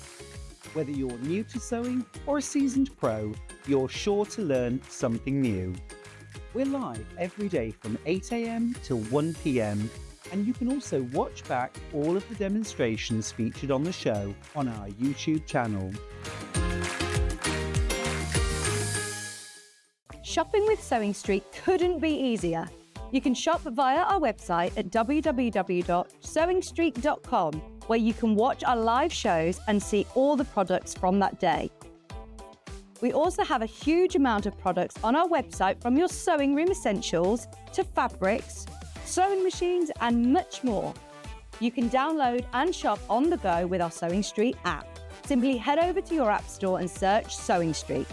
Whether you're new to sewing or a seasoned pro, you're sure to learn something new. We're live every day from 8 AM till 1 PM, and you can also watch back all of the demonstrations featured on the show on our YouTube channel. Shopping with SewingStreet couldn't be easier. You can shop via our website at www.sewingstreet.com, where you can watch our live shows and see all the products from that day. We also have a huge amount of products on our website, from your sewing room essentials to fabrics, sewing machines, and much more. You can download and shop on the go with our SewingStreet app. Simply head over to your app store and search SewingStreet.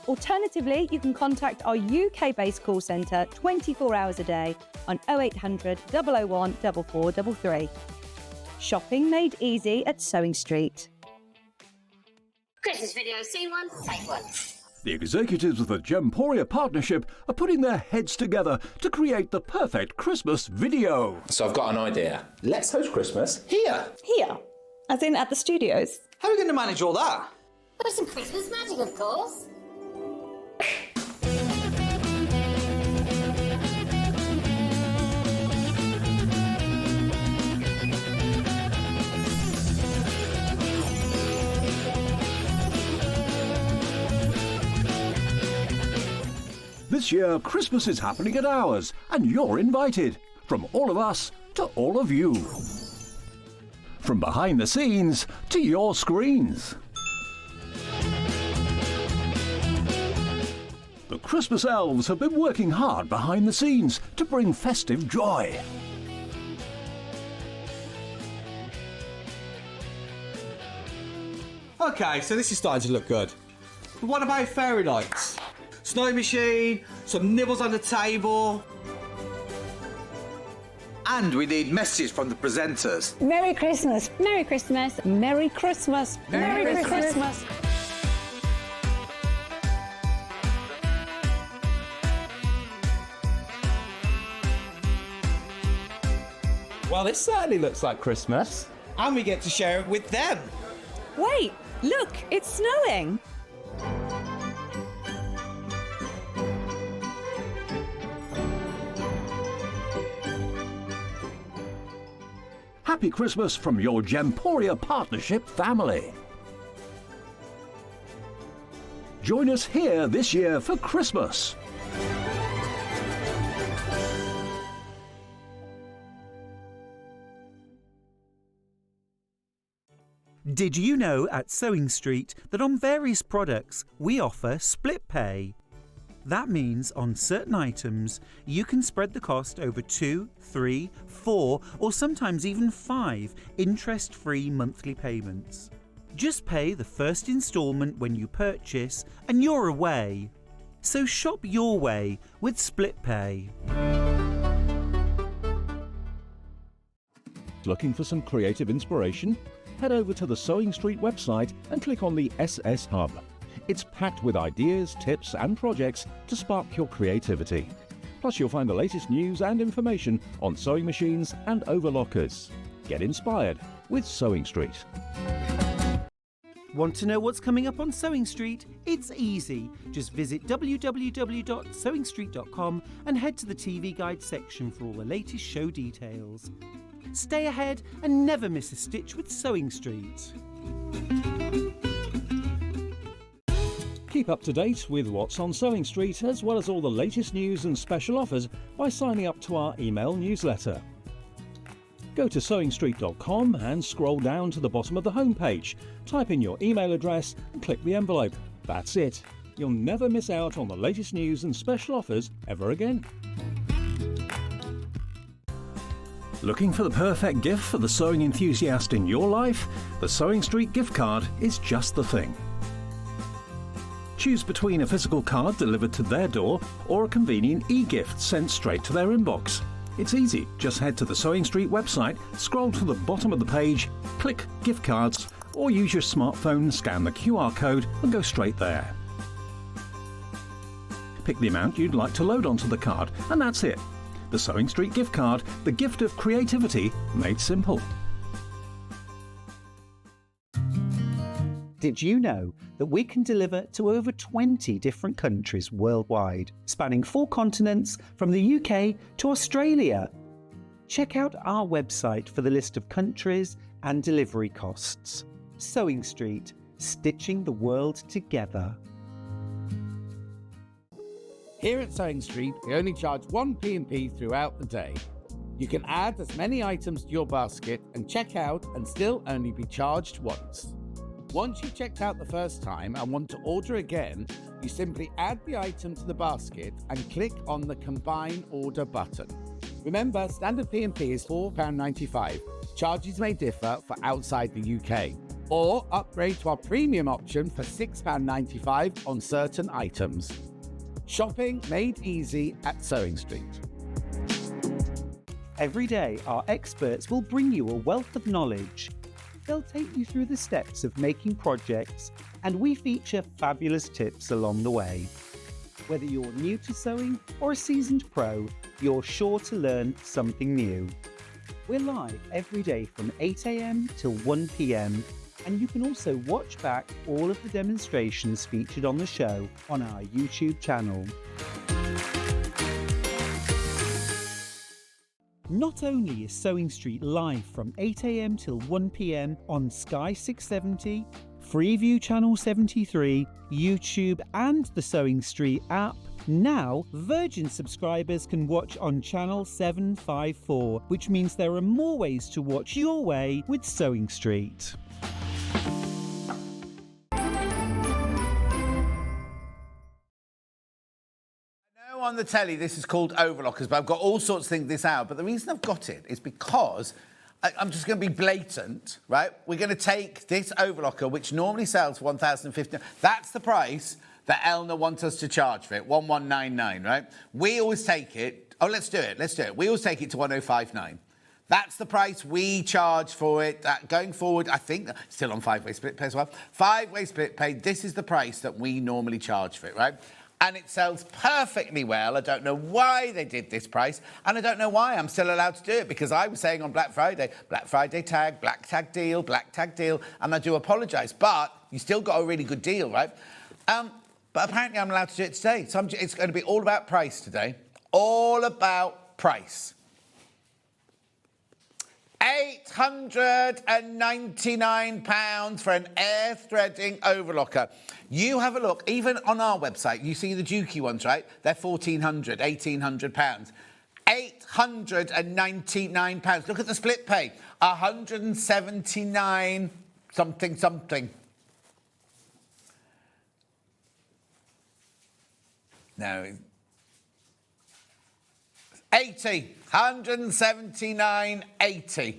Alternatively, you can contact our UK-based call centre 24 hours a day on 0800 001 4433. Shopping made easy at SewingStreet. Christmas video, scene 1, take 1. The executives of the Gemporia partnership are putting their heads together to create the perfect Christmas video. So I've got an idea. Let's host Christmas here. Here? As in at the studios? How are we going to manage all that? With some Christmas magic, of course. This year, Christmas is happening at ours, and you're invited. From all of us to all of you. From behind the scenes to your screens. The Christmas elves have been working hard behind the scenes to bring festive joy. Okay, so this is starting to look good. But what about fairy lights? Snow machine, some nibbles on the table. And we need messages from the presenters. Merry Christmas! Merry Christmas! Merry Christmas! Merry Christmas! Well, this certainly looks like Christmas. And we get to share it with them. Wait, look, it's snowing. Happy Christmas from your Gemporia partnership family. Join us here this year for Christmas. Did you know at SewingStreet that on various products we offer split pay? That means on certain items you can spread the cost over 2, 3, 4 or sometimes even 5 interest-free monthly payments. Just pay the first instalment when you purchase and you're away. So shop your way with split pay. Looking for some creative inspiration? Head over to the SewingStreet website and click on the SS Hub. It's packed with ideas, tips and projects to spark your creativity. Plus you'll find the latest news and information on sewing machines and overlockers. Get inspired with SewingStreet. Want to know what's coming up on SewingStreet? It's easy. Just visit www.sewingstreet.com and head to the TV Guide section for all the latest show details. Stay ahead and never miss a stitch with SewingStreet. Keep up to date with what's on SewingStreet, as well as all the latest news and special offers by signing up to our email newsletter. Go to SewingStreet.com and scroll down to the bottom of the homepage. Type in your email address and click the envelope. That's it. You'll never miss out on the latest news and special offers ever again. Looking for the perfect gift for the sewing enthusiast in your life? The SewingStreet gift card is just the thing. Choose between a physical card delivered to their door or a convenient e-gift sent straight to their inbox. It's easy. Just head to the SewingStreet website, scroll to the bottom of the page, click Gift Cards, or use your smartphone, scan the QR code and go straight there. Pick the amount you'd like to load onto the card, and that's it. The SewingStreet gift card, the gift of creativity made simple. Did you know that we can deliver to over 20 different countries worldwide, spanning 4 continents from the UK to Australia? Check out our website for the list of countries and delivery costs. SewingStreet, stitching the world together. Here at SewingStreet, we only charge 1 P&P throughout the day. You can add as many items to your basket and check out and still only be charged once. Once you've checked out the first time and want to order again, you simply add the item to the basket and click on the Combine Order button. Remember, standard P&P is £4.95. Charges may differ for outside the UK. Or upgrade to our premium option for £6.95 on certain items. Shopping made easy at SewingStreet. Every day, our experts will bring you a wealth of knowledge. They'll take you through the steps of making projects, and we feature fabulous tips along the way. Whether you're new to sewing or a seasoned pro, you're sure to learn something new. We're live every day from 8 AM till 1 PM, and you can also watch back all of the demonstrations featured on the show on our YouTube channel. Not only is SewingStreet live from 8 AM till 1 PM on Sky 670, Freeview Channel 73, YouTube and the SewingStreet app, now Virgin subscribers can watch on Channel 754, which means there are more ways to watch your way with SewingStreet. On the telly, this is called Overlockers, but I've got all sorts of things this hour. But the reason I've got it is because I'm just going to be blatant, right? We're going to take this overlocker, which normally sells for $1,050. That's the price that Elna wants us to charge for it, $1,199, right? We always take it. Oh, let's do it. We always take it to $1,059. That's the price we charge for it. Going forward, I think, still on 5-way split pay as well. 5-way split pay, this is the price that we normally charge for it, right? And it sells perfectly well. I don't know why they did this price, and I don't know why I'm still allowed to do it, because I was saying on Black Friday tag, black tag deal, and I do apologise, but you still got a really good deal, right? But apparently I'm allowed to do it today, so it's going to be all about price today. All about price. £899 for an air threading overlocker. You have a look, even on our website, you see the Dukey ones, right? They're £1,400, £1,800. £899. Look at the split pay, 179 something. No. 179.80.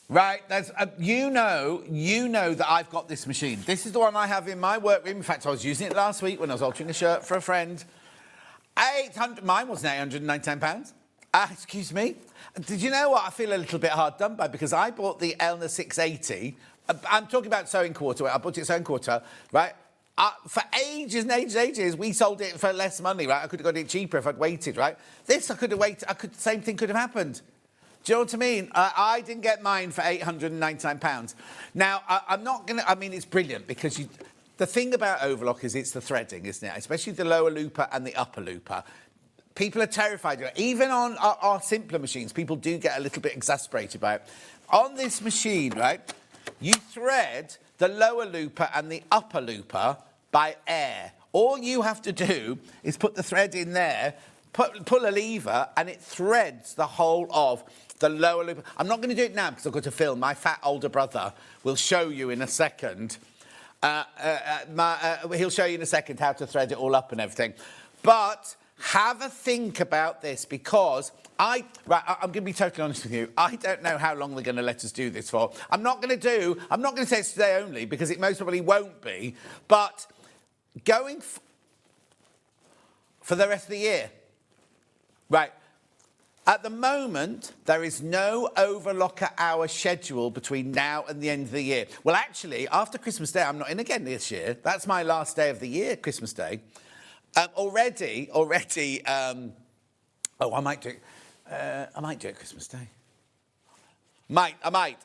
Right, that's you know that I've got this machine. This is the one I have in my workroom. In fact, I was using it last week when I was altering a shirt for a friend. Mine wasn't £899. Excuse me. Did you know what? I feel a little bit hard done by, because I bought the Elna 680. I'm talking about sewing quarter. I bought it sewing quarter, right? For ages and ages, we sold it for less money, right? I could have got it cheaper if I'd waited, right? This, I could have waited. Same thing could have happened. Do you know what I mean? I didn't get mine for £899. Now, I'm not going to... I mean, it's brilliant, because the thing about overlockers, it's the threading, isn't it? Especially the lower looper and the upper looper. People are terrified of it. Even on our simpler machines, people do get a little bit exasperated by it. On this machine, right, you thread the lower looper and the upper looper by air. All you have to do is put the thread in there, pull a lever, and it threads the whole of the lower loop. I'm not going to do it now because I've got to film. My fat older brother will show you in a second. He'll show you in a second how to thread it all up and everything. But have a think about this because I'm going to be totally honest with you. I don't know how long they're going to let us do this for. I'm not going to say it's today only because it most probably won't be, but going for the rest of the year. Right. At the moment, there is no overlocker hour schedule between now and the end of the year. Well, actually, after Christmas Day, I'm not in again this year. That's my last day of the year, Christmas Day. Already. Oh, I might do it. I might do it Christmas Day. I might.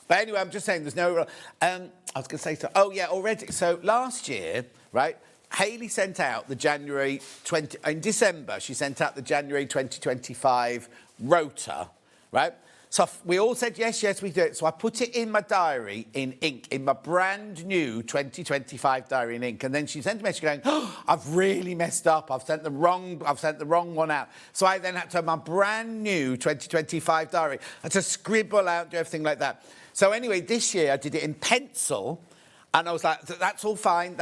But anyway, I'm just saying there's no... I was going to say... already. So last year, right, Hayley sent out the January 20... In December, she sent out the January 2025 rota, right? So we all said, yes, we do it. So I put it in my diary in ink, in my brand new 2025 diary in ink. And then she sent a message going, oh, I've really messed up. I've sent the wrong one out. So I then had to have my brand new 2025 diary. I had to scribble out, do everything like that. So anyway, this year I did it in pencil. And I was like, that's all fine.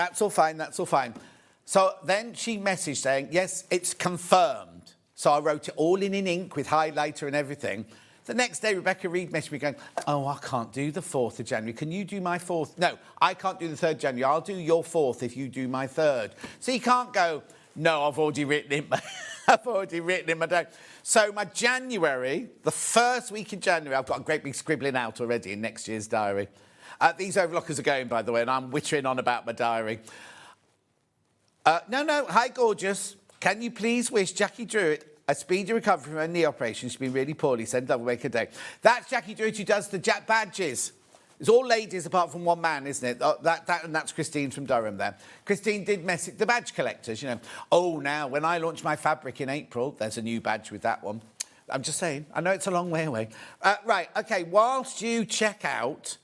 So then she messaged saying, yes, it's confirmed. So I wrote it all in ink with highlighter and everything. The next day, Rebecca Reed messaged me going, oh, I can't do the 4th of January. Can you do my 4th? No, I can't do the 3rd of January. I'll do your 4th if you do my 3rd. So you can't go, no, I've already written in my diary. So my January, the first week in January, I've got a great big scribbling out already in next year's diary. These overlockers are going, by the way, and I'm wittering on about my diary. No, hi, gorgeous. Can you please wish Jackie Druitt a speedy recovery from her knee operation? She's been really poorly. Send double make a day. That's Jackie Druitt who does the Jack badges. It's all ladies apart from one man, isn't it? And that's Christine from Durham there. Christine did message the badge collectors, you know. Oh, now, when I launch my fabric in April, there's a new badge with that one. I'm just saying. I know it's a long way away. Right, OK, whilst you check out...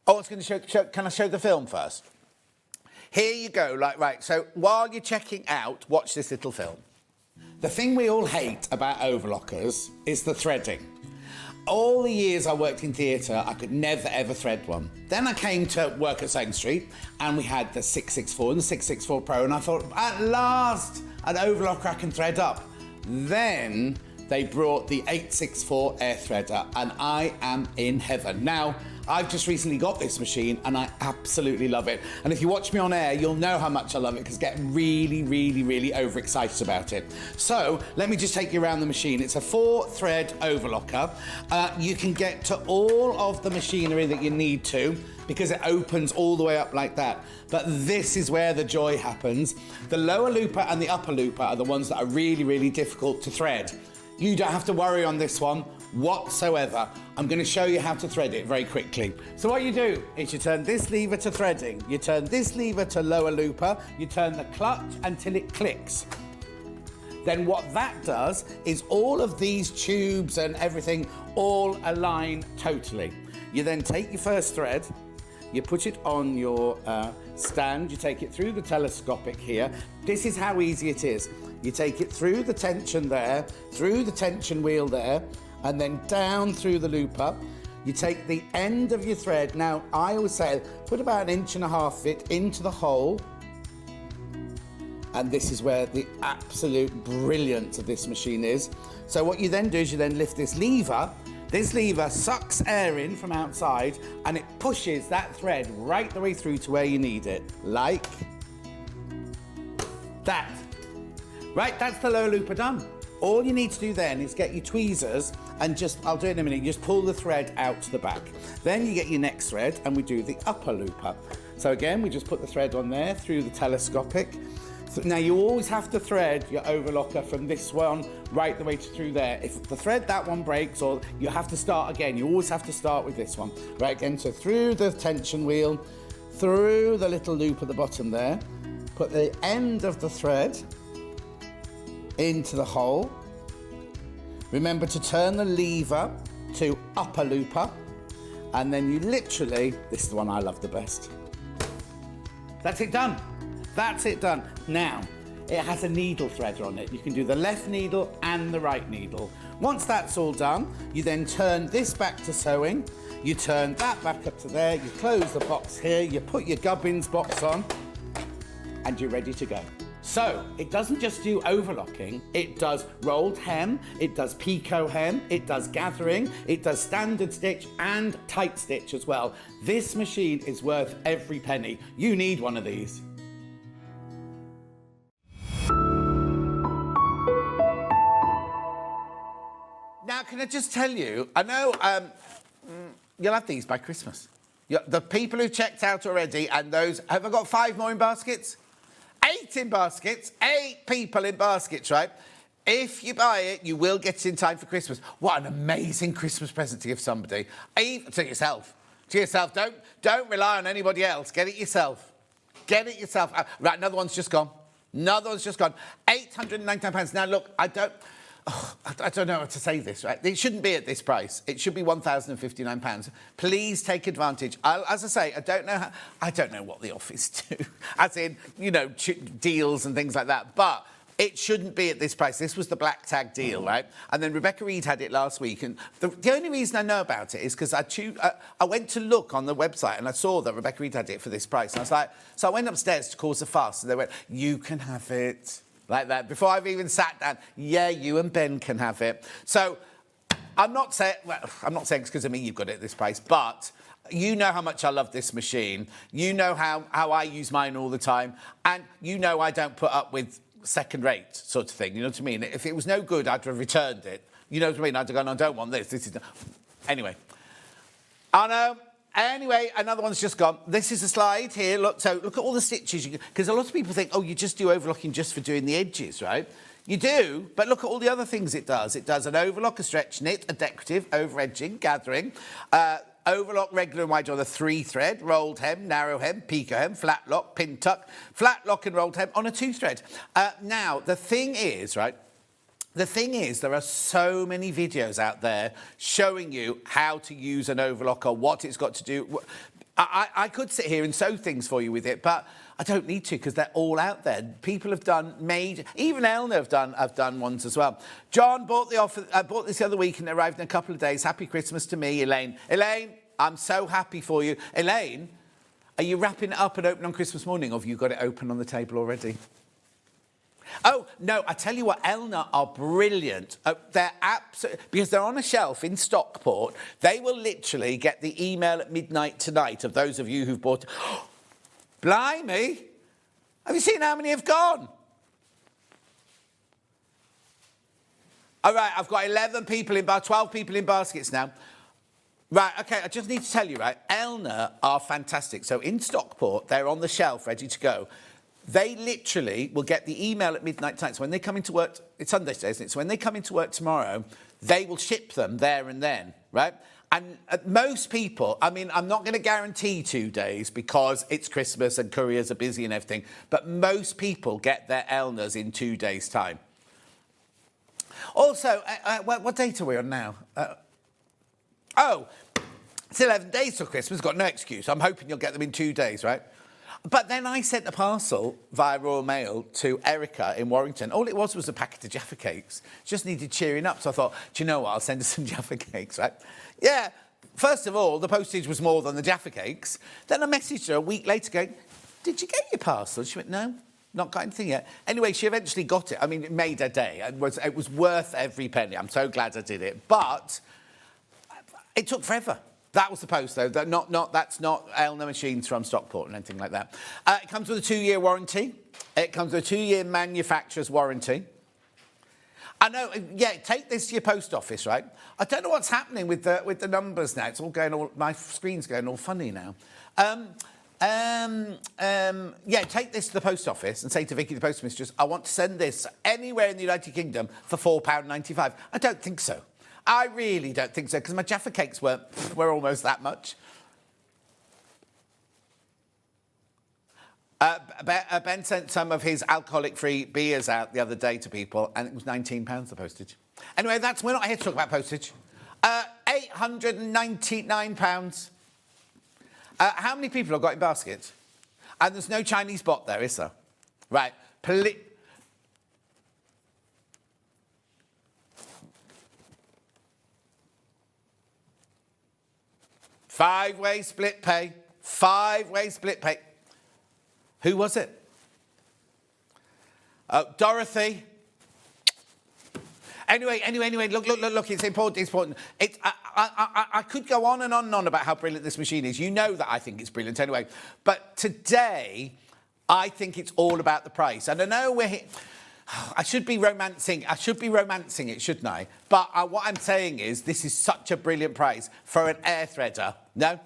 Oh, I was going to show... Can I show the film first? Here you go. Right, so while you're checking out, watch this little film. The thing we all hate about overlockers is the threading. All the years I worked in theatre, I could never, ever thread one. Then I came to work at SewingStreet, and we had the 664 and the 664 Pro, and I thought, at last, an overlocker I can thread up. Then they brought the 864 air threader, and I am in heaven. Now, I've just recently got this machine, and I absolutely love it. And if you watch me on air, you'll know how much I love it, because I get really, really, really overexcited about it. So, let me just take you around the machine. It's a 4-thread overlocker. You can get to all of the machinery that you need to, because it opens all the way up like that. But this is where the joy happens. The lower looper and the upper looper are the ones that are really, really difficult to thread. You don't have to worry on this one whatsoever. I'm going to show you how to thread it very quickly. So what you do is you turn this lever to threading, you turn this lever to lower looper, you turn the clutch until it clicks. Then what that does is all of these tubes and everything all align totally. You then take your first thread, you put it on your stand, you take it through the telescopic here. This is how easy it is. You take it through the tension there, through the tension wheel there, and then down through the looper. You take the end of your thread. Now, I always say, put about 1.5 inches of it into the hole. And this is where the absolute brilliance of this machine is. So what you then do is you then lift this lever. This lever sucks air in from outside, and it pushes that thread right the way through to where you need it. Like that. Right, that's the lower looper done. All you need to do then is get your tweezers and I'll do it in a minute, just pull the thread out to the back. Then you get your next thread and we do the upper looper. So again, we just put the thread on there through the telescopic. So now you always have to thread your overlocker from this one right the way through there. If the thread, that one breaks, or you have to start again, you always have to start with this one. Right, again, so through the tension wheel, through the little loop at the bottom there, put the end of the thread into the hole. Remember to turn the lever to upper looper, and then you literally, this is the one I love the best. That's it done. That's it done. Now, it has a needle threader on it. You can do the left needle and the right needle. Once that's all done, you then turn this back to sewing, you turn that back up to there, you close the box here, you put your gubbins box on, and you're ready to go. So it doesn't just do overlocking, it does rolled hem, it does picot hem, it does gathering, it does standard stitch and tight stitch as well. This machine is worth every penny. You need one of these. Now, can I just tell you, I know you'll have these by Christmas. The people who checked out already and those, have I got 5 more in baskets? 8 in baskets, 8 people in baskets, right? If you buy it, you will get it in time for Christmas. What an amazing Christmas present to give somebody. To yourself. To yourself. Don't rely on anybody else. Get it yourself. Get it yourself. Right, another one's just gone. Another one's just gone. £899. Now, look, I don't know how to say this, right? It shouldn't be at this price. It should be £1,059. Please take advantage. As I say, I don't know what the offers do, as in, you know, deals and things like that. But it shouldn't be at this price. This was the black tag deal, right? And then Rebecca Reed had it last week. And the only reason I know about it is because I went to look on the website and I saw that Rebecca Reed had it for this price. And I was like, so I went upstairs to cause a fuss. And they went, you can have it. Like that. Before I've even sat down, yeah, you and Ben can have it. So I'm not saying it's because of me you've got it at this price, but you know how much I love this machine. You know how I use mine all the time. And you know I don't put up with second-rate sort of thing. You know what I mean? If it was no good, I'd have returned it. You know what I mean? I'd have gone, I don't want this. This is... Anyway. I know. Anyway, another one's just gone. This is a slide here. Look at all the stitches. Because a lot of people think, oh, you just do overlocking just for doing the edges, right? You do, but look at all the other things it does. It does an overlock, a stretch knit, a decorative, over-edging, gathering, overlock, regular and wide on a 3-thread, rolled hem, narrow hem, picot hem, flat lock, pin tuck, flat lock and rolled hem on a 2-thread. Now, the thing is, right, there are so many videos out there showing you how to use an overlocker, what it's got to do. I could sit here and sew things for you with it, but I don't need to because they're all out there. People have even Elna have done ones as well. John bought this the other week and it arrived in a couple of days. Happy Christmas to me, Elaine. Elaine, I'm so happy for you. Elaine, are you wrapping it up and open on Christmas morning, or have you got it open on the table already? Oh, no, I tell you what, Elna are brilliant. They're absolutely... Because they're on a shelf in Stockport. They will literally get the email at midnight tonight of those of you who've bought... Blimey! Have you seen how many have gone? All right, I've got 12 people in baskets now. Right, OK, I just need to tell you, right, Elna are fantastic. So in Stockport, they're on the shelf ready to go. They literally will get the email at midnight tonight. So when they come into work, it's Sunday today, isn't it? So when they come into work tomorrow, they will ship them there and then, right? And most people, I mean, I'm not going to guarantee 2 days because it's Christmas and couriers are busy and everything, but most people get their Elnas in 2 days' time. Also, what date are we on now? It's 11 days till Christmas, got no excuse. I'm hoping you'll get them in 2 days, right? But then I sent a parcel via Royal Mail to Erica in Warrington. All it was a packet of Jaffa cakes. Just needed cheering up. So I thought, do you know what? I'll send her some Jaffa cakes, right? Yeah. First of all, the postage was more than the Jaffa cakes. Then I messaged her a week later going, did you get your parcel? She went, no, not got anything yet. Anyway, she eventually got it. I mean, it made her day. It was worth every penny. I'm so glad I did it. But it took forever. That was the post, though. That's not Elna machines from Stockport or anything like that. It comes with a 2-year warranty. It comes with a 2-year manufacturer's warranty. I know, yeah, take this to your post office, right? I don't know what's happening with the numbers now. It's all going my screen's going all funny now. Yeah, take this to the post office and say to Vicky, the postmistress, I want to send this anywhere in the United Kingdom for £4.95. I don't think so. I really don't think so, because my Jaffa cakes were almost that much. Ben sent some of his alcoholic-free beers out the other day to people, and it was £19, the postage. Anyway, we're not here to talk about postage. £899. How many people have got in baskets? And there's no Chinese bot there, is there? Right. Five-way split pay. 5-way split pay. Who was it? Dorothy. Anyway, look, it's important. I could go on and on and on about how brilliant this machine is. You know that I think it's brilliant anyway. But today, I think it's all about the price. And I know I should be romancing it, shouldn't I? But what I'm saying is this is such a brilliant price for an air threader. No? Do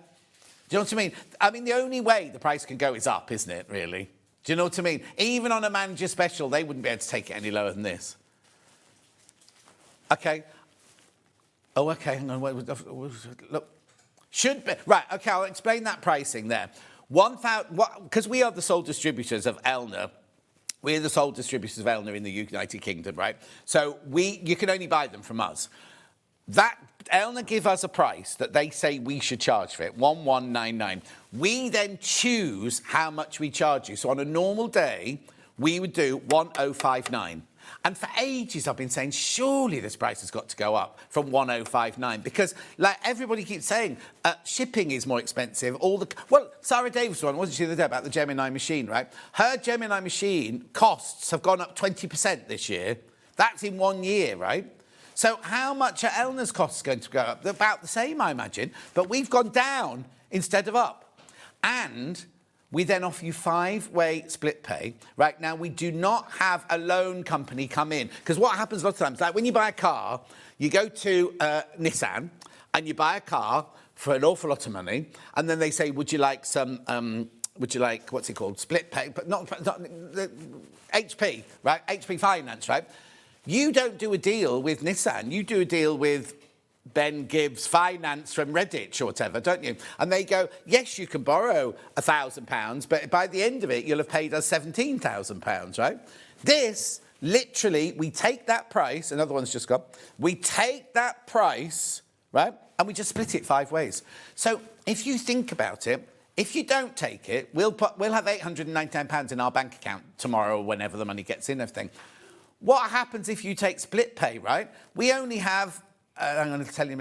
you know what I mean? I mean, the only way the price can go is up, isn't it, really? Do you know what I mean? Even on a manager special, they wouldn't be able to take it any lower than this. Okay. Oh, okay. Hang on. Look. Should be. Right. Okay. I'll explain that pricing there. Because we are the sole distributors of Elna. We're the sole distributors of Elna in the United Kingdom, right? So you can only buy them from us. That Elna give us a price that they say we should charge for it, 1199. We then choose how much we charge you. So on a normal day, we would do 1059. And for ages, I've been saying, surely this price has got to go up from 1059 because, like everybody keeps saying, shipping is more expensive. Sarah Davis one, wasn't she, the other day about the Gemini machine, right? Her Gemini machine costs have gone up 20% this year. That's in 1 year, right? So how much are Elna's costs going to go up? They're about the same, I imagine, but we've gone down instead of up. And we then offer you 5-way split pay. Right now, we do not have a loan company come in. Because what happens lots of times, like when you buy a car, you go to Nissan and you buy a car for an awful lot of money, and then they say, would you like some, what's it called, split pay, but not HP, right? HP Finance, right? You don't do a deal with Nissan. You do a deal with Ben Gibbs Finance from Redditch or whatever, don't you? And they go, yes, you can borrow £1,000, but by the end of it, you'll have paid us £17,000, right? This, literally, we take that price, another one's just gone, we take that price, right, and we just split it 5 ways. So if you think about it, if you don't take it, we'll have £899 in our bank account tomorrow or whenever the money gets in, everything. What happens if you take split pay, right? We only have I'm going to tell you,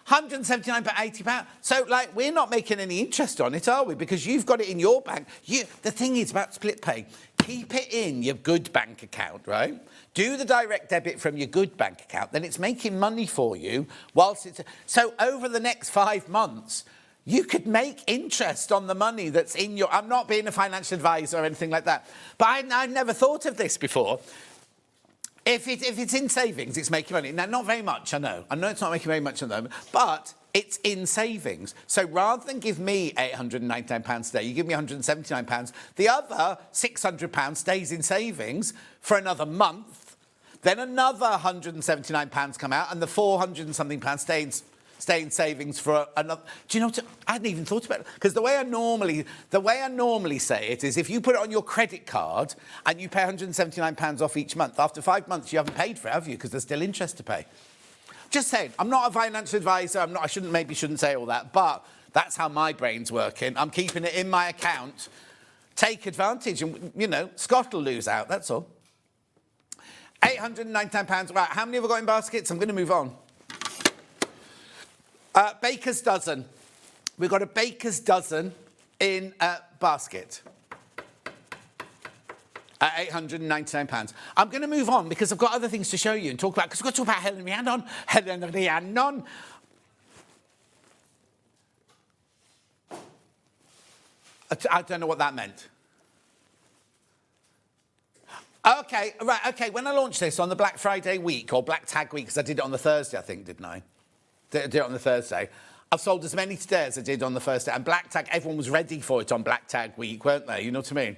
£179 for £80. So, like, we're not making any interest on it, are we? Because you've got it in your bank. The thing is about split pay, keep it in your good bank account, right? Do the direct debit from your good bank account. Then it's making money for you whilst it's... So, over the next 5 months, you could make interest on the money that's in your... I'm not being a financial advisor or anything like that. But I've never thought of this before. If it's in savings, it's making money. Now, not very much, I know. I know it's not making very much at the moment, but it's in savings. So rather than give me £899 today, you give me £179. The other £600 stays in savings for another month. Then another £179 come out, and the £400 and something stay in savings for another. Do you know what? I hadn't even thought about it because the way I normally say it is if you put it on your credit card and you pay £179 off each month, after 5 months you haven't paid for it, have you? Because there's still interest to pay. Just saying, I'm not a financial advisor. I shouldn't say all that, but that's how my brain's working. I'm keeping it in my account. Take advantage, and Scott will lose out. That's all. £899. Right, how many have I got in baskets? I'm going to move on. Baker's dozen. We've got a baker's dozen in a basket at £899. I'm going to move on because I've got other things to show you and talk about, because we've got to talk about Helen Rhiannon. Helen Rhiannon. I don't know what that meant. Okay, right, okay. When I launched this on the Black Friday week, or Black Tag week, because I did it on the Thursday, I think, didn't I? Did it on the Thursday. I've sold as many today as I did on the first day. And Black Tag, everyone was ready for it on Black Tag week, weren't they? You know what I mean?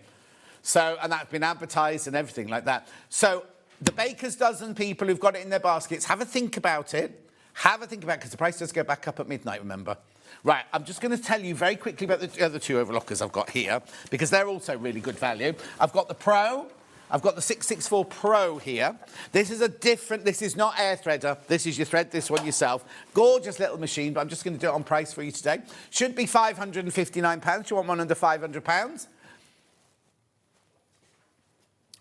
So, and that's been advertised and everything like that. So the baker's dozen people who've got it in their baskets, have a think about it. Have a think about it, because the price does go back up at midnight, remember? Right, I'm just going to tell you very quickly about the other 2 overlockers I've got here, because they're also really good value. I've got the Pro. I've got the 664 Pro here. This is not air threader. This is your thread this one yourself. Gorgeous little machine, but I'm just going to do it on price for you today. Should be £559. Do you want one under £500?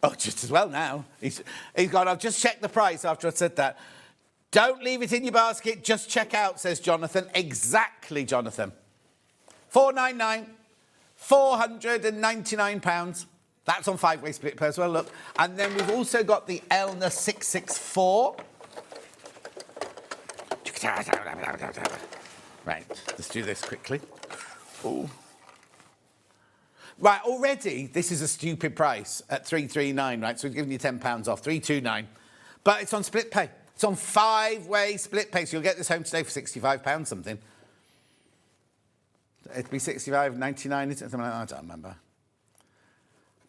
Oh, just as well now. He's gone, I've just checked the price after I said that. Don't leave it in your basket, just check out, says Jonathan. Exactly, Jonathan. £499, £499. That's on 5-way split purl as well, look. And then we've also got the Elna 664. Right, let's do this quickly. Ooh. Right, already, this is a stupid price at $339, right? So we're giving you £10 off, $329. But it's on split pay. It's on 5-way split pay, so you'll get this home today for £65 something. It'd be $65.99, isn't it? Something like that, I don't remember.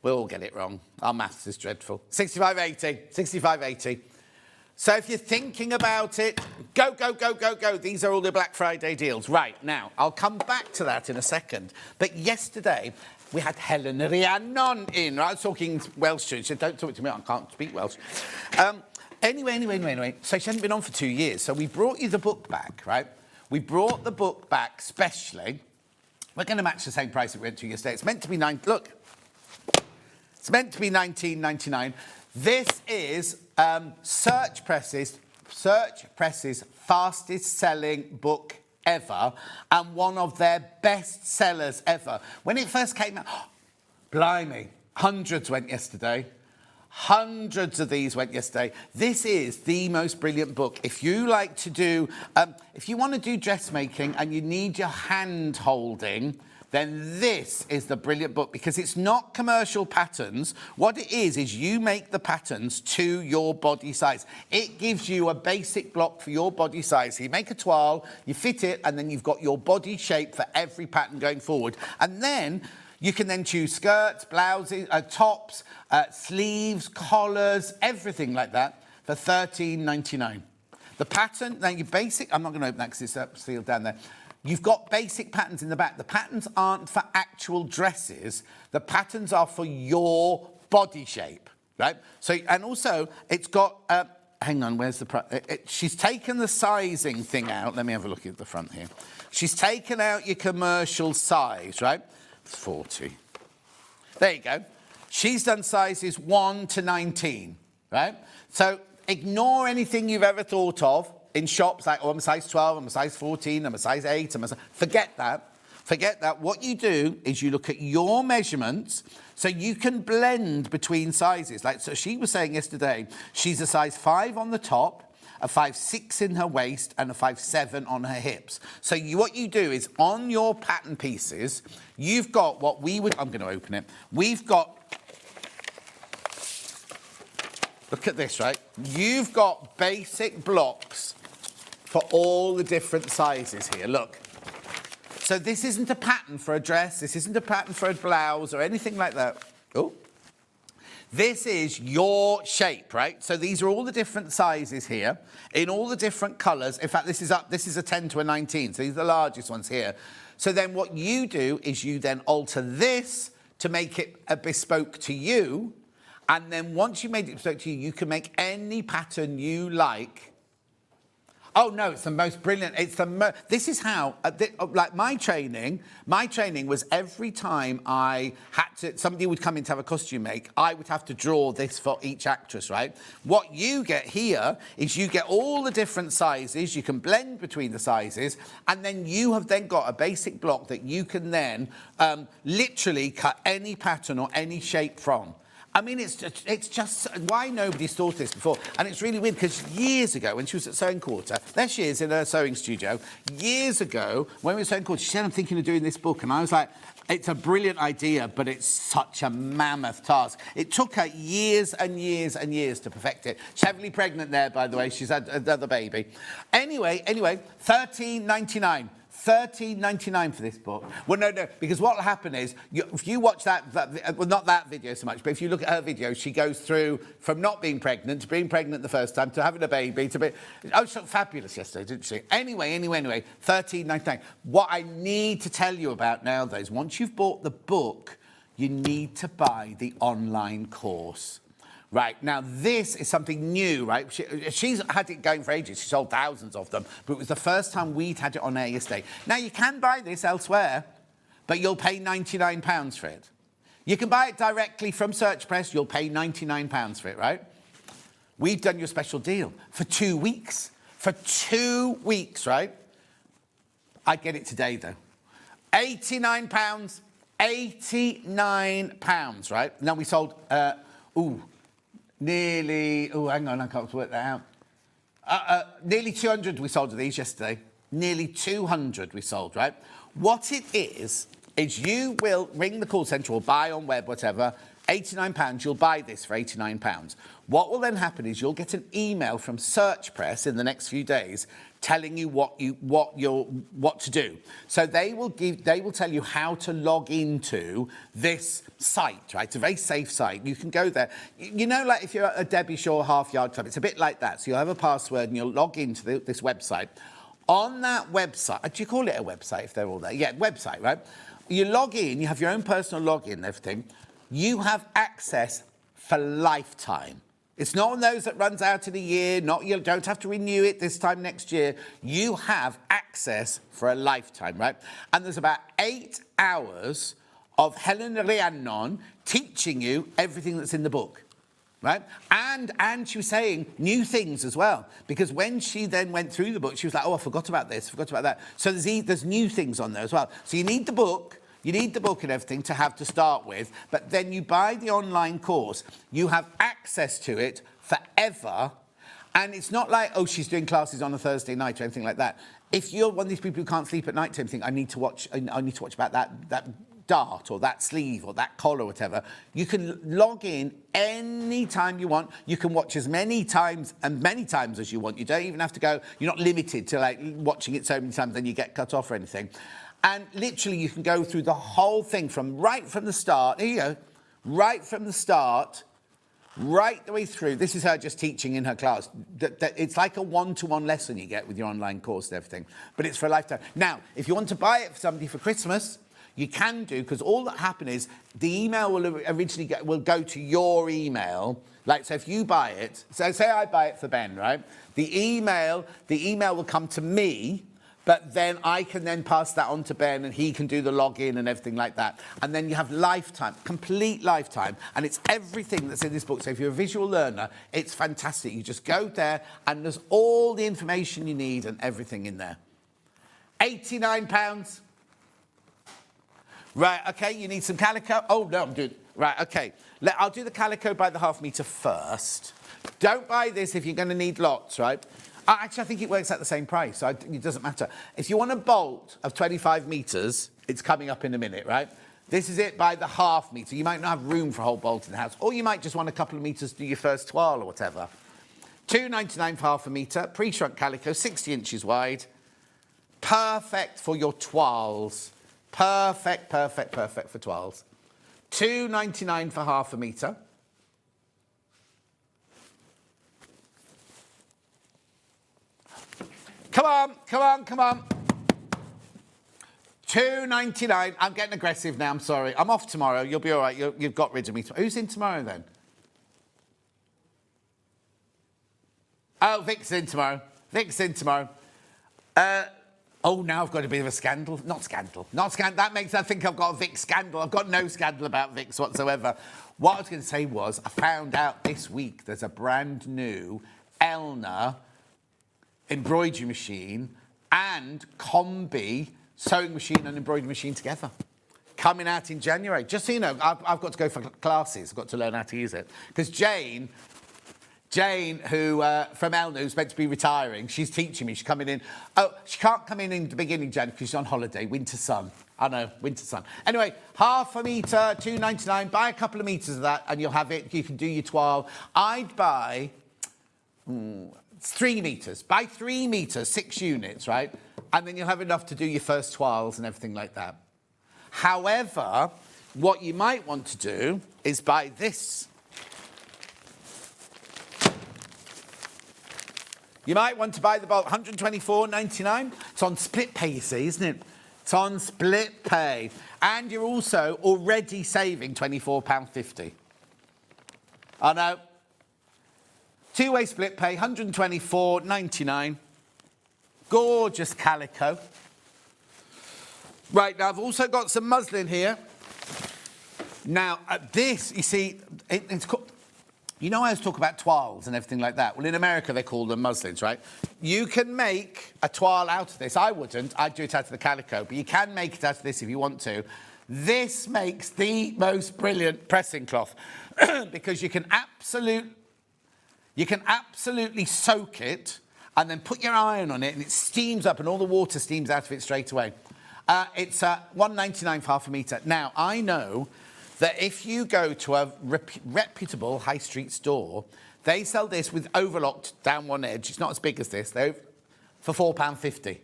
We'll all get it wrong. Our maths is dreadful. $65.80, $65.80. So if you're thinking about it, go, go, go, go, go. These are all the Black Friday deals. Right, now, I'll come back to that in a second. But yesterday, we had Helen Rhiannon in. Right? I was talking Welsh to her. She said, don't talk to me, I can't speak Welsh. Anyway. So she hadn't been on for 2 years. So we brought you the book back, right? We brought the book back specially. We're going to match the same price it went to yesterday. It's meant to be It's meant to be $19.99. This is Search Press's fastest selling book ever and one of their best sellers ever. When it first came out, blimey, hundreds went yesterday. Hundreds of these went yesterday. This is the most brilliant book. If you like to do, if you want to do dressmaking and you need your hand holding, then this is the brilliant book because it's not commercial patterns. What it is you make the patterns to your body size. It gives you a basic block for your body size. So you make a toile, you fit it, and then you've got your body shape for every pattern going forward. And then you can then choose skirts, blouses, tops, sleeves, collars, everything like that for $13.99. The pattern, now your basic, I'm not going to open that because it's sealed down there. You've got basic patterns in the back. The patterns aren't for actual dresses. The patterns are for your body shape, right? So, and also, it's got, hang on, where's the, she's taken the sizing thing out. Let me have a look at the front here. She's taken out your commercial size, right? 40. There you go. She's done sizes 1 to 19, right? So ignore anything you've ever thought of in shops like, oh, I'm a size 12, I'm a size 14, I'm a size 8, forget that. Forget that. What you do is you look at your measurements so you can blend between sizes. Like, so she was saying yesterday, she's a size 5 on the top, a 5'6" in her waist, and a 5'7" on her hips. So what you do is on your pattern pieces, you've got what we would, I'm going to open it, we've got, look at this, right? You've got basic blocks for all the different sizes here, look. So this isn't a pattern for a dress, this isn't a pattern for a blouse or anything like that. Oh. This is your shape, right? So these are all the different sizes here, in all the different colours. In fact, this is a 10 to a 19, so these are the largest ones here. So then what you do is you then alter this to make it a bespoke to you, and then once you made it bespoke to you, you can make any pattern you like. Oh no, it's the most brilliant. It's the this is how, like my training was every time I had to, somebody would come in to have a costume make, I would have to draw this for each actress, right? What you get here is you get all the different sizes, you can blend between the sizes, and then you have then got a basic block that you can then literally cut any pattern or any shape from. I mean, it's just why nobody's thought of this before. And it's really weird because years ago, when she was at Sewing Quarter, there she is in her sewing studio. Years ago, when we were at Sewing Quarter, she said, I'm thinking of doing this book. And I was like, it's a brilliant idea, but it's such a mammoth task. It took her years and years and years to perfect it. She's heavily pregnant there, by the way. She's had another baby. Anyway, $13.99. $13.99 for this book. Well, no, because what will happen is, if you watch that, well, not that video so much, but if you look at her video, she goes through from not being pregnant to being pregnant the first time to having a baby to be... Oh, she looked fabulous yesterday, didn't she? Anyway, $13.99. What I need to tell you about now, though, is once you've bought the book, you need to buy the online course. Right, now this is something new, right? She's had it going for ages. She sold thousands of them, but it was the first time we'd had it on air yesterday. Now, you can buy this elsewhere, but you'll pay £99 for it. You can buy it directly from Search Press. You'll pay £99 for it, right? We've done you a special deal for 2 weeks. For 2 weeks, right? I'd get it today, though. £89, £89, right? Now we sold, nearly, hang on, I can't work that out. Nearly 200 we sold of these yesterday. Nearly 200 we sold, right? What it is you will ring the call centre or buy on web, whatever, £89, you'll buy this for £89. What will then happen is you'll get an email from Search Press in the next few days telling you what to do. So they will tell you how to log into this site, right? It's a very safe site. You can go there. You know, like if you're at a Debbie Shaw Half Yard Club, it's a bit like that. So you'll have a password and you'll log into this website. On that website, do you call it a website if they're all there? Yeah, website, right? You log in, you have your own personal login and everything. You have access for lifetime. It's not one of those that runs out in a year, you don't have to renew it this time next year. You have access for a lifetime, right? And there's about 8 hours of Helen Rhiannon teaching you everything that's in the book, right? And she was saying new things as well, because when she then went through the book, she was like, oh, I forgot about this, forgot about that. So there's new things on there as well. So you need the book. You need the book and everything to have to start with, but then you buy the online course. You have access to it forever, and it's not like, oh, she's doing classes on a Thursday night or anything like that. If you're one of these people who can't sleep at night to think, I need to watch about that dart or that sleeve or that collar or whatever, you can log in any time you want. You can watch as many times as you want. You don't even have to go, you're not limited to like watching it so many times then you get cut off or anything. And literally, you can go through the whole thing right from the start. Here you go. Right from the start, right the way through. This is her just teaching in her class. It's like a one-to-one lesson you get with your online course and everything. But it's for a lifetime. Now, if you want to buy it for somebody for Christmas, you can do, because all that happens is the email will go to your email. Like, so if you buy it, so say I buy it for Ben, right? The email will come to me. But then I can then pass that on to Ben and he can do the login and everything like that. And then you have lifetime, complete lifetime. And it's everything that's in this book. So if you're a visual learner, it's fantastic. You just go there and there's all the information you need and everything in there. £89. Right, okay, you need some calico. Oh, no, I'm doing... Right, okay. I'll do the calico by the ½ metre first. Don't buy this if you're going to need lots, right? Actually, I think it works at the same price, so it doesn't matter. If you want a bolt of 25 metres, it's coming up in a minute, right? This is it by the ½ metre. You might not have room for a whole bolt in the house, or you might just want a couple of metres to do your first toile or whatever. £2.99 for ½ metre, pre-shrunk calico, 60 inches wide. Perfect for your toiles. Perfect for toiles. £2.99 for ½ metre. Come on. £2.99. I'm getting aggressive now, I'm sorry. I'm off tomorrow. You'll be all right. You've got rid of me. Who's in tomorrow, then? Oh, Vic's in tomorrow. Now I've got a bit of a scandal. Not scandal. That makes I think I've got a Vic scandal. I've got no scandal about Vic's whatsoever. What I was going to say was I found out this week there's a brand new Elna embroidery machine and combi sewing machine and embroidery machine together. Coming out in January. Just so you know, I've got to go for classes. I've got to learn how to use it. Because Jane, who from Elna, who's meant to be retiring, she's teaching me. She's coming in. Oh, she can't come in the beginning of January because she's on holiday. Winter sun. I know, winter sun. Anyway, ½ metre, £2.99. Buy a couple of metres of that and you'll have it. You can do your toile. I'd buy... 3 metres. Buy 3 metres, 6 units, right? And then you'll have enough to do your first toiles and everything like that. However, what you might want to do is buy this. You might want to buy the bolt, £124.99. It's on split pay, you see, isn't it? It's on split pay. And you're also already saving £24.50. I know. 2-way split pay, £124.99. Gorgeous calico. Right, now I've also got some muslin here. Now, this, you see, it's called... You know I was talking about toiles and everything like that? Well, in America, they call them muslins, right? You can make a toile out of this. I wouldn't. I'd do it out of the calico. But you can make it out of this if you want to. This makes the most brilliant pressing cloth because you can absolutely soak it and then put your iron on it and it steams up and all the water steams out of it straight away. It's $1.99 for half a metre. Now, I know that if you go to a reputable high street store, they sell this with overlocked down one edge. It's not as big as this. They're for £4.50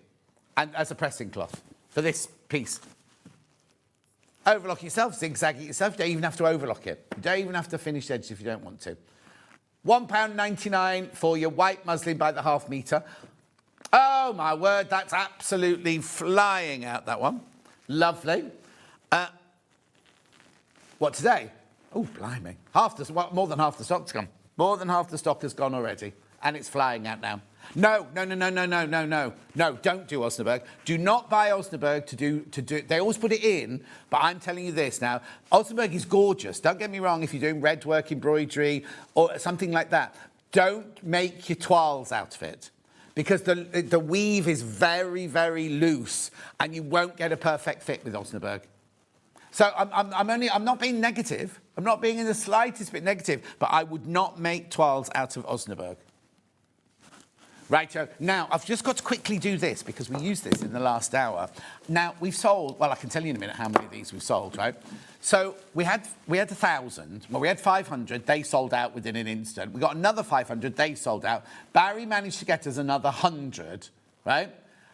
and as a pressing cloth for this piece. Overlock yourself, zigzag it yourself. You don't even have to overlock it. You don't even have to finish edges if you don't want to. £1.99 for your white muslin by the half metre. Oh, my word, that's absolutely flying out, that one. Lovely. What, today? Oh, blimey. More than half the stock's gone. More than half the stock has gone already, and it's flying out now. No, don't do Osnaburg. Do not buy Osnaburg to do. They always put it in, but I'm telling you this now. Osnaburg is gorgeous. Don't get me wrong. If you're doing red work embroidery or something like that, don't make your toiles out of it because the weave is very, very loose, and you won't get a perfect fit with Osnaburg. So I'm not being negative. I'm not being in the slightest bit negative, but I would not make toiles out of Osnaburg. Right, now, I've just got to quickly do this because we used this in the last hour. Now, we've sold, well, I can tell you in a minute how many of these we've sold, right? So we had 1,000, well, we had 500, they sold out within an instant. We got another 500, they sold out. Barry managed to get us another 100, right?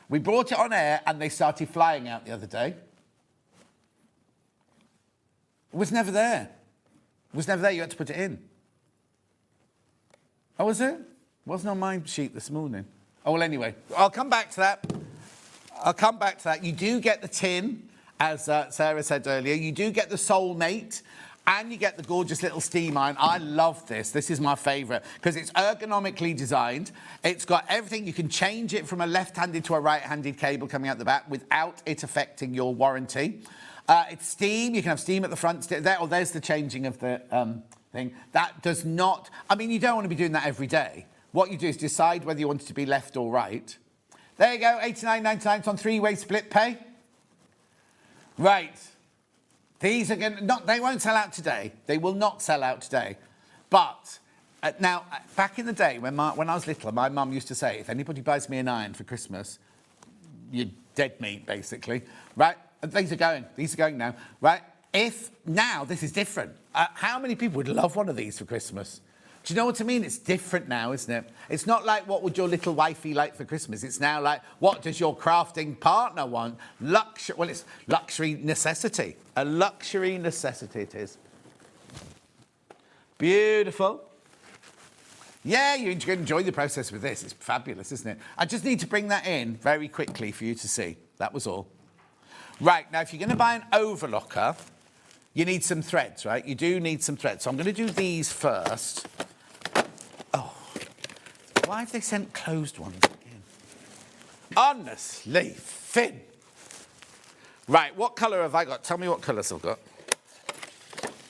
We brought it on air and they started flying out the other day. It was never there. It was never there, you had to put it in. Oh, was it? Wasn't on my sheet this morning. Oh, well, anyway, I'll come back to that. You do get the tin, as Sarah said earlier. You do get the Soulmate, and you get the gorgeous little steam iron. I love this. This is my favourite because it's ergonomically designed. It's got everything. You can change it from a left-handed to a right-handed cable coming out the back without it affecting your warranty. It's steam. You can have steam at the front. There's the changing of the thing. That does not... I mean, you don't want to be doing that every day. What you do is decide whether you want it to be left or right. There you go, $89.99. It's on three-way split pay. Right. These are going to... They won't sell out today. They will not sell out today. But now, back in the day, when I was little, my mum used to say, if anybody buys me an iron for Christmas, you're dead meat, basically. Right? These are going now. Right? Now, this is different. How many people would love one of these for Christmas? Do you know what I mean? It's different now, isn't it? It's not like, what would your little wifey like for Christmas? It's now like, what does your crafting partner want? Well, it's luxury necessity. A luxury necessity it is. Beautiful. Yeah, you can enjoy the process with this. It's fabulous, isn't it? I just need to bring that in very quickly for you to see. That was all. Right, now, if you're going to buy an overlocker, you need some threads, right? You do need some threads. So I'm going to do these first. Oh, why have they sent closed ones again? Honestly, Finn. Right, what colour have I got? Tell me what colours I've got.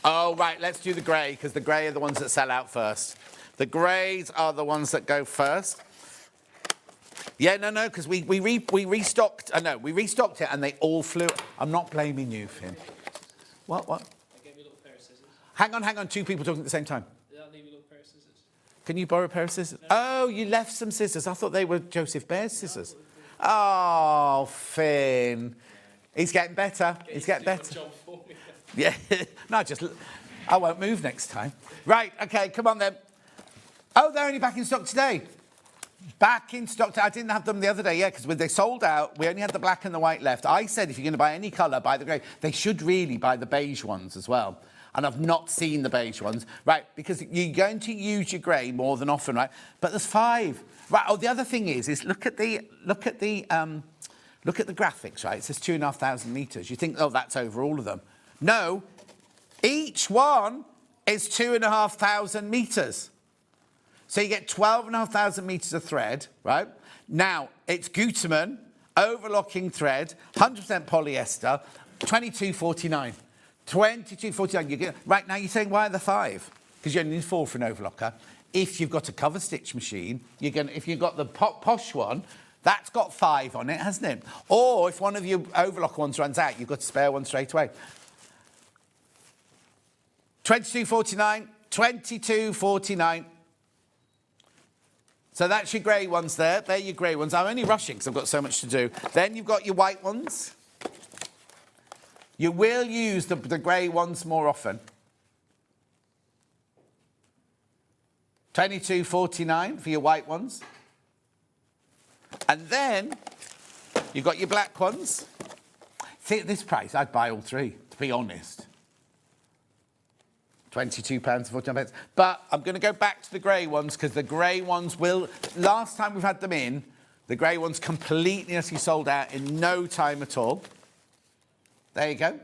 Oh, right, let's do the grey, because the grey are the ones that sell out first. The greys are the ones that go first. Yeah, no, because we restocked. We restocked it and they all flew. I'm not blaming you, Finn. What? I gave you a little pair of scissors. Hang on, two people talking at the same time. Yeah, I'll leave you a little pair of scissors. Can you borrow a pair of scissors? No. Oh, you left some scissors. I thought they were Joseph Bear's scissors. No, oh, Finn. He's getting better. He's getting better. Job for me. Yeah. No, I won't move next time. Right, okay, come on then. Oh, they're only back in stock today. Back in stock. I didn't have them the other day, because when they sold out, we only had the black and the white left. I said if you're going to buy any colour, buy the grey. They should really buy the beige ones as well. And I've not seen the beige ones, right? Because you're going to use your grey more than often, right? But there's 5. Right. Oh, the other thing is look at the graphics, right? It says 2,500 metres. You think, oh, that's over all of them. No, each one is 2,500 metres. So you get 12,500 metres of thread, right? Now, it's Gutermann, overlocking thread, 100% polyester, $22.49. $22.49. Right, now you're saying, why are there 5? Because you only need 4 for an overlocker. If you've got a cover stitch machine, if you've got the posh one, That's got 5 on it, hasn't it? Or if one of your overlock ones runs out, you've got to spare one straight away. £22.49, £22.49. So that's your grey ones there. They're your grey ones. I'm only rushing because I've got so much to do. Then you've got your white ones. You will use the grey ones more often. £22.49 for your white ones. And then you've got your black ones. See, at this price, I'd buy all 3, to be honest. £22.49. But I'm going to go back to the grey ones because the grey ones will... Last time we've had them in, the grey ones completely actually sold out in no time at all. There you go.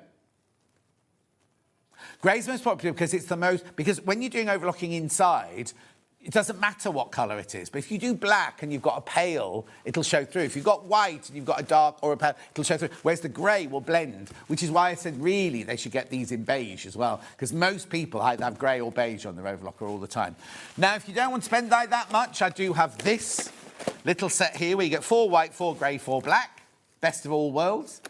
Grey's most popular because it's the most... Because when you're doing overlocking inside, it doesn't matter what colour it is. But if you do black and you've got a pale, it'll show through. If you've got white and you've got a dark or a pale, it'll show through. Whereas the grey will blend, which is why I said really they should get these in beige as well. Because most people either have grey or beige on their overlocker all the time. Now, if you don't want to spend like that much, I do have this little set here where you get 4 white, 4 grey, 4 black. Best of all worlds.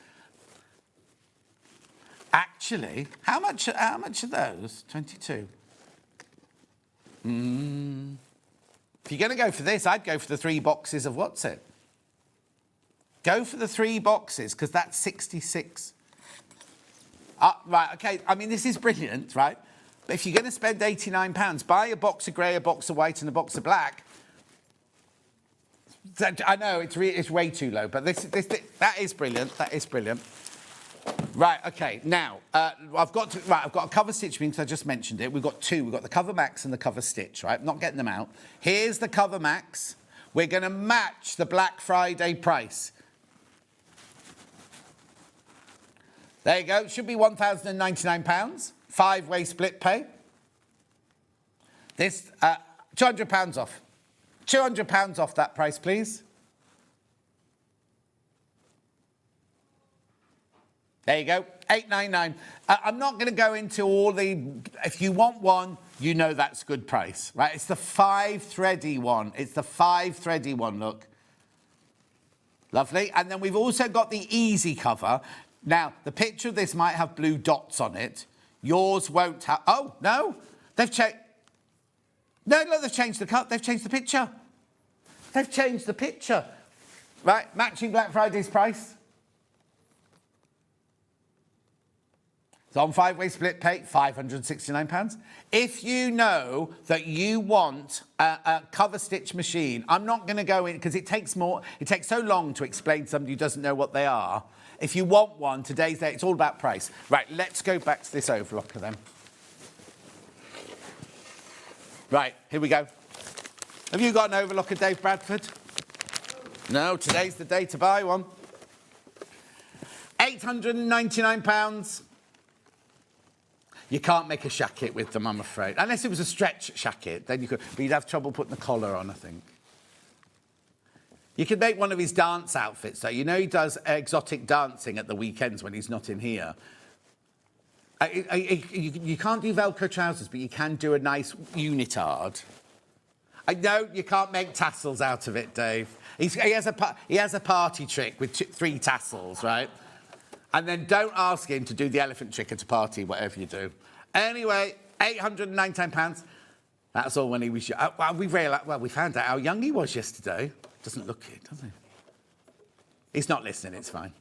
Actually, how much are those? 22. If you're going to go for this, I'd go for the 3 boxes of what's it? Go for the 3 boxes, because that's 66. Right, OK, I mean, this is brilliant, right? But if you're going to spend £89, buy a box of grey, a box of white and a box of black. I know, it's way too low, but that is brilliant. That is brilliant. Right, OK, now, I've got a cover stitch because I just mentioned it. We've got 2. We've got the cover max and the cover stitch, right? I'm not getting them out. Here's the cover max. We're going to match the Black Friday price. There you go. It should be £1,099. 5-way split pay. This, £200 off. £200 off that price, please. There you go, $8.99. I'm not going to go into all the... If you want one, you know that's a good price, right? It's the 5-thready one. It's the 5-thready one, look. Lovely. And then we've also got the easy cover. Now, the picture of this might have blue dots on it. Yours won't have... Oh, no. They've changed... No, they've changed the cut. They've changed the picture. They've changed the picture. Right, matching Black Friday's price. It's on 5-way split pay, £569. If you know that you want a cover stitch machine, I'm not going to go in because it takes so long to explain to somebody who doesn't know what they are. If you want one, today's day, it's all about price. Right, let's go back to this overlocker then. Right, here we go. Have you got an overlocker, Dave Bradford? No, today's the day to buy one. £899. You can't make a shacket with them, I'm afraid. Unless it was a stretch shacket, then you could. But you'd have trouble putting the collar on, I think. You could make one of his dance outfits, though. You know he does exotic dancing at the weekends when he's not in here. You can't do Velcro trousers, but you can do a nice unitard. I know you can't make tassels out of it, Dave. He has a party trick with 3 tassels, right? And then don't ask him to do the elephant trick at a party, whatever you do. Anyway, £899. That's all when he was young. We found out how young he was yesterday. Doesn't look it, does he? He's not listening, it's fine.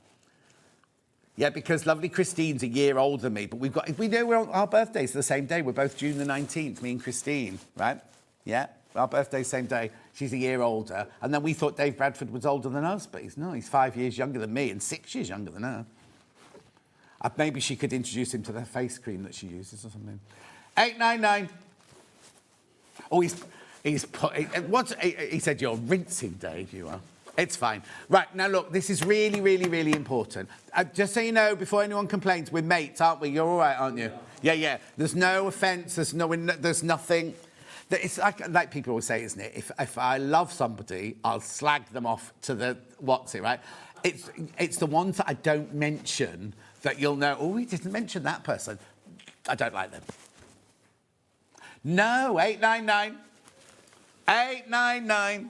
Yeah, because lovely Christine's a year older than me, but we know our birthdays are the same day. We're both June the 19th, me and Christine, right? Yeah, our birthday's same day. She's a year older. And then we thought Dave Bradford was older than us, but he's not. He's 5 years younger than me and 6 years younger than her. Maybe she could introduce him to the face cream that she uses or something. £899. Oh, he said, you're rinsing, Dave, you are. It's fine. Right, now look, this is really, really, really important. Just so you know, before anyone complains, we're mates, aren't we? You're all right, aren't you? Yeah. There's no offence, there's nothing. It's like people always say, isn't it? If I love somebody, I'll slag them off to the what's it, right? It's the ones that I don't mention that you'll know, oh, he didn't mention that person. I don't like them. No, £899. £899.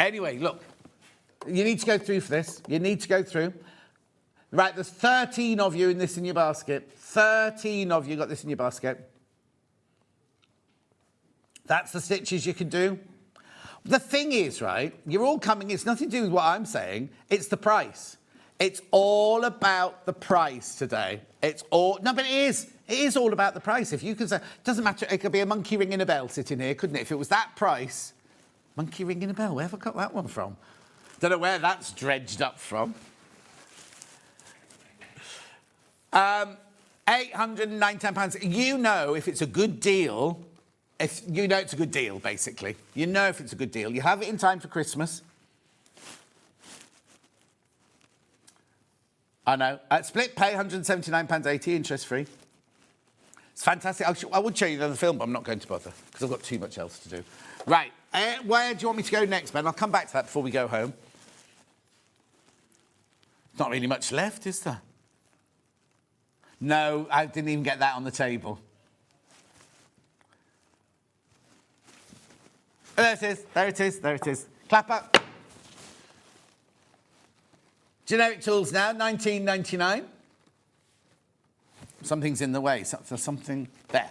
Anyway, look. You need to go through for this. You need to go through. Right, there's 13 of you in this in your basket. 13 of you got this in your basket. That's the stitches you can do. The thing is, right, you're all coming, it's nothing to do with what I'm saying, it's the price. It's all about the price today. It's all, no, but it is all about the price. If you could say, it doesn't matter, it could be a monkey ringing a bell sitting here, couldn't it? If it was that price, monkey ringing a bell, where have I got that one from? Don't know where that's dredged up from. £819. You know if it's a good deal. If you know it's a good deal, basically. You know if it's a good deal. You have it in time for Christmas. I know. Split pay, £179.80, interest-free. It's fantastic. I would show you the film, but I'm not going to bother, because I've got too much else to do. Right. Where do you want me to go next, Ben? I'll come back to that before we go home. Not really much left, is there? No, I didn't even get that on the table. There it is, there it is, there it is. Clap up. Generic tools now, $19.99. Something's in the way, something there.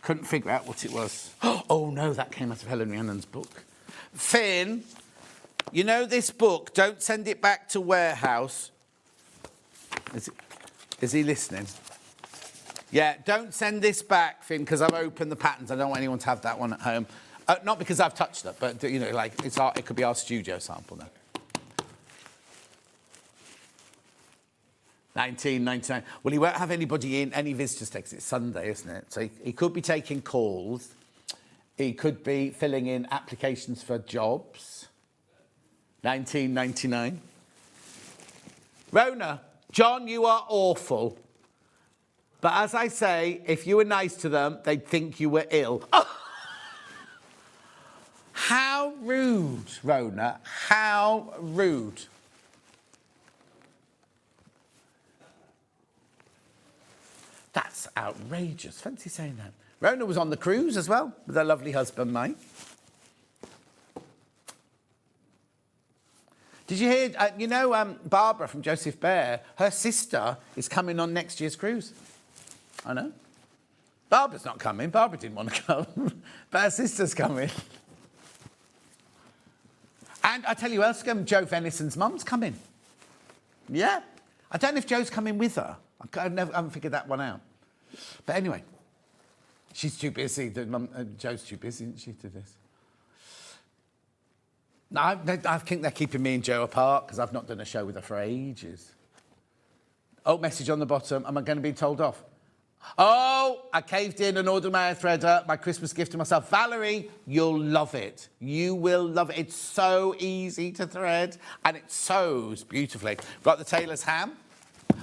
Couldn't figure out what it was. Oh no, that came out of Helen Rhiannon's book. Finn, you know this book, don't send it back to warehouse. Is he listening? Yeah, don't send this back, Finn, because I've opened the patterns. I don't want anyone to have that one at home. Not because I've touched it, but, you know, like, it could be our studio sample now. $19.99. Well, he won't have anybody in, any visitors text. It's Sunday, isn't it? So he could be taking calls. He could be filling in applications for jobs. $19.99. Rona, John, you are awful. But as I say, if you were nice to them, they'd think you were ill. Oh! How rude, Rona. How rude. That's outrageous. Fancy saying that. Rona was on the cruise as well with her lovely husband, mate. Did you hear, Barbara from Joseph Bear, her sister is coming on next year's cruise. I know. Barbara's not coming. Barbara didn't want to come. But her sister's coming. And I tell you who else is coming. Joe Venison's mum's coming. Yeah. I don't know if Joe's coming with her. I haven't figured that one out. But anyway, she's too busy. Joe's too busy, isn't she, to this? No, I think they're keeping me and Joe apart because I've not done a show with her for ages. Oh, message on the bottom. Am I going to be told off? Oh, I caved in and ordered my hair threader, my Christmas gift to myself. Valerie, you'll love it. You will love it. It's so easy to thread and it sews beautifully. Got the tailor's ham.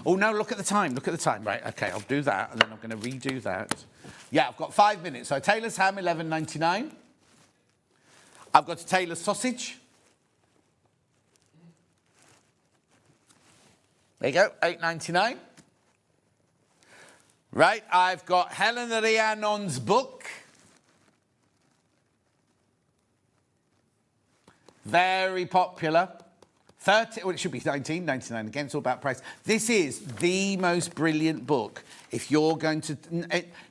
Oh, no, look at the time. Look at the time. Right, OK, I'll do that and then I'm going to redo that. Yeah, I've got 5 minutes. So tailor's ham, $11.99. I've got a tailor's sausage. There you go, $8.99. Right, I've got Helen Rhiannon's book. Very popular. Well, it should be $19.99 again. It's all about price. This is the most brilliant book. If you're going to...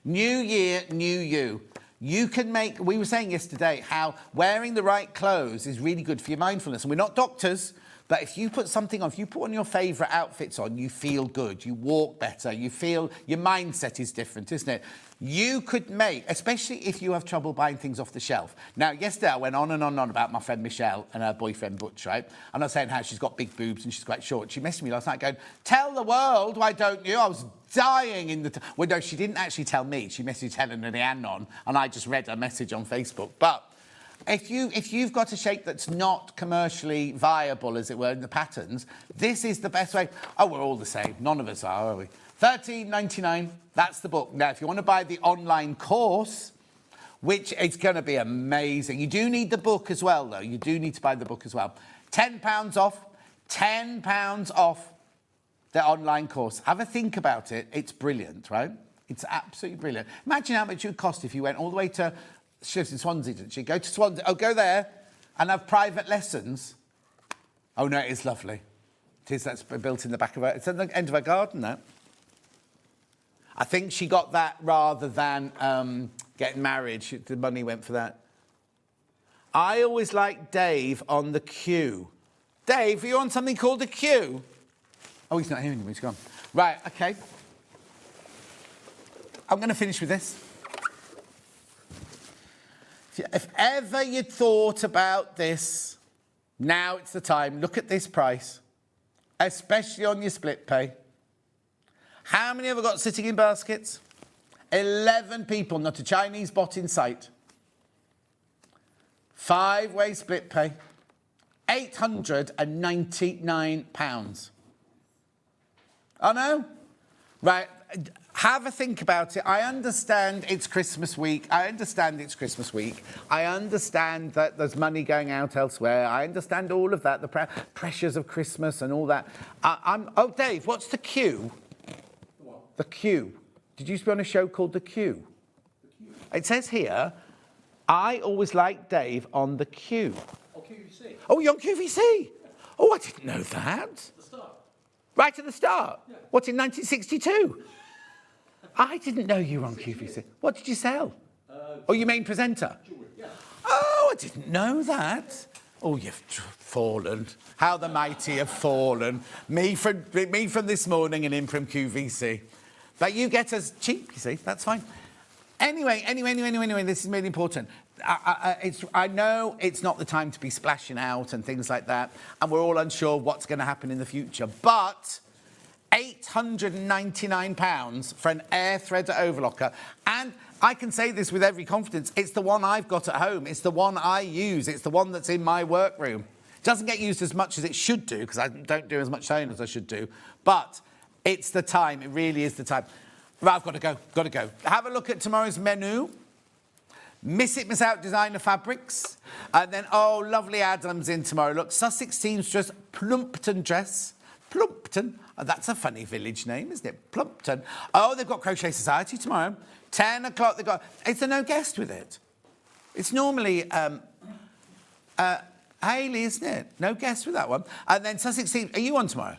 New year, new you. You can make... We were saying yesterday how wearing the right clothes is really good for your mindfulness. And we're not doctors, but if you put something on, if you put one of your favourite outfits on, you feel good. You walk better. You feel... Your mindset is different, isn't it? You could make... Especially if you have trouble buying things off the shelf. Now, yesterday I went on and on and on about my friend Michelle and her boyfriend Butch, right? And I was saying how she's got big boobs and she's quite short. She messaged me last night going, tell the world, why don't you? I was dying in the... Well, no, she didn't actually tell me. She messaged Helen and Rhiannon and I just read her message on Facebook. But if you've got a shape that's not commercially viable, as it were, in the patterns, this is the best way. Oh, we're all the same. None of us are we? $13.99. That's the book. Now, if you want to buy the online course, which is going to be amazing. You do need the book as well, though. You do need to buy the book as well. £10 off. £10 off the online course. Have a think about it. It's brilliant, right? It's absolutely brilliant. Imagine how much it would cost if you went all the way to... She lives in Swansea, didn't she? Go to Swansea. Oh, go there. and have private lessons. Oh, no, it is lovely. It is. That's built in the back of her... It's at the end of her garden, that. I think she got that rather than getting married. The money went for that. I always like Dave on the queue. Dave, are you on something called a queue? Oh, he's not here anymore. He's gone. Right, OK. I'm going to finish with this. If ever you'd thought about this, now it's the time. Look at this price, especially on your split pay. How many have I got sitting in baskets? 11 people, not a Chinese bot in sight. 5-way split pay. £899. Oh, no? Right, have a think about it. I understand it's Christmas week. I understand that there's money going out elsewhere. I understand all of that, the pressures of Christmas and all that. Oh, Dave, what's the queue? What? The queue. Did you used to be on a show called The Queue? It says here, I always like Dave on The Queue. Oh, QVC. Oh, you're on QVC? Oh, I didn't know that. The start. Right at the start? Yeah. What, in 1962? I didn't know you were on QVC. What did you sell? Oh, you main presenter? Jewelry, yeah. Oh, I didn't know that. Oh, you've fallen. How the mighty have fallen. Me from this morning and him from QVC. But you get us cheap, you see. That's fine. Anyway, this is really important. I know it's not the time to be splashing out and things like that, and we're all unsure what's going to happen in the future, but £899 for an air threader overlocker, and I can say this with every confidence, it's the one I've got at home, it's the one I use, it's the one that's in my workroom. It doesn't get used as much as it should do, because I don't do as much sewing as I should do, but it's the time, it really is the time. Right, I've got to go. Have a look at tomorrow's menu. Miss It, Miss Out designer fabrics. And then, oh, lovely Adam's in tomorrow. Look, Sussex seamstress, Plumpton dress. Plumpton. Oh, that's a funny village name, isn't it? Plumpton. Oh, they've got Crochet Society tomorrow. 10 o'clock, they've got... It's a no guest with it. It's normally Hayley, isn't it? No guest with that one. And then Sussex seamstress... Are you on tomorrow?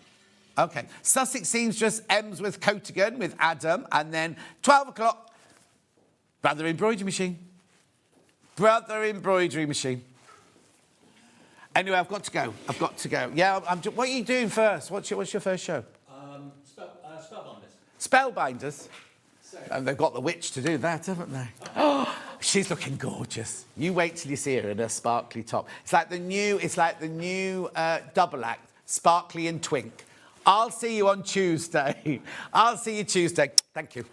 OK. Sussex seamstress, Emsworth Coatigan with Adam. And then 12 o'clock, Brother Embroidery Machine. Brother Embroidery Machine. Anyway, I've got to go. Yeah, what are you doing first? What's your first show? Spellbinders. Spellbinders? And they've got the witch to do that, haven't they? Oh, she's looking gorgeous. You wait till you see her in her sparkly top. It's like the new double act, Sparkly and Twink. I'll see you on Tuesday. Thank you.